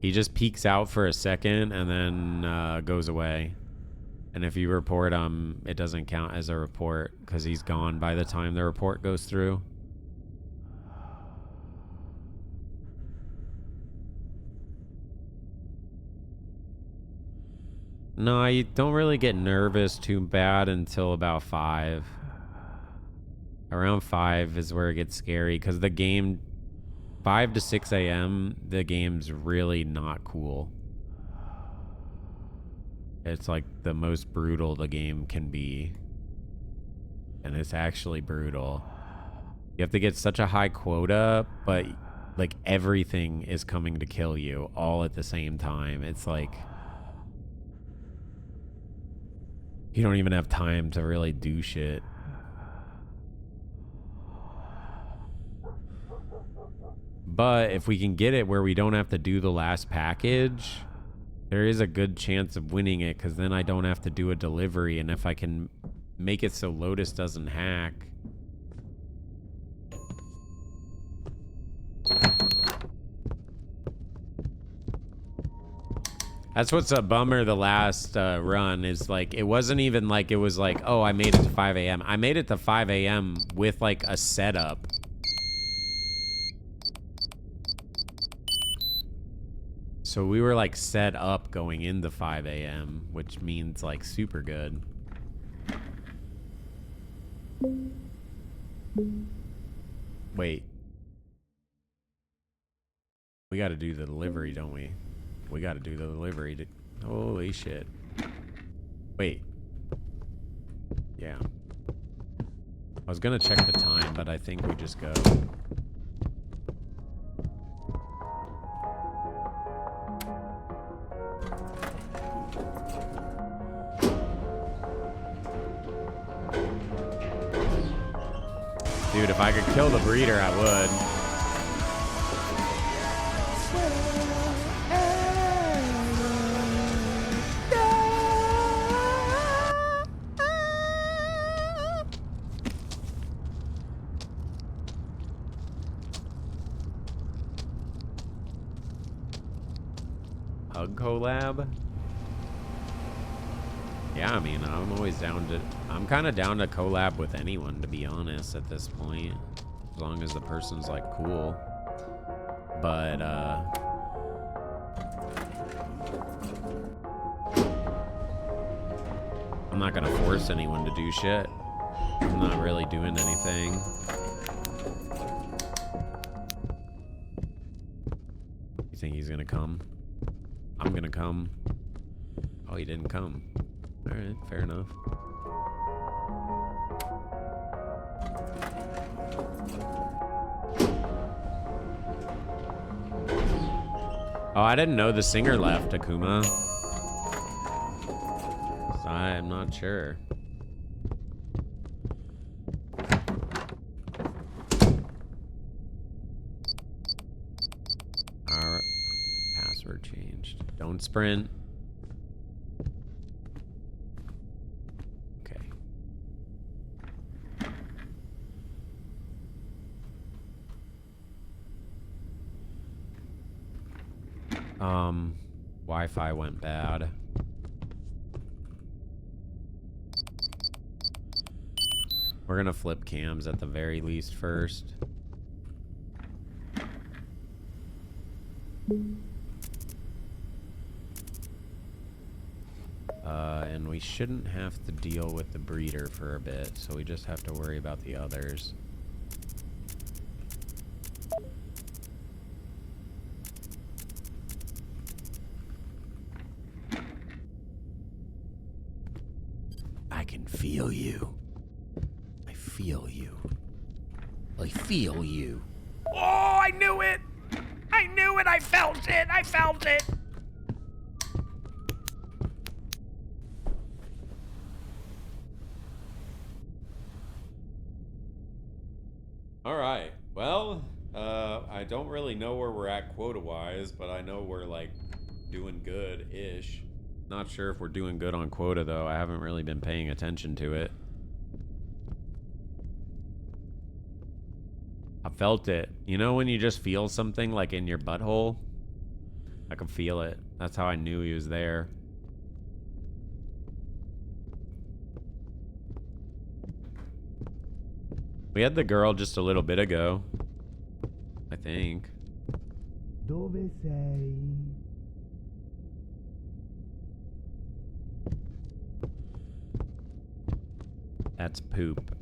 B: He just peeks out for a second and then goes away. And if you report him, it doesn't count as a report because he's gone by the time the report goes through. No, I don't really get nervous too bad until about 5. Around 5 is where it gets scary because the game, 5 to 6 a.m., the game's really not cool. It's like the most brutal the game can be. And it's actually brutal. You have to get such a high quota, but like everything is coming to kill you all at the same time. It's like you don't even have time to really do shit. But if we can get it where we don't have to do the last package, there is a good chance of winning it because then I don't have to do a delivery. And if I can make it so Lotus doesn't hack. That's what's a bummer the last run is like, it wasn't even like, it was like, oh, I made it to 5 a.m. I made it to 5 a.m. with like a setup. So we were like set up going into 5 a.m., which means like super good. Wait. We got to do the delivery, don't we? We got to do the delivery. Holy shit. Wait. Yeah. I was going to check the time, but I think we just go. Dude, if I could kill the breeder, I would. Hug collab? Yeah, I mean, I'm always down to... I'm kind of down to collab with anyone, to be honest, at this point. As long as the person's, like, cool. But, I'm not gonna force anyone to do shit. I'm not really doing anything. You think he's gonna come? I'm gonna come. Oh, he didn't come. Alright, fair enough. Oh, I didn't know the singer left, Akuma. So I'm not sure. Our password changed. Don't sprint. Okay. Wi-Fi went bad. We're gonna flip cams at the very least first. And we shouldn't have to deal with the breeder for a bit, so we just have to worry about the others. I can feel you. I feel you. I feel you.
F: Oh, I knew it! I knew it! I felt it! I felt it!
B: really know where we're at quota-wise, but I know we're, like, doing good-ish. Not sure if we're doing good on quota, though. I haven't really been paying attention to it. I felt it. You know when you just feel something, like, in your butthole? I could feel it. That's how I knew he was there. We had the girl just a little bit ago. I think.
O: Dove sei?
B: That's poop.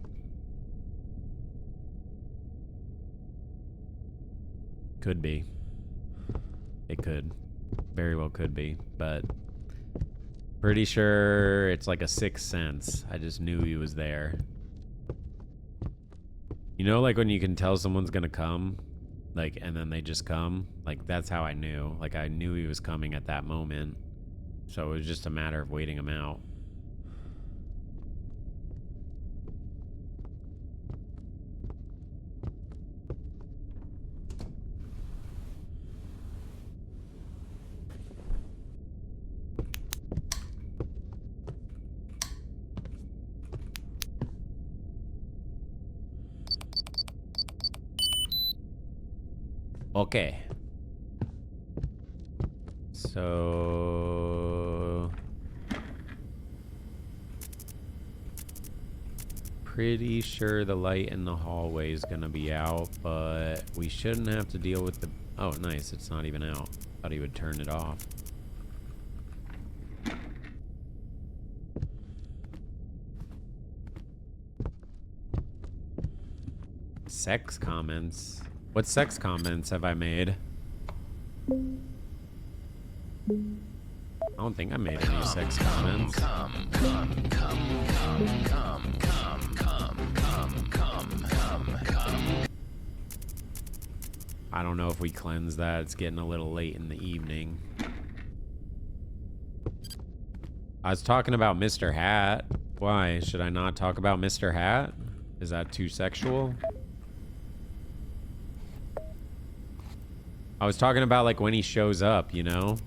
B: Could be. It could. Very well could be, but pretty sure it's like a sixth sense. I just knew he was there. You know, like when you can tell someone's gonna come, like, and then they just come? Like, that's how I knew. Like, I knew he was coming at that moment. So it was just a matter of waiting him out. Okay. So... pretty sure the light in the hallway is gonna be out, but we shouldn't have to deal with the... Oh, nice. It's not even out. Thought he would turn it off. Sex comments? What sex comments have I made? I don't think I made any sex comments. I don't know if we cleanse that. It's getting a little late in the evening. I was talking about Mr. Hat. Why? Should I not talk about Mr. Hat? Is that too sexual? I was talking about, like, when he shows up, you know?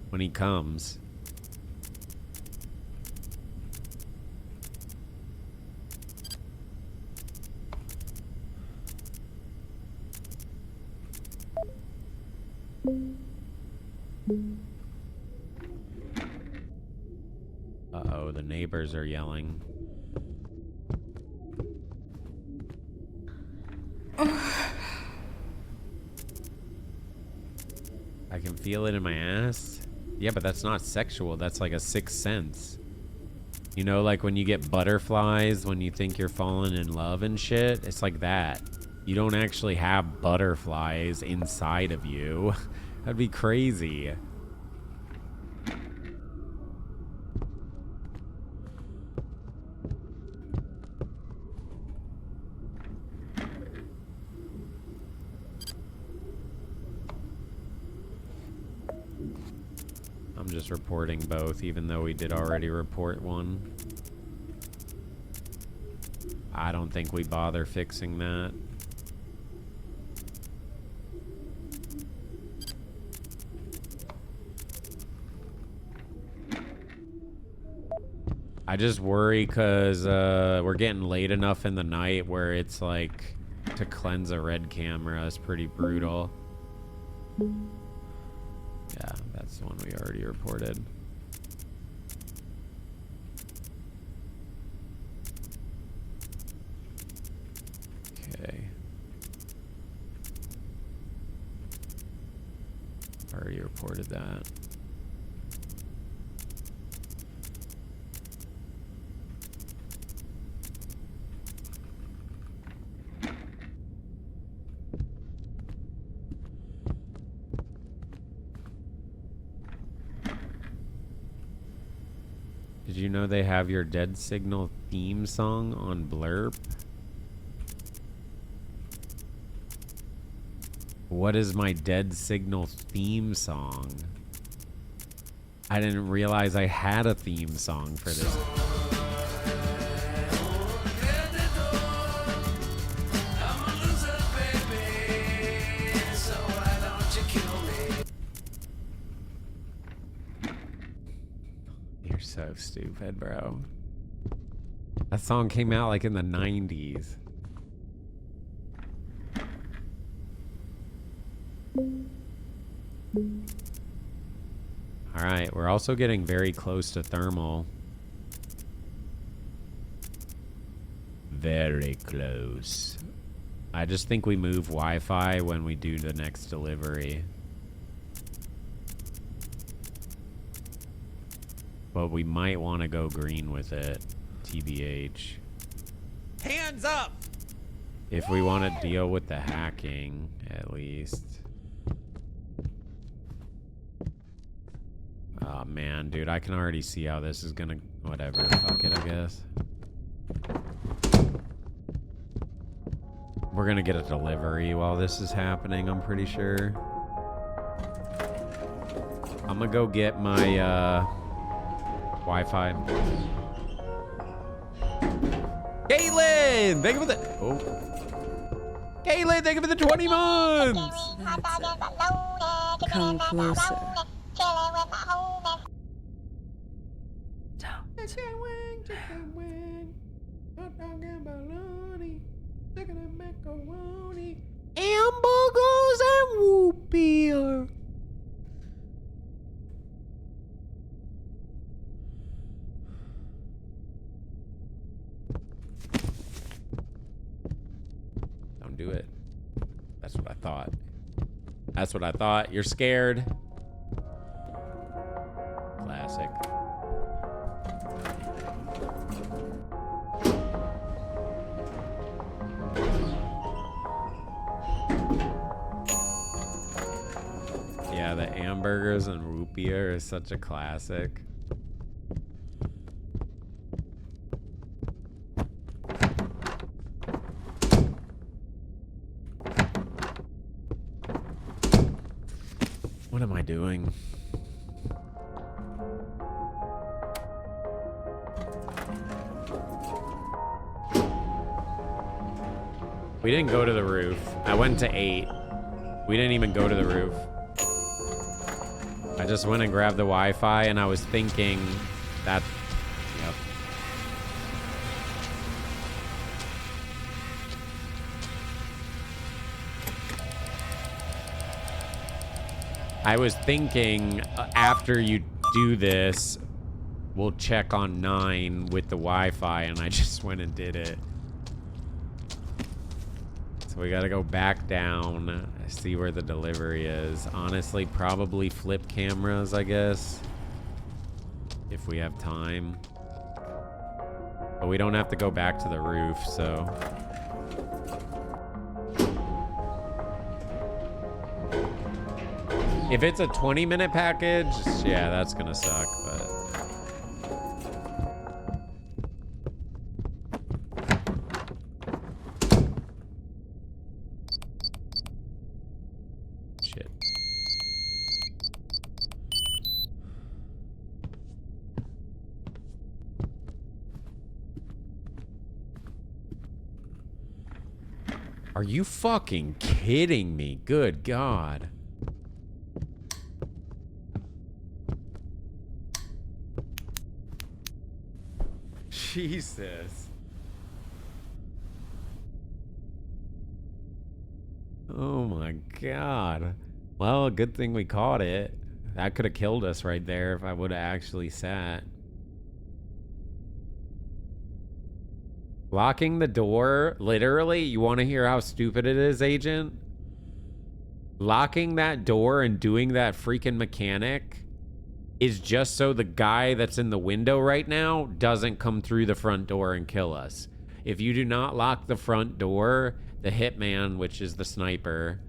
B: When he comes. Uh-oh, the neighbors are yelling. I can feel it in my ass. Yeah, but that's not sexual. That's like a sixth sense. You know, like when you get butterflies when you think you're falling in love and shit? It's like that. You don't actually have butterflies inside of you. That'd be crazy. I'm just reporting both, even though we did already report one. I don't think we bother fixing that. I just worry because we're getting late enough in the night where it's like to cleanse a red camera is pretty brutal. Yeah, that's the one we already reported. Okay. Already reported that. Did you know they have your Dead Signal theme song on Blurb? What is my Dead Signal theme song? I didn't realize I had a theme song for this. so stupid, bro. That song came out like in the 90s. All right, we're also getting very close to thermal. Very close. I just think we move Wi-Fi when we do the next delivery. But we might want to go green with it, TBH.
F: Hands up!
B: If we want to deal with the hacking, at least. Oh man, dude, I can already see how this is gonna... Whatever, fuck it, I guess. We're gonna get a delivery while this is happening, I'm pretty sure. I'm gonna go get my, Wi-Fi. Caitlin! Thank you for the... Oh. Caitlin, thank you for the 20 months!
L: Come closer.
B: Hamburgers and root beer. Don't do it. That's what I thought. That's what I thought. You're scared. Classic. Yeah, the hamburgers and root beer is such a classic. What am I doing? We didn't go to the roof. I went to 8. We didn't even go to the roof. I just went and grabbed the Wi-Fi and I was thinking that, yep. I was thinking after you do this, we'll check on 9 with the Wi-Fi, and I just went and did it. So we gotta go back down, see where the delivery is. Honestly, probably flip cameras, I guess, if we have time. But we don't have to go back to the roof, so... If it's a 20-minute package, yeah, that's gonna suck, but... Shit. Are you fucking kidding me? Good God. Jesus. Oh my God. Well, good thing we caught it. That could have killed us right there if I would have actually sat. Locking the door, literally, you want to hear how stupid it is, Agent? Locking that door and doing that freaking mechanic is just so the guy that's in the window right now doesn't come through the front door and kill us. If you do not lock the front door, the hitman, which is the sniper,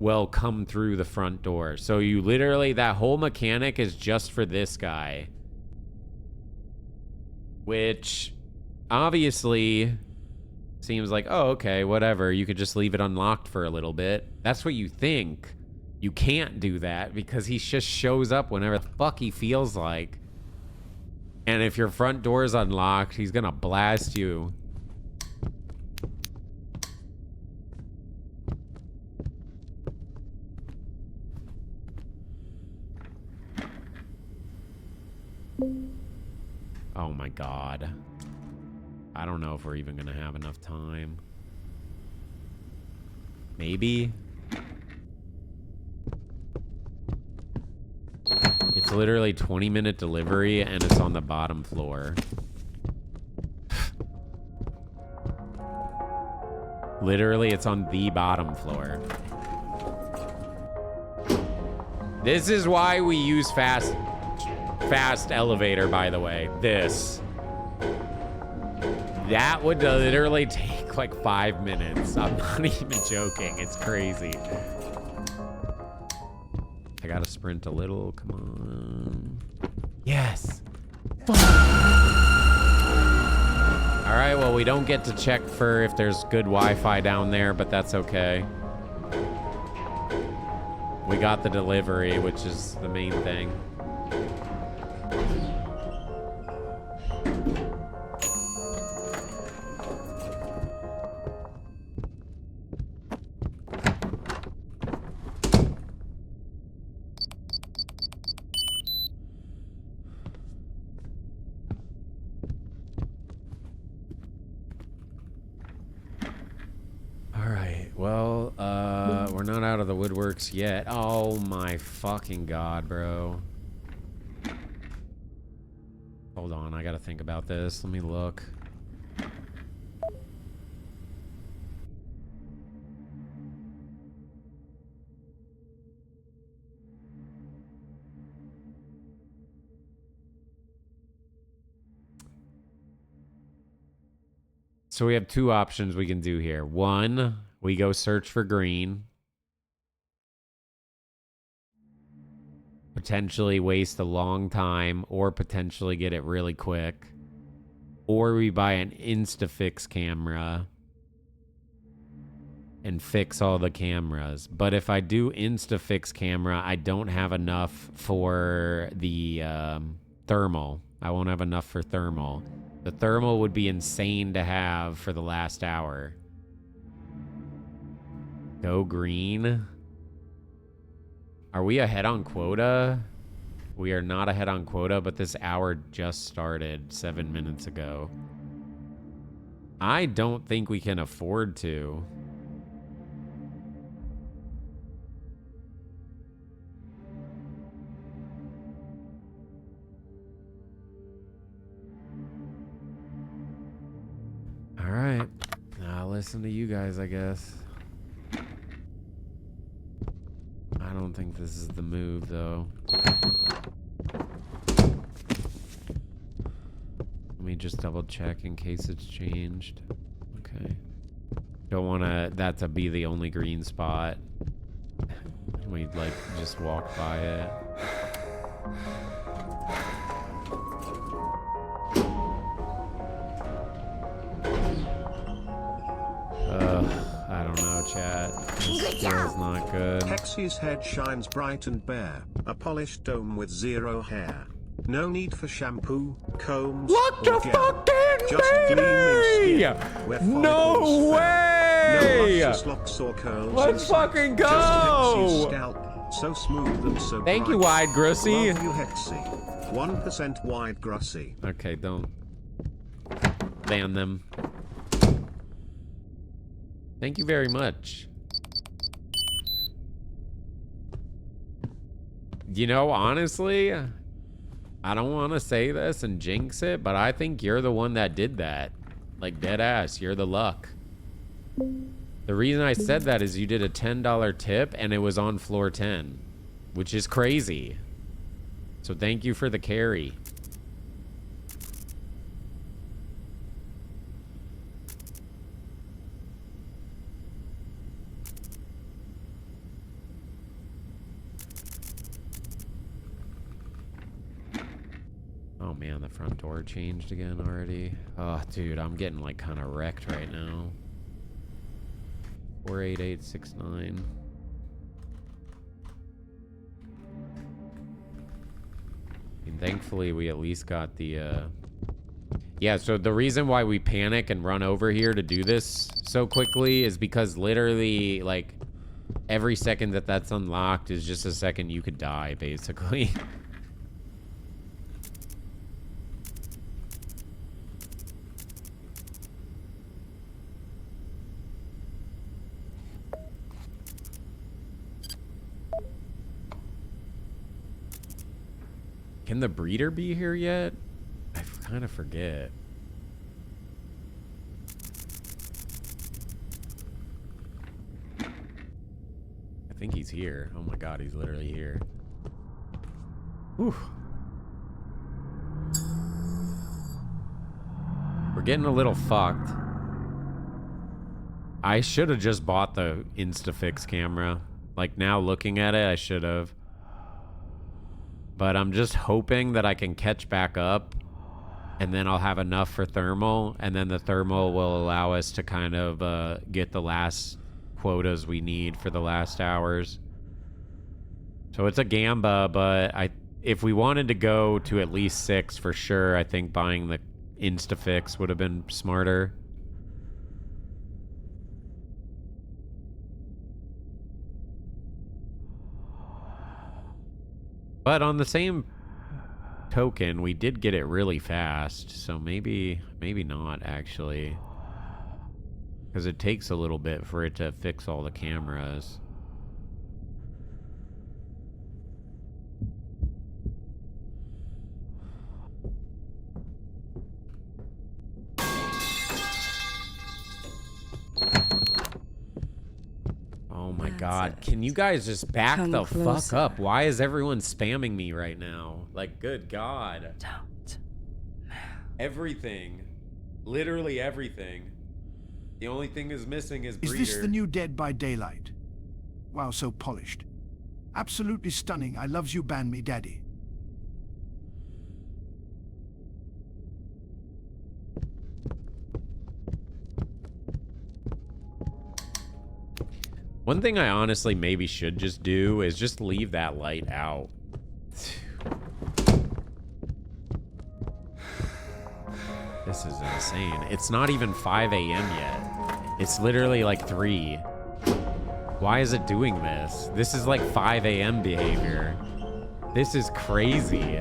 B: will come through the front door. So you literally, that whole mechanic is just for this guy. Which obviously seems like, oh, okay, whatever. You could just leave it unlocked for a little bit. That's what you think. You can't do that because he just shows up whenever the fuck he feels like. And if your front door is unlocked, he's gonna blast you. Oh my god. I don't know if we're even gonna have enough time. Maybe. It's literally 20-minute delivery and it's on the bottom floor. Literally, it's on the bottom floor. This is why we use fast elevator, by the way. This. That would literally take like 5 minutes. I'm not even joking. It's crazy. I gotta sprint a little. Come on. Yes. All right, well, we don't get to check for if there's good Wi-Fi down there, but that's okay. We got the delivery, which is the main thing. We're not out of the woodworks yet. Oh my fucking god, bro. Hold on, I gotta think about this. Let me look. So we have two options we can do here. One, we go search for green. Potentially waste a long time, or potentially get it really quick. Or we buy an Instafix camera and fix all the cameras. But if I do Instafix camera, I don't have enough for the thermal. I won't have enough for thermal. The thermal would be insane to have for the last hour. Go green. Are we ahead on quota? We are not ahead on quota, but this hour just started 7 minutes ago. I don't think we can afford to. All right. I'll listen to you guys, I guess. I don't think this is the move, though. Let me just double check in case it's changed. Okay. Don't want that to be the only green spot. We, like, just walk by it. I don't know, chat. This feels not good.
E: Hexy's head shines bright and bare, a polished dome with zero hair. No need for shampoo, combs,
B: Look
E: or
B: the
E: gel.
B: fucking
E: Just
B: baby!
E: gleaming skin, where
B: No
E: follicles fell.
B: way!
E: No luscious locks or curls.
B: Let's
E: inside.
B: fucking
E: Just Hexy's
B: go!
E: scalp, so smooth and so
B: Thank
E: bright.
B: you, Wide Grussy.
E: Love you, Hexy. 1% Wide Grussy.
B: Okay, don't ban them. Thank you very much. You know, honestly, I don't want to say this and jinx it, but I think you're the one that did that. Like, dead ass, you're the luck. The reason I said that is you did a $10 tip and it was on floor 10, which is crazy. So thank you for the carry. Oh man, the front door changed again already. Oh, dude, I'm getting like kind of wrecked right now. 48869. And thankfully, we at least got the, Yeah, so the reason why we panic and run over here to do this so quickly is because literally, like, every second that that's unlocked is just a second you could die, basically. Can the breeder be here yet? I kind of forget. I think he's here. Oh my god, he's literally here. Whew. We're getting a little fucked. I should have just bought the Instafix camera. Like, now looking at it, I should have. But I'm just hoping that I can catch back up, and then I'll have enough for thermal, and then the thermal will allow us to kind of get the last quotas we need for the last hours. So it's a gamba, but if we wanted to go to at least 6 for sure, I think buying the Instafix would have been smarter. But on the same token, we did get it really fast, so maybe not actually, because it takes a little bit for it to fix all the cameras. Oh my god, can you guys just back the fuck up? Why is everyone spamming me right now? Like, good god.
L: Don't.
B: Everything. Literally everything. The only thing is missing is breeder.
T: Is this the new Dead by Daylight? Wow, so polished. Absolutely stunning. I loves you, ban me, daddy.
B: One thing I honestly maybe should just do is just leave that light out. This is insane. It's not even 5 a.m. yet. It's literally like 3. Why is it doing this? This is like 5 a.m. behavior. This is crazy.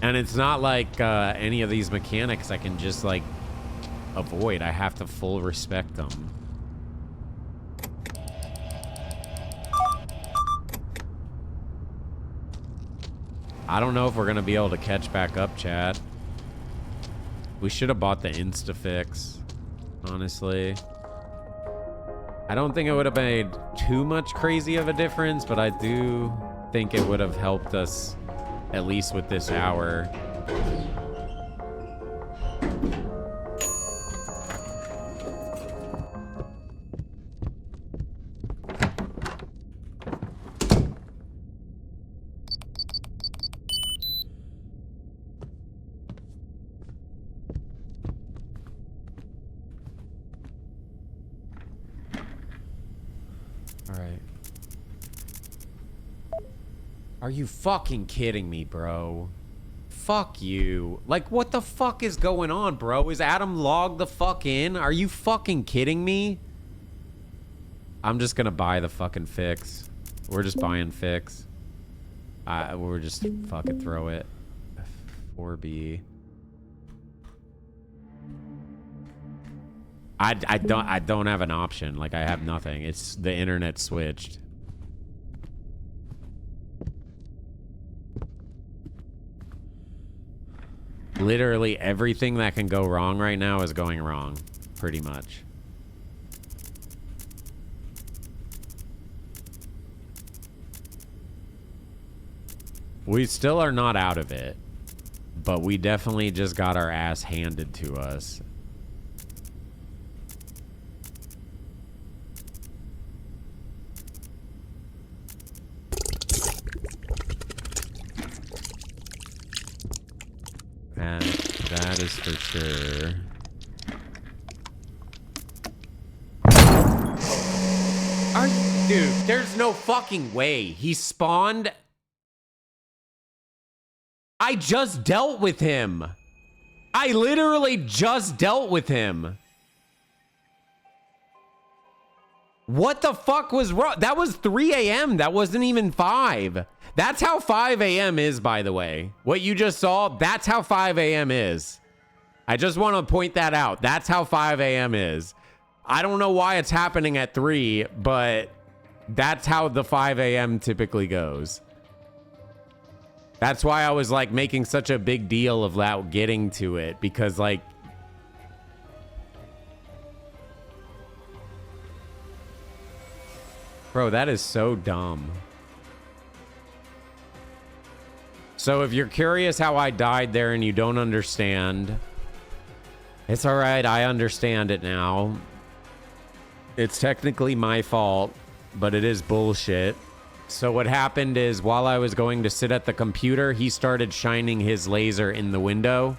B: And it's not like any of these mechanics I can just like avoid. I have to full respect them. I don't know if we're gonna be able to catch back up, chat. We should have bought the Instafix, honestly. I don't think it would have made too much crazy of a difference, but I do think it would have helped us at least with this hour. Are you fucking kidding me, bro? Fuck you. Like, what the fuck is going on, bro? Is Adam logged the fuck in? Are you fucking kidding me? I'm just gonna buy the fucking fix. We're just buying fix. We're just fucking throw it. 4B. I don't have an option. Like, I have nothing. It's the internet switched. Literally everything that can go wrong right now is going wrong, pretty much. We still are not out of it, but we definitely just got our ass handed to us. And that is for sure. Are you, dude, there's no fucking way. He spawned. I just dealt with him. I literally just dealt with him. What the fuck was wrong? That was 3 a.m. That wasn't even 5. That's how 5 a.m. is, by the way. What you just saw, that's how 5 a.m. is. I just want to point that out. That's how 5 a.m. is. I don't know why it's happening at 3, but That's how the 5 a.m. typically goes. That's why I was like making such a big deal of that getting to it, because like bro, that is so dumb. So if you're curious how I died there and you don't understand, it's all right. I understand it now. It's technically my fault, but it is bullshit. So what happened is while I was going to sit at the computer, he started shining his laser in the window.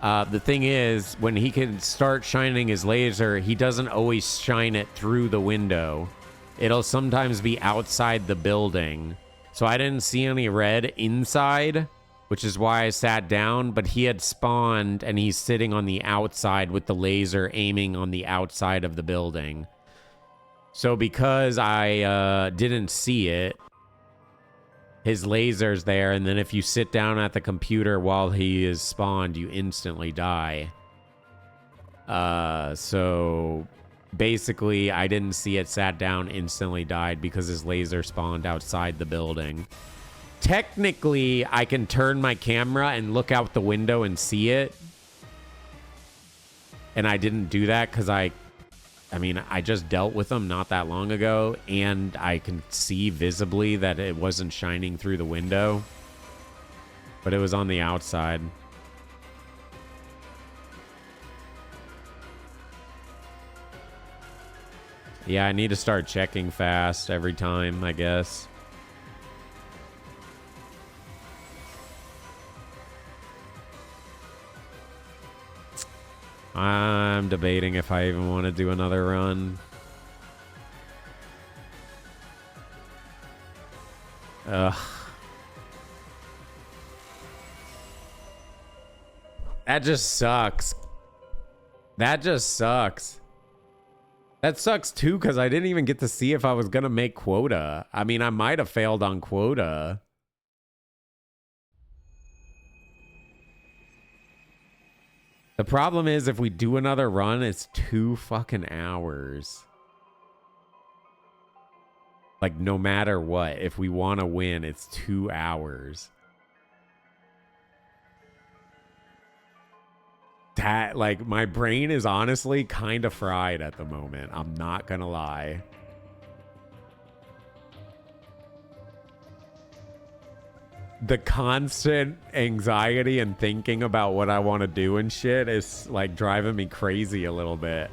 B: The thing is, when he can start shining his laser, he doesn't always shine it through the window. It'll sometimes be outside the building. So I didn't see any red inside, which is why I sat down, but he had spawned and he's sitting on the outside with the laser aiming on the outside of the building. So because I didn't see it, his laser's there, and then if you sit down at the computer while he is spawned, you instantly die. So basically, I didn't see it, sat down, instantly died because his laser spawned outside the building. Technically, I can turn my camera and look out the window and see it. And I didn't do that because I mean, I just dealt with them not that long ago, and I can see visibly that it wasn't shining through the window, but it was on the outside. Yeah, I need to start checking fast every time, I guess. I'm debating if I even want to do another run. Ugh. That just sucks. That just sucks. That sucks too, because I didn't even get to see if I was going to make quota. I mean, I might have failed on quota. The problem is if we do another run, it's 2 fucking hours. Like, no matter what, if we want to win, it's 2 hours. That, like, my brain is honestly kind of fried at the moment. I'm not gonna lie. The constant anxiety and thinking about what I want to do and shit is like driving me crazy a little bit.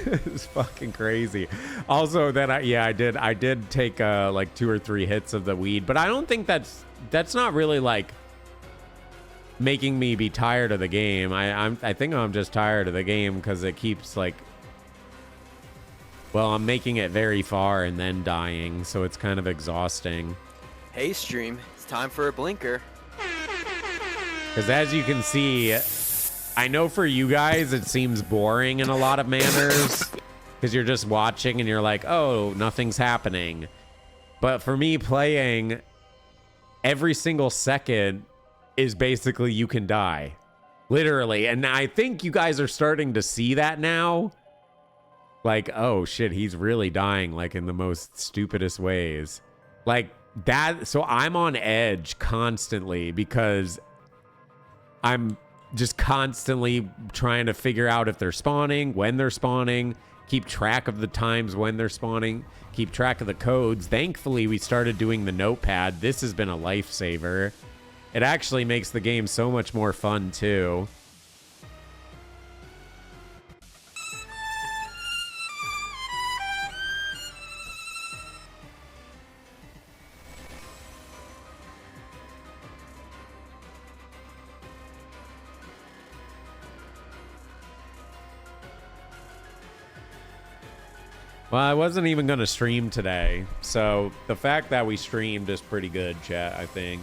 B: It's fucking crazy. Also, that I did take like 2 or 3 hits of the weed, but I don't think that's not really like making me be tired of the game. I think I'm just tired of the game because it keeps like, well, I'm making it very far and then dying, so it's kind of exhausting.
U: Hey, stream. Time for a blinker.
B: Because as you can see, I know for you guys it seems boring in a lot of manners because you're just watching and you're like, oh, nothing's happening. But for me, playing, every single second is basically you can die. Literally. And I think you guys are starting to see that now. Like, oh shit, he's really dying like in the most stupidest ways. Like, that, so I'm on edge constantly because I'm just constantly trying to figure out if they're spawning, when they're spawning, keep track of the times when they're spawning, keep track of the codes. Thankfully, we started doing the notepad. This has been a lifesaver. It actually makes the game so much more fun too. Well, I wasn't even going to stream today, so the fact that we streamed is pretty good, chat, I think.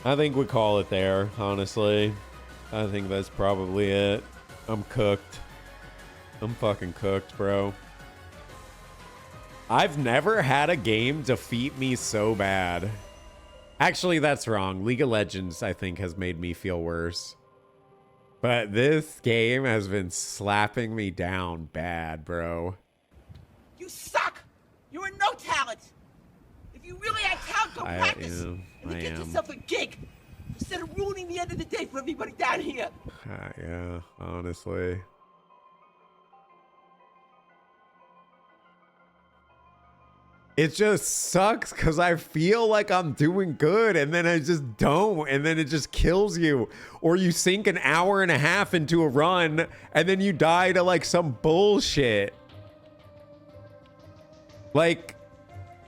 B: I think we call it there, honestly. I think that's probably it. I'm cooked. I'm fucking cooked, bro. I've never had a game defeat me so bad. Actually, that's wrong. League of Legends, I think, has made me feel worse. But this game has been slapping me down bad, bro.
S: You suck! You're no talent! If you really had talent, go practice and then get yourself a gig instead of ruining the end of the day for everybody down here.
B: Yeah, honestly. It just sucks because I feel like I'm doing good and then I just don't, and then it just kills you. Or you sink an hour and a half into a run and then you die to like some bullshit. Like,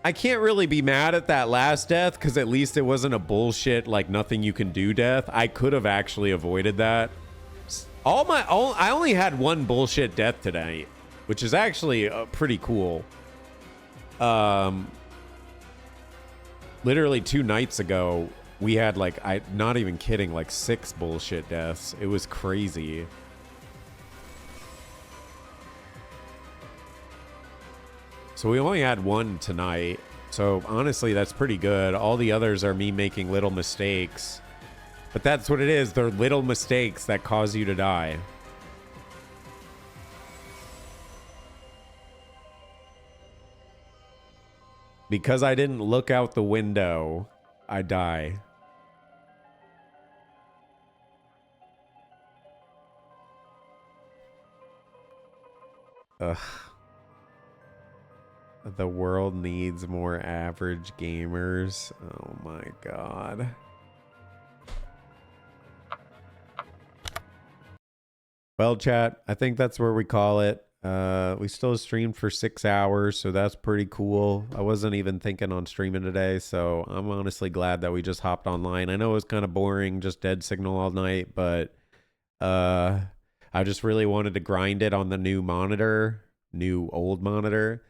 B: I can't really be mad at that last death because at least it wasn't a bullshit like nothing you can do death. I could have actually avoided that. I only had one bullshit death tonight, which is actually pretty cool. Literally 2 nights ago, we had like, not even kidding, like 6 bullshit deaths. It was crazy. So we only had 1 tonight. So honestly, that's pretty good. All the others are me making little mistakes. But that's what it is. They're little mistakes that cause you to die. Because I didn't look out the window, I die. Ugh. The world needs more average gamers. Oh my god. Well, chat, I think that's where we call it. We still streamed for 6 hours, so that's pretty cool. I wasn't even thinking on streaming today, so I'm honestly glad that we just hopped online. I know it was kind of boring, just dead signal all night, but I just really wanted to grind it on the new old monitor,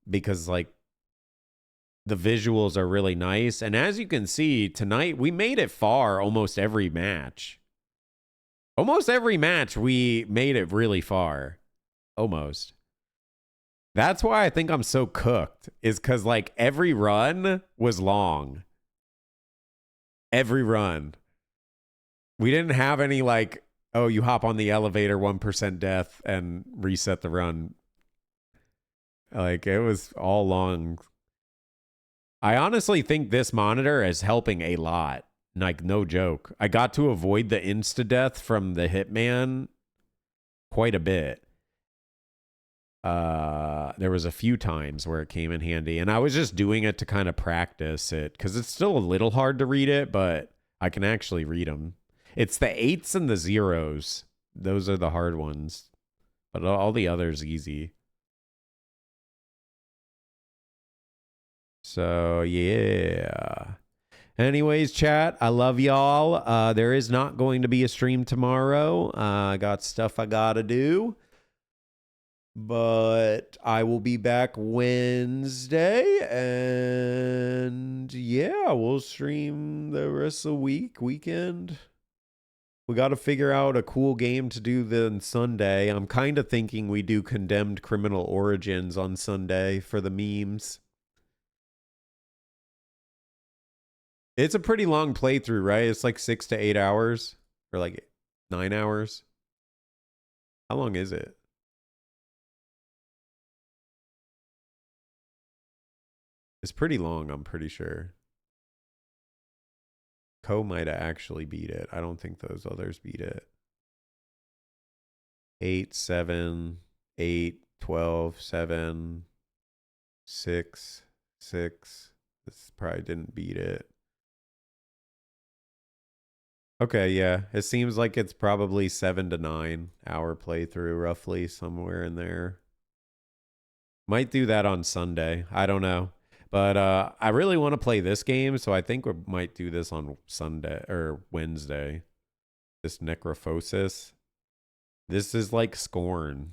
B: because like the visuals are really nice. And as you can see, tonight we made it far almost every match. Almost every match, we made it really far. Almost. That's why I think I'm so cooked, is because, like, every run was long. Every run. We didn't have any, like, oh, you hop on the elevator, 1% death, and reset the run. Like, it was all long. I honestly think this monitor is helping a lot. Like, no joke. I got to avoid the insta-death from the Hitman quite a bit. There was a few times where it came in handy. And I was just doing it to kind of practice it. Because it's still a little hard to read it, but I can actually read them. It's the 8s and the 0s. Those are the hard ones. But all the others easy. So, yeah. Anyways, chat, I love y'all. There is not going to be a stream tomorrow. I got stuff I gotta do. But I will be back Wednesday. And yeah, we'll stream the rest of the weekend. We got to figure out a cool game to do then Sunday. I'm kind of thinking we do Condemned Criminal Origins on Sunday for the memes. It's a pretty long playthrough, right? It's like 6 to 8 hours or like 9 hours. How long is it? It's pretty long, I'm pretty sure. Co might have actually beat it. I don't think those others beat it. 8, 7, 8, 12, 7, 6, 6. This probably didn't beat it. Okay, yeah. It seems like it's probably 7 to 9 hour playthrough, roughly, somewhere in there. Might do that on Sunday. I don't know. But I really want to play this game, so I think we might do this on Sunday or Wednesday. This Necrophosis. This is like Scorn.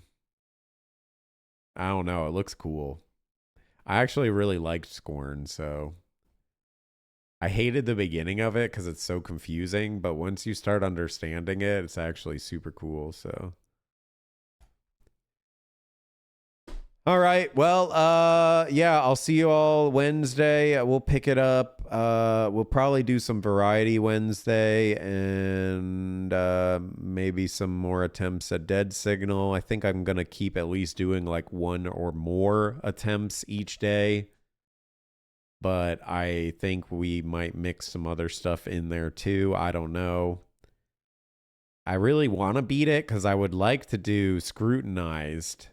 B: I don't know. It looks cool. I actually really liked Scorn, so I hated the beginning of it because it's so confusing, but once you start understanding it, it's actually super cool, so. All right, well, yeah, I'll see you all Wednesday. We'll pick it up we'll probably do some Variety Wednesday and maybe some more attempts at Dead Signal. I think I'm going to keep at least doing like one or more attempts each day. But I think we might mix some other stuff in there too. I don't know. I really want to beat it because I would like to do Scrutinized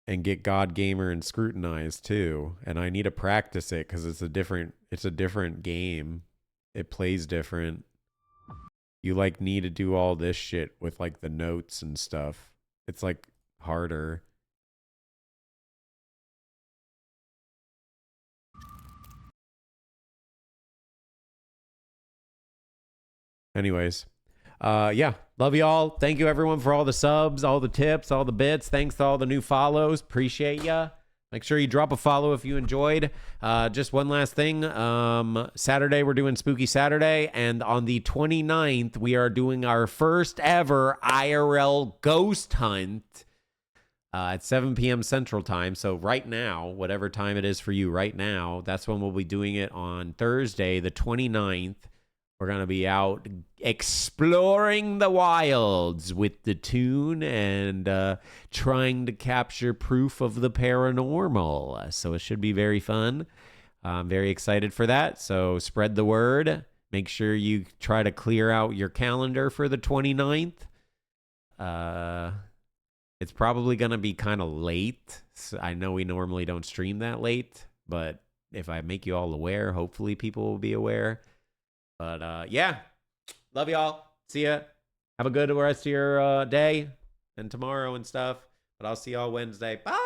B: and get God Gamer and Scrutinized too. And I need to practice it because it's a different game. It plays different. You like need to do all this shit with like the notes and stuff. It's like harder. Anyways, yeah, love y'all. Thank you everyone for all the subs, all the tips, all the bits. Thanks to all the new follows. Appreciate ya. Make sure you drop a follow if you enjoyed. Just one last thing. Saturday, we're doing Spooky Saturday. And on the 29th, we are doing our first ever IRL ghost hunt at 7 p.m. Central Time. So right now, whatever time it is for you right now, that's when we'll be doing it on Thursday, the 29th. We're going to be out exploring the wilds with the tune and trying to capture proof of the paranormal. So it should be very fun. I'm very excited for that. So spread the word. Make sure you try to clear out your calendar for the 29th. It's probably going to be kind of late. So I know we normally don't stream that late, but if I make you all aware, hopefully people will be aware. But yeah, love y'all. See ya. Have a good rest of your day and tomorrow and stuff. But I'll see y'all Wednesday. Bye.